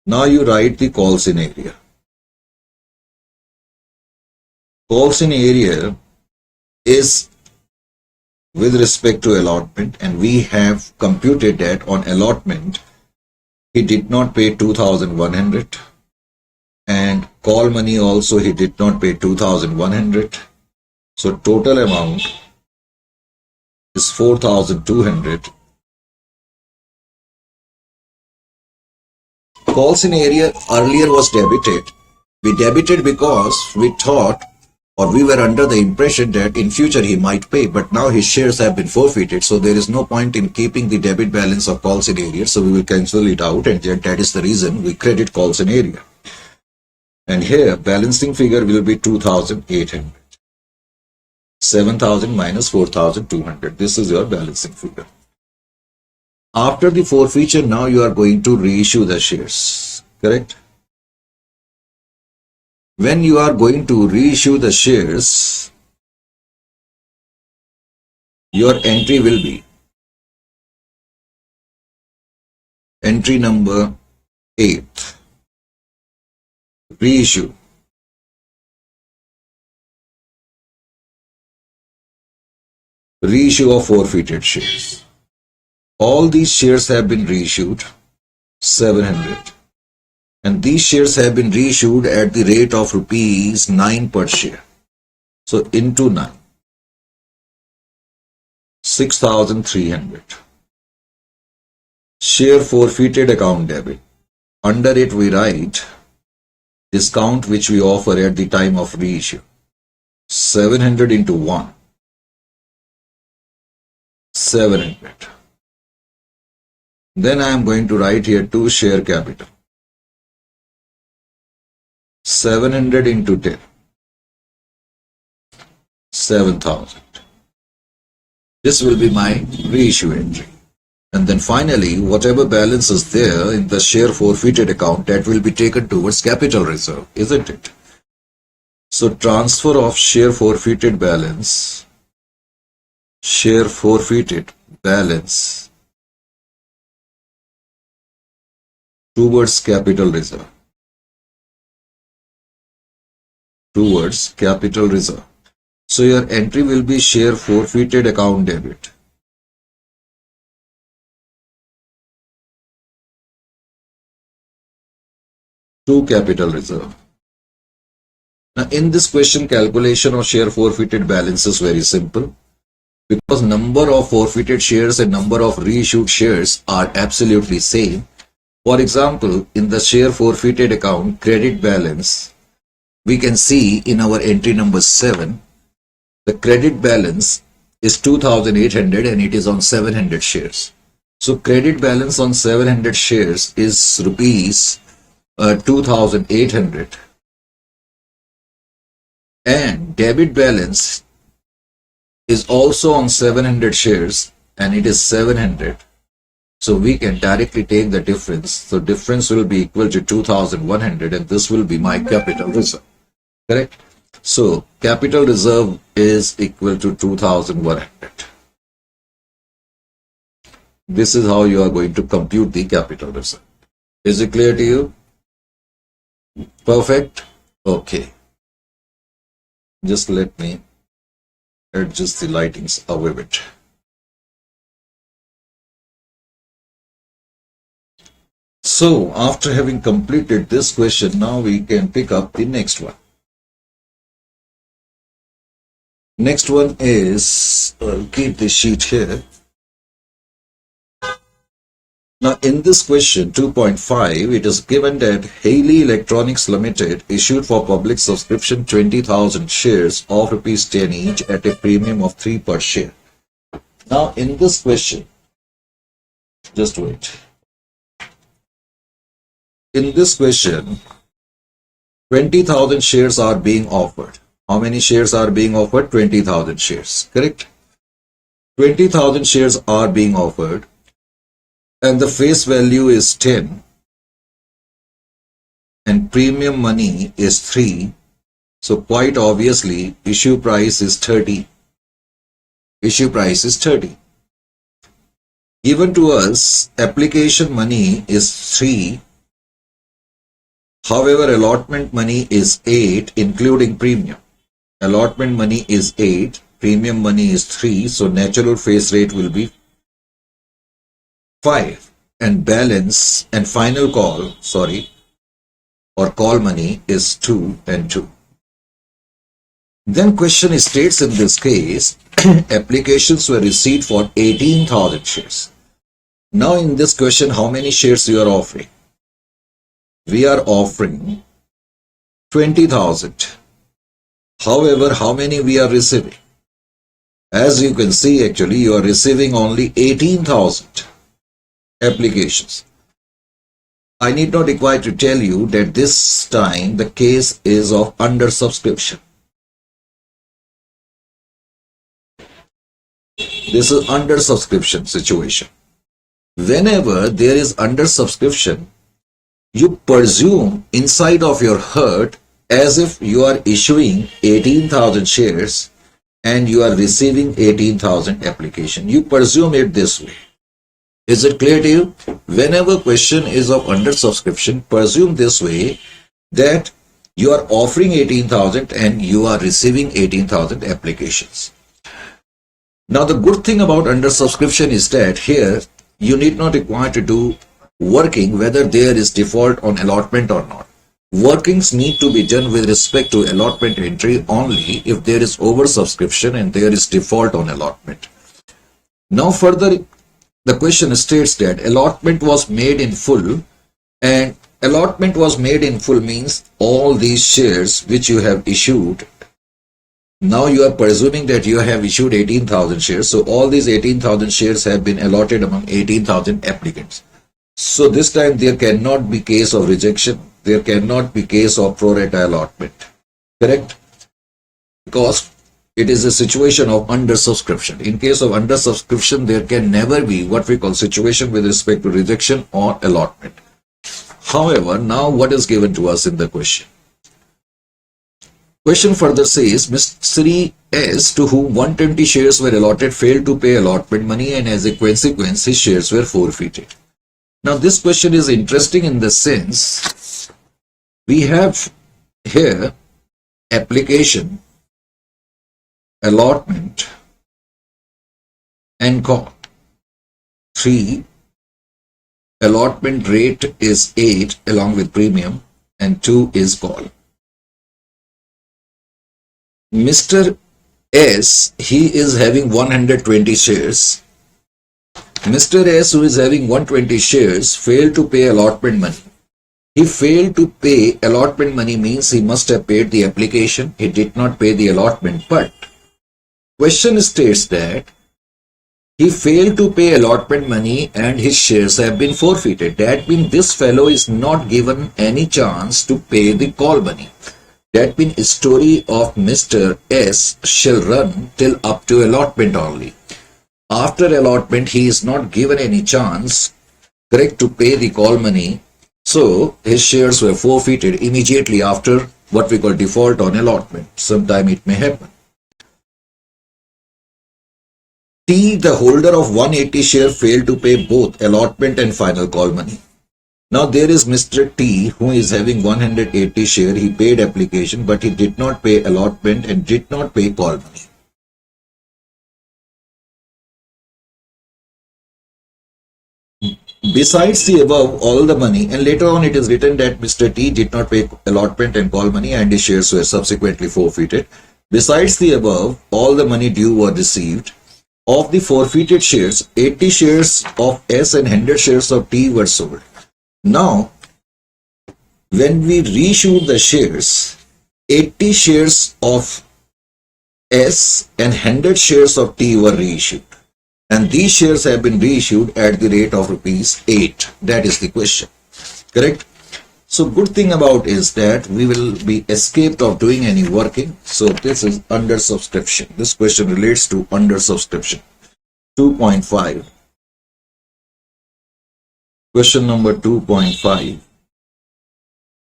Speaker 1: Now you write the calls in area. Calls in area is with respect to allotment, and we have computed that on allotment he did not pay 2,100, and call money also he did not pay 2,100. So total amount is 4,200. Calls in area earlier was debited. We debited because we thought or we were under the impression that in future he might pay, but now his shares have been forfeited, so there is no point in keeping the debit balance of calls in area, so we will cancel it out, and that is the reason we credit calls in area. And here balancing figure will be 2,800. 7,000 minus 4,200. This is your balancing figure. After the forfeiture, now you are going to reissue the shares. Correct? When you are going to reissue the shares, your entry will be entry number 8. Reissue. Reissue of forfeited shares. All these shares have been reissued, 700. And these shares have been reissued at the rate of rupees 9 per share. So into 9. 6,300. Share forfeited account debit. Under it we write discount which we offer at the time of reissue. 700 into 1. 700. Then I am going to write here 2 share capital. 700 into 10. 7,000. This will be my reissue entry. And then finally, whatever balance is there in the share forfeited account, that will be taken towards capital reserve, isn't it? So transfer of share forfeited balance towards capital reserve. So your entry will be share forfeited account debit. To capital reserve. Now in this question, calculation of share forfeited balance is very simple. Because number of forfeited shares and number of reissued shares are absolutely same. For example, in the share forfeited account credit balance, we can see in our entry number 7, the credit balance is 2,800 and it is on 700 shares. So credit balance on 700 shares is rupees 2,800, and debit balance is also on 700 shares and it is 700. So we can directly take the difference. So difference will be equal to 2,100 and this will be my capital reserve. Correct? So capital reserve is equal to 2,100. This is how you are going to compute the capital reserve. Is it clear to you? Perfect? Okay. Just let me adjust the lightings a little bit. So after having completed this question, now we can pick up the next one. Next one is, I'll keep the sheet here. Now in this question 2.5, it is given that Haley Electronics Limited issued for public subscription 20,000 shares of rupees 10 each at a premium of 3 per share. Now in this question, just wait. In this question, 20,000 shares are being offered. How many shares are being offered? 20,000 shares, correct? 20,000 shares are being offered and the face value is 10 and premium money is 3. So quite obviously issue price is 30. Issue price is 30. Given to us application money is 3. However, allotment money is 8 including premium. Allotment money is 8, premium money is 3, so natural face rate will be 5 and balance and final call, or call money is 2 and 2. Then question states in this case, applications were received for 18,000 shares. Now in this question, how many shares you are offering? We are offering 20,000. However, how many we are receiving? As you can see, actually, you are receiving only 18,000 applications. I need not require to tell you that this time the case is of under subscription. This is under subscription situation. Whenever there is under subscription, you presume inside of your heart as if you are issuing 18,000 shares and you are receiving 18,000 application. You presume it this way. Is it clear to you? Whenever question is of under subscription, presume this way that you are offering 18,000 and you are receiving 18,000 applications. Now the good thing about under subscription is that here you need not require to do working whether there is default on allotment or not. Workings need to be done with respect to allotment entry only if there is oversubscription and there is default on allotment. Now further, the question states that allotment was made in full, and allotment was made in full means all these shares which you have issued. Now you are presuming that you have issued 18,000 shares. So all these 18,000 shares have been allotted among 18,000 applicants. So this time there cannot be case of rejection. There cannot be case of pro rata allotment. Correct? Because it is a situation of under subscription. In case of under subscription, there can never be what we call situation with respect to rejection or allotment. However, now what is given to us in the question? Question further says, Mr. S, to whom 120 shares were allotted, failed to pay allotment money and as a consequence, his shares were forfeited. Now, this question is interesting in the sense, we have here application, allotment, and call. 3, allotment rate is 8 along with premium, and 2 is call. Mr. S, he is having 120 shares. Mr. S, who is having 120 shares, failed to pay allotment money. He failed to pay allotment money means he must have paid the application. He did not pay the allotment. But question states that he failed to pay allotment money and his shares have been forfeited. That means this fellow is not given any chance to pay the call money. That means story of Mr. S shall run till up to allotment only. After allotment, he is not given any chance, correct, to pay the call money. So his shares were forfeited immediately after what we call default on allotment. Sometime it may happen. T, the holder of 180 share, failed to pay both allotment and final call money. Now there is Mr. T who is having 180 share. He paid application but he did not pay allotment and did not pay call money. Besides the above, all the money, and later on it is written that Mr. T did not pay allotment and call money and his shares were subsequently forfeited. Besides the above, all the money due were received. Of the forfeited shares, 80 shares of S and 100 shares of T were sold. Now, when we reissued the shares, 80 shares of S and 100 shares of T were reissued. And these shares have been reissued at the rate of rupees 8. That is the question. Correct? So good thing about is that we will be escaped of doing any working. So this is under subscription. This question relates to under subscription. 2.5. Question number 2.5.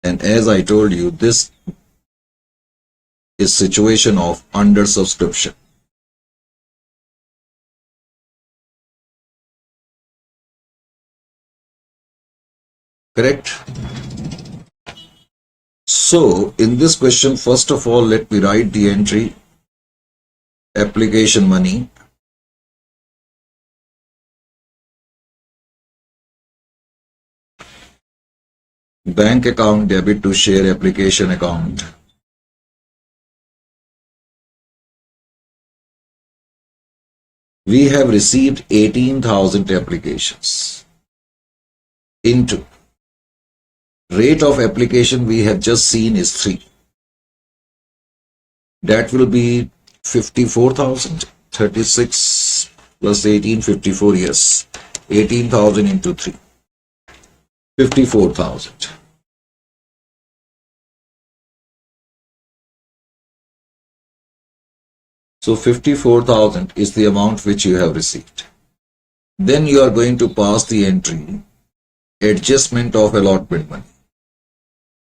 Speaker 1: And as I told you, this is situation of under subscription. Correct? So, in this question, first of all, let me write the entry application money. Bank account debit to share application account. We have received 18,000 applications into rate of application we have just seen is 3. That will be 54,000, 36 plus 18, 54, yes. 18,000 into 3. 54,000. So 54,000 is the amount which you have received. Then you are going to pass the entry adjustment of allotment money.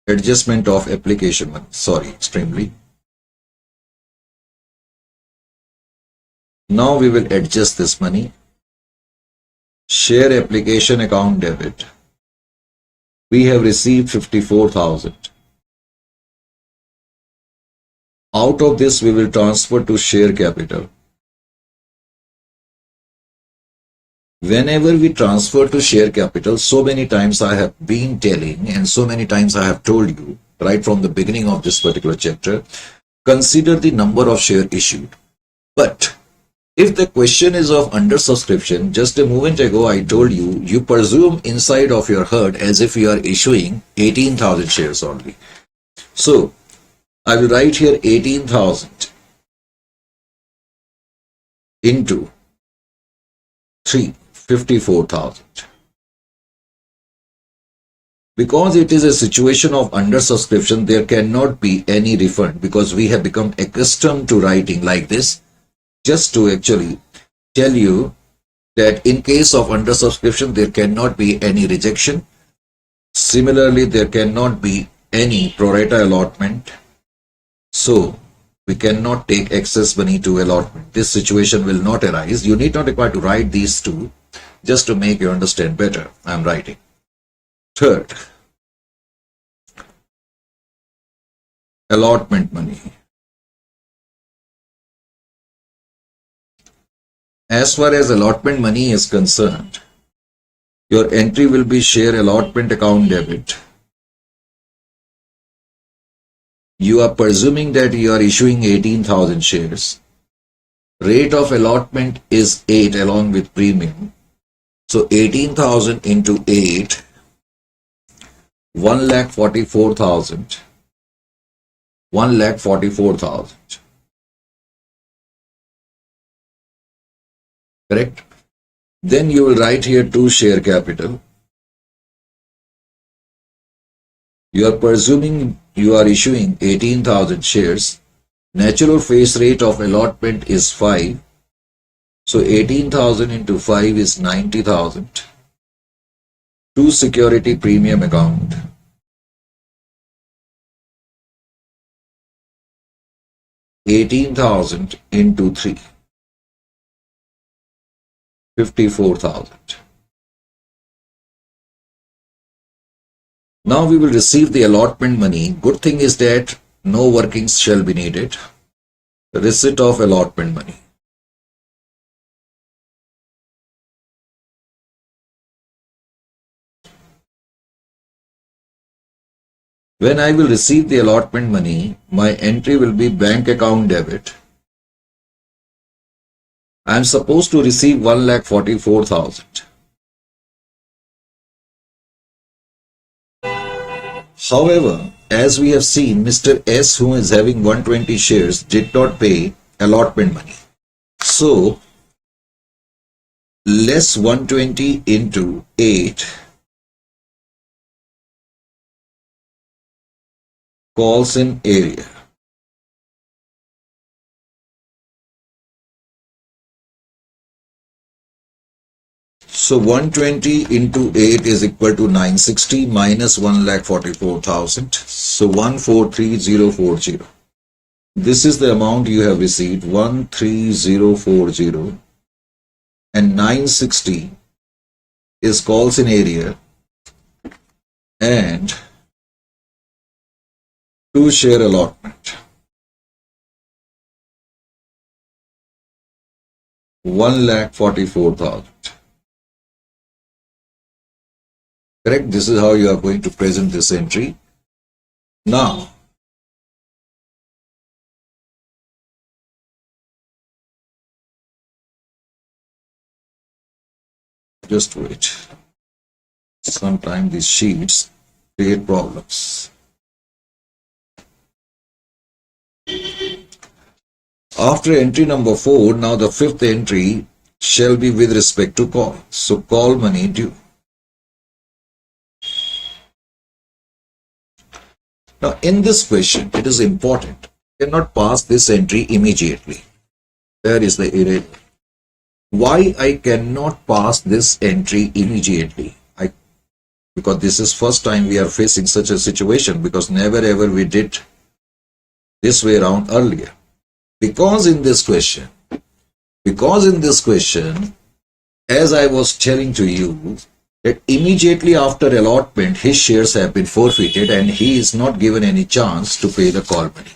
Speaker 1: Adjustment of application money. Sorry, extremely. Now we will adjust this money. Share application account debit. We have received 54,000. Out of this we will transfer to share capital. Whenever we transfer to share capital, so many times I have been telling and so many times I have told you right from the beginning of this particular chapter, consider the number of share issued. But if the question is of under subscription, just a moment ago I told you, you presume inside of your heart as if you are issuing 18,000 shares only. So I will write here 18,000 into 3. 54,000. Because it is a situation of under subscription, there cannot be any refund because we have become accustomed to writing like this. Just to actually tell you that in case of under subscription, there cannot be any rejection. Similarly, there cannot be any pro rata allotment. So we cannot take excess money to allotment. This situation will not arise. You need not require to write these two. Just to make you understand better, I am writing. Third, allotment money. As far as allotment money is concerned, your entry will be share allotment account debit. You are presuming that you are issuing 18,000 shares. Rate of allotment is 8 along with premium. So 18,000 into 8, 1,44,000. 1,44,000. Correct? Then you will write here 2 share capital. You are presuming you are issuing 18,000 shares. Natural face rate of allotment is 5. So 18,000 into 5 is 90,000. 2 security premium account. 18,000 into 3. 54,000. Now we will receive the allotment money. Good thing is that no workings shall be needed. Receipt of allotment money. When I will receive the allotment money, my entry will be bank account debit. I am supposed to receive 1,44,000. However, as we have seen, Mr. S, who is having 120 shares, did not pay allotment money. So, less 120 into 8 calls in area. So 120 into 8 is equal to 960 minus 1,44,000. So 143,040. This is the amount you have received, 13040, and 960 is calls in area and 2 share allotment. 1,44,000. Correct? This is how you are going to present this entry. Now, just wait. Sometimes these sheets create problems. After entry number 4, now the 5th entry shall be with respect to call. So call money due. Now in this question, it is important. You cannot pass this entry immediately. There is the error. Why I cannot pass this entry immediately? Because this is first time we are facing such a situation, because never ever we did this way around earlier. Because in this question, as I was telling to you, that immediately after allotment, his shares have been forfeited and he is not given any chance to pay the call money.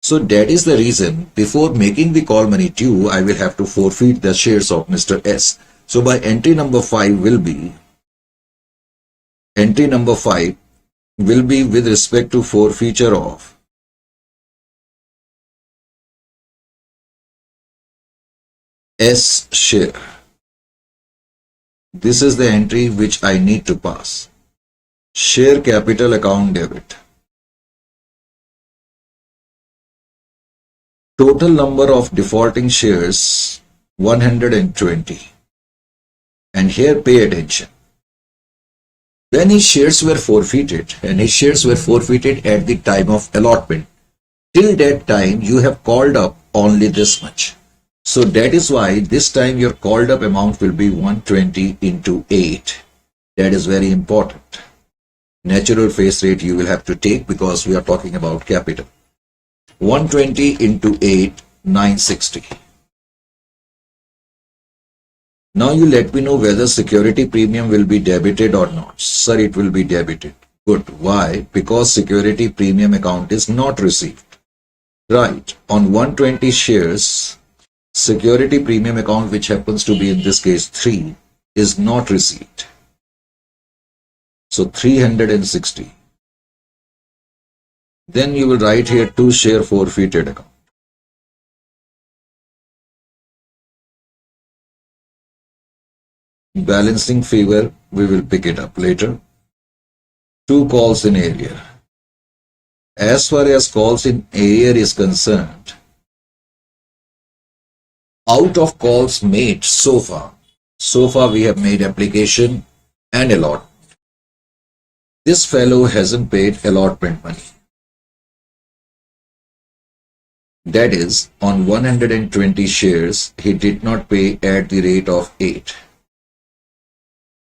Speaker 1: So that is the reason, before making the call money due, I will have to forfeit the shares of Mr. S. So by entry number 5 will be with respect to forfeiture of S share. This is the entry which I need to pass. Share capital account debit. Total number of defaulting shares 120. And here pay attention. When his shares were forfeited, and his shares were forfeited at the time of allotment, till that time you have called up only this much. So that is why this time your called up amount will be 120 into 8. That is very important. Natural face rate you will have to take because we are talking about capital. 120 into 8, 960. Now you let me know whether security premium will be debited or not. Sir, it will be debited. Good. Why? Because security premium account is not received. Right. On 120 shares, security premium account, which happens to be in this case 3, is not received. So 360. Then you will write here 2 share forfeited account. Balancing figure, we will pick it up later. 2 calls in area. As far as calls in area is concerned, out of calls made so far we have made application and allot. This fellow hasn't paid allotment money. That is, on 120 shares, he did not pay at the rate of 8.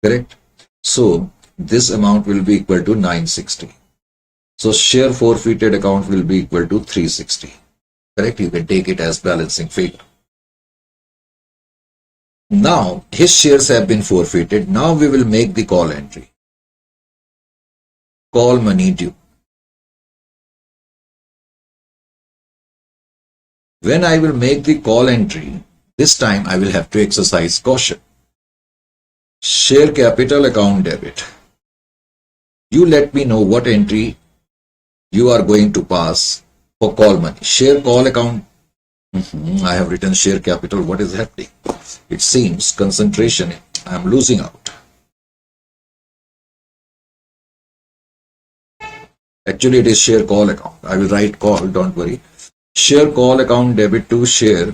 Speaker 1: Correct? So, this amount will be equal to 960. So, share forfeited account will be equal to 360. Correct? You can take it as balancing figure. Now, his shares have been forfeited. Now, we will make the call entry. Call money due. When I will make the call entry, this time I will have to exercise caution. Share capital account debit. You let me know what entry you are going to pass for call money. Share call account. I have written share capital. What is happening? It seems concentration. I am losing out. Actually, it is share call account. I will write call, don't worry. Share call account debit to share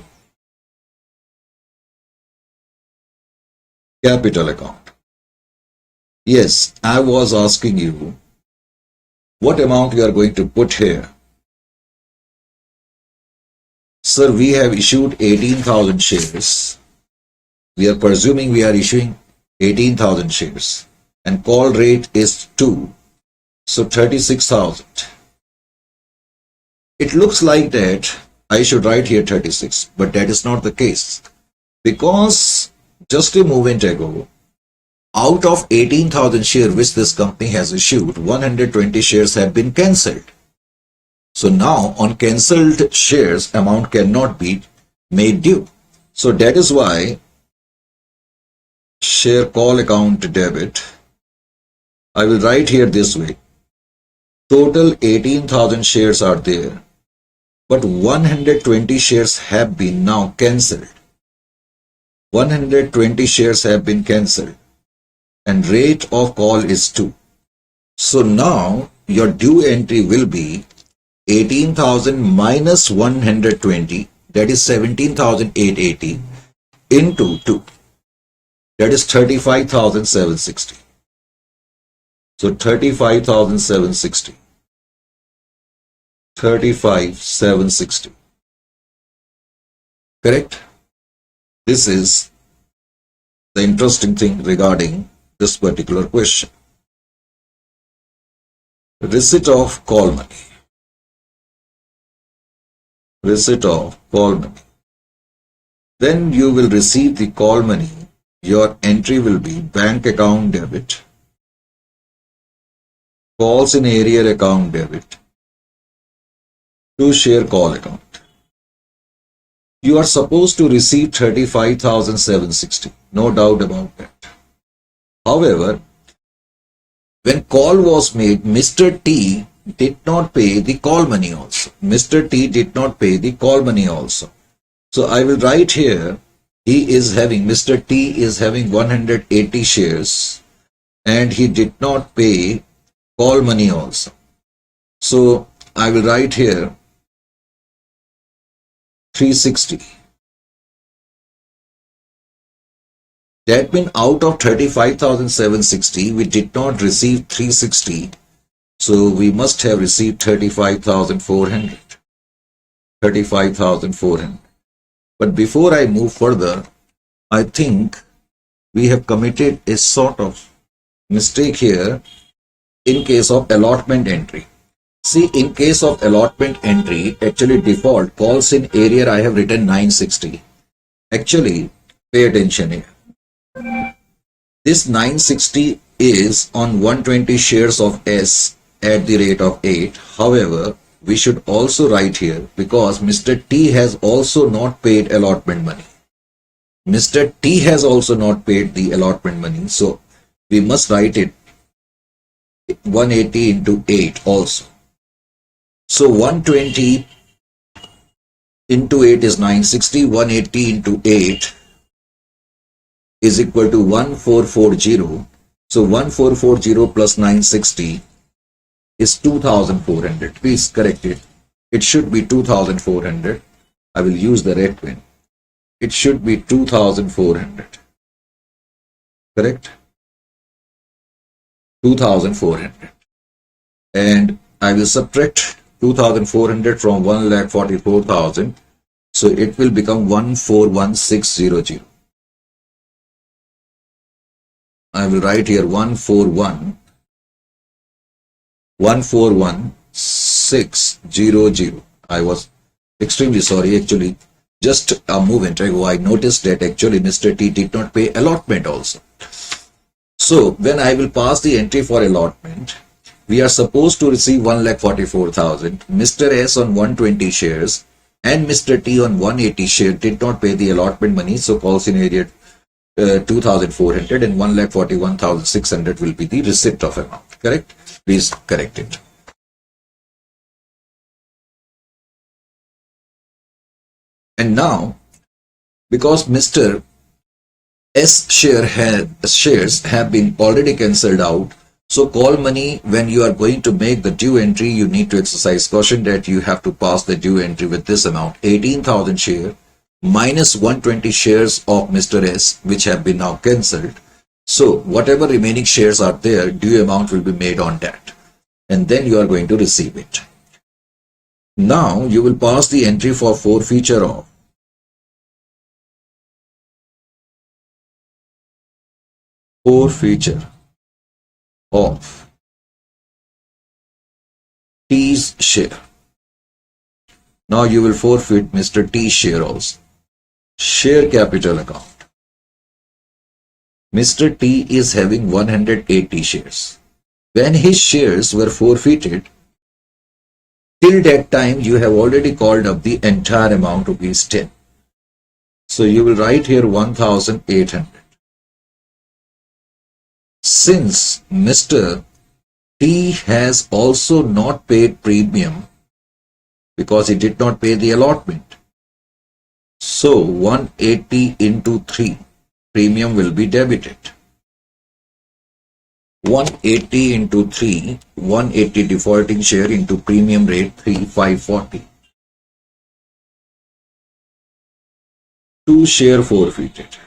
Speaker 1: capital account. Yes, I was asking you what amount you are going to put here. Sir, we have issued 18,000 shares. We are presuming we are issuing 18,000 shares and call rate is 2. So 36,000. It looks like that I should write here 36, but that is not the case. Because just a moment ago, out of 18,000 shares which this company has issued, 120 shares have been cancelled. So now on cancelled shares, amount cannot be made due. So that is why share call account debit, I will write here this way. Total 18,000 shares are there, but 120 shares have been now cancelled. 120 shares have been cancelled and rate of call is 2. So now your due entry will be 18,000 minus 120, that is 17,880 into 2. That is 35,760. So 35,760. 35,760. Correct? This is the interesting thing regarding this particular question. Receipt of call money. Receipt of call money. Then you will receive the call money. Your entry will be bank account debit, calls in area account debit, to share call account. You are supposed to receive 35,760, no doubt about that. However, when call was made, Mr. T did not pay the call money also. Mr. T did not pay the call money also. So I will write here, Mr. T is having 180 shares and he did not pay call money also. So I will write here 360. That means out of 35,760, we did not receive 360. So we must have received 35,400. 35,400. But before I move further, I think we have committed a sort of mistake here in case of allotment entry. See, in case of allotment entry, actually default calls in area I have written 960. Actually, pay attention here. This 960 is on 120 shares of S at the rate of 8. However, we should also write here because Mr. T has also not paid allotment money. Mr. T has also not paid the allotment money. So we must write it 180 into 8 also. So 120 into 8 is 960, 180 into 8 is equal to 1440. So 1440 plus 960 is 2400. Please correct it. It should be 2400. I will use the red pen. It should be 2400. Correct? 2400. And I will subtract 2400 from 1,44,000. So it will become 141600. I will write here 141600. I was extremely sorry, actually. Just a moment ago, I noticed that actually Mr. T did not pay allotment also. So when I will pass the entry for allotment, we are supposed to receive 1,44,000. Mr. S on 120 shares and Mr. T on 180 shares did not pay the allotment money. So call scenario 2,400 and 1,41,600 will be the receipt of amount. Correct? Please correct it. And now, because Mr. S shares have been already cancelled out, so call money, when you are going to make the due entry, you need to exercise caution that you have to pass the due entry with this amount, 18,000 share minus 120 shares of Mr. S, which have been now cancelled. So whatever remaining shares are there, due amount will be made on that. And then you are going to receive it. Now you will pass the entry for forfeiture of T's share. Now you will forfeit Mr. T's share also. Share capital account. Mr. T is having 180 shares. When his shares were forfeited, till that time you have already called up the entire amount rupees 10. So you will write here 1,800. Since Mr. T has also not paid premium because he did not pay the allotment, so 180 into 3 premium will be debited. 180 into 3, 180 defaulting share into premium rate 3, 540. 2 share forfeited.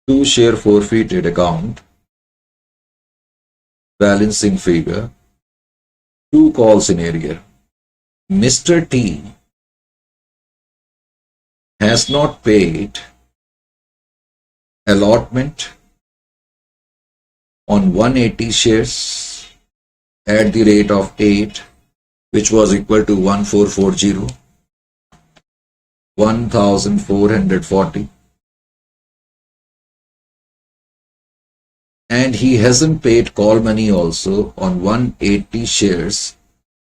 Speaker 1: 2 share forfeited account, balancing figure, 2 call scenario. Mr. T has not paid allotment on 180 shares at the rate of 8, which was equal to 1440, 1,440. And he hasn't paid call money also on 180 shares.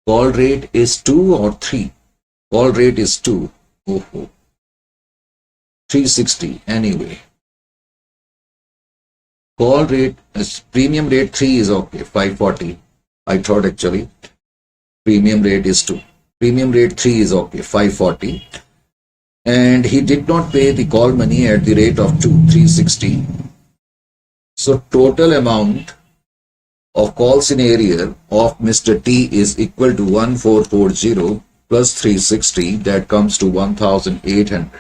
Speaker 1: Call rate is 2 or 3? Call rate is 2. 360 anyway. Call rate, premium rate 3 is okay, 540. I thought actually premium rate is 2. Premium rate 3 is okay, 540. And he did not pay the call money at the rate of 2, 360. So total amount of call scenario of Mr. T is equal to 1440 plus 360, that comes to 1,800.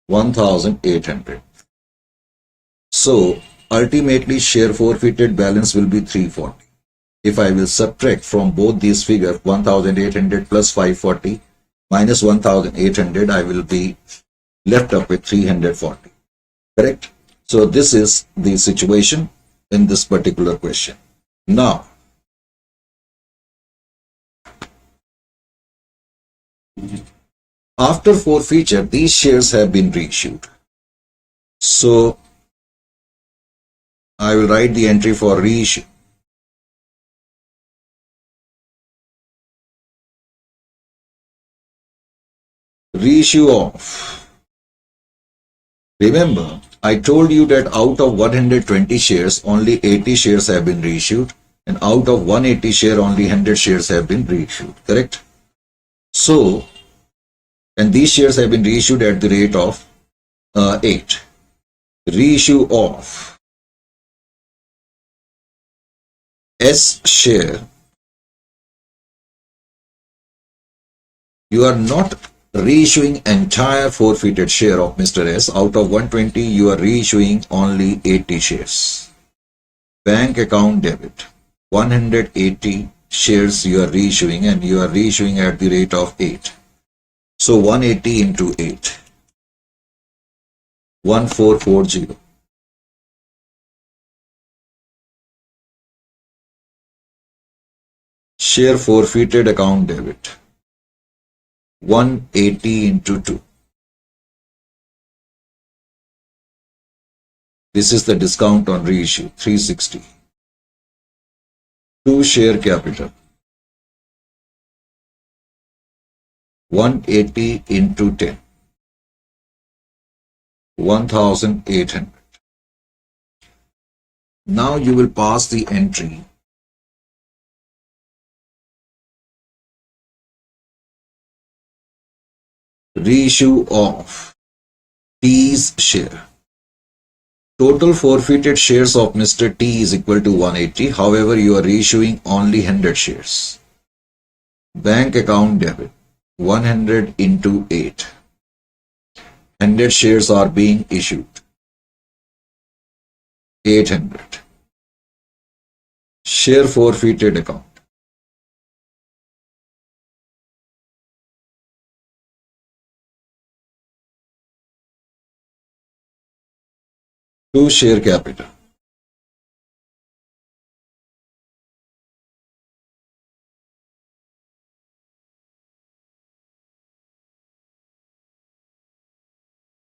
Speaker 1: 1,800. So ultimately share forfeited balance will be 340. If I will subtract from both these figures 1,800 plus 540 minus 1,800, I will be left up with 340. Correct? So this is the situation in this particular question. Now, after forfeiture, these shares have been reissued. So I will write the entry for reissue. Reissue of. Remember, I told you that out of 120 shares, only 80 shares have been reissued, and out of 180 share, only 100 shares have been reissued. Correct? So, and these shares have been reissued at the rate of 8. Reissue of S share. You are not reissuing entire forfeited share of Mr. S. Out of 120, you are reissuing only 80 shares. Bank account debit. 180 shares you are reissuing, and you are reissuing at the rate of 8. So 180 into 8. 1440. Share forfeited account debit. 180 into 2. This is the discount on reissue, 360. 2 share capital. 180 into 10. 1800. Now you will pass the entry reissue of T's share. Total forfeited shares of Mr. T is equal to 180. However, you are reissuing only 100 shares. Bank account debit. 100 into 8. 100 shares are being issued. 800. Share forfeited account. To share capital.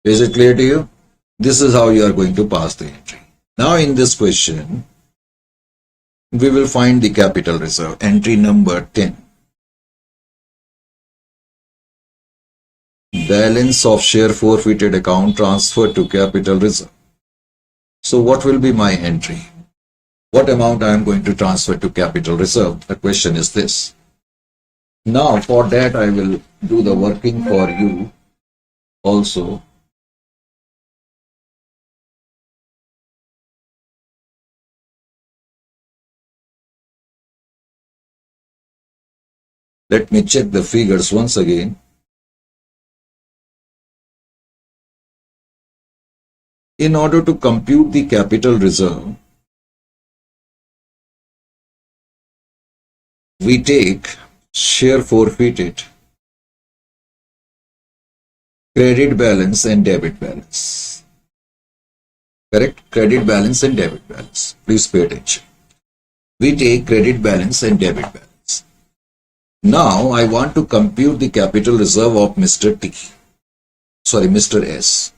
Speaker 1: Is it clear to you? This is how you are going to pass the entry. Now in this question, we will find the capital reserve, entry number 10. Balance of share forfeited account transferred to capital reserve. So what will be my entry? What amount I am going to transfer to capital reserve? The question is this. Now for that I will do the working for you also. Let me check the figures once again. In order to compute the capital reserve, we take share forfeited, credit balance and debit balance. Correct? Credit balance and debit balance. Please pay attention. We take credit balance and debit balance. Now I want to compute the capital reserve of Mr. S.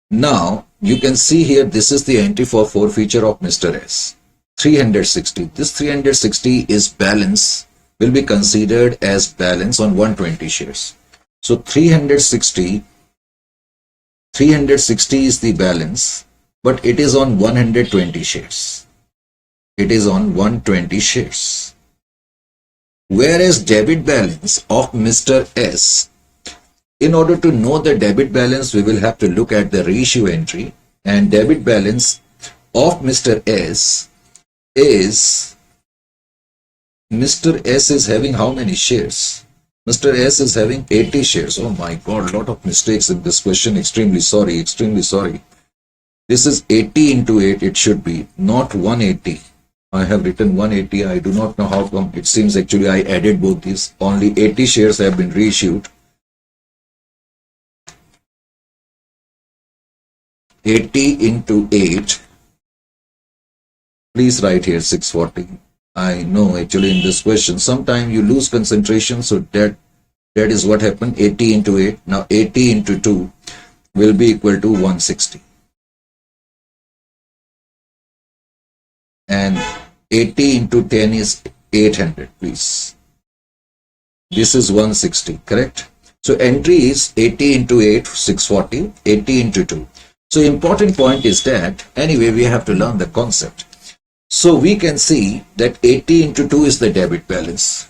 Speaker 1: Now you can see here, this is the entry for forfeiture of Mr. S. 360. This 360 is balance, will be considered as balance on 120 shares. So 360 is the balance, but it is on 120 shares. It is on 120 shares. Whereas debit balance of Mr. S, in order to know the debit balance, we will have to look at the reissue entry, and debit balance of Mr. S is, Mr. S is having how many shares? Mr. S is having 80 shares. Oh my God, lot of mistakes in this question. Extremely sorry, extremely sorry. This is 80 into 8, it should be, not 180. I have written 180. I do not know how come. It seems actually I added both these. Only 80 shares have been reissued. 80 into 8. Please write here 640. I know actually in this question, sometime you lose concentration. So that is what happened. 80 into 8. Now 80 into 2 will be equal to 160. And 80 into 10 is 800, please. This is 160, correct? So entry is 80 into 8, 640, 80 into 2. So important point is that, anyway, we have to learn the concept. So we can see that 80 into 2 is the debit balance.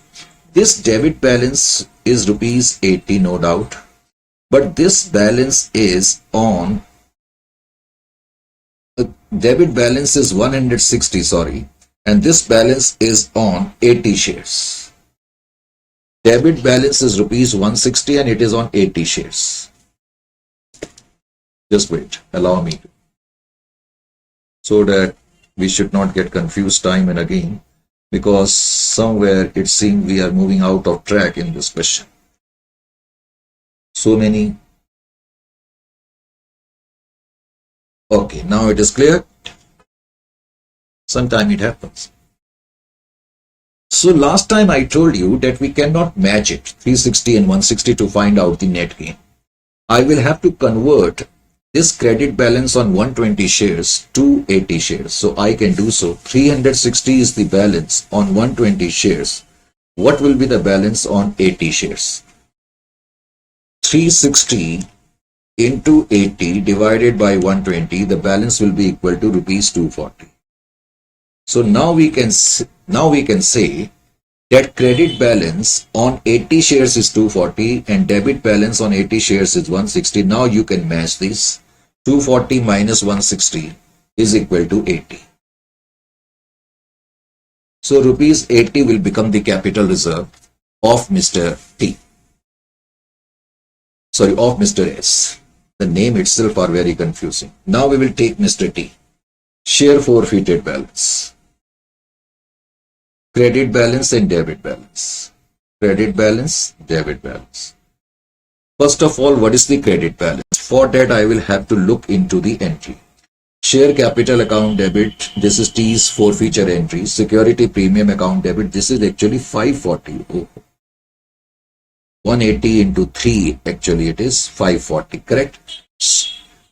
Speaker 1: This debit balance is rupees 80, no doubt, but this balance is on, debit balance is 160, sorry, and this balance is on 80 shares. Debit balance is rupees 160 and it is on 80 shares. Just wait, allow me to, so that we should not get confused time and again, because somewhere it seems we are moving out of track in this question. So many. Okay, now it is clear. Sometime it happens. So last time I told you that we cannot match it, 360 and 160, to find out the net gain. I will have to convert this credit balance on 120 shares to 80 shares. So I can do so. 360 is the balance on 120 shares. What will be the balance on 80 shares? 360 into 80 divided by 120, the balance will be equal to rupees 240. So now we can say that credit balance on 80 shares is 240 and debit balance on 80 shares is 160. Now you can match this. 240 minus 160 is equal to 80. So rupees 80 will become the capital reserve of Mr. T. Sorry, of Mr. S. The name itself are very confusing. Now we will take Mr. T. Share forfeited balance. Credit balance and debit balance. Credit balance, debit balance. First of all, what is the credit balance? For that, I will have to look into the entry. Share capital account debit, this is T's forfeiture entry. Security premium account debit, this is actually 540. Oh. 180 into 3, actually it is 540, correct?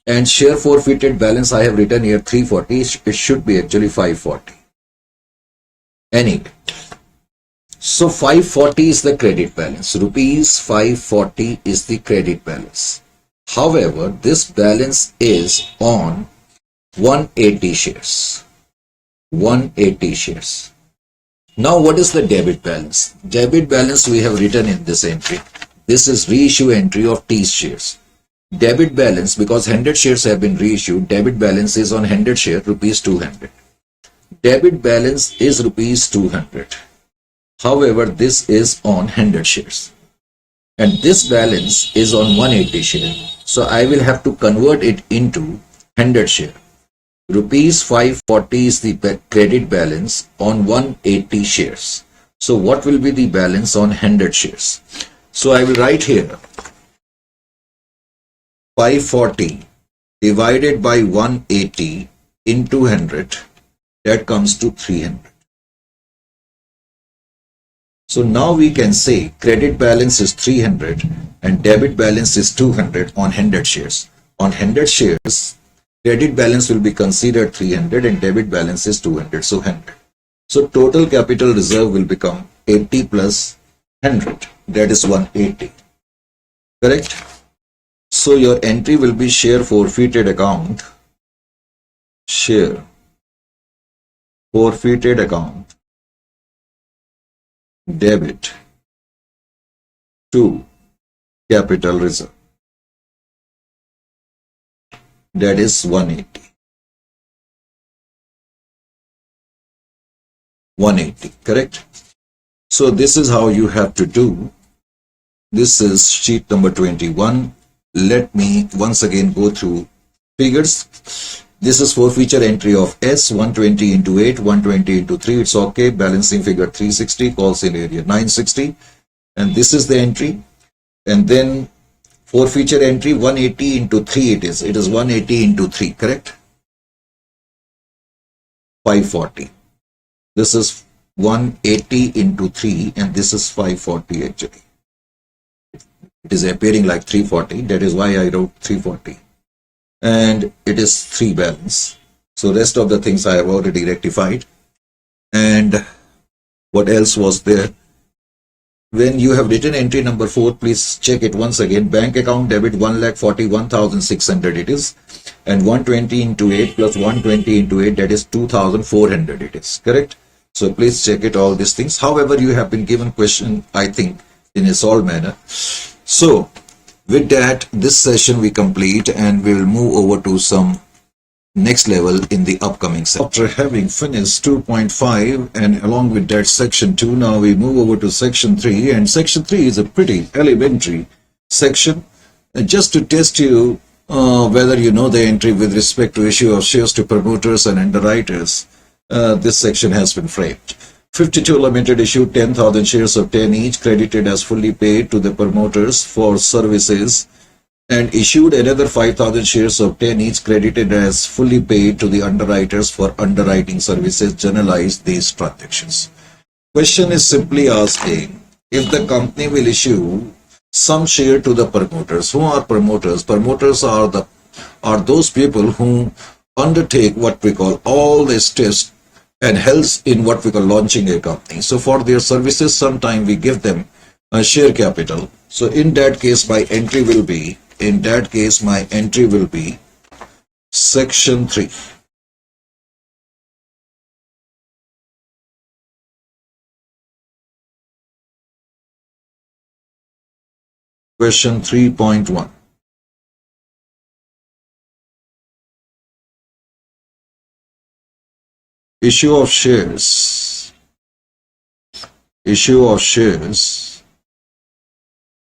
Speaker 1: And share forfeited balance, I have written here 340, it should be actually 540. Anyway, so 540 is the credit balance. Rupees 540 is the credit balance. However, this balance is on 180 shares. 180 shares. Now, what is the debit balance? Debit balance we have written in this entry. This is reissue entry of T's shares. Debit balance, because 100 shares have been reissued, debit balance is on 100 share, rupees 200. Debit balance is rupees 200. However, this is on 100 shares. And this balance is on 180 share. So I will have to convert it into 100 share. Rupees 540 is the credit balance on 180 shares. So what will be the balance on 100 shares? So I will write here 540 divided by 180 into 100. That comes to 300. So now we can say credit balance is 300 and debit balance is 200 on 100 shares. On 100 shares, credit balance will be considered 300 and debit balance is 200, so 100. So total capital reserve will become 80 plus 100, that is 180. Correct? So your entry will be share forfeited account, share forfeited account, debit to capital reserve. That is 180. 180, correct? So this is how you have to do. This is sheet number 21. Let me once again go through figures. This is forfeiture entry of S, 120 into 8, 120 into 3. It's okay. Balancing figure 360, call sale area 960. And this is the entry. And then forfeiture entry 180 into 3 it is. It is 180 into 3, correct? 540. This is 180 into 3 and this is 540 actually. It is appearing like 340. That is why I wrote 340. And it is 3 balance. So rest of the things I have already rectified. And what else was there? When you have written entry number 4, please check it once again. Bank account debit 1,41,600 it is. And 120 into 8 plus 120 into 8, that is 2,400 it is. Correct? So please check it, all these things. However, you have been given question, I think, in a solved manner. So with that, this session we complete and we will move over to some next level in the upcoming session. After having finished 2.5 and along with that section 2, now we move over to section 3, and section 3 is a pretty elementary section just to test you whether you know the entry with respect to issue of shares to promoters and underwriters. This section has been framed. 52 Limited issued 10,000 shares of 10 each, credited as fully paid to the promoters for services, and issued another 5,000 shares of 10 each, credited as fully paid to the underwriters for underwriting services. Generalize these transactions. Question is simply asking if the company will issue some share to the promoters. Who are promoters? Promoters are those people who undertake what we call all the steps and helps in what we call launching a company. So for their services, sometime we give them a share capital. So in that case, my entry will be section 3. Question 3.1. Issue of shares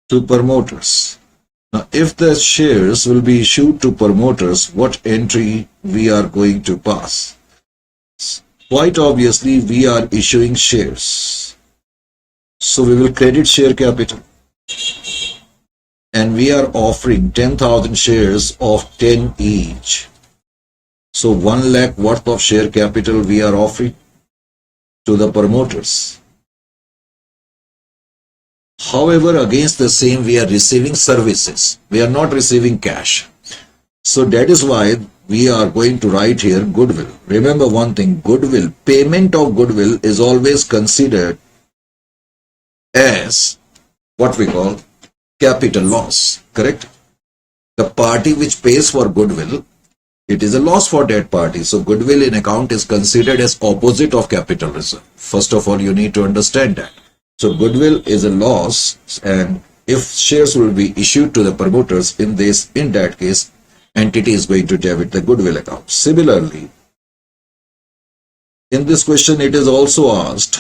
Speaker 1: to promoters. Now, if the shares will be issued to promoters, what entry we are going to pass? Quite obviously, we are issuing shares. So we will credit share capital. And we are offering 10,000 shares of 10 each. So 1 lakh worth of share capital we are offering to the promoters. However, against the same we are receiving services. We are not receiving cash. So that is why we are going to write here goodwill. Remember one thing, goodwill, payment of goodwill is always considered as what we call capital loss, correct? The party which pays for goodwill, it is a loss for that party. So goodwill in account is considered as opposite of capital reserve. First of all, you need to understand that. So goodwill is a loss, and if shares will be issued to the promoters, in that case, entity is going to debit the goodwill account. Similarly, in this question, it is also asked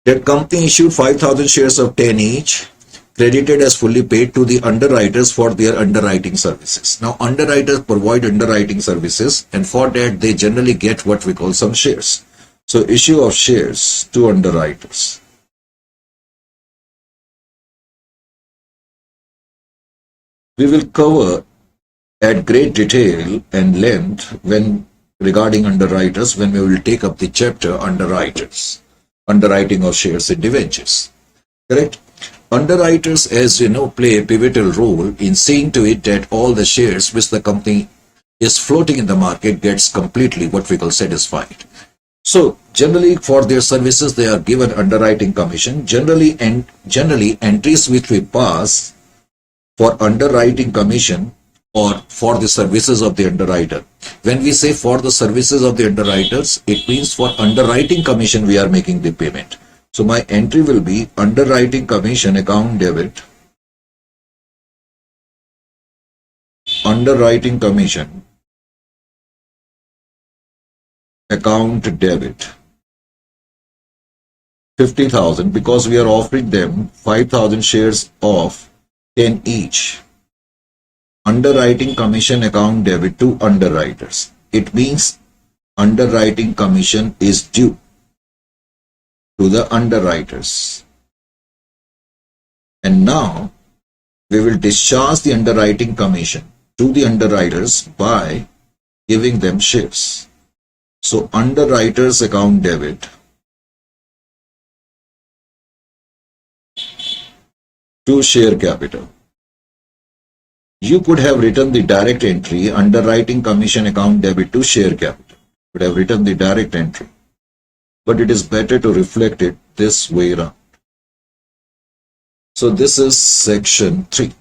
Speaker 1: that company issued 5,000 shares of 10 each, credited as fully paid to the underwriters for their underwriting services. Now, underwriters provide underwriting services, and for that, they generally get what we call some shares. So, issue of shares to underwriters. We will cover at great detail and length when regarding underwriters when we will take up the chapter underwriters, underwriting of shares in debentures. Correct? Underwriters, as you know, play a pivotal role in seeing to it that all the shares which the company is floating in the market gets completely what we call satisfied. So generally for their services they are given underwriting commission. Generally entries which we pass for underwriting commission or for the services of the underwriter. When we say for the services of the underwriters, it means for underwriting commission we are making the payment. So my entry will be underwriting commission account debit, underwriting commission account debit, 50,000, because we are offering them 5,000 shares of 10 each. Underwriting commission account debit to underwriters. It means underwriting commission is due to the underwriters. And now we will discharge the underwriting commission to the underwriters by giving them shares. So underwriters account debit to share capital. You could have written the direct entry underwriting commission account debit to share capital. You could have written the direct entry. But it is better to reflect it this way around. So this is section 3.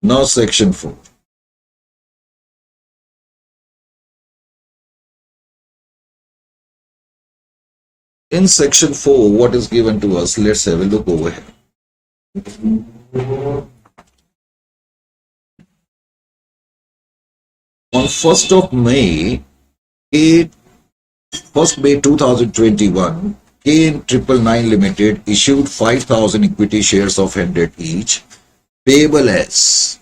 Speaker 1: Now section 4. in section 4, what is given to us? Let's have a look over here. On 1st of May, 1st May 2021, K Triple Nine Limited issued 5,000 equity shares of 100 each, payable as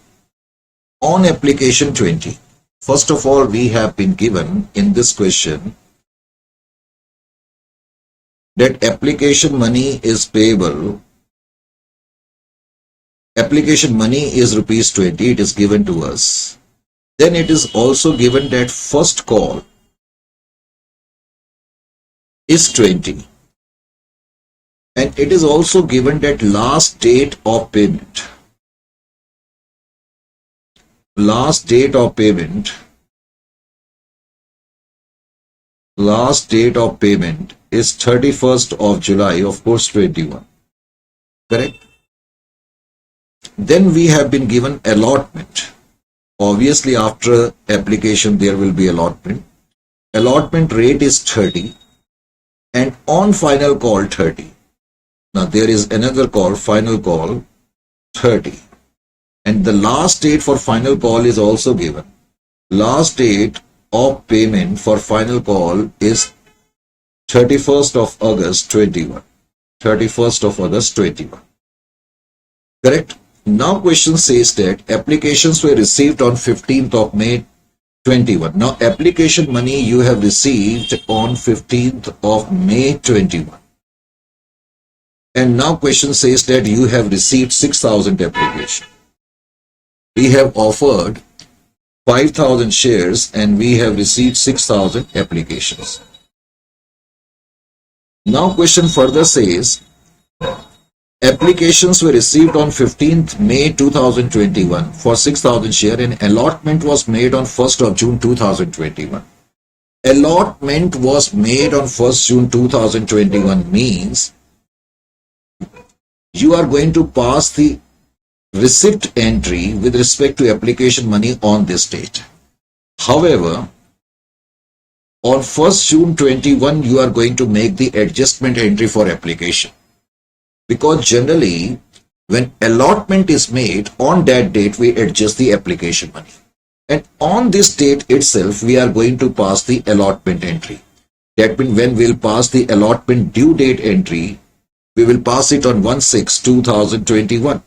Speaker 1: on application 20. First of all, we have been given in this question that application money is payable. Application money is rupees 20, it is given to us. Then it is also given that first call is 20. And it is also given that last date of payment. Last date of payment is 31st of July, of course, 21. Correct? Then we have been given allotment. Obviously, after application, there will be allotment. Allotment rate is 30 and on final call 30. Now, there is another call, final call 30. And the last date for final call is also given. Last date of payment for final call is 31st of August 21. 31st of August 21. Correct? Now question says that applications were received on 15th of May 21. Now application money you have received on 15th of May 21. And now question says that you have received 6,000 applications. We have offered 5,000 shares and we have received 6,000 applications. Now question further says, applications were received on 15th May 2021 for 6,000 share and allotment was made on 1st of June 2021. Allotment was made on 1st June 2021 means you are going to pass the receipt entry with respect to application money on this date. However, on 1st June 21, you are going to make the adjustment entry for application. Because generally, when allotment is made, on that date, we adjust the application money. And on this date itself, we are going to pass the allotment entry. That means when we'll pass the allotment due date entry, we will pass it on 1/6/2021.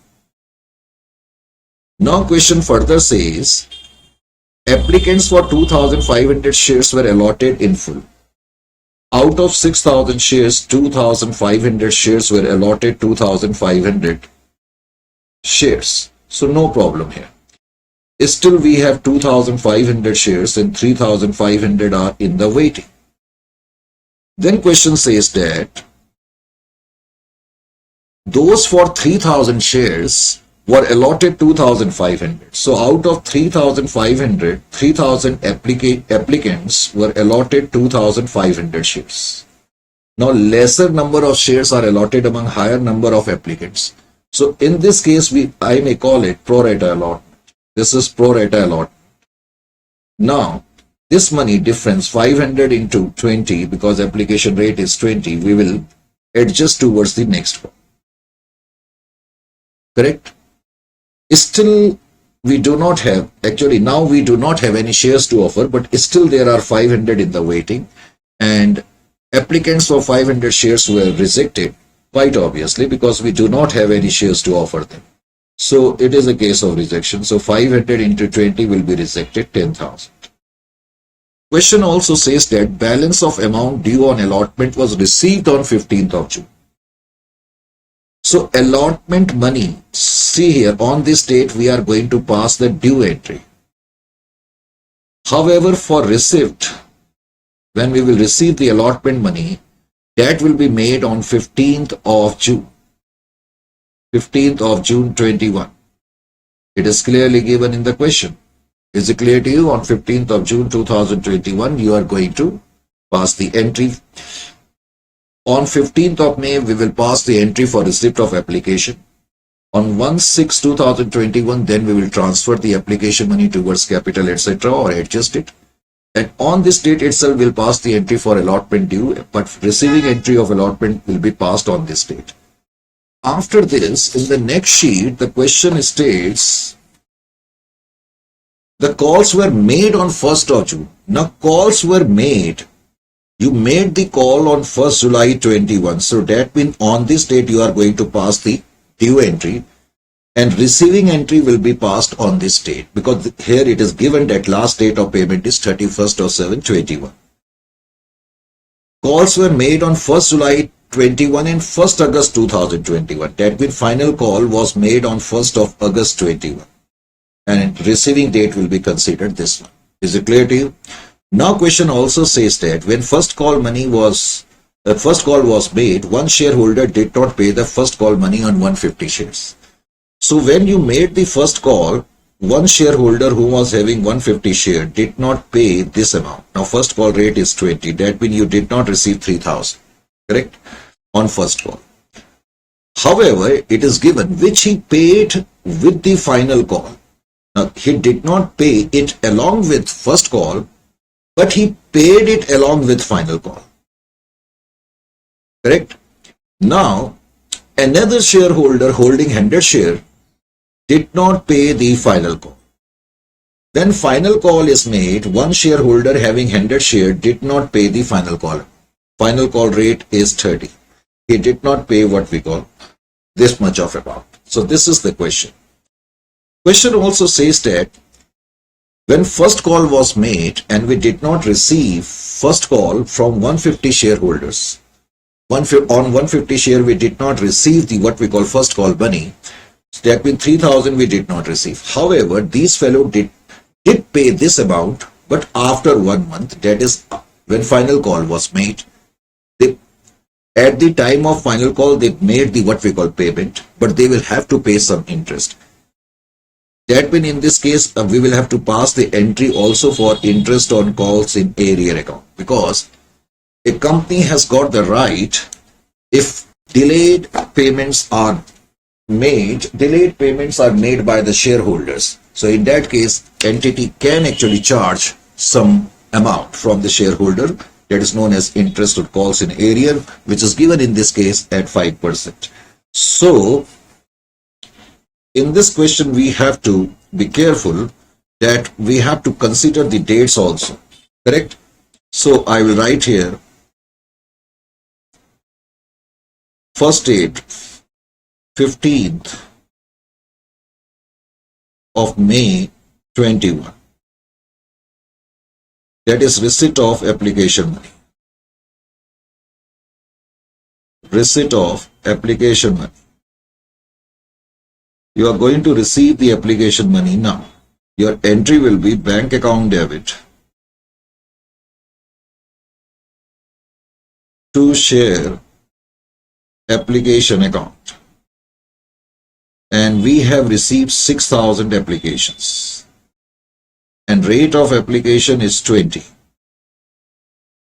Speaker 1: Now question further says, applicants for 2,500 shares were allotted in full. Out of 6,000 shares, 2,500 shares were allotted 2,500 shares. So no problem here. Still we have 2,500 shares and 3,500 are in the waiting. Then question says that those for 3,000 shares were allotted 2,500. So out of 3,500, 3,000 applicants were allotted 2,500 shares. Now lesser number of shares are allotted among higher number of applicants. So in this case, I may call it pro rata allotment. This is pro rata allotment. Now this money difference 500 into 20, because application rate is 20, we will adjust towards the next one. Correct? Still, we do not have, actually now we do not have any shares to offer, but still there are 500 in the waiting and applicants for 500 shares were rejected, quite obviously, because we do not have any shares to offer them. So it is a case of rejection. So 500 into 20 will be rejected, 10,000. Question also says that balance of amount due on allotment was received on 15th of June. So allotment money, see here, on this date we are going to pass the due entry. However, for receipt, when we will receive the allotment money, that will be made on 15th of June. 15th of June 21. It is clearly given in the question. Is it clear to you? On 15th of June 2021, you are going to pass the entry. On 15th of May, we will pass the entry for receipt of application. On 1/6/2021, then we will transfer the application money towards capital, etc. or adjust it. And on this date itself will pass the entry for allotment due, but receiving entry of allotment will be passed on this date. After this, in the next sheet, the question states, the calls were made on 1st of June. Now, calls were made. You made the call on 1st July 21. So that means on this date, you are going to pass the due entry, and receiving entry will be passed on this date, because here it is given that last date of payment is 31st of 7/21. Calls were made on 1st July 21 and 1st August 2021. That means final call was made on 1st of August 21. And receiving date will be considered this one. Is it clear to you? Now question also says that when first call was made, one shareholder did not pay the first call money on 150 shares. So when you made the first call, one shareholder who was having 150 share did not pay this amount. Now first call rate is 20. That means you did not receive 3,000. Correct? On first call. However, it is given which he paid with the final call. Now, he did not pay it along with first call, but he paid it along with final call. Correct? Now, another shareholder holding 100 share did not pay the final call. When final call is made, one shareholder having 100 share did not pay the final call. Final call rate is 30. He did not pay what we call this much of amount. So this is the question. Question also says that when first call was made and we did not receive first call from 150 shareholders, on 150 share we did not receive the what we call first call money. So that means 3,000 we did not receive. However, these fellow did pay this amount, but after 1 month, that is when final call was made. At the time of final call, they made the what we call payment, but they will have to pay some interest. That means in this case, we will have to pass the entry also for interest on calls in arrear account, because a company has got the right, if delayed payments are made by the shareholders. So in that case, entity can actually charge some amount from the shareholder, that is known as interest on calls in arrear, which is given in this case at 5%. So in this question, we have to be careful that we have to consider the dates also. Correct? So I will write here, first date, 15th of May 21. That is receipt of application money. Receipt of application money. You are going to receive the application money now. Your entry will be bank account debit to share application account. And we have received 6,000 applications. And rate of application is 20.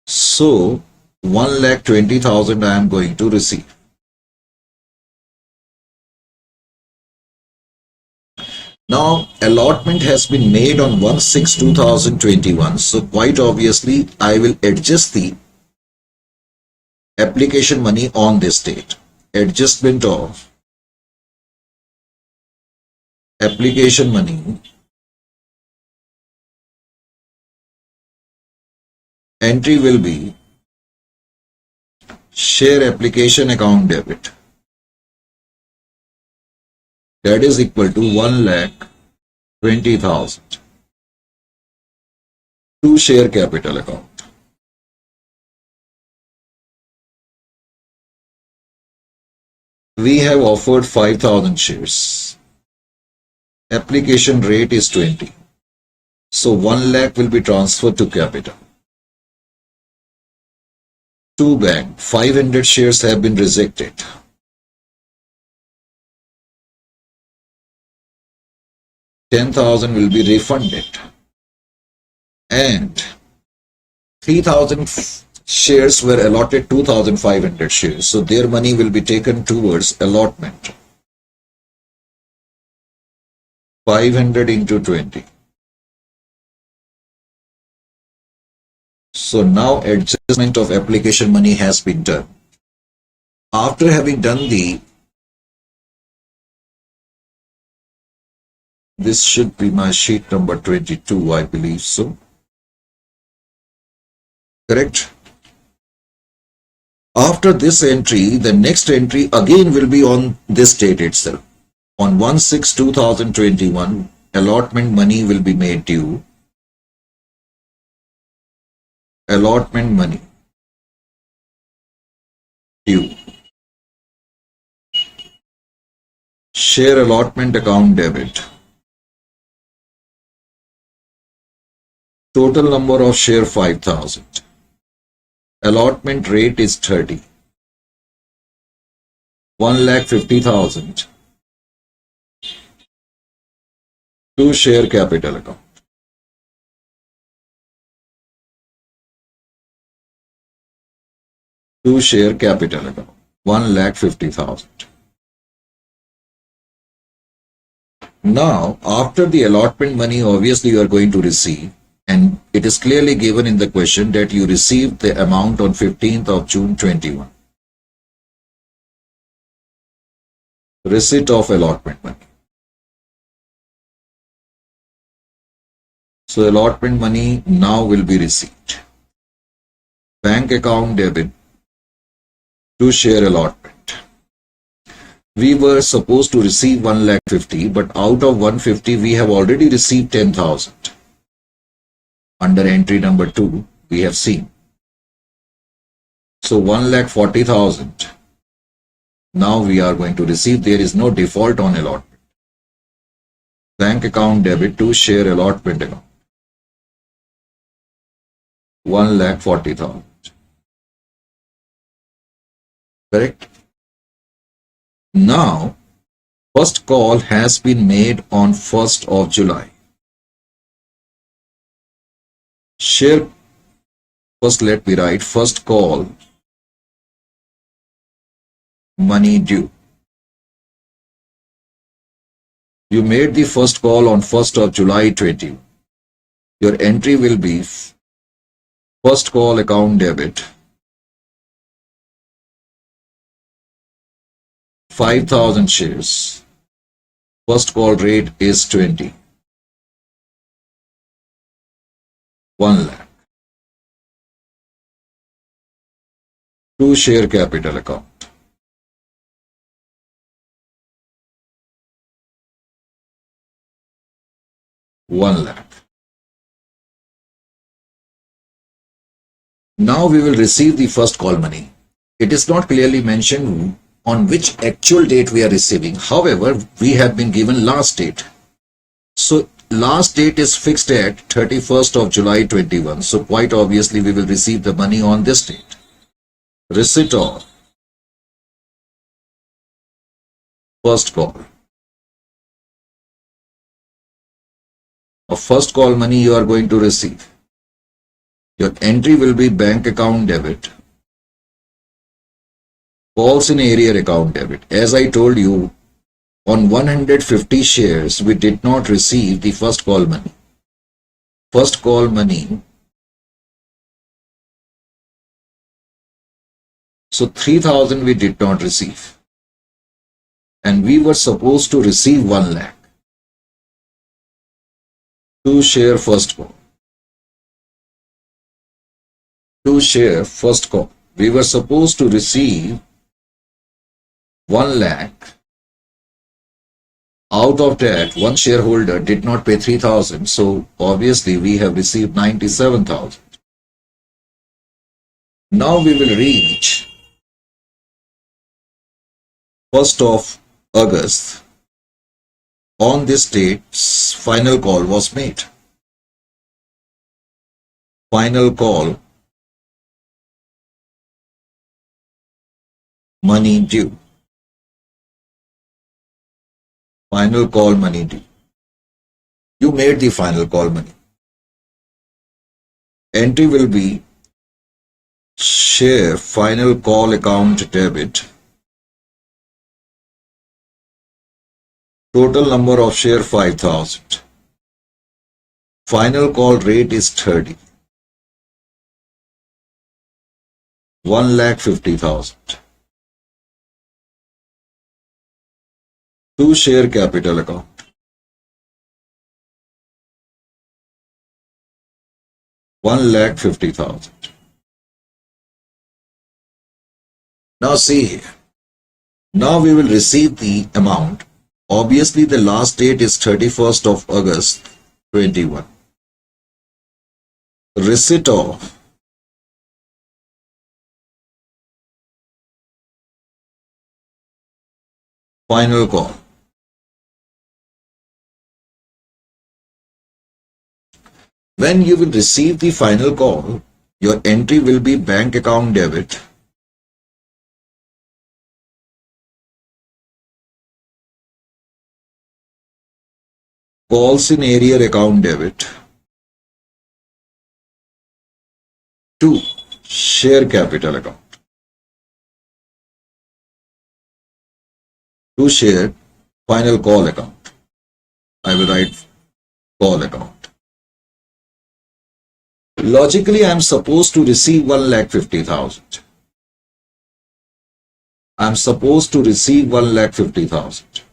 Speaker 1: So 1,20,000 I am going to receive. Now, allotment has been made on 1/6/2021. So quite obviously, I will adjust the application money on this date. Adjustment of application money. Entry will be share application account debit. That is equal to 1,20,000 to share capital account. We have offered 5,000 shares. Application rate is 20. So 1 lakh will be transferred to capital. To bank, 500 shares have been rejected. 10,000 will be refunded. And 3,000 shares were allotted 2,500 shares. So their money will be taken towards allotment. 500 into 20. So now adjustment of application money has been done. After having done this should be my sheet number 22, I believe so. Correct? After this entry, the next entry again will be on this date itself. On 1/6/2021, allotment money will be made due. Allotment money due. Share allotment account debit. Total number of share 5,000. Allotment rate is 30. 1,50,000 to share capital account. To share capital account. 1,50,000. Now, after the allotment money, obviously you are going to receive, and it is clearly given in the question that you received the amount on 15th of June 21. Receipt of allotment money. So allotment money now will be received. Bank account debit to share allotment. We were supposed to receive 1,50,000, but out of 150 we have already received 10,000. Under entry number 2 we have seen. So 1,40,000 now we are going to receive. There is no default on allotment. Bank account debit to share allotment account. 1,40,000. Correct? Now, first call has been made on 1st of July. Share, first let me write, first call money due. You made the first call on 1st of July 20. Your entry will be first call account debit 5,000 shares. First call rate is 20. 1 lakh. To share capital account. $1 lakh. Now we will receive the first call money. It is not clearly mentioned on which actual date we are receiving. However, we have been given last date. So last date is fixed at 31st of July 21. So quite obviously we will receive the money on this date. Receipt of first call. Of first call money you are going to receive. Your entry will be bank account debit. Calls in area account debit. As I told you, on 150 shares, we did not receive the first call money. First call money. So 3,000 we did not receive. And we were supposed to receive 1 lakh. To share first call. To share first call. We were supposed to receive 1 lakh. Out of that, one shareholder did not pay 3,000, so obviously we have received 97,000. Now we will reach 1st of August. On this date, final call was made. Final call money due. Final call money due. You made the final call money. Entry will be share final call account debit. Total number of share 5,000. 000. Final call rate is 30. 1,50,000 to share capital account. $1,50,000. Now see here. Now we will receive the amount. Obviously the last date is 31st of August 21. Receipt of final call. When you will receive the final call, your entry will be bank account debit, calls in arrear account debit to share capital account. To share final call account. I will write call account. Logically, I am supposed to receive 1,50,000. I am supposed to receive 1,50,000.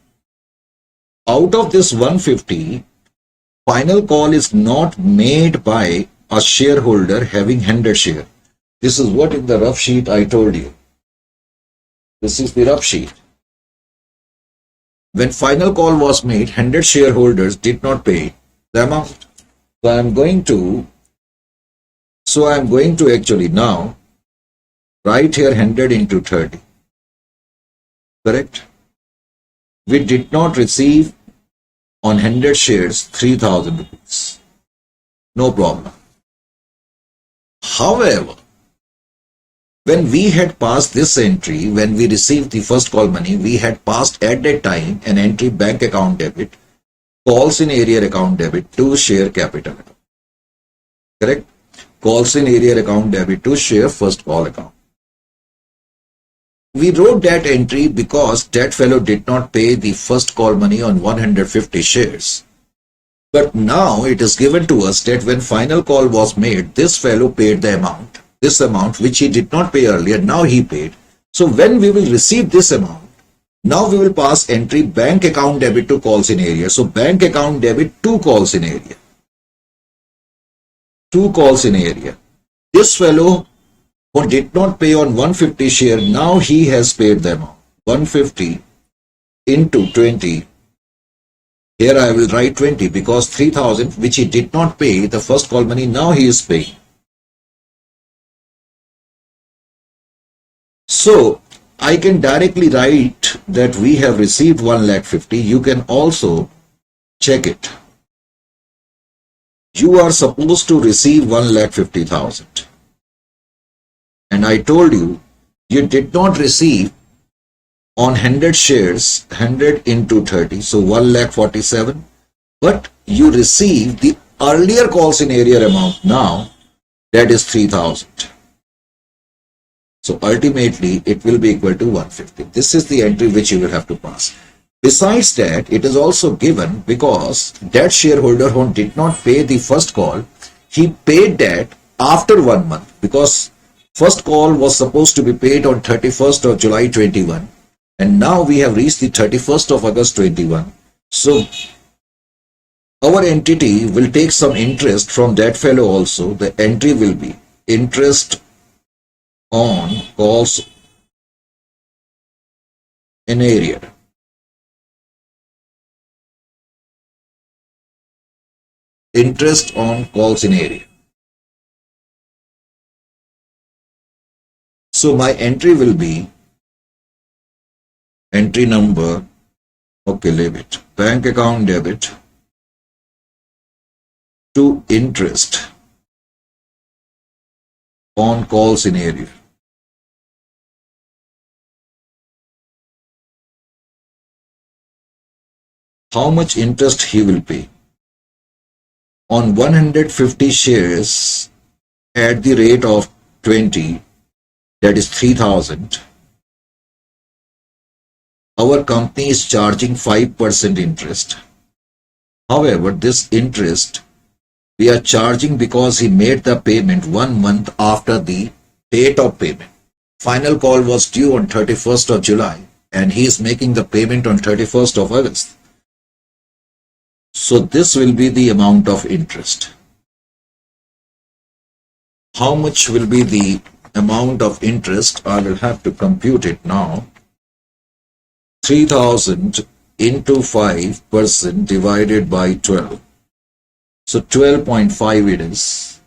Speaker 1: Out of this 150, final call is not made by a shareholder having 100 share. This is what in the rough sheet I told you. This is the rough sheet. When final call was made, 100 shareholders did not pay the amount. So I am going to actually now write here 100 into 30. Correct? We did not receive on 100 shares 3,000 rupees. No problem. However, when we had passed this entry, when we received the first call money, we had passed at that time an entry bank account debit, calls in arrear account debit to share capital account. Correct? Calls in arrear account debit to share first call account. We wrote that entry because that fellow did not pay the first call money on 150 shares. But now it is given to us that when final call was made, this fellow paid the amount. This amount which he did not pay earlier, now he paid. So when we will receive this amount, now we will pass entry bank account debit to calls in arrear. So bank account debit to calls in arrear. Two calls in arrear. This fellow who did not pay on 150 share, now he has paid the amount. 150 into 20. Here I will write 20 because 3,000 which he did not pay, the first call money, now he is paying. So I can directly write that we have received 1,50,000. You can also check it. You are supposed to receive 1,50,000. And I told you, you did not receive on 100 shares, 100 into 30, so 1,47,000. But you received the earlier calls in arrear amount now, that is 3,000. So ultimately, it will be equal to 150. This is the entry which you will have to pass. Besides that, it is also given because that shareholder who did not pay the first call, he paid that after 1 month because first call was supposed to be paid on 31st of July 21 and now we have reached the 31st of August 21. So our entity will take some interest from that fellow also. The entry will be interest on calls in arrear. Interest on calls in arrear. So my entry will be entry number, okay, leave it, bank account debit to interest on calls in arrear. How much interest he will pay? On 150 shares at the rate of 20, that is 3,000, our company is charging 5% interest. However, this interest we are charging because he made the payment 1 month after the date of payment. Final call was due on 31st of July and he is making the payment on 31st of August. So this will be the amount of interest. How much will be the amount of interest? I will have to compute it now. 3000 into 5% divided by 12. So 12.5 it is.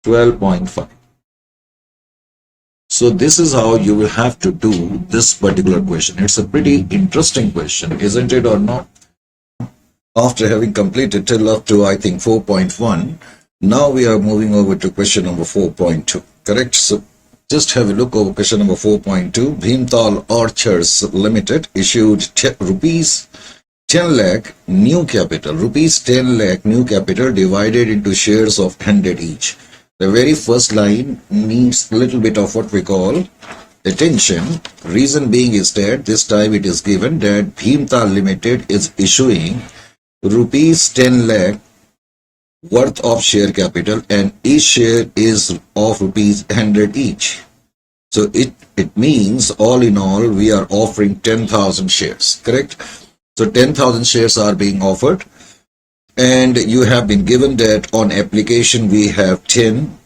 Speaker 1: 12.5. So this is how you will have to do this particular question. It's a pretty interesting question, isn't it or not? After having completed till up to I think 4.1, now we are moving over to question number 4.2. Correct? So just have a look over question number 4.2. Bhimtal Orchards Limited issued rupees 10 lakh new capital. Rupees 10 lakh new capital divided into shares of 100 each. The very first line needs a little bit of what we call attention. Reason being is that this time it is given that Bhimtal Limited is issuing rupees 10 lakh worth of share capital and each share is of rupees 100 each. So it means all in all we are offering 10,000 shares, correct? So 10,000 shares are being offered and you have been given that on application we have 10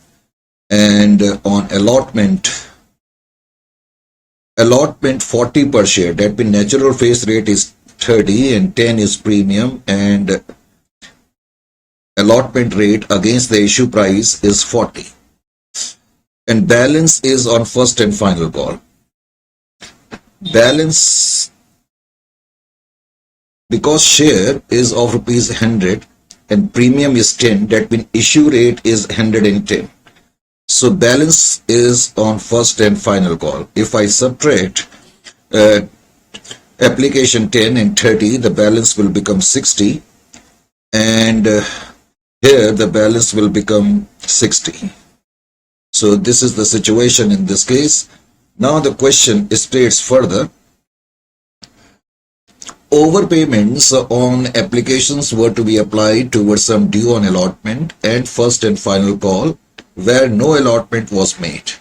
Speaker 1: and on allotment 40 per share. That means natural face rate is 30 and 10 is premium and allotment rate against the issue price is 40 and balance is on first and final call. Balance, because share is of rupees 100 and premium is 10, that means issue rate is 110. So balance is on first and final call. If I subtract application 10 and 30, the balance will become 60 and here the balance will become 60. So this is the situation in this case. Now the question states further. Overpayments on applications were to be applied towards some due on allotment and first and final call where no allotment was made.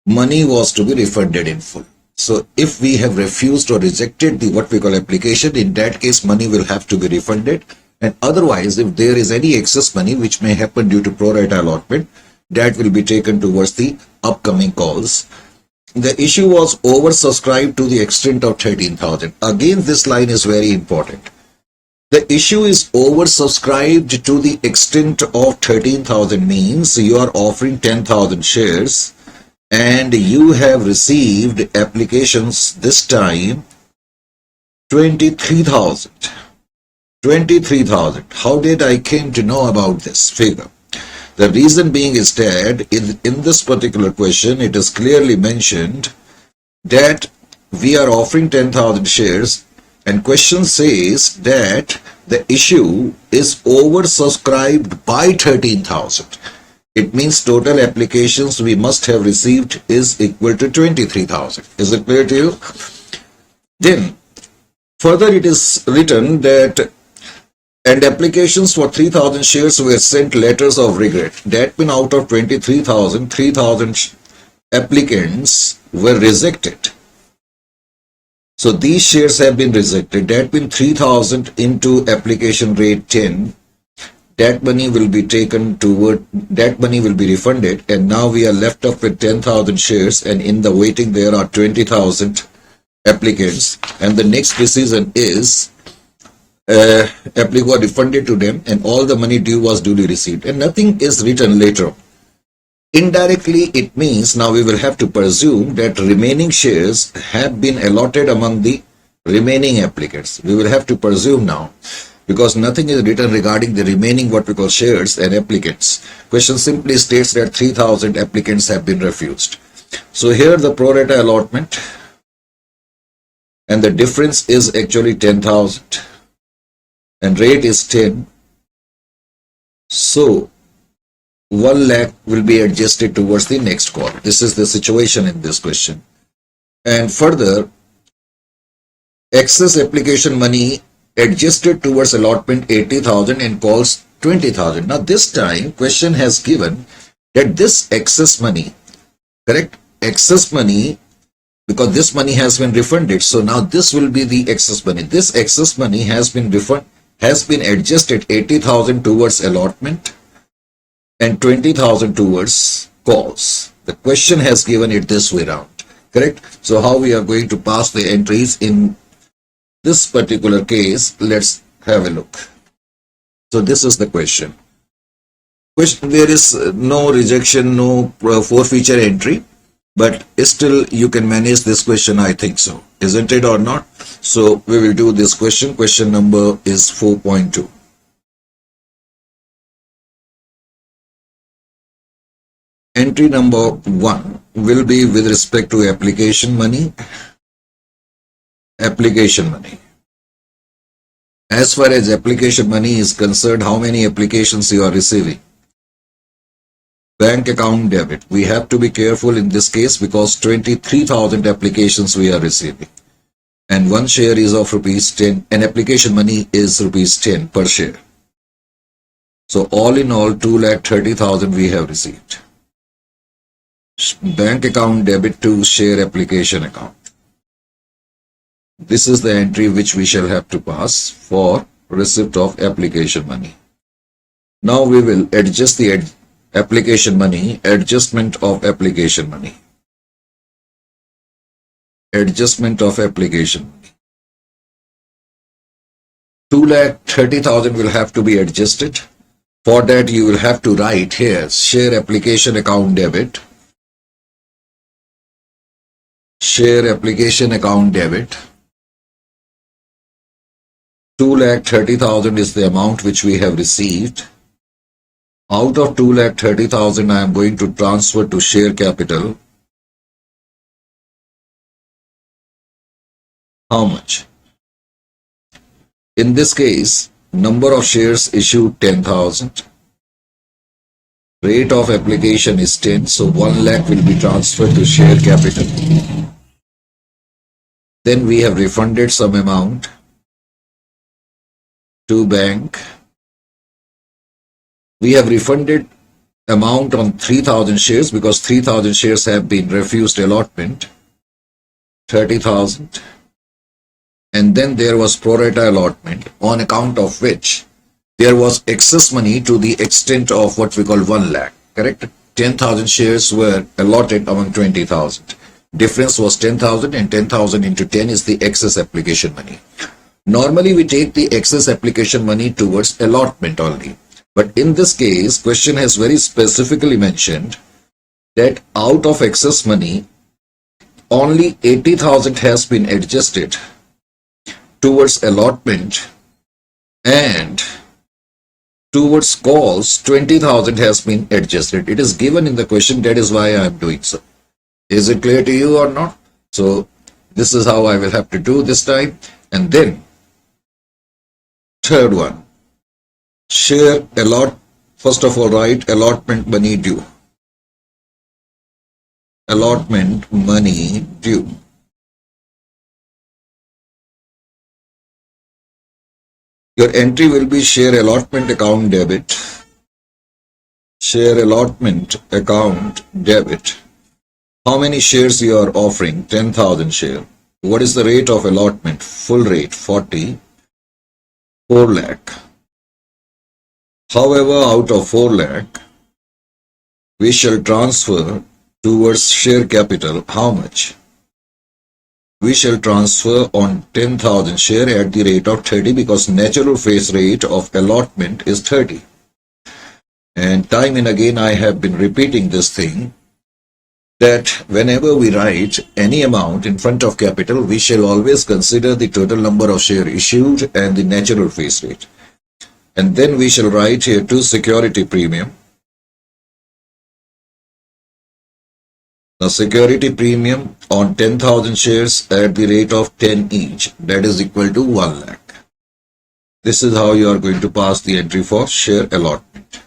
Speaker 1: Money was to be refunded in full. So if we have refused or rejected the what we call application, in that case money will have to be refunded, and otherwise if there is any excess money which may happen due to pro rata allotment, that will be taken towards the upcoming calls. The issue was oversubscribed to the extent of 13,000. Again, this line is very important. The issue is oversubscribed to the extent of 13,000 means you are offering 10,000 shares and you have received applications this time 23,000. 23,000. How did I came to know about this figure? The reason being is that in this particular question, it is clearly mentioned that we are offering 10,000 shares and question says that the issue is oversubscribed by 13,000. It means total applications we must have received is equal to 23,000. Is it clear to you? Then further it is written that and applications for 3,000 shares were sent letters of regret. That means out of 23,000, 3,000 applicants were rejected. So these shares have been rejected. That means 3,000 into application rate 10. That money will be taken toward, that money will be refunded, and now we are left up with 10,000 shares, and in the waiting there are 20,000 applicants, and the next decision is applicant refunded to them and all the money due was duly received and nothing is written later. Indirectly it means now we will have to presume that remaining shares have been allotted among the remaining applicants. We will have to presume now because nothing is written regarding the remaining what we call shares and applicants. Question simply states that 3,000 applicants have been refused. So here the pro rata allotment and the difference is actually 10,000. And rate is 10. So 1 lakh will be adjusted towards the next call. This is the situation in this question. And further, excess application money adjusted towards allotment 80,000 and calls 20,000. Now this time question has given that this excess money, correct? Excess money, because this money has been refunded. So now this will be the excess money. This excess money has been adjusted 80,000 towards allotment and 20,000 towards calls. The question has given it this way round, correct? So how we are going to pass the entries in this particular case, let's have a look. So this is the question. There is no rejection, no forfeiture entry, but still you can manage this question, I think so. Isn't it or not? So we will do this question. Question number is 4.2. Entry number 1 will be with respect to application money. Application money. As far as application money is concerned, how many applications you are receiving? Bank account debit. We have to be careful in this case because 23,000 applications we are receiving. And one share is of rupees 10 and application money is rupees 10 per share. So all in all, 2,30,000 we have received. Bank account debit to share application account. This is the entry which we shall have to pass for receipt of application money. Now we will adjust the application money, adjustment of application money. Adjustment of application money. 2,30,000 will have to be adjusted. For that you will have to write here share application account debit. Share application account debit. 2,30,000 is the amount which we have received. Out of 2,30,000, I am going to transfer to share capital. How much? In this case, number of shares issued 10,000. Rate of application is 10, so 1 lakh will be transferred to share capital. Then we have refunded some amount to bank. We have refunded amount on 3,000 shares because 3,000 shares have been refused allotment, 30,000. And then there was pro rata allotment on account of which there was excess money to the extent of what we call 1 lakh, correct? 10,000 shares were allotted among 20,000. Difference was 10,000 and 10,000 into 10 is the excess application money. Normally we take the excess application money towards allotment only. But in this case, question has very specifically mentioned that out of excess money, only 80,000 has been adjusted towards allotment and towards calls, 20,000 has been adjusted. It is given in the question, that is why I am doing so. Is it clear to you or not? So this is how I will have to do this time. And then third one. Share first of all, write allotment money due. Allotment money due. Your entry will be share allotment account debit. Share allotment account debit. How many shares you are offering? 10,000 share. What is the rate of allotment? Full rate 40. 4 lakh. However, out of 4 lakh, we shall transfer towards share capital. How much? We shall transfer on 10,000 share at the rate of 30 because natural face rate of allotment is 30. And time and again I have been repeating this thing that whenever we write any amount in front of capital, we shall always consider the total number of share issued and the natural face rate. And then we shall write here to security premium. The security premium on 10,000 shares at the rate of 10 each, that is equal to 1 lakh. This is how you are going to pass the entry for share allotment.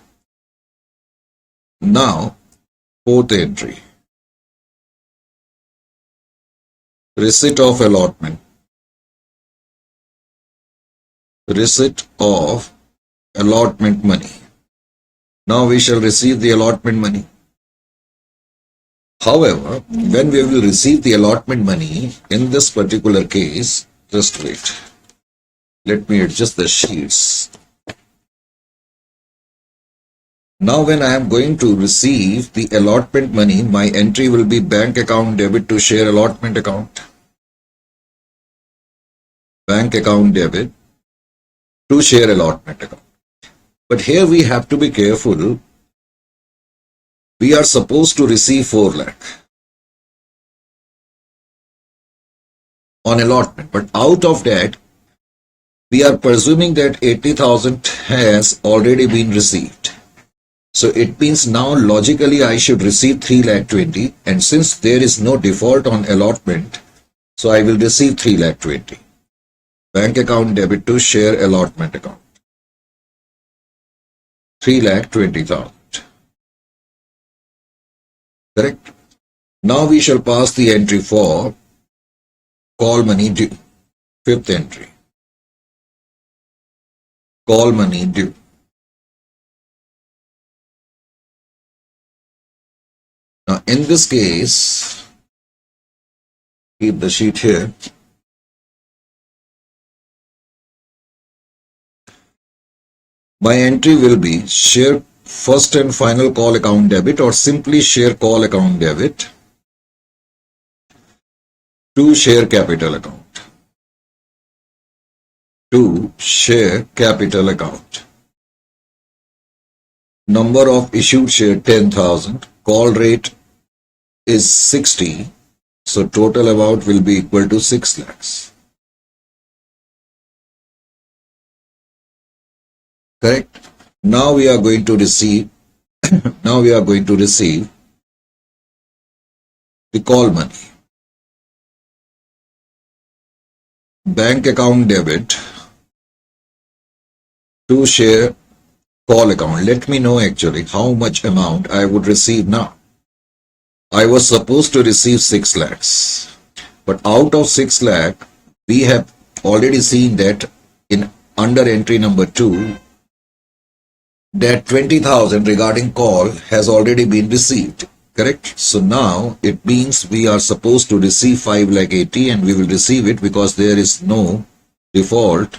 Speaker 1: Now, fourth entry. Receipt of allotment. Receipt of allotment money. Now we shall receive the allotment money. However, when we will receive the allotment money, in this particular case, just wait. Let me adjust the sheets. Now when I am going to receive the allotment money, my entry will be bank account debit to share allotment account. Bank account debit to share allotment account. But here we have to be careful. We are supposed to receive 4 lakh on allotment, but out of that, we are presuming that 80,000 has already been received. So it means now logically I should receive 3 lakh 20, and since there is no default on allotment, so I will receive 3 lakh 20. Bank account debit to share allotment account. 3 lakh 20,000. Correct? Now we shall pass the entry for call money due. 5th entry. Call money due. Now in this case, keep the sheet here. My entry will be share first and final call account debit, or simply share call account debit to share capital account. To share capital account. Number of issued share 10,000. Call rate is 60. So total amount will be equal to 6 lakhs. Correct? Now we are going to receive the call money. Bank account debit to share call account. Let me know actually how much amount I would receive now. I was supposed to receive 6 lakhs. But out of 6 lakh, we have already seen that in under entry number 2, that 20,000 regarding call has already been received. Correct? So now it means we are supposed to receive 5 lakh 80, and we will receive it because there is no default.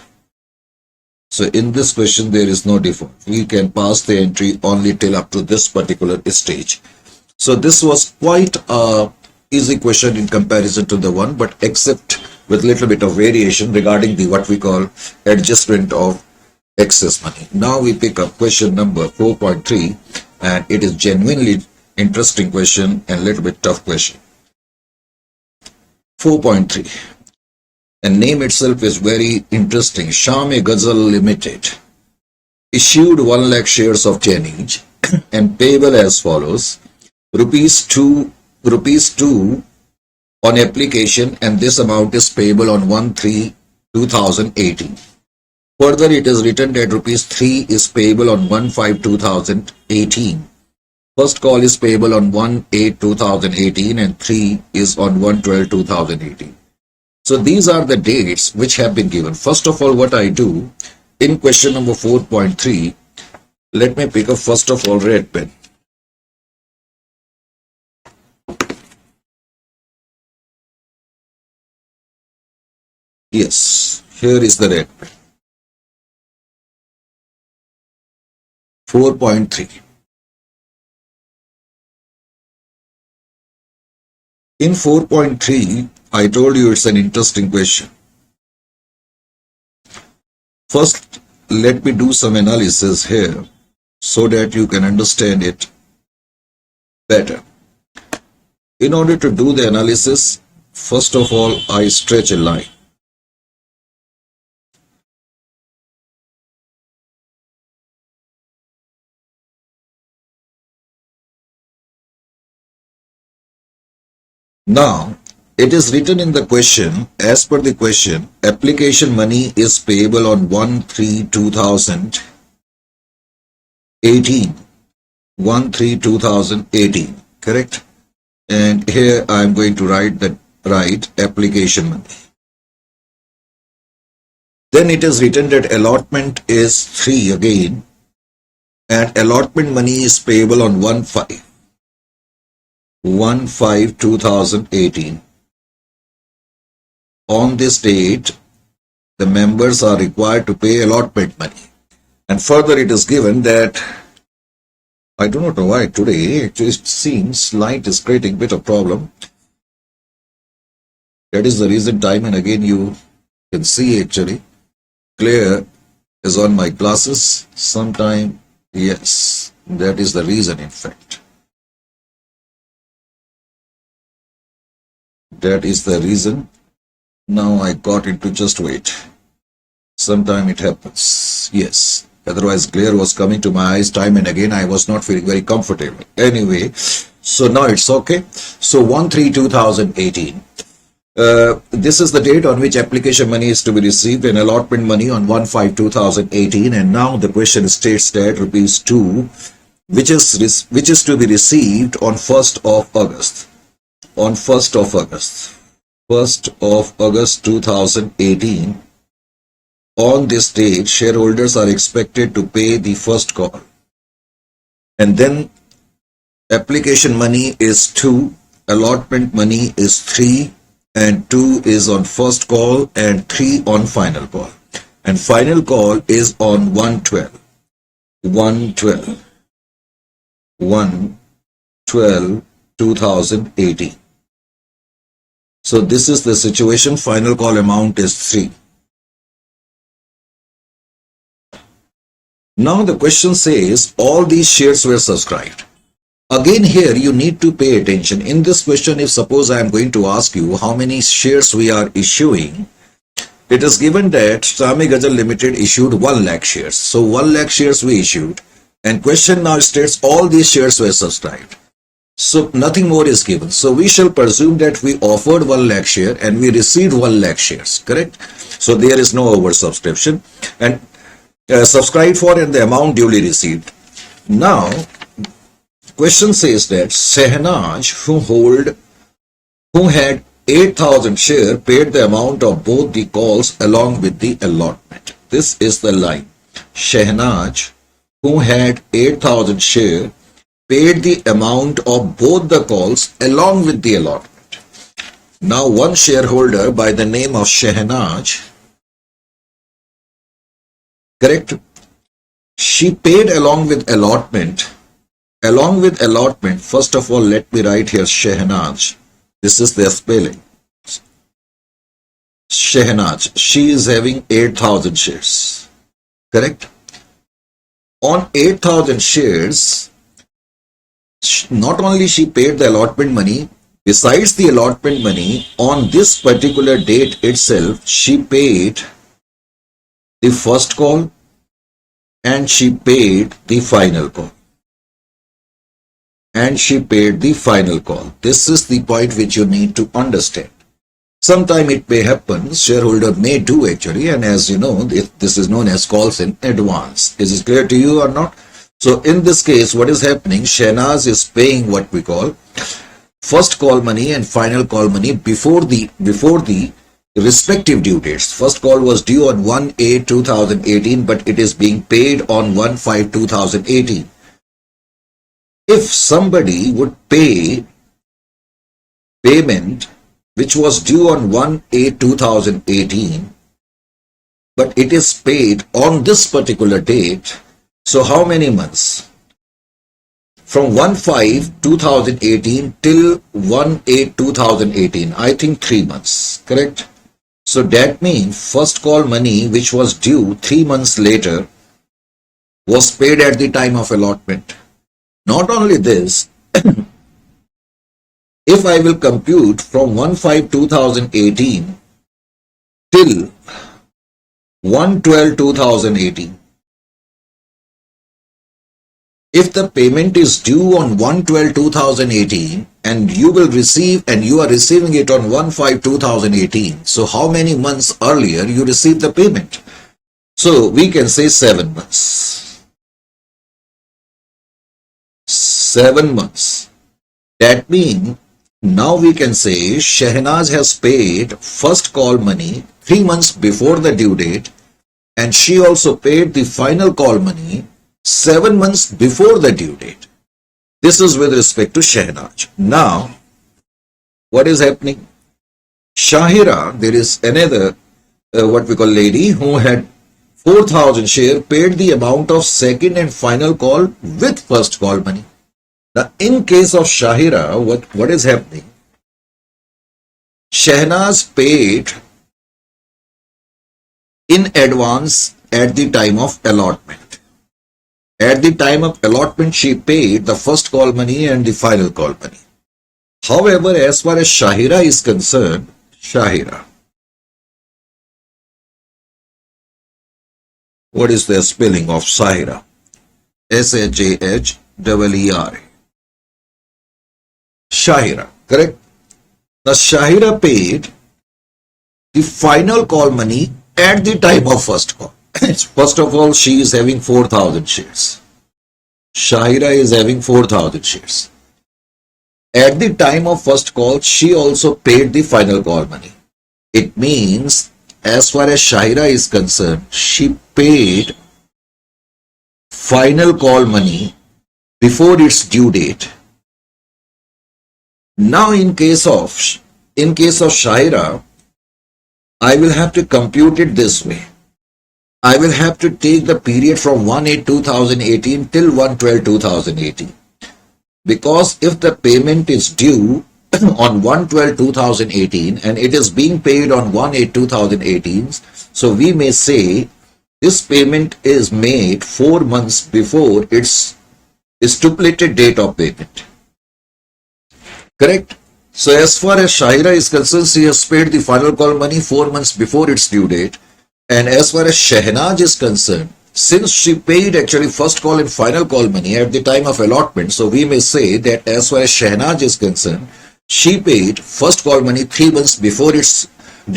Speaker 1: So in this question there is no default. We can pass the entry only till up to this particular stage. So this was quite a easy question in comparison to the one, but except with little bit of variation regarding the what we call adjustment of excess money. Now we pick up question number 4.3, and it is genuinely interesting question and little bit tough question. 4.3. The name itself is very interesting. Sham-e Ghazal Limited issued 1 lakh shares of 10 each and payable as follows. Rupees 2 on application, and this amount is payable on 1/3/2018. Further, it is written that rupees 3 is payable on 1/5/2018. First call is payable on 1/8/2018 and 3 is on 1/12/2018. So these are the dates which have been given. First of all, what I do in question number 4.3, let me pick up first of all red pen. Yes, here is the red pen. 4.3. In 4.3, I told you it's an interesting question. First, let me do some analysis here so that you can understand it better. In order to do the analysis, first of all, I stretch a line. Now, it is written in the question, as per the question, application money is payable on 1/3/2018. 1/3/2018, correct? And here I am going to write application money. Then it is written that allotment is 3 again, and allotment money is payable on 1/5. 1/5/2018. On this date, the members are required to pay allotment money. And further it is given that, I do not know why today, actually it seems light is creating a bit of problem. That is the reason time and again you can see actually clear is on my glasses. Sometime, yes, that is the reason in fact. That is the reason. Now I got into, just wait. Sometime it happens. Yes. Otherwise glare was coming to my eyes time and again. I was not feeling very comfortable. Anyway, so now it's okay. So 1/3/2018. This is the date on which application money is to be received and allotment money on 1/5/2018. And now the question states that rupees 2, which is to be received on 1st of August. On 1st of August. 1st of August 2018. On this date, shareholders are expected to pay the first call. And then application money is 2, allotment money is 3, and 2 is on first call and 3 on final call. And final call is on 1/12. 1/12/2018. So this is the situation. Final call amount is 3. Now the question says all these shares were subscribed. Again here you need to pay attention. In this question, if suppose I am going to ask you how many shares we are issuing, it is given that Sami Gajal Limited issued 1 lakh shares. So 1 lakh shares we issued, and question now states all these shares were subscribed. So nothing more is given. So we shall presume that we offered 1 lakh share and we received 1 lakh shares, correct? So there is no oversubscription and subscribed for and the amount duly received. Now, question says that Sehnaj, who had 8,000 share, paid the amount of both the calls along with the allotment. This is the line. Sehnaj, who had 8,000 share, paid the amount of both the calls along with the allotment. Now one shareholder by the name of Sehnaj, correct? She paid along with allotment. Along with allotment, first of all, let me write here Sehnaj. This is their spelling. Sehnaj. She is having 8,000 shares. Correct? On 8,000 shares, not only she paid the allotment money, besides the allotment money, on this particular date itself, she paid the first call and she paid the final call. This is the point which you need to understand. Sometime it may happen, shareholder may do actually, and as you know, this is known as calls in advance. Is it clear to you or not? So in this case, what is happening? Sehnaz is paying what we call first call money and final call money before the respective due dates. First call was due on 1/8/2018, but it is being paid on 1/5/2018. If somebody would pay payment which was due on 1/8/2018, but it is paid on this particular date, so how many months? From 1/5/2018 till 1/8/2018, I think 3 months, correct? So that means first call money which was due 3 months later was paid at the time of allotment. Not only this, if I will compute from 1/5/2018 till 1/12/2018, if the payment is due on 1/12/2018 and you will receive and you are receiving it on 1/5/2018, so how many months earlier you received the payment? So we can say 7 months. 7 months. That means now we can say Sehnaz has paid first call money 3 months before the due date, and she also paid the final call money 7 months before the due date. This is with respect to Shehnaz. Now, what is happening? Shahira, there is another what we call lady who had 4,000 share, paid the amount of second and final call with first call money. Now, in case of Shahira, what is happening? Shehnaz paid in advance at the time of allotment. At the time of allotment, she paid the first call money and the final call money. However, as far as Shahira is concerned, Shahira, what is the spelling of Shahira? S-H-A-H-E-E-R-A. Shahira, correct? Now, Shahira paid the final call money at the time of first call. First of all, she is having 4,000 shares. Shahira is having 4,000 shares. At the time of first call, she also paid the final call money. It means, as far as Shahira is concerned, she paid final call money before its due date. Now, in case of Shahira, I will have to compute it this way. I will have to take the period from 1/8/2018 till 1/12/2018. Because if the payment is due on 1/12/2018 and it is being paid on 1/8/2018, so we may say this payment is made 4 months before its stipulated date of payment. Correct? So as far as Shahira is concerned, she has paid the final call money 4 months before its due date. And as far as Shehnaz is concerned, since she paid actually first call and final call money at the time of allotment, so we may say that as far as Shehnaz is concerned, she paid first call money 3 months before its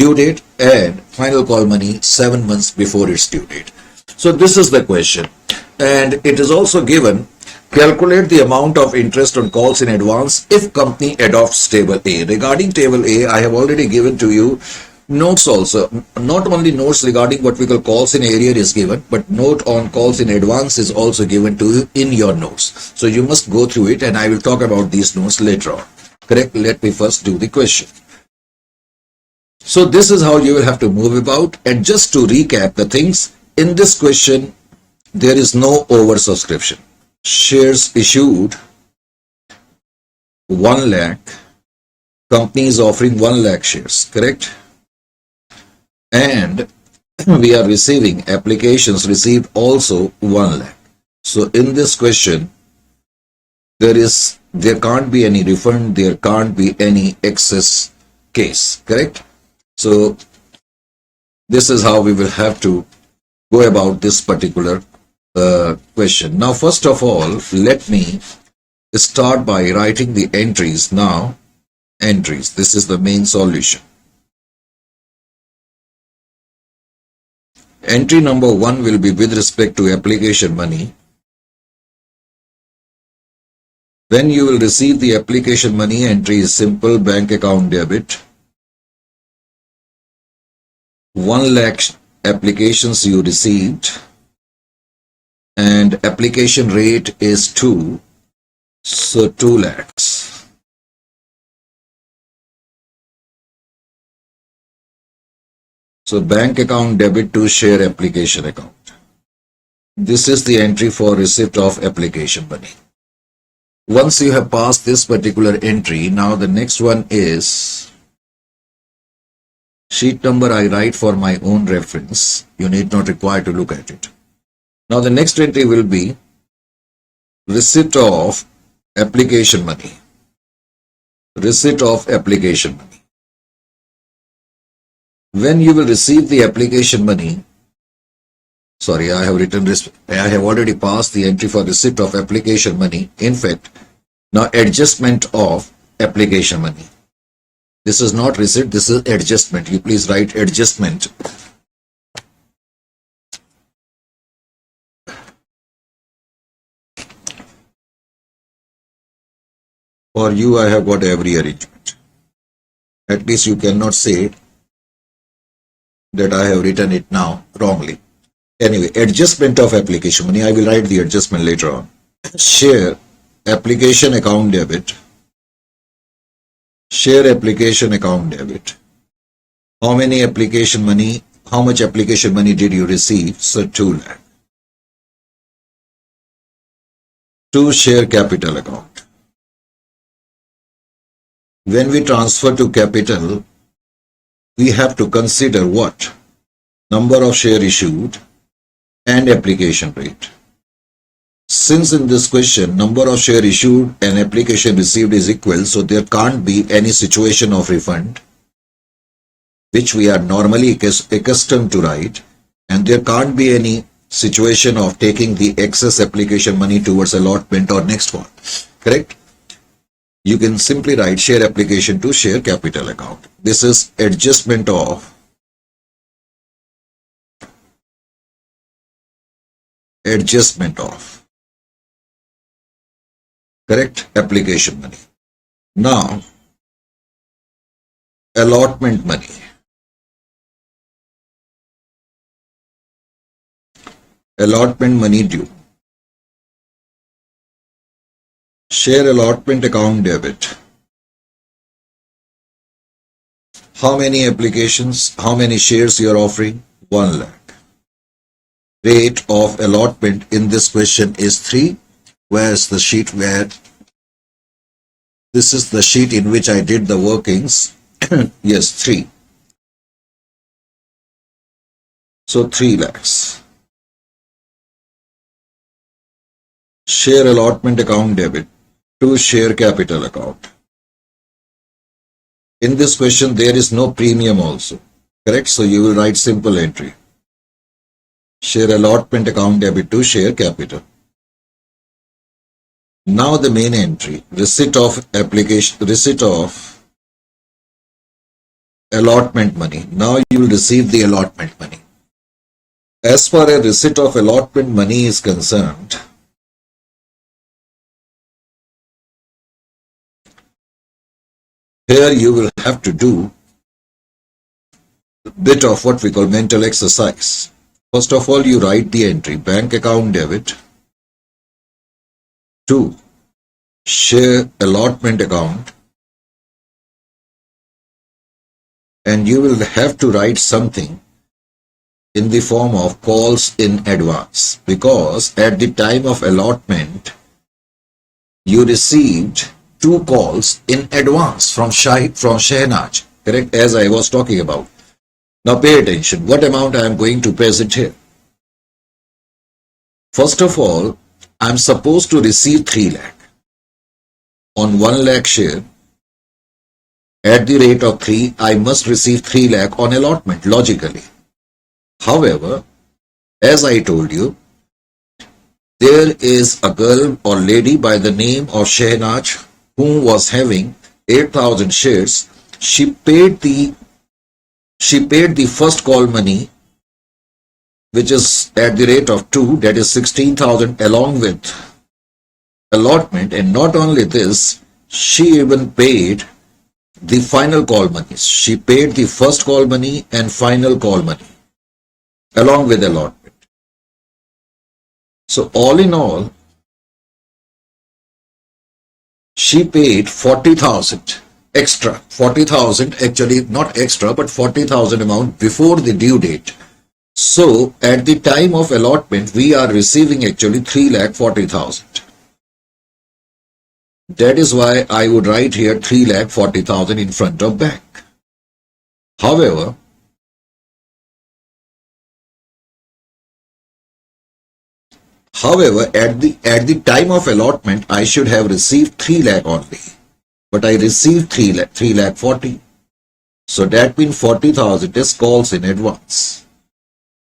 Speaker 1: due date and final call money 7 months before its due date. So this is the question. And it is also given, calculate the amount of interest on calls in advance if company adopts table A. Regarding table A, I have already given to you notes also. Not only notes regarding what we call calls in arrear is given, but note on calls in advance is also given to you in your notes. So you must go through it and I will talk about these notes later on. Correct? Let me first do the question. So this is how you will have to move about. And just to recap the things, in this question, there is no oversubscription. Shares issued 1 lakh. Company is offering 1 lakh shares. Correct? And we are receiving applications received also 1 lakh. So in this question, there can't be any refund, there can't be any excess case. Correct? So this is how we will have to go about this particular question. Now, first of all, let me start by writing the entries. Now, entries. This is the main solution. Entry number 1 will be with respect to application money. When you will receive the application money, entry is simple, bank account debit. 1 lakh applications you received and application rate is 2, so 2 lakhs. So bank account debit to share application account. This is the entry for receipt of application money. Once you have passed this particular entry, now the next one is sheet number I write for my own reference. You need not require to look at it. Now the next entry will be receipt of application money. Receipt of application money. When you will receive the application money, sorry, I have written this, I have already passed the entry for receipt of application money. In fact, now adjustment of application money. This is not receipt, this is adjustment. You please write adjustment. For you, I have got every arrangement. At least you cannot say that I have written it now wrongly. Anyway, adjustment of application money. I will write the adjustment later on. Share application account debit, share application account debit. How many application money, how much application money did you receive? So 2 lakh. To share capital account. When we transfer to capital, we have to consider what? Number of share issued and application rate. Since in this question, number of share issued and application received is equal, so there can't be any situation of refund, which we are normally accustomed to write, and there can't be any situation of taking the excess application money towards allotment or next one. Correct? You can simply write share application to share capital account. This is adjustment of correct application money. Now, allotment money. Allotment money due. Share allotment account debit. How many applications, how many shares you are offering? 1 lakh. Rate of allotment in this question is 3. Where's the sheet where this is the sheet in which I did the workings? Yes, 3. So 3 lakhs. Share allotment account debit to share capital account. In this question, there is no premium also. Correct? So you will write simple entry. Share allotment account debit to share capital. Now the main entry, receipt of allotment money. Now you will receive the allotment money. As far as receipt of allotment money is concerned, here you will have to do a bit of what we call mental exercise. First of all, you write the entry, bank account debit to share allotment account, and you will have to write something in the form of calls in advance, because at the time of allotment, you received 2 calls in advance from Shehnaz, correct, as I was talking about. Now pay attention, what amount I am going to present here. First of all, I am supposed to receive 3 lakh. On 1 lakh share, at the rate of 3, I must receive 3 lakh on allotment, logically. However, as I told you, there is a girl or lady by the name of Shehnaz who was having 8,000 shares. She paid the first call money, which is at the rate of 2, that is 16,000 along with allotment, and not only this, she even paid the final call money. She paid the first call money and final call money along with allotment. So all in all, she paid 40,000 extra, 40,000 actually not extra, but 40,000 amount before the due date. So at the time of allotment, we are receiving actually 3,40,000. That is why I would write here 3,40,000 in front of bank. However, at the time of allotment, I should have received 3 lakh only, but I received 3 lakh 40. So that means 40,000 is calls in advance.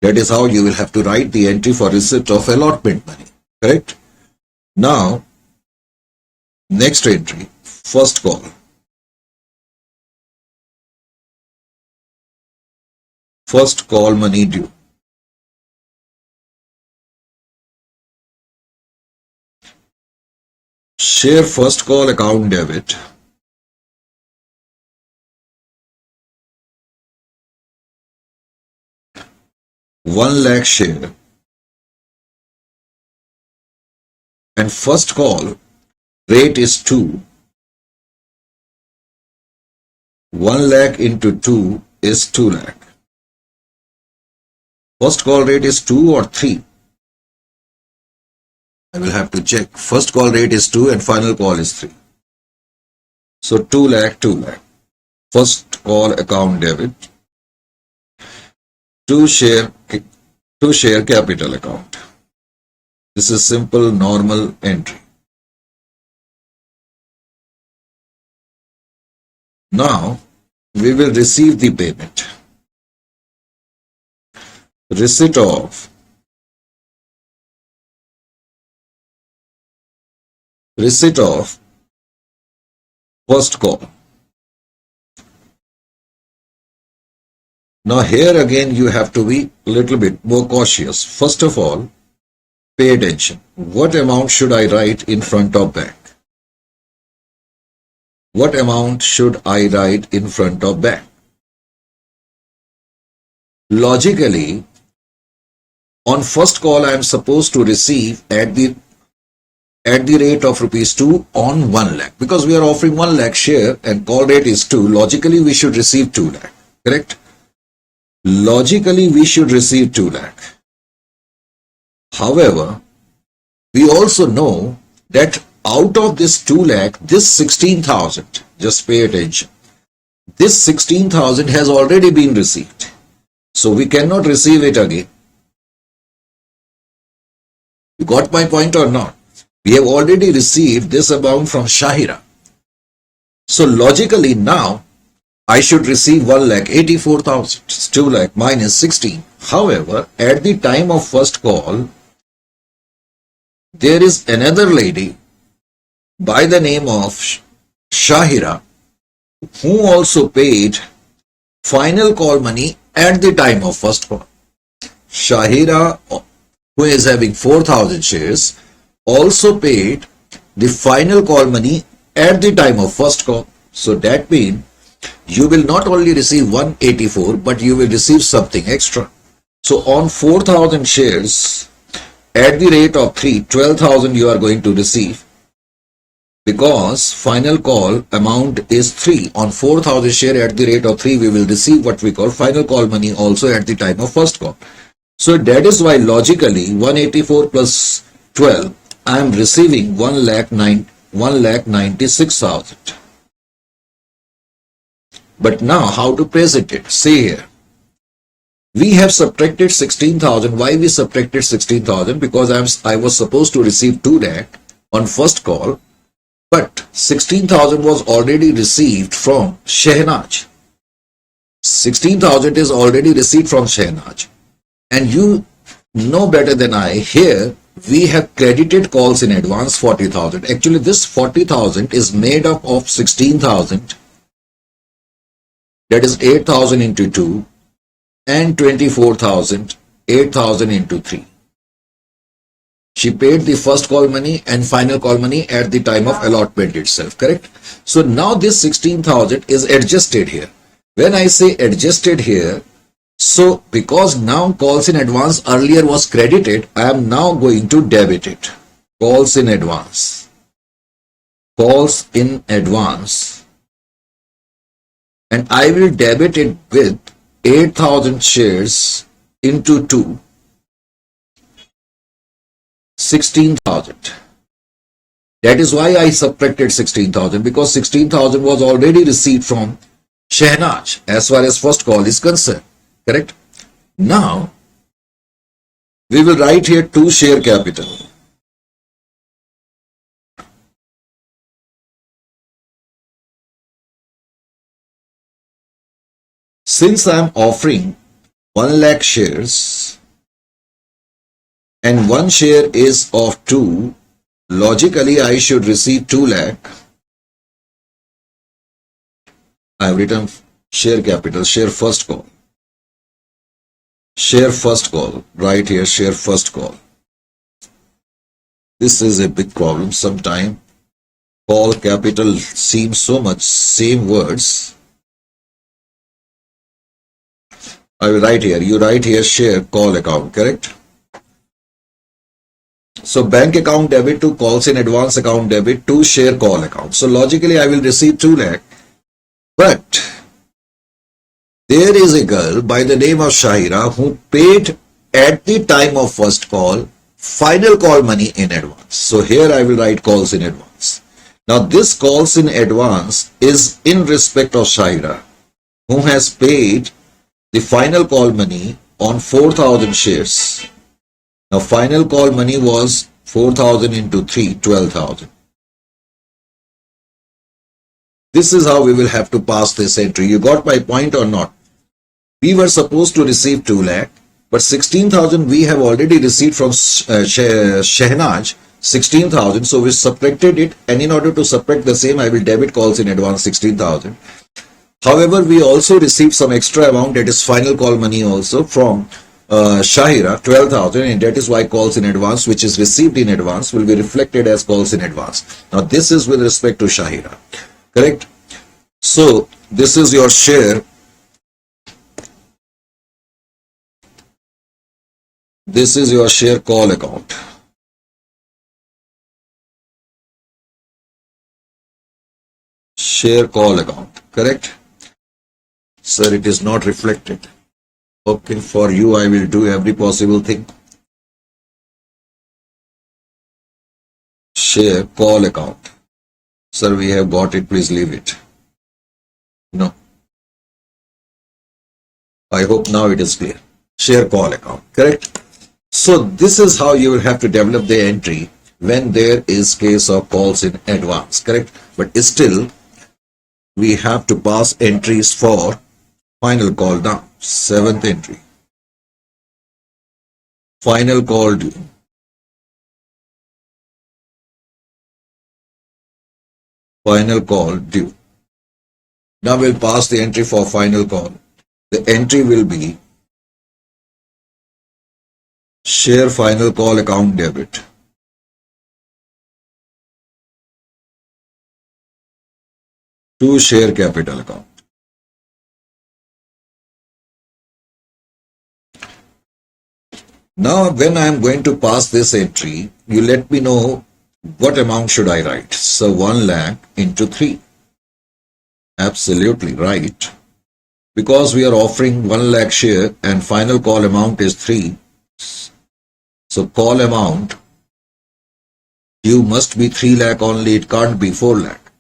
Speaker 1: That is how you will have to write the entry for receipt of allotment money. Correct? Now, next entry, first call. First call money due. Share first call account debit (1 lakh share), and first call rate is 2. 1 lakh into 2 is 2 lakh. First call rate is 2 or 3. I will have to check. First call rate is 2 and final call is 3. So 2 lakh, 2 lakh. First call account debit. 2 share capital account. This is simple normal entry. Now we will receive the payment. Receipt of first call. Now here again you have to be a little bit more cautious. First of all, pay attention. What amount should I write in front of back? What amount should I write in front of back? Logically, on first call I am supposed to receive at the rate of rupees 2 on 1 lakh, because we are offering 1 lakh share and call rate is 2. Logically we should receive 2 lakh, correct? Logically we should receive 2 lakh. However, we also know that out of this 2 lakh, this 16,000, just pay attention, this 16,000 has already been received. So we cannot receive it again. You got my point or not? We have already received this amount from Shahira. So logically now, I should receive 1,84,000. It's 2 lakh minus 16. However, at the time of first call, there is another lady by the name of Shahira who also paid final call money at the time of first call. Shahira, who is having 4,000 shares, also paid the final call money at the time of first call. So that means you will not only receive 184, but you will receive something extra. So on 4,000 shares at the rate of 3, 12,000 you are going to receive, because final call amount is 3. On 4,000 share at the rate of 3, we will receive what we call final call money also at the time of first call. So that is why logically 184 plus 12, I am receiving 1,96,000. But now how to present it? See here. We have subtracted 16,000. Why we subtracted 16,000? Because I was supposed to receive 2 lakh on first call, but 16,000 was already received from Shehnaz. 16,000 is already received from Shehnaz. And you know better than I, here we have credited calls in advance 40,000. Actually, this 40,000 is made up of 16,000. That is 8,000 into 2 and 24,000, 8,000 into 3. She paid the first call money and final call money at the time of allotment itself, correct? So now this 16,000 is adjusted here. When I say adjusted here, so because now calls in advance earlier was credited, I am now going to debit it. Calls in advance. Calls in advance. And I will debit it with 8,000 shares into 2, 16,000. That is why I subtracted 16,000, because 16,000 was already received from Shehnaz as far as first call is concerned. Correct? Now, we will write here 2 share capital. Since I am offering 1 lakh shares and 1 share is of 2, logically I should receive 2 lakh. I have written share capital, share first call. Share first call, right here, share first call. This is a big problem. Sometimes call capital seems so much same words. I will write here, you write here share call account, correct? So bank account debit to calls in advance account debit to share call account. So logically I will receive 2 lakh. But there is a girl by the name of Shahira who paid at the time of first call final call money in advance. So here I will write calls in advance. Now this calls in advance is in respect of Shahira who has paid the final call money on 4,000 shares. Now final call money was 4,000 into 3, 12,000. This is how we will have to pass this entry. You got my point or not? We were supposed to receive 2 lakh, but 16,000 we have already received from Shehnaz, 16,000. So we subtracted it, and in order to subtract the same, I will debit calls in advance 16,000. However, we also received some extra amount, that is final call money also from Shahira, 12,000, and that is why calls in advance, which is received in advance, will be reflected as calls in advance. Now this is with respect to Shahira, correct? So this is your share. This is your share call account. Share call account, correct? Sir, it is not reflected. Okay, for you I will do every possible thing. Share call account. Sir, we have got it, please leave it. No. I hope now it is clear. Share call account, correct? So this is how you will have to develop the entry when there is case of calls in advance, correct? But still, we have to pass entries for final call now. 7th entry. Final call due. Final call due. Now we'll pass the entry for final call. The entry will be share final call account debit to share capital account. Now when I am going to pass this entry, you let me know what amount should I write. So 1 lakh into 3. Absolutely right. Because we are offering 1 lakh share and final call amount is 3. So call amount due must be 3 lakh only, it can't be 4 lakh.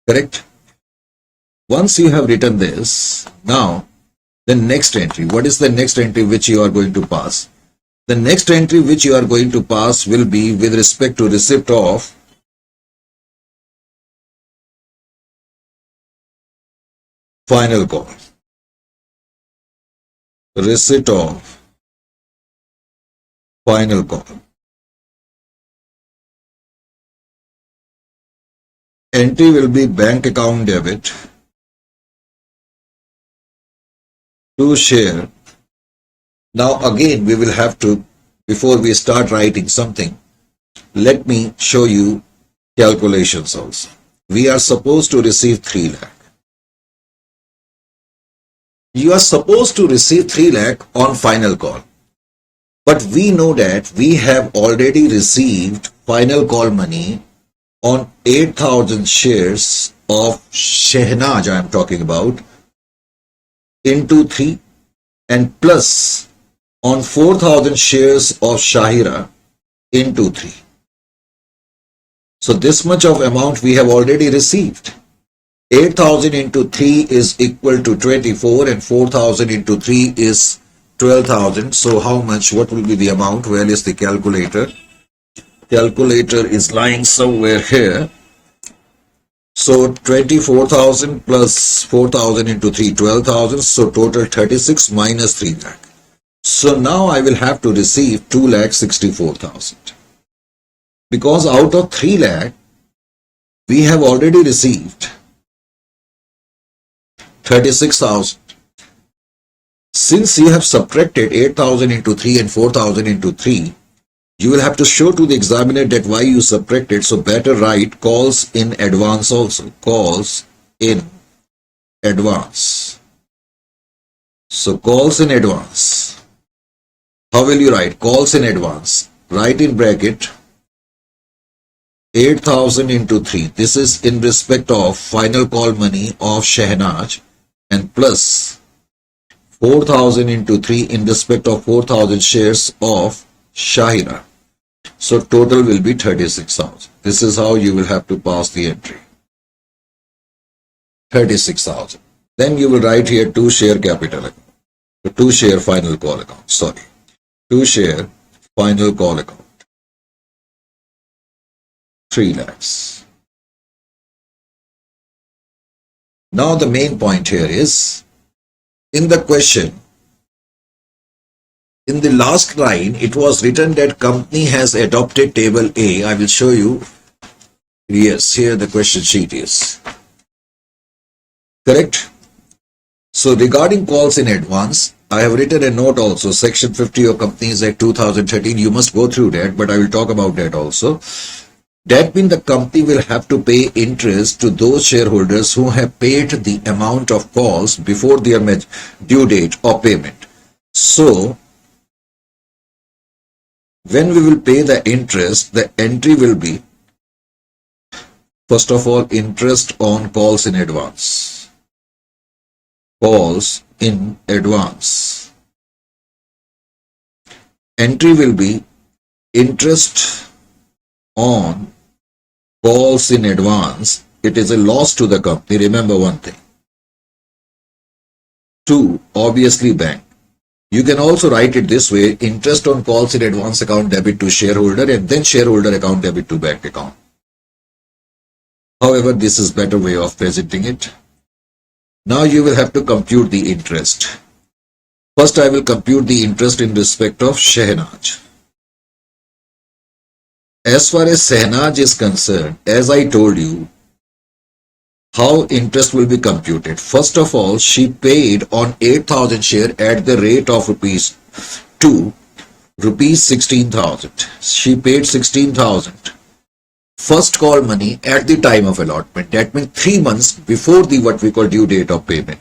Speaker 1: Correct? Once you have written this, now the next entry, what is the next entry which you are going to pass? The next entry which you are going to pass will be with respect to receipt of final call. Receipt of final call. Entry will be bank account debit to share. Now again we will have to, before we start writing something, let me show you calculations also. We are supposed to receive 3 lakh. You are supposed to receive 3 lakh on final call. But we know that we have already received final call money on 8,000 shares of Shehnaz I am talking about into 3 and plus on 4,000 shares of Shahira into 3. So this much of amount we have already received. 8,000 into 3 is equal to 24 and 4,000 into 3 is 12,000. So how much, what will be the amount? Where is the calculator? Calculator is lying somewhere here. So 24,000 plus 4,000 into 3, 12,000. So total 36 minus 3 lakh. So now I will have to receive 2,64,000. Because out of 3 lakh, we have already received 36,000. Since you have subtracted 8,000 into 3 and 4,000 into 3, you will have to show to the examiner that why you subtracted. So better write calls in advance also. Calls in advance. So calls in advance. How will you write? Calls in advance. Write in bracket 8,000 into 3. This is in respect of final call money of Shehnaz, and plus 4,000 into 3 in respect of 4,000 shares of Shahira. So total will be 36,000. This is how you will have to pass the entry. 36,000. Then you will write here 2 share capital account. So 2 share final call account. Sorry. 2 share final call account. 3 lakhs. Now the main point here is, in the question, in the last line, it was written that company has adopted table A. I will show you. Yes, here the question sheet is. Correct? So regarding calls in advance, I have written a note also, Section 50 of Companies Act 2013. You must go through that, but I will talk about that also. That means the company will have to pay interest to those shareholders who have paid the amount of calls before their due date of payment. So, when we will pay the interest, the entry will be, first of all, interest on calls in advance. Calls in advance. Entry will be interest on calls in advance. It is a loss to the company. Remember one thing. 2, obviously bank. You can also write it this way: interest on calls in advance account debit to shareholder, and then shareholder account debit to bank account. However, this is better way of presenting it. Now you will have to compute the interest. First, I will compute the interest in respect of Shehnaz. As far as Shehnaz is concerned, as I told you, how interest will be computed. First of all, she paid on 8,000 share at the rate of rupees 2, rupees 16,000. She paid 16,000. First call money at the time of allotment. That means 3 months before the what we call due date of payment.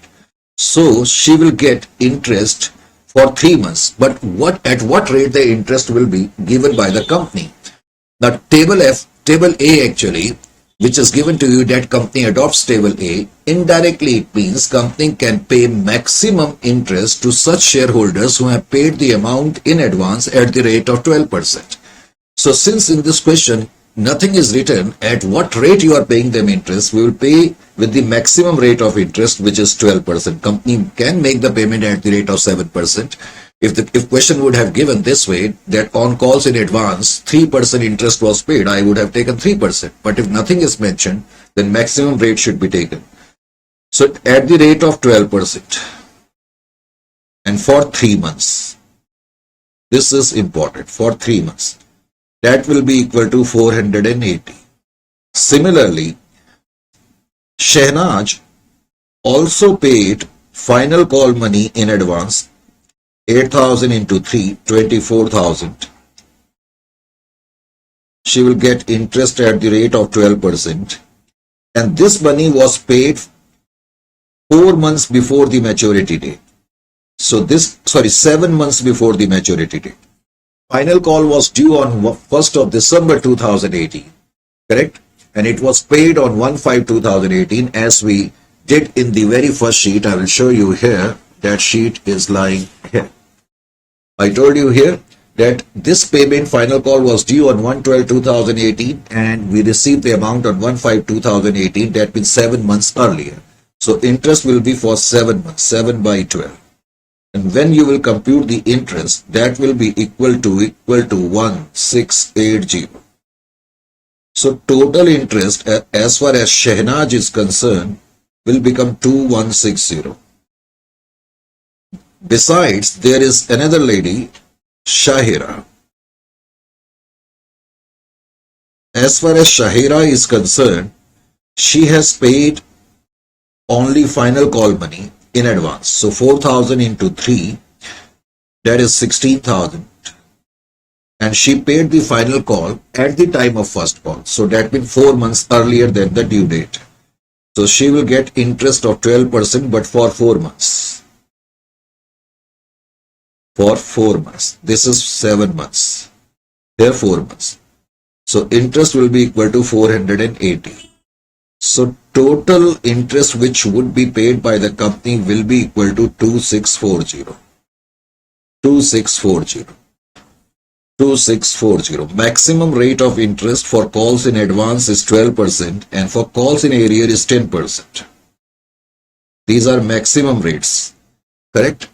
Speaker 1: So she will get interest for 3 months. But at what rate the interest will be given by the company? Now table A actually, which is given to you, that company adopts table A, indirectly it means company can pay maximum interest to such shareholders who have paid the amount in advance at the rate of 12%. So since in this question nothing is written at what rate you are paying them interest, we will pay with the maximum rate of interest, which is 12%. Company can make the payment at the rate of 7%. If question would have given this way, that on calls in advance 3% interest was paid, I would have taken 3%. But if nothing is mentioned, then maximum rate should be taken. So at the rate of 12% and for 3 months. This is important, for 3 months. That will be equal to 480. Similarly, Shehnaz also paid final call money in advance, 8,000 into 3, 24,000. She will get interest at the rate of 12%. And this money was paid 4 months before the maturity date. So 7 months before the maturity date. Final call was due on 1st of December 2018, correct? And it was paid on 1/5/2018 as we did in the very first sheet. I will show you here. That sheet is lying here. I told you here that this payment final call was due on 1/12/2018 and we received the amount on 1/5/2018. That means 7 months earlier. So interest will be for 7 months, 7 by 12. And when you will compute the interest, that will be equal to 1680. So total interest as far as Shehnaz is concerned will become 2160. Besides, there is another lady, Shahira. As far as Shahira is concerned, she has paid only final call money in advance. So 4,000 into 3, that is 16,000. And she paid the final call at the time of first call. So that means 4 months earlier than the due date. So she will get interest of 12%, but for 4 months. For 4 months. This is 7 months. Here 4 months. So interest will be equal to 480. So total interest which would be paid by the company will be equal to 2640. 2640. 2640. Maximum rate of interest for calls in advance is 12% and for calls in arrear is 10%. These are maximum rates, correct?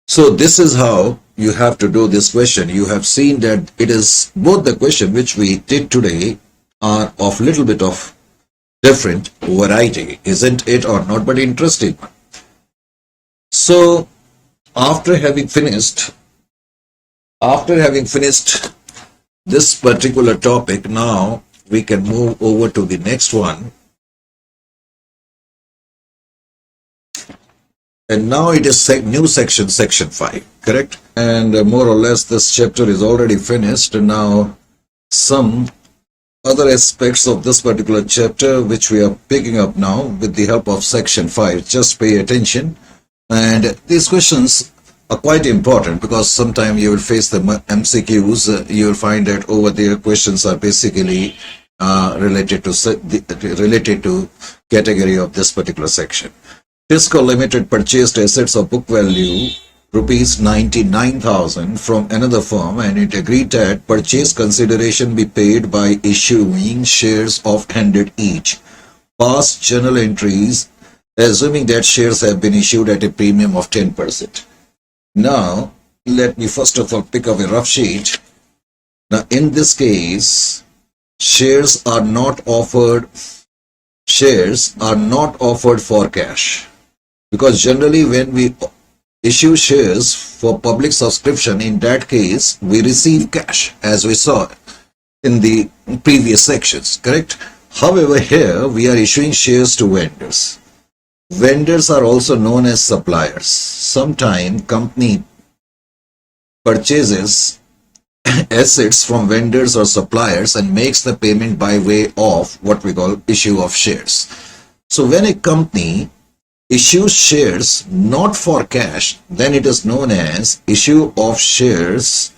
Speaker 1: So this is how you have to do this question. You have seen that it is both the question which we did today are of little bit of different variety, isn't it or not, but interesting. So after having finished this particular topic, now we can move over to the next one. And now it is new section 5, correct? And more or less this chapter is already finished. And now some other aspects of this particular chapter which we are picking up now with the help of section 5. Just pay attention. And these questions are quite important because sometimes you will face the MCQs. You will find that over there questions are basically related to category of this particular section. Tisco Limited purchased assets of book value rupees 99,000 from another firm, and it agreed that purchase consideration be paid by issuing shares of 100 each. Past journal entries, assuming that shares have been issued at a premium of 10%. Now, let me first of all pick up a rough sheet. Now, in this case, shares are not offered for cash. Because generally when we issue shares for public subscription, in that case, we receive cash, as we saw in the previous sections, correct? However, here we are issuing shares to vendors. Vendors are also known as suppliers. Sometimes company purchases assets from vendors or suppliers and makes the payment by way of what we call issue of shares. So when a company issues shares not for cash, then it is known as issue of shares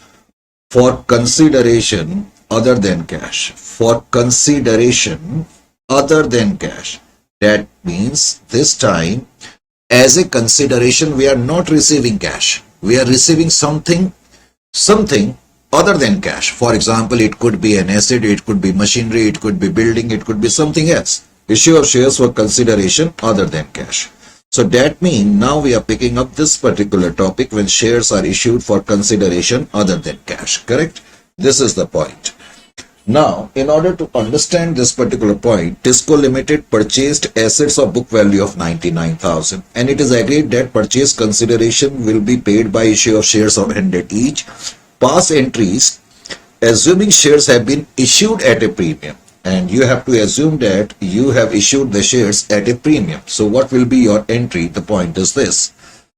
Speaker 1: for consideration other than cash. For consideration other than cash. That means this time, as a consideration, we are not receiving cash. We are receiving something other than cash. For example, it could be an asset, it could be machinery, it could be building, it could be something else. Issue of shares for consideration other than cash. So that means now we are picking up this particular topic when shares are issued for consideration other than cash, correct? This is the point. Now, in order to understand this particular point, Tisco Limited purchased assets of book value of 99,000 and it is agreed that purchase consideration will be paid by issue of shares of 100 each. Past entries, assuming shares have been issued at a premium. And you have to assume that you have issued the shares at a premium. So what will be your entry? The point is this.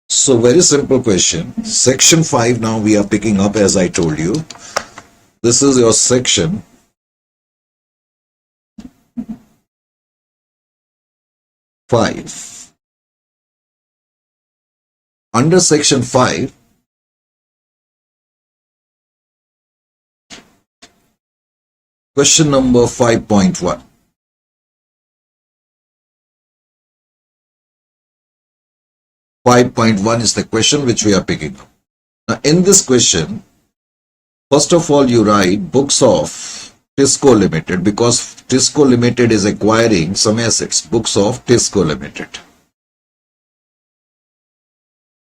Speaker 1: So very simple question. Section 5 now we are picking up, as I told you. This is your section 5. Under section 5, question number 5.1. Is the question which we are picking up. Now, in this question, first of all, you write books of Tisco Limited because Tisco Limited is acquiring some assets. Books of Tisco Limited.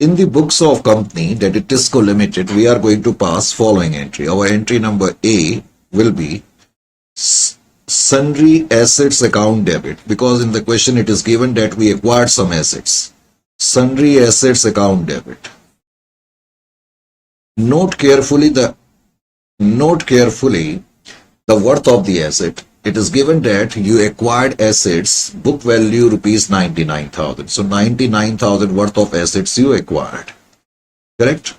Speaker 1: In the books of company, that is Tisco Limited, we are going to pass following entry. Our entry number A will be sundry assets account debit, because in the question it is given that we acquired some assets. Sundry assets account debit. Note carefully the worth of the asset. It is given that you acquired assets, book value rupees 99,000. So 99,000 worth of assets you acquired. Correct?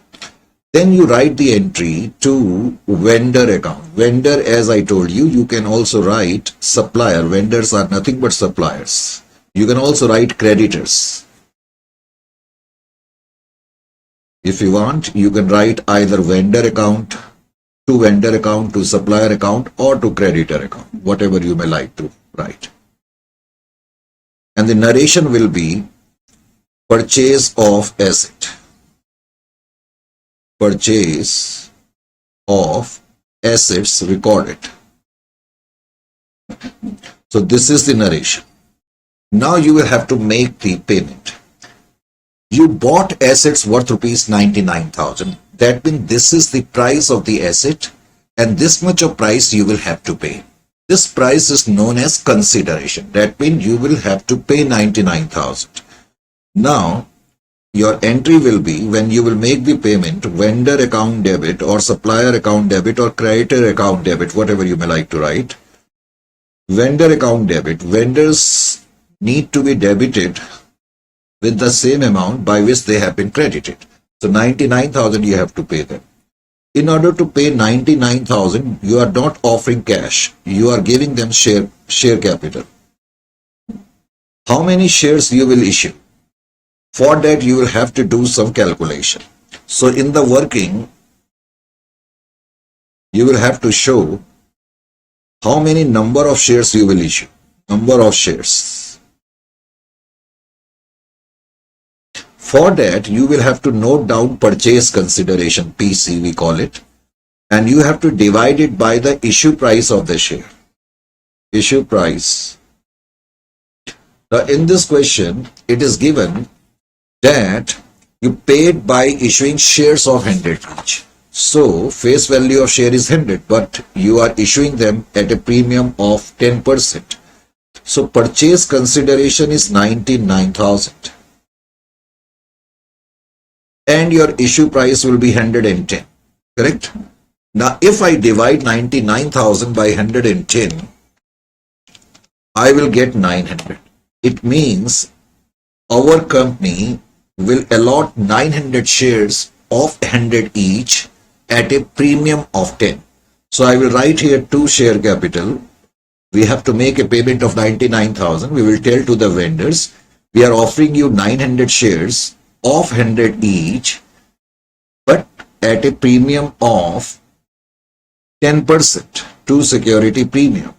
Speaker 1: Then you write the entry to vendor account. Vendor, as I told you, you can also write supplier. Vendors are nothing but suppliers. You can also write creditors. If you want, you can write either vendor account to vendor account, to supplier account, or to creditor account, whatever you may like to write. And the narration will be purchase of asset. Purchase of assets recorded. So this is the narration. Now you will have to make the payment. You bought assets worth rupees 99,000. That means this is the price of the asset and this much of price you will have to pay. This price is known as consideration. That means you will have to pay 99,000. Now your entry will be, when you will make the payment, vendor account debit or supplier account debit or creditor account debit, whatever you may like to write. Vendor account debit. Vendors need to be debited with the same amount by which they have been credited. So 99,000 you have to pay them. In order to pay 99,000, you are not offering cash. You are giving them share capital. How many shares you will issue? For that you will have to do some calculation. So in the working, you will have to show how many number of shares you will issue. Number of shares. For that, you will have to note down purchase consideration, PC we call it, and you have to divide it by the issue price of the share. Issue price. Now in this question, it is given that you paid by issuing shares of 100 each. So face value of share is 100, but you are issuing them at a premium of 10%. So purchase consideration is 99,000. And your issue price will be 110, correct? Now if I divide 99,000 by 110, I will get 900. It means our company will allot 900 shares of 100 each at a premium of 10. So I will write here 2 share capital. We have to make a payment of 99,000. We will tell to the vendors, we are offering you 900 shares of 100 each, but at a premium of 10%, to security premium.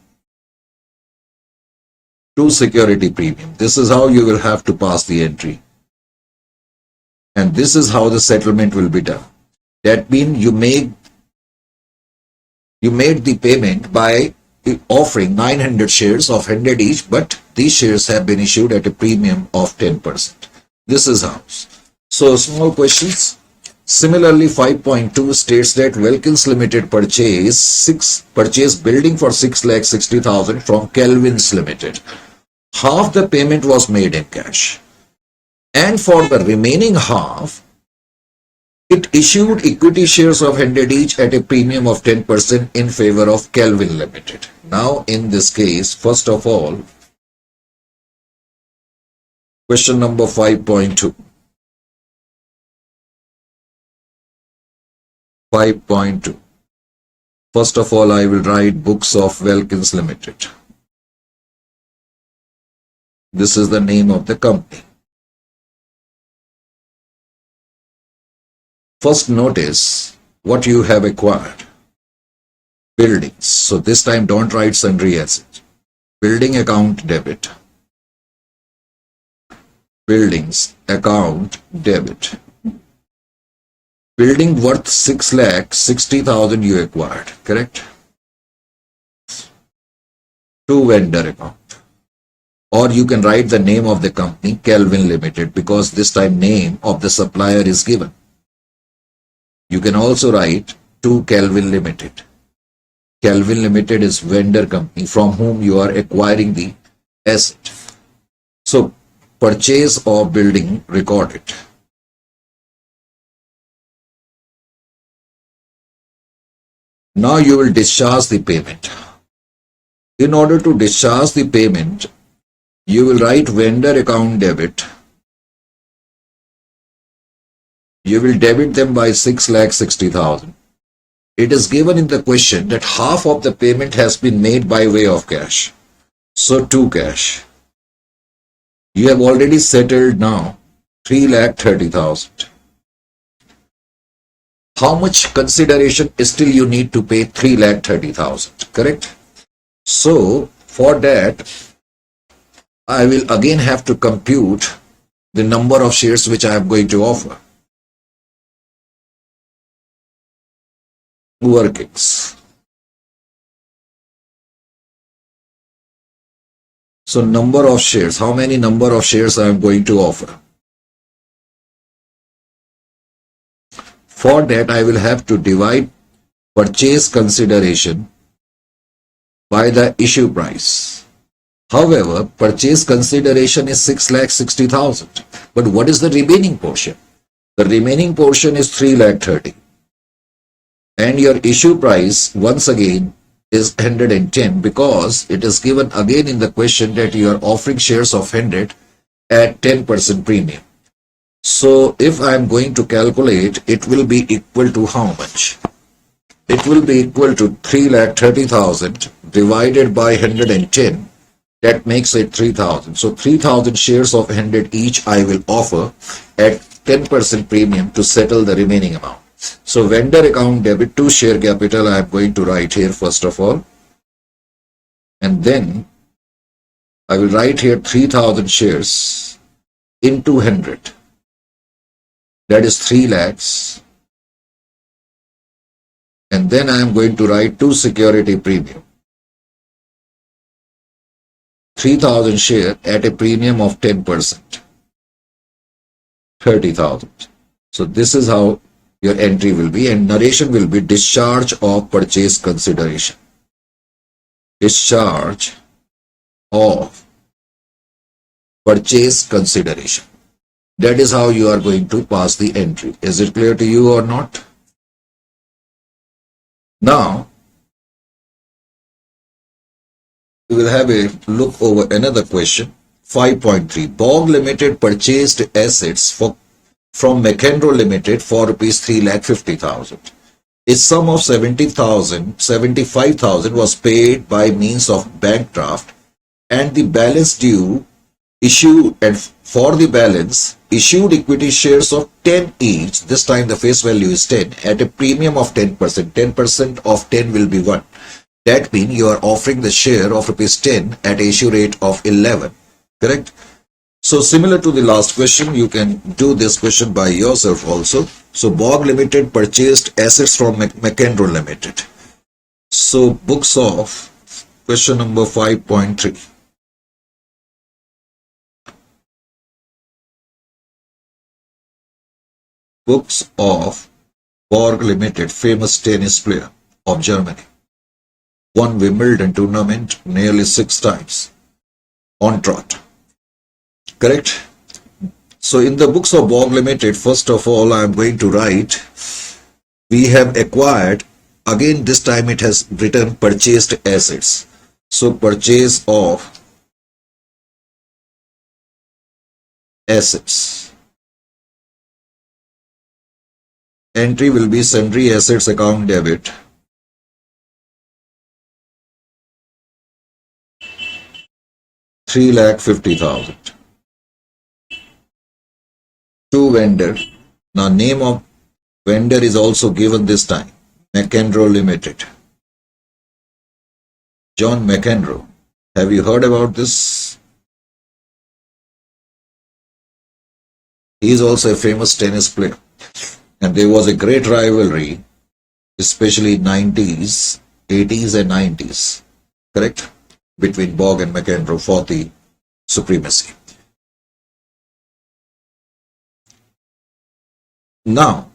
Speaker 1: To security premium. This is how you will have to pass the entry. And this is how the settlement will be done. That means you made the payment by offering 900 shares of 100 each, but these shares have been issued at a premium of 10%. This is how. So small questions. Similarly, 5.2 states that Welkins Limited purchased building for 6,60,000 from Kelvins Limited. Half the payment was made in cash. And for the remaining half, it issued equity shares of 100 each at a premium of 10% in favor of Kelvin Limited. Now, in this case, first of all, question number 5.2. 5.2. First of all, I will write books of Welkins Limited. This is the name of the company. First notice what you have acquired. Buildings. So this time don't write sundry assets. Building account debit. Buildings account debit. Building worth 6,60,000 you acquired, correct? To vendor account. Or you can write the name of the company, Kelvin Limited, because this time name of the supplier is given. You can also write to Kelvin Limited. Kelvin Limited is vendor company from whom you are acquiring the asset. So purchase of building recorded. Now you will discharge the payment. In order to discharge the payment, you will write vendor account debit. You will debit them by 6,60,000. It is given in the question that half of the payment has been made by way of cash. So to cash. You have already settled now 3,30,000. how much consideration still you need to pay? 3,30,000, correct? So for that, I will again have to compute the number of shares which I am going to offer. Workings. So number of shares, how many number of shares I am going to offer? For that, I will have to divide purchase consideration by the issue price. However, purchase consideration is 6,60,000. But what is the remaining portion? The remaining portion is 3,30,000. And your issue price, once again, is 110, because it is given again in the question that you are offering shares of 100 at 10% premium. So if I am going to calculate, it will be equal to how much? It will be equal to 3,30,000 divided by 110. That makes it 3,000. So 3,000 shares of 100 each I will offer at 10% premium to settle the remaining amount. So vendor account debit to share capital I am going to write here first of all. And then I will write here 3,000 shares into 100. That is 3 lakhs. And then I am going to write to security premium. 3,000 share at a premium of 10%. 30,000. So this is how your entry will be, and narration will be discharge of purchase consideration. Discharge of purchase consideration. That is how you are going to pass the entry. Is it clear to you or not? Now, we will have a look over another question. 5.3. BOG Limited purchased assets from McEnroe Limited for rupees 3,50,000. A sum of 75,000 was paid by means of bank draft, and the balance due issued, and for the balance issued equity shares of 10 each. This time the face value is 10 at a premium of 10%. 10% of 10 will be 1. That means you are offering the share of rupees 10 at issue rate of 11. Correct? So similar to the last question, you can do this question by yourself also. So BOG Limited purchased assets from McEnroe Limited. So books of question number 5.3. Books of BOG Limited, famous tennis player of Germany. Won Wimbledon tournament nearly 6 times on trot. Correct? So in the books of BOG Limited, first of all, I am going to write, we have acquired, again this time it has written purchased assets. So purchase of assets. Entry will be sundry assets account debit. $3,50,000. To vendor. Now name of vendor is also given this time. McEnroe Limited. John McEnroe. Have you heard about this? He is also a famous tennis player. And there was a great rivalry, especially in 90s, 80s and 90s. Correct? Between BOG and McEnroe for the supremacy. Now,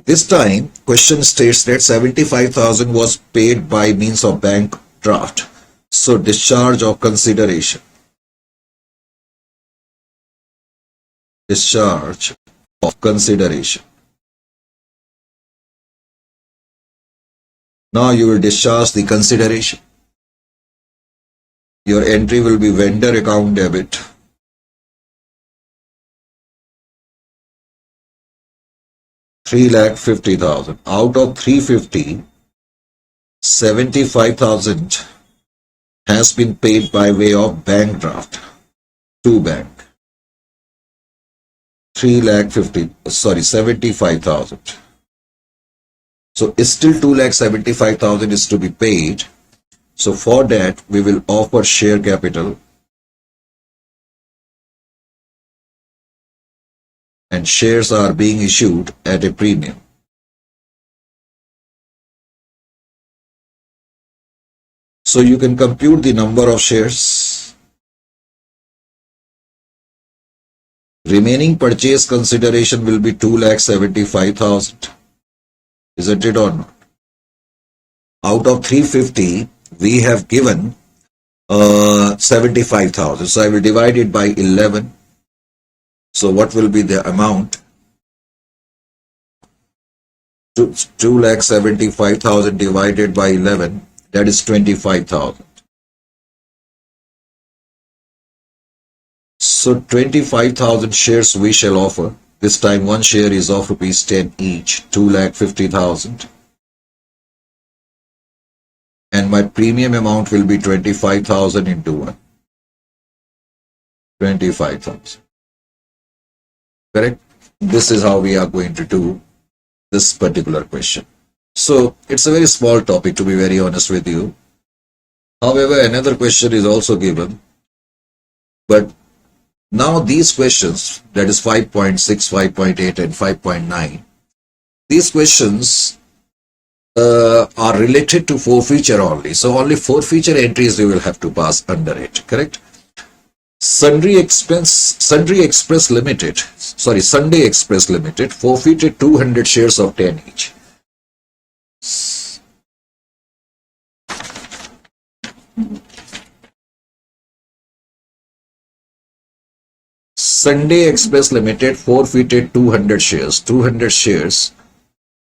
Speaker 1: this time, question states that 75,000 was paid by means of bank draft. So, discharge of consideration. Discharge of consideration. Now, you will discharge the consideration. Your entry will be vendor account debit. $3,50,000. Out of 350, 75,000 has been paid by way of bank draft to bank. 75,000. So still 2,75,000 is to be paid. So for that, we will offer share capital and shares are being issued at a premium. So you can compute the number of shares. Remaining purchase consideration will be 2,75,000. Isn't it or not? Out of 350, we have given 75,000. So I will divide it by 11. So what will be the amount? 2,75,000 divided by 11, that is 25,000. So 25,000 shares we shall offer. This time one share is of rupees 10 each, 2,50,000. And my premium amount will be 25,000 into 1. 25,000. Correct? This is how we are going to do this particular question. So it's a very small topic, to be very honest with you. However, another question is also given. But now these questions, that is 5.6, 5.8 and 5.9, these questions are related to forfeiture only. So only forfeiture entries you will have to pass under it, correct? Sunday Express Limited forfeited 200 shares of 10 each. Sunday Express Limited forfeited 200 shares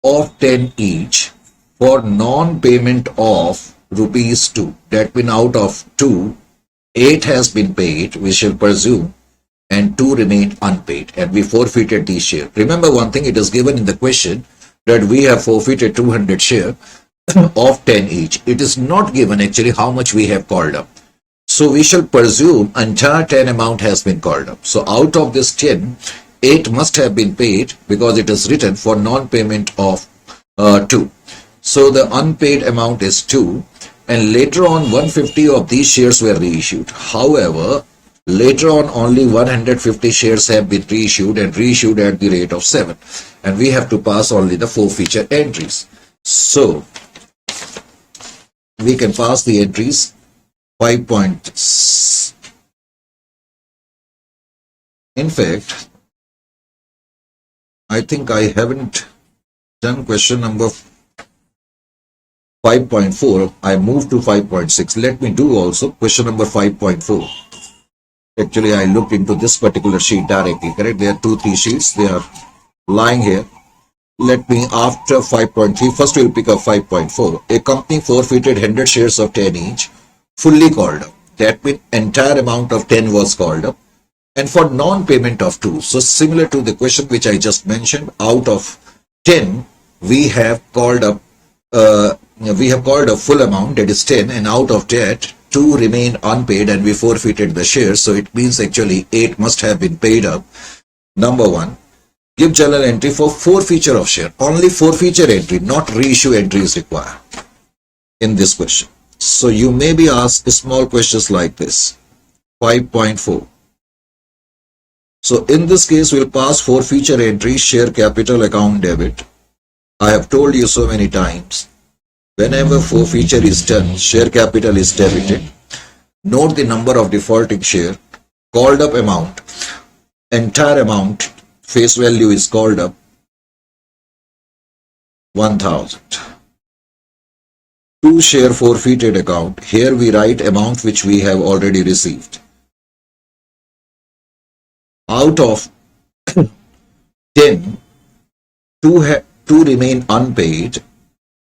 Speaker 1: of 10 each for non-payment of rupees 2. That means out of 2, 8 has been paid, we shall presume, and 2 remain unpaid, and we forfeited these shares. Remember one thing, it is given in the question that we have forfeited 200 shares of 10 each. It is not given actually how much we have called up. So we shall presume entire 10 amount has been called up. So out of this 10, 8 must have been paid because it is written for non-payment of 2. So the unpaid amount is 2. And later on 150 of these shares were reissued. However, later on only 150 shares have been reissued and reissued at the rate of 7. And we have to pass only the forfeiture entries. So we can pass the entries 5 points. In fact, I think I haven't done question number 5.4, I moved to 5.6. Let me do also question number 5.4. Actually, I looked into this particular sheet directly, correct? There are 2-3 sheets, they are lying here. Let me, after 5.3, first we'll pick up 5.4. A company forfeited 100 shares of 10 each, fully called up. That means entire amount of 10 was called up. And for non-payment of 2. So similar to the question which I just mentioned, out of 10, we have called up a full amount, that is 10, and out of that 2 remain unpaid and we forfeited the shares. So it means actually 8 must have been paid up. Number 1, give journal entry for forfeiture of share. Only forfeiture entry, not reissue entry is required in this question. So you may be asked small questions like this. 5.4. So in this case, we'll pass forfeiture entry, share capital account debit. I have told you so many times, whenever forfeiture is done, share capital is debited. Note the number of defaulting share, called up amount, entire amount, face value is called up, 1,000. 2 share forfeited account, here we write amount which we have already received. Out of 10, 2 remain unpaid.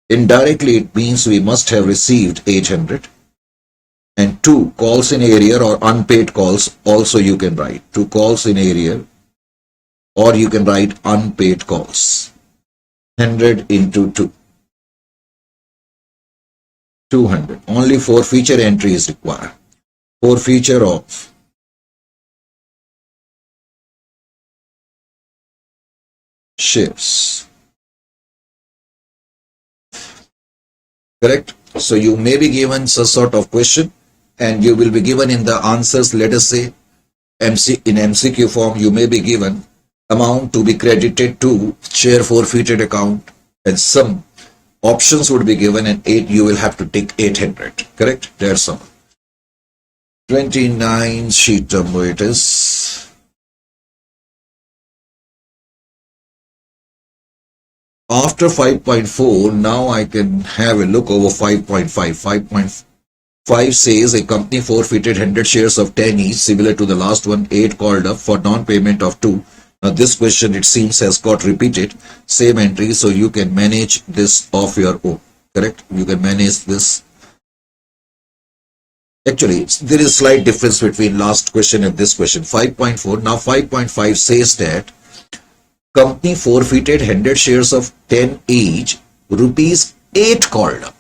Speaker 1: Indirectly, it means we must have received 800. And 2 calls in arrear or unpaid calls, also you can write 2 calls in arrear, or you can write unpaid calls. 100 into 2. 200. Only forfeiture entry is required. Forfeiture of shares. correct? So you may be given some sort of question and you will be given in the answers, let us say in MCQ form, you may be given amount to be credited to share forfeited account and some options would be given and you will have to take 800, correct? That's all. 29 sheet number it is. After 5.4, now I can have a look over 5.5. 5.5 says a company forfeited 100 shares of 10 each, similar to the last one, 8 called up for non-payment of 2. Now this question it seems has got repeated, same entry, so you can manage this of your own, correct? You can manage this. Actually, there is slight difference between last question and this question. 5.4, now 5.5 says that company forfeited 100 shares of 10 each, rupees 8 called up.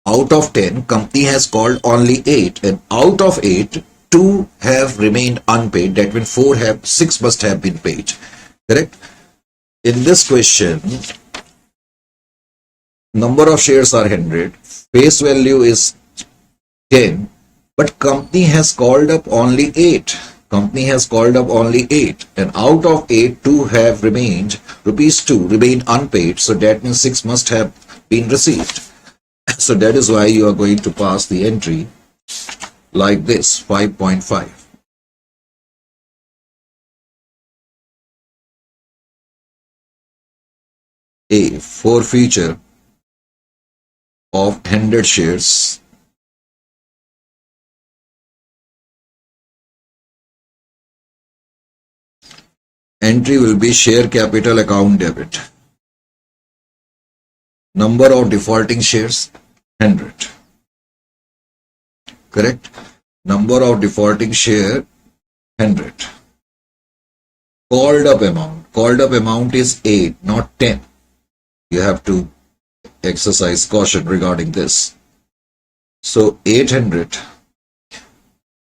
Speaker 1: Out of 10, company has called only 8, and out of 8, 2 have remained unpaid. That means 6 must have been paid. Correct? In this question, number of shares are 100, face value is 10, but company has called up only 8. Company has called up only 8, and out of 8, 2 have remained, rupees 2 remain unpaid, so that means 6 must have been received. So that is why you are going to pass the entry like this, 5.5. A, forfeiture of 100 shares entry will be share capital account debit. Number of defaulting shares 100. Correct? Number of defaulting share 100. Called up amount is 8, not 10. You have to exercise caution regarding this. So 800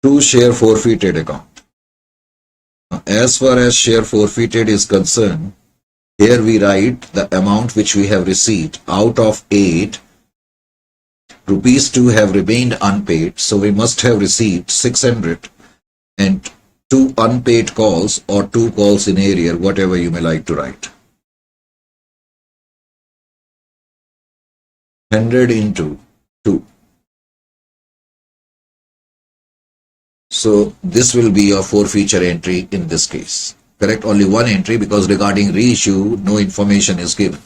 Speaker 1: to share forfeited account. As far as share forfeited is concerned, here we write the amount which we have received. Out of 8, rupees 2 have remained unpaid, so we must have received 600 and 2 unpaid calls or 2 calls in arrear, whatever you may like to write. 100 into 2. So this will be a forfeiture entry in this case. Correct? Only one entry because regarding reissue, no information is given.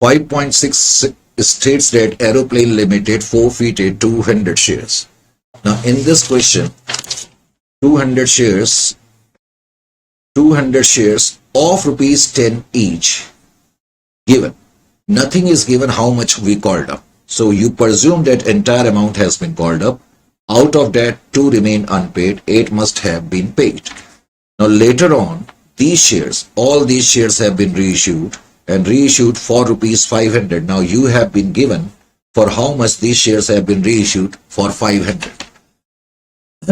Speaker 1: 5.6 states that Aeroplane Limited forfeited 200 shares. Now in this question, 200 shares of rupees 10 each given. Nothing is given how much we called up. So you presume that entire amount has been called up. Out of that, 2 remain unpaid, 8 must have been paid. Now later on, all these shares have been reissued and reissued for rupees 500. Now you have been given for how much these shares have been reissued for 500.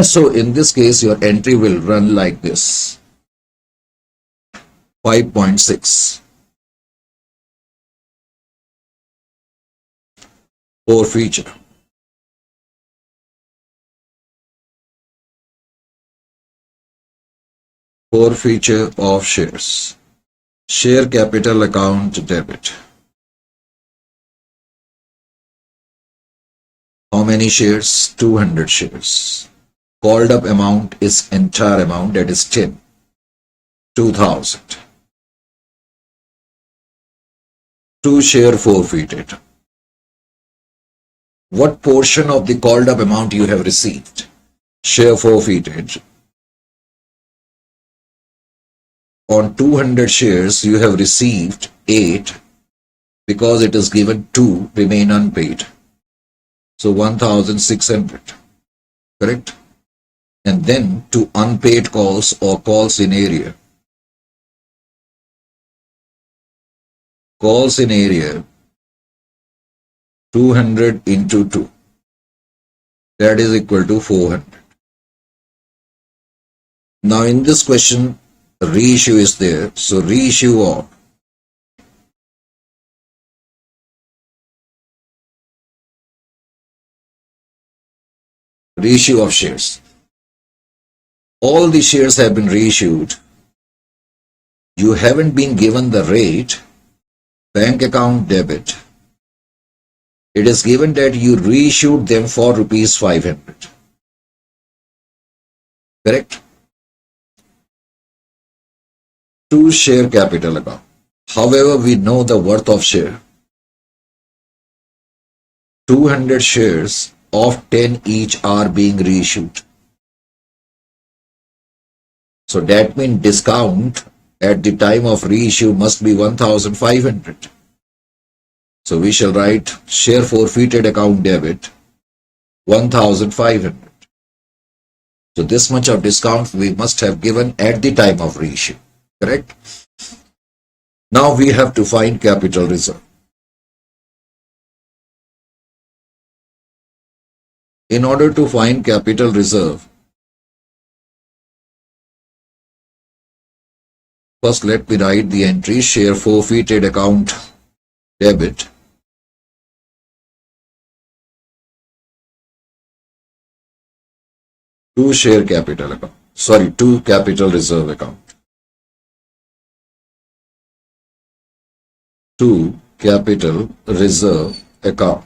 Speaker 1: So in this case, your entry will run like this. 5.6. Forfeiture. Forfeiture of shares. Share capital account debit. How many shares? 200 shares. Called up amount is entire amount, that is 10. 2000. 2 share forfeited. What portion of the called up amount you have received? Share forfeited. On 200 shares, you have received 8 because it is given 2 remain unpaid. So 1,600. Correct? And then to unpaid calls or calls in arrear. Calls in arrear, 200 into 2. That is equal to 400. Now in this question, reissue is there. So reissue of Reissue of shares. All the shares have been reissued. You haven't been given the rate, bank account debit. It is given that you reissued them for rupees 500. Correct? To share capital account. However, we know the worth of share. 200 shares of 10 each are being reissued. So that means discount at the time of reissue must be 1,500. So we shall write share forfeited account debit 1,500. So this much of discount we must have given at the time of reissue. Correct? Now we have to find capital reserve. In order to find capital reserve, first let me write the entry share forfeited account debit to share capital account. Sorry, to capital reserve account. To capital reserve account.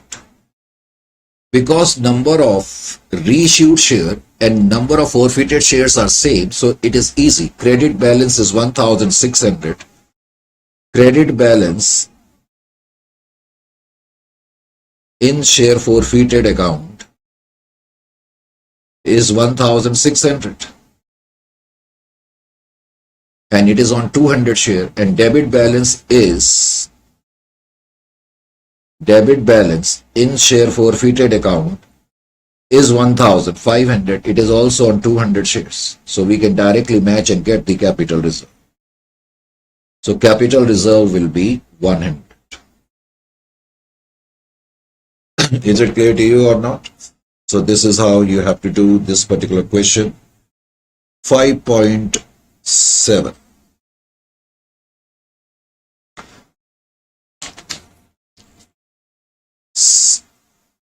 Speaker 1: Because number of reissued share and number of forfeited shares are same, so it is easy. Credit balance is 1,600. Credit balance in share forfeited account is 1,600. And it is on 200 share, and debit balance in share forfeited account is 1,500. It is also on 200 shares. So we can directly match and get the capital reserve. So capital reserve will be 100. Is it clear to you or not? So this is how you have to do this particular question. 5.7.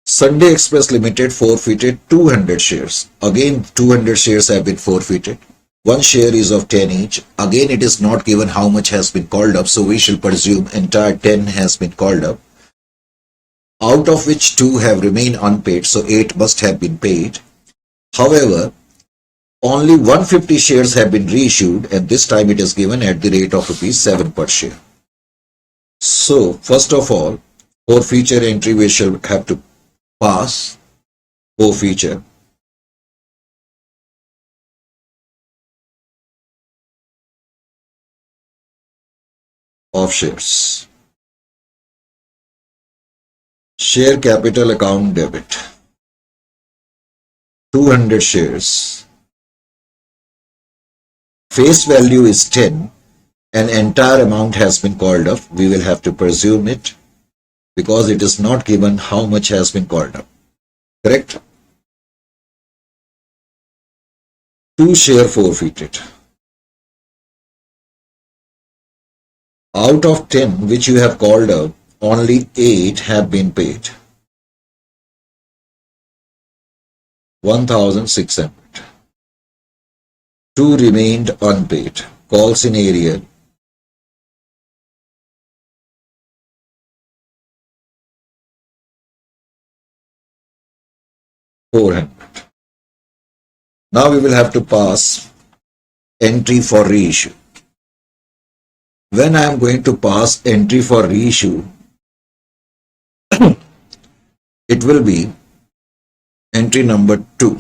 Speaker 1: Sunday Express Limited forfeited 200 shares. Again, 200 shares have been forfeited. One share is of 10 each. Again, it is not given how much has been called up, so we shall presume entire 10 has been called up, out of which 2 have remained unpaid, so 8 must have been paid. However, only 150 shares have been reissued, and this time it is given at the rate of rupees 7 per share. So, first of all, forfeiture entry we shall have to pass. Forfeiture of shares. Share capital account debit. 200 shares. Face value is 10 and entire amount has been called up. We will have to presume it because it is not given how much has been called up. Correct? 2 share forfeited. Out of 10 which you have called up, only 8 have been paid. 1,600. 2 remained unpaid. Calls in area. $400. Now we will have to pass entry for reissue. When I am going to pass entry for reissue, it will be entry number 2.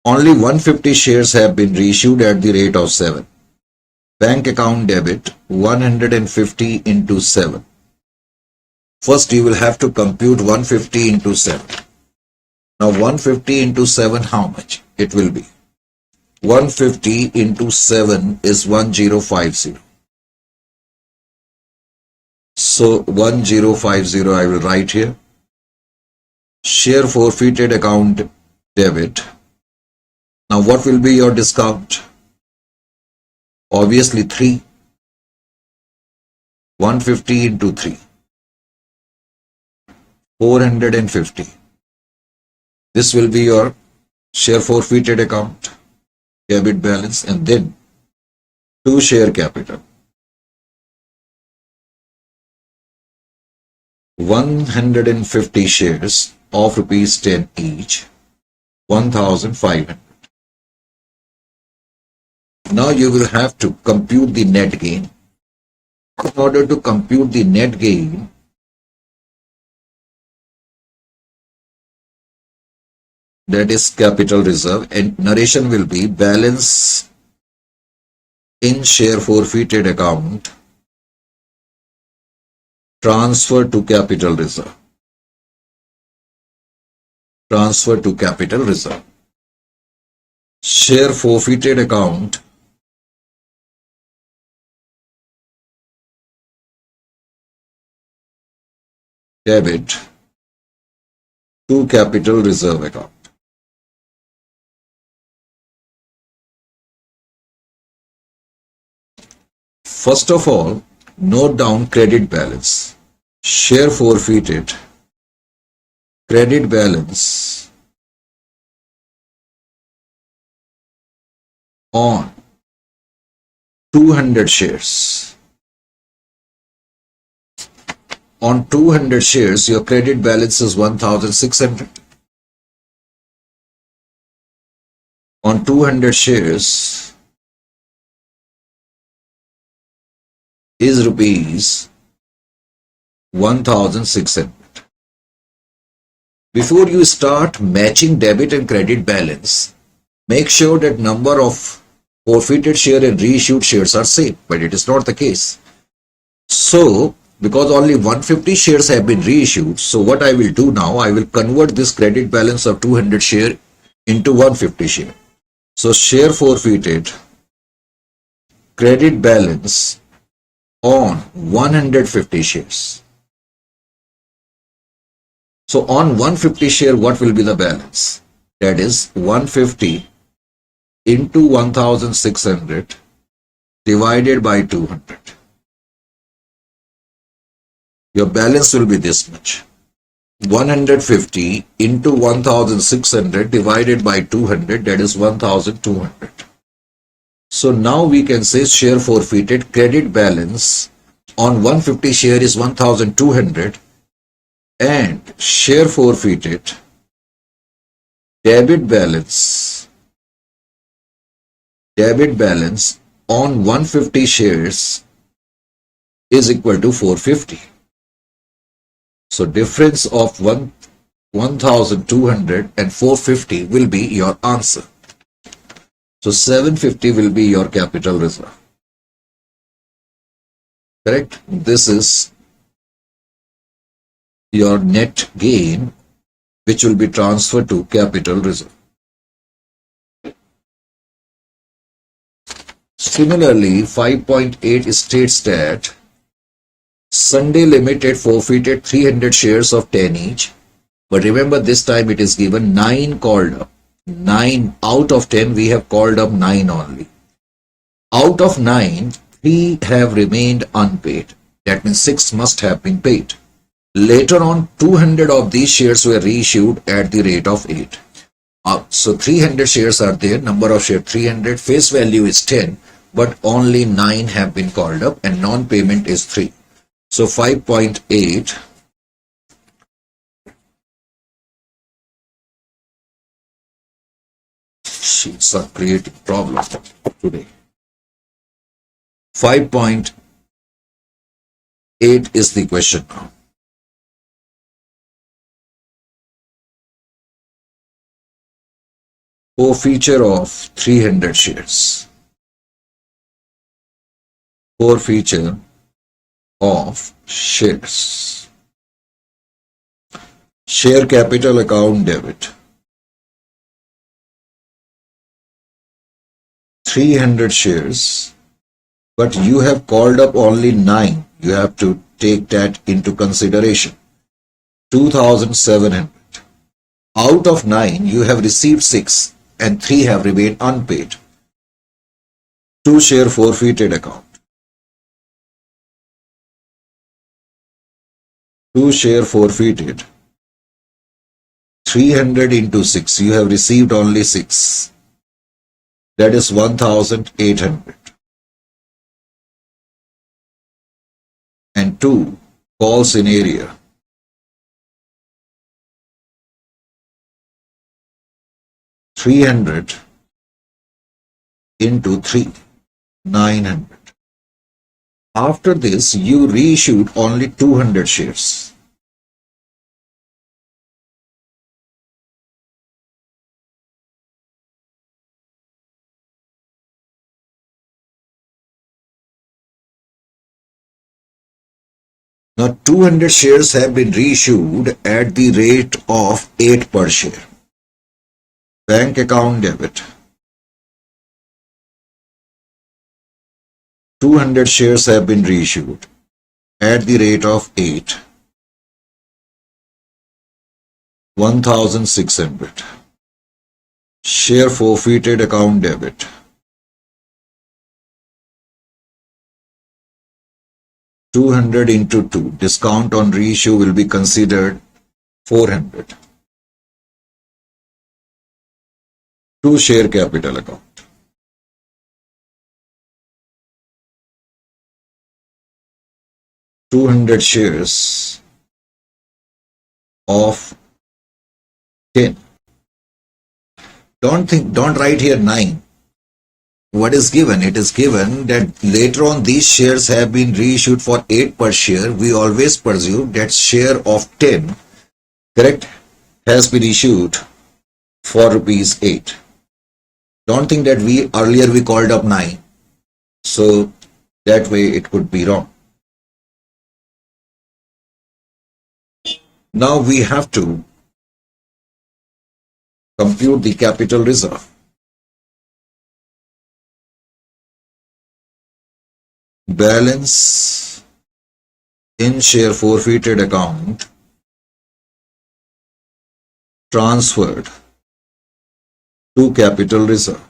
Speaker 1: Only 150 shares have been reissued at the rate of 7. Bank account debit 150 into 7. First you will have to compute 150 into 7. Now 150 into 7 how much? It will be 150 into 7 is 1050. So 1050 I will write here. Share forfeited account debit. Now what will be your discount? Obviously 3. 150 into 3. 450. This will be your share forfeited account, debit balance, and then to share capital. 150 shares of rupees 10 each, 1,500. Now you will have to compute the net gain. In order to compute the net gain, that is capital reserve, and narration will be balance in share forfeited account transfer to capital reserve. Transfer to capital reserve. Share forfeited account debit to capital reserve account. First of all, note down credit balance. Share forfeited, credit balance on 200 shares. On 200 shares, your credit balance is 1,600. On 200 shares is rupees 1,600. Before you start matching debit and credit balance, make sure that number of forfeited share and reissued shares are same, but it is not the case. So, because only 150 shares have been reissued, so what I will do now, I will convert this credit balance of 200 share into 150 share. So, share forfeited, credit balance on 150 shares. So on 150 share, what will be the balance? That is 150 into 1,600 divided by 200. Your balance will be this much. 150 into 1,600 divided by 200, that is 1,200. So now we can say share forfeited credit balance on 150 share is 1,200 and share forfeited debit balance on 150 shares is equal to 450. So difference of 1,200 and 450 will be your answer. So 750 will be your capital reserve. Correct? This is your net gain, which will be transferred to capital reserve. Similarly, 5.8 states that Sunday Limited forfeited 300 shares of 10 each, but remember this time it is given 9 called up. 9 out of 10 we have called up 9 only. Out of 9, 3 have remained unpaid. That means 6 must have been paid. Later on, 200 of these shares were reissued at the rate of 8. So 300 shares are there, number of shares 300, face value is 10, but only 9 have been called up and non-payment is 3. So 5.8 sheets are creating problems today. 5.8 is the question now. Forfeiture of 300 shares. Forfeiture of shares. Share capital account debit. 300 shares, but you have called up only 9. You have to take that into consideration. 2,700. Out of 9, you have received 6 and 3 have remained unpaid. 2 share forfeited account. 2 share forfeited. 300 into 6. You have received only 6. That is 1,800. And 2 calls in area. 300 into 3. 900. After this, you reissued only 200 shares. Now 200 shares have been reissued at the rate of 8 per share. Bank account debit. 200 shares have been reissued at the rate of 8. 1,600. Share forfeited account debit. 200 into 2. Discount on reissue will be considered 400. 2 share capital account. 200 shares of 10. Don't write here 9. What is given? It is given that later on these shares have been reissued for 8 per share. We always presume that share of 10, correct, has been issued for rupees 8. Don't think that we earlier we called up 9. So that way it could be wrong. Now we have to compute the capital reserve. Balance in share forfeited account transferred to capital reserve.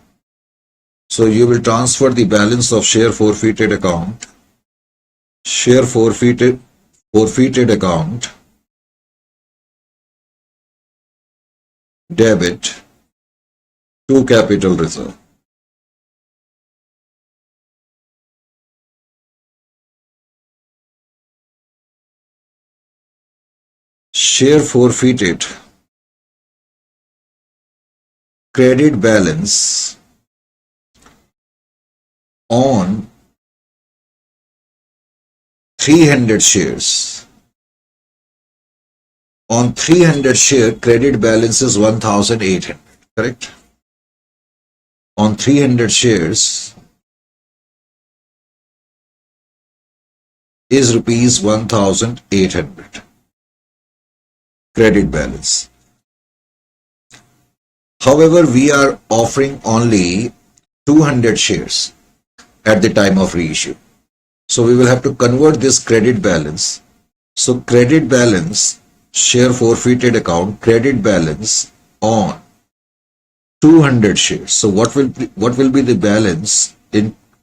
Speaker 1: So you will transfer the balance of share forfeited account, forfeited account, debit to capital reserve. Share forfeited credit balance on 300 shares. On 300 share, credit balance is 1,800, correct? On 300 shares is rupees 1,800 credit balance. However, we are offering only 200 shares at the time of reissue. So we will have to convert this credit balance. So credit balance, share forfeited account, credit balance on 200 shares. So what will be the balance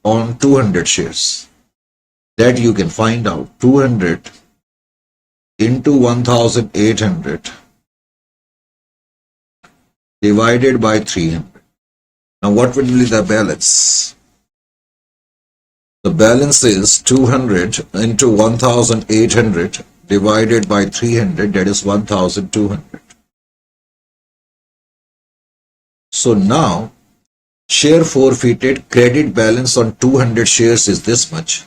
Speaker 1: on 200 shares? That you can find out. 200 into 1,800 divided by 300. Now what will be the balance? The balance is 200 into 1,800 divided by 300, that is 1,200. So now, share forfeited credit balance on 200 shares is this much.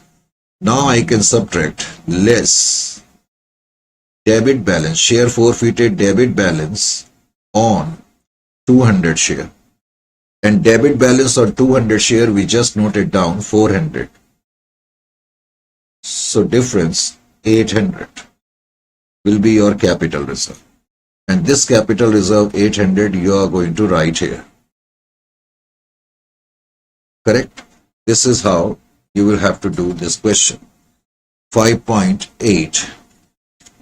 Speaker 1: Now I can subtract less debit balance, share forfeited debit balance on 200 share. And debit balance on 200 share, we just noted down 400. So difference 800 will be your capital reserve. And this capital reserve 800 you are going to write here. Correct? This is how you will have to do this question. 5.8.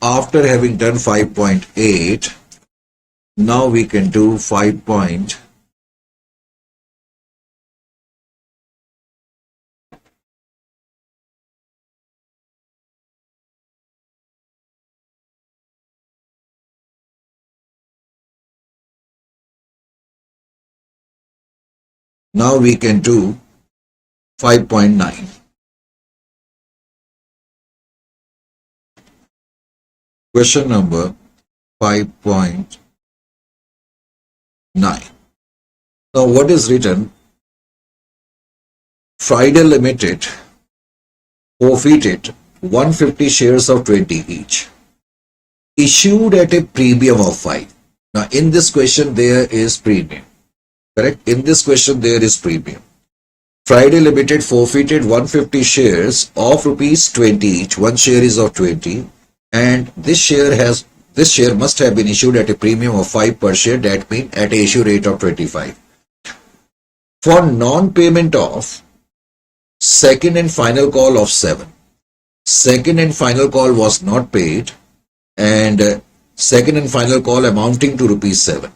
Speaker 1: After having done 5.8, now we can do 5.9. Now we can do 5.9. Question number 5.9. Now what is written? Friday Limited forfeited 150 shares of 20 each, issued at a premium of 5. Now in this question there is premium. Correct? In this question there is premium. Friday Limited forfeited 150 shares of rupees 20 each. One share is of 20, and this share must have been issued at a premium of 5 per share. That means at a issue rate of 25. For non-payment of second and final call of 7. Second and final call was not paid, and second and final call amounting to rupees 7.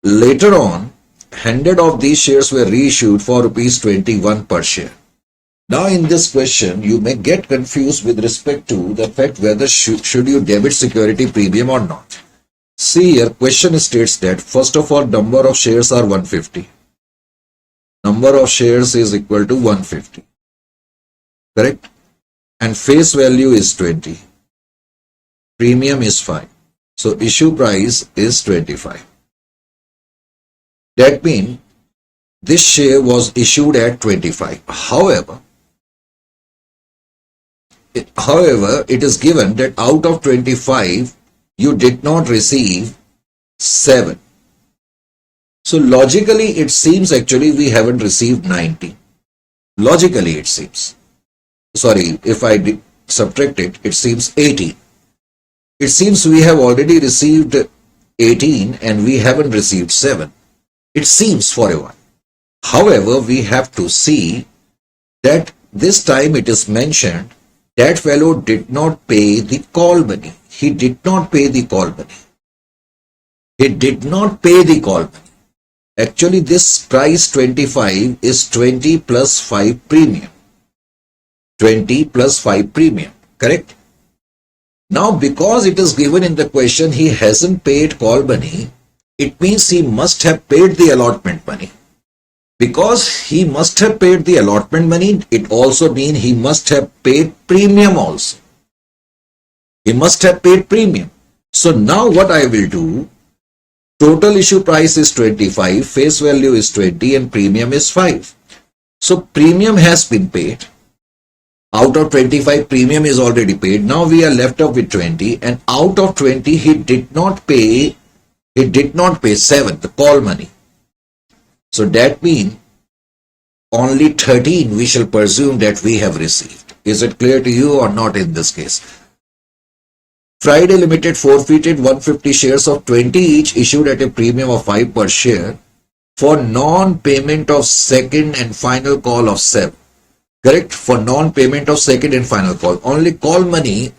Speaker 1: Later on, 100 of these shares were reissued for rupees 21 per share. Now in this question, you may get confused with respect to the fact whether should you debit security premium or not. See here, question states that first of all, number of shares are 150. Number of shares is equal to 150. Correct? And face value is 20. Premium is 5. So issue price is 25. That means this share was issued at 25. However, it is given that out of 25, you did not receive 7. So logically, it seems actually we haven't received 90. Logically, it seems. Sorry, if I subtract it, it seems 18. It seems we have already received 18 and we haven't received 7. It seems for a while. However, we have to see that this time it is mentioned that fellow did not pay the call money. He did not pay the call money. He did not pay the call money. Actually, this price 25 is 20 plus 5 premium. 20 plus 5 premium. Correct? Now, because it is given in the question he hasn't paid call money, it means he must have paid the allotment money. Because he must have paid the allotment money, it also means he must have paid premium also. He must have paid premium. So now what I will do, total issue price is 25, face value is 20 and premium is 5. So premium has been paid. Out of 25, premium is already paid. Now we are left up with 20, and out of 20, he did not pay 7, the call money. So that means only 13 we shall presume that we have received. Is it clear to you or not in this case? Friday Limited forfeited 150 shares of 20 each, issued at a premium of 5 per share for non-payment of second and final call of 7. Correct? For non-payment of second and final call. Only call money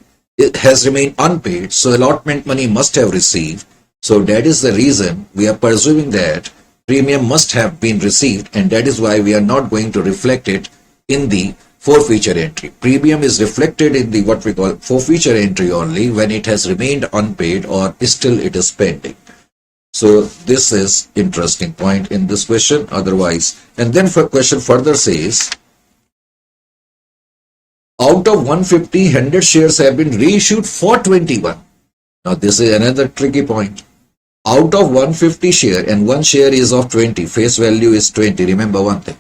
Speaker 1: has remained unpaid, so allotment money must have received. So that is the reason we are presuming that premium must have been received, and that is why we are not going to reflect it in the forfeiture entry. Premium is reflected in the what we call forfeiture entry only when it has remained unpaid or still it is pending. So this is interesting point in this question. Otherwise, and then for question further says, out of 150, 100 shares have been reissued for 21. Now this is another tricky point. Out of 150 share, and one share is of 20, face value is 20. Remember one thing.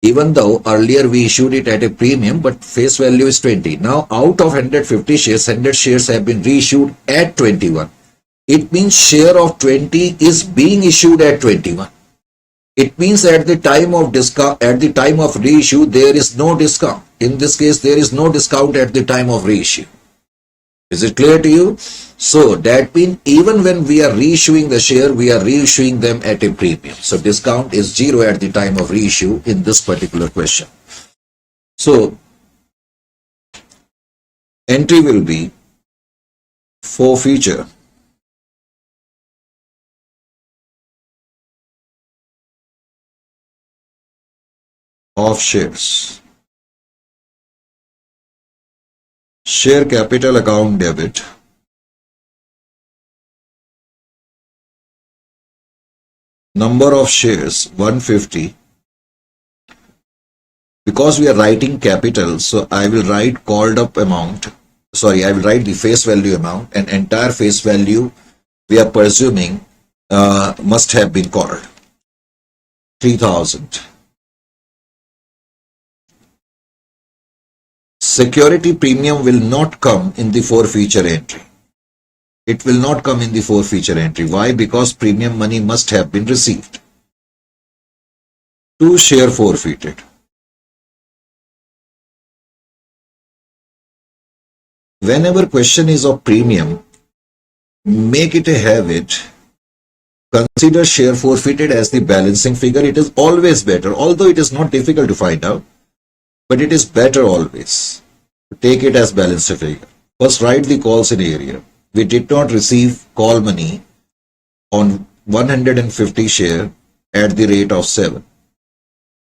Speaker 1: Even though earlier we issued it at a premium, but face value is 20. Now out of 150 shares, 100 shares have been reissued at 21. It means share of 20 is being issued at 21. It means at the time of discount, at the time of reissue, there is no discount. In this case, there is no discount at the time of reissue. Is it clear to you? So that means even when we are reissuing the share, we are reissuing them at a premium. So discount is 0 at the time of reissue in this particular question. So entry will be forfeiture of shares. Share capital account debit. number of shares 150. Because we are writing capital, so I will write called up amount. Sorry, I will write the face value amount, and entire face value we are presuming must have been called 3000. Security premium will not come in the forfeiture entry. It will not come in the forfeiture entry. Why? Because premium money must have been received. 2 share forfeited. Whenever question is of premium, make it a habit. Consider share forfeited as the balancing figure. It is always better, although it is not difficult to find out, but it is better always. Take it as balancing figure. First, write the calls in area. We did not receive call money on 150 share at the rate of 7.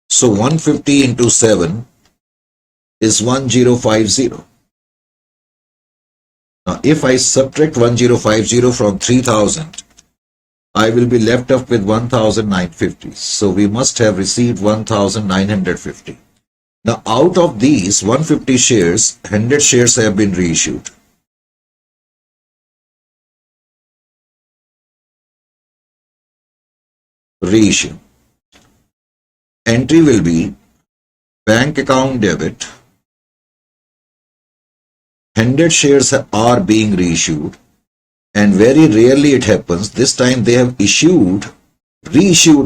Speaker 1: So 150 into 7 is 1050. Now, if I subtract 1050 from 3000, I will be left up with 1950. So we must have received 1950. Now, out of these 150 shares, 100 shares have been reissued. Reissue. Entry will be bank account debit. 100 shares are being reissued, and very rarely it happens. This time they have reissued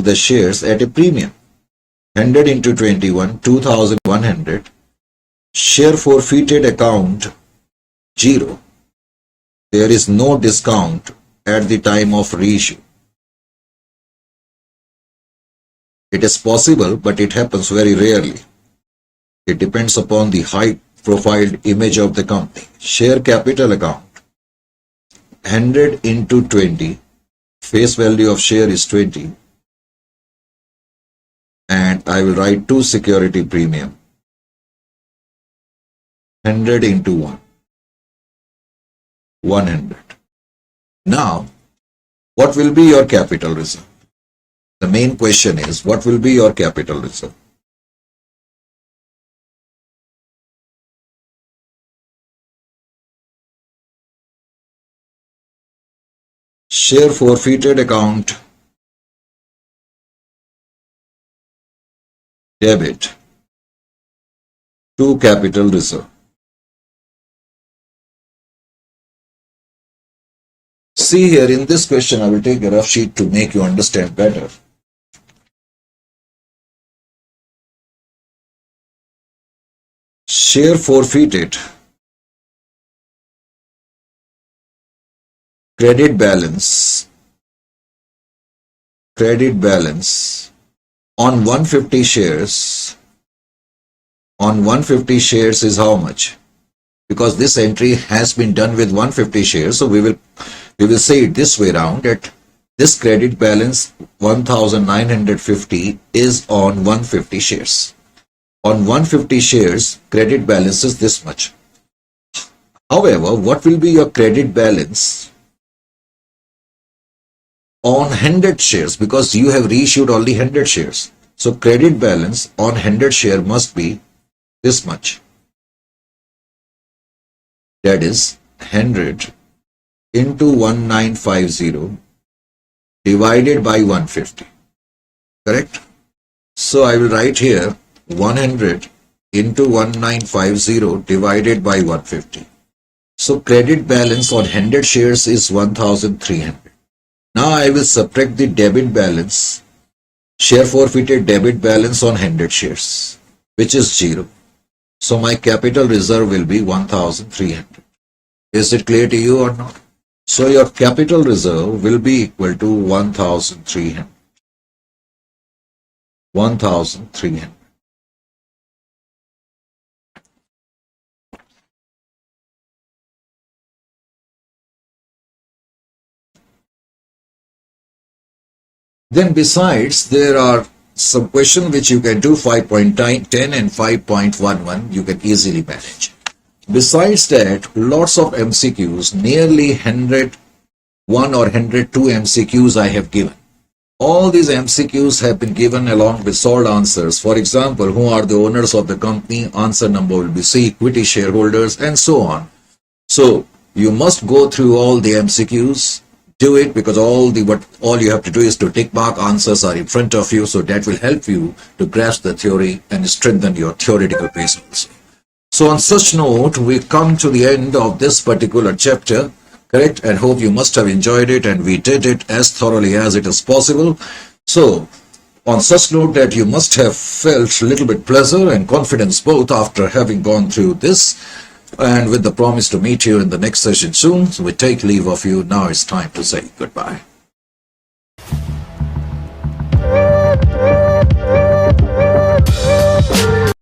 Speaker 1: the shares at a premium. 100 into 21, 2100. Share forfeited account 0. There is no discount at the time of reissue. It is possible, but it happens very rarely. It depends upon the high profiled image of the company. Share capital account 100 into 20. Face value of share is 20. And I will write 2 security premium 100 into 1. 100. Now, what will be your capital reserve? The main question is, what will be your capital reserve? Share forfeited account debit to capital reserve. See here in this question, I will take a rough sheet to make you understand better. Share forfeited, credit balance on 150 shares. On 150 shares is how much? Because this entry has been done with 150 shares, so we will say it this way around, that this credit balance 1950 is on 150 shares. On 150 shares, credit balance is this much. However, what will be your credit balance on 100 shares? Because you have reissued only 100 shares. So credit balance on 100 share must be this much. That is 100 into 1950 divided by 150. Correct? So I will write here 100 into 1950 divided by 150. So credit balance on 100 shares is 1300. Now I will subtract the debit balance, share forfeited debit balance on 100 shares, which is 0. So my capital reserve will be 1300. Is it clear to you or not? So your capital reserve will be equal to 1300. 1300. Then besides, there are some questions which you can do, 5.10 and 5.11, you can easily manage. Besides that, lots of MCQs, nearly 101 or 102 MCQs I have given. All these MCQs have been given along with solved answers. For example, who are the owners of the company? Answer number will be C, equity shareholders, and so on. So you must go through all the MCQs. Do it, because all you have to do is to tick mark. Answers are in front of you, so that will help you to grasp the theory and strengthen your theoretical base also. So on such note, we come to the end of this particular chapter, correct? And hope you must have enjoyed it, and we did it as thoroughly as it is possible. So on such note that you must have felt a little bit pleasure and confidence both after having gone through this, and with the promise to meet you in the next session soon, so we take leave of you. Now it's time to say goodbye.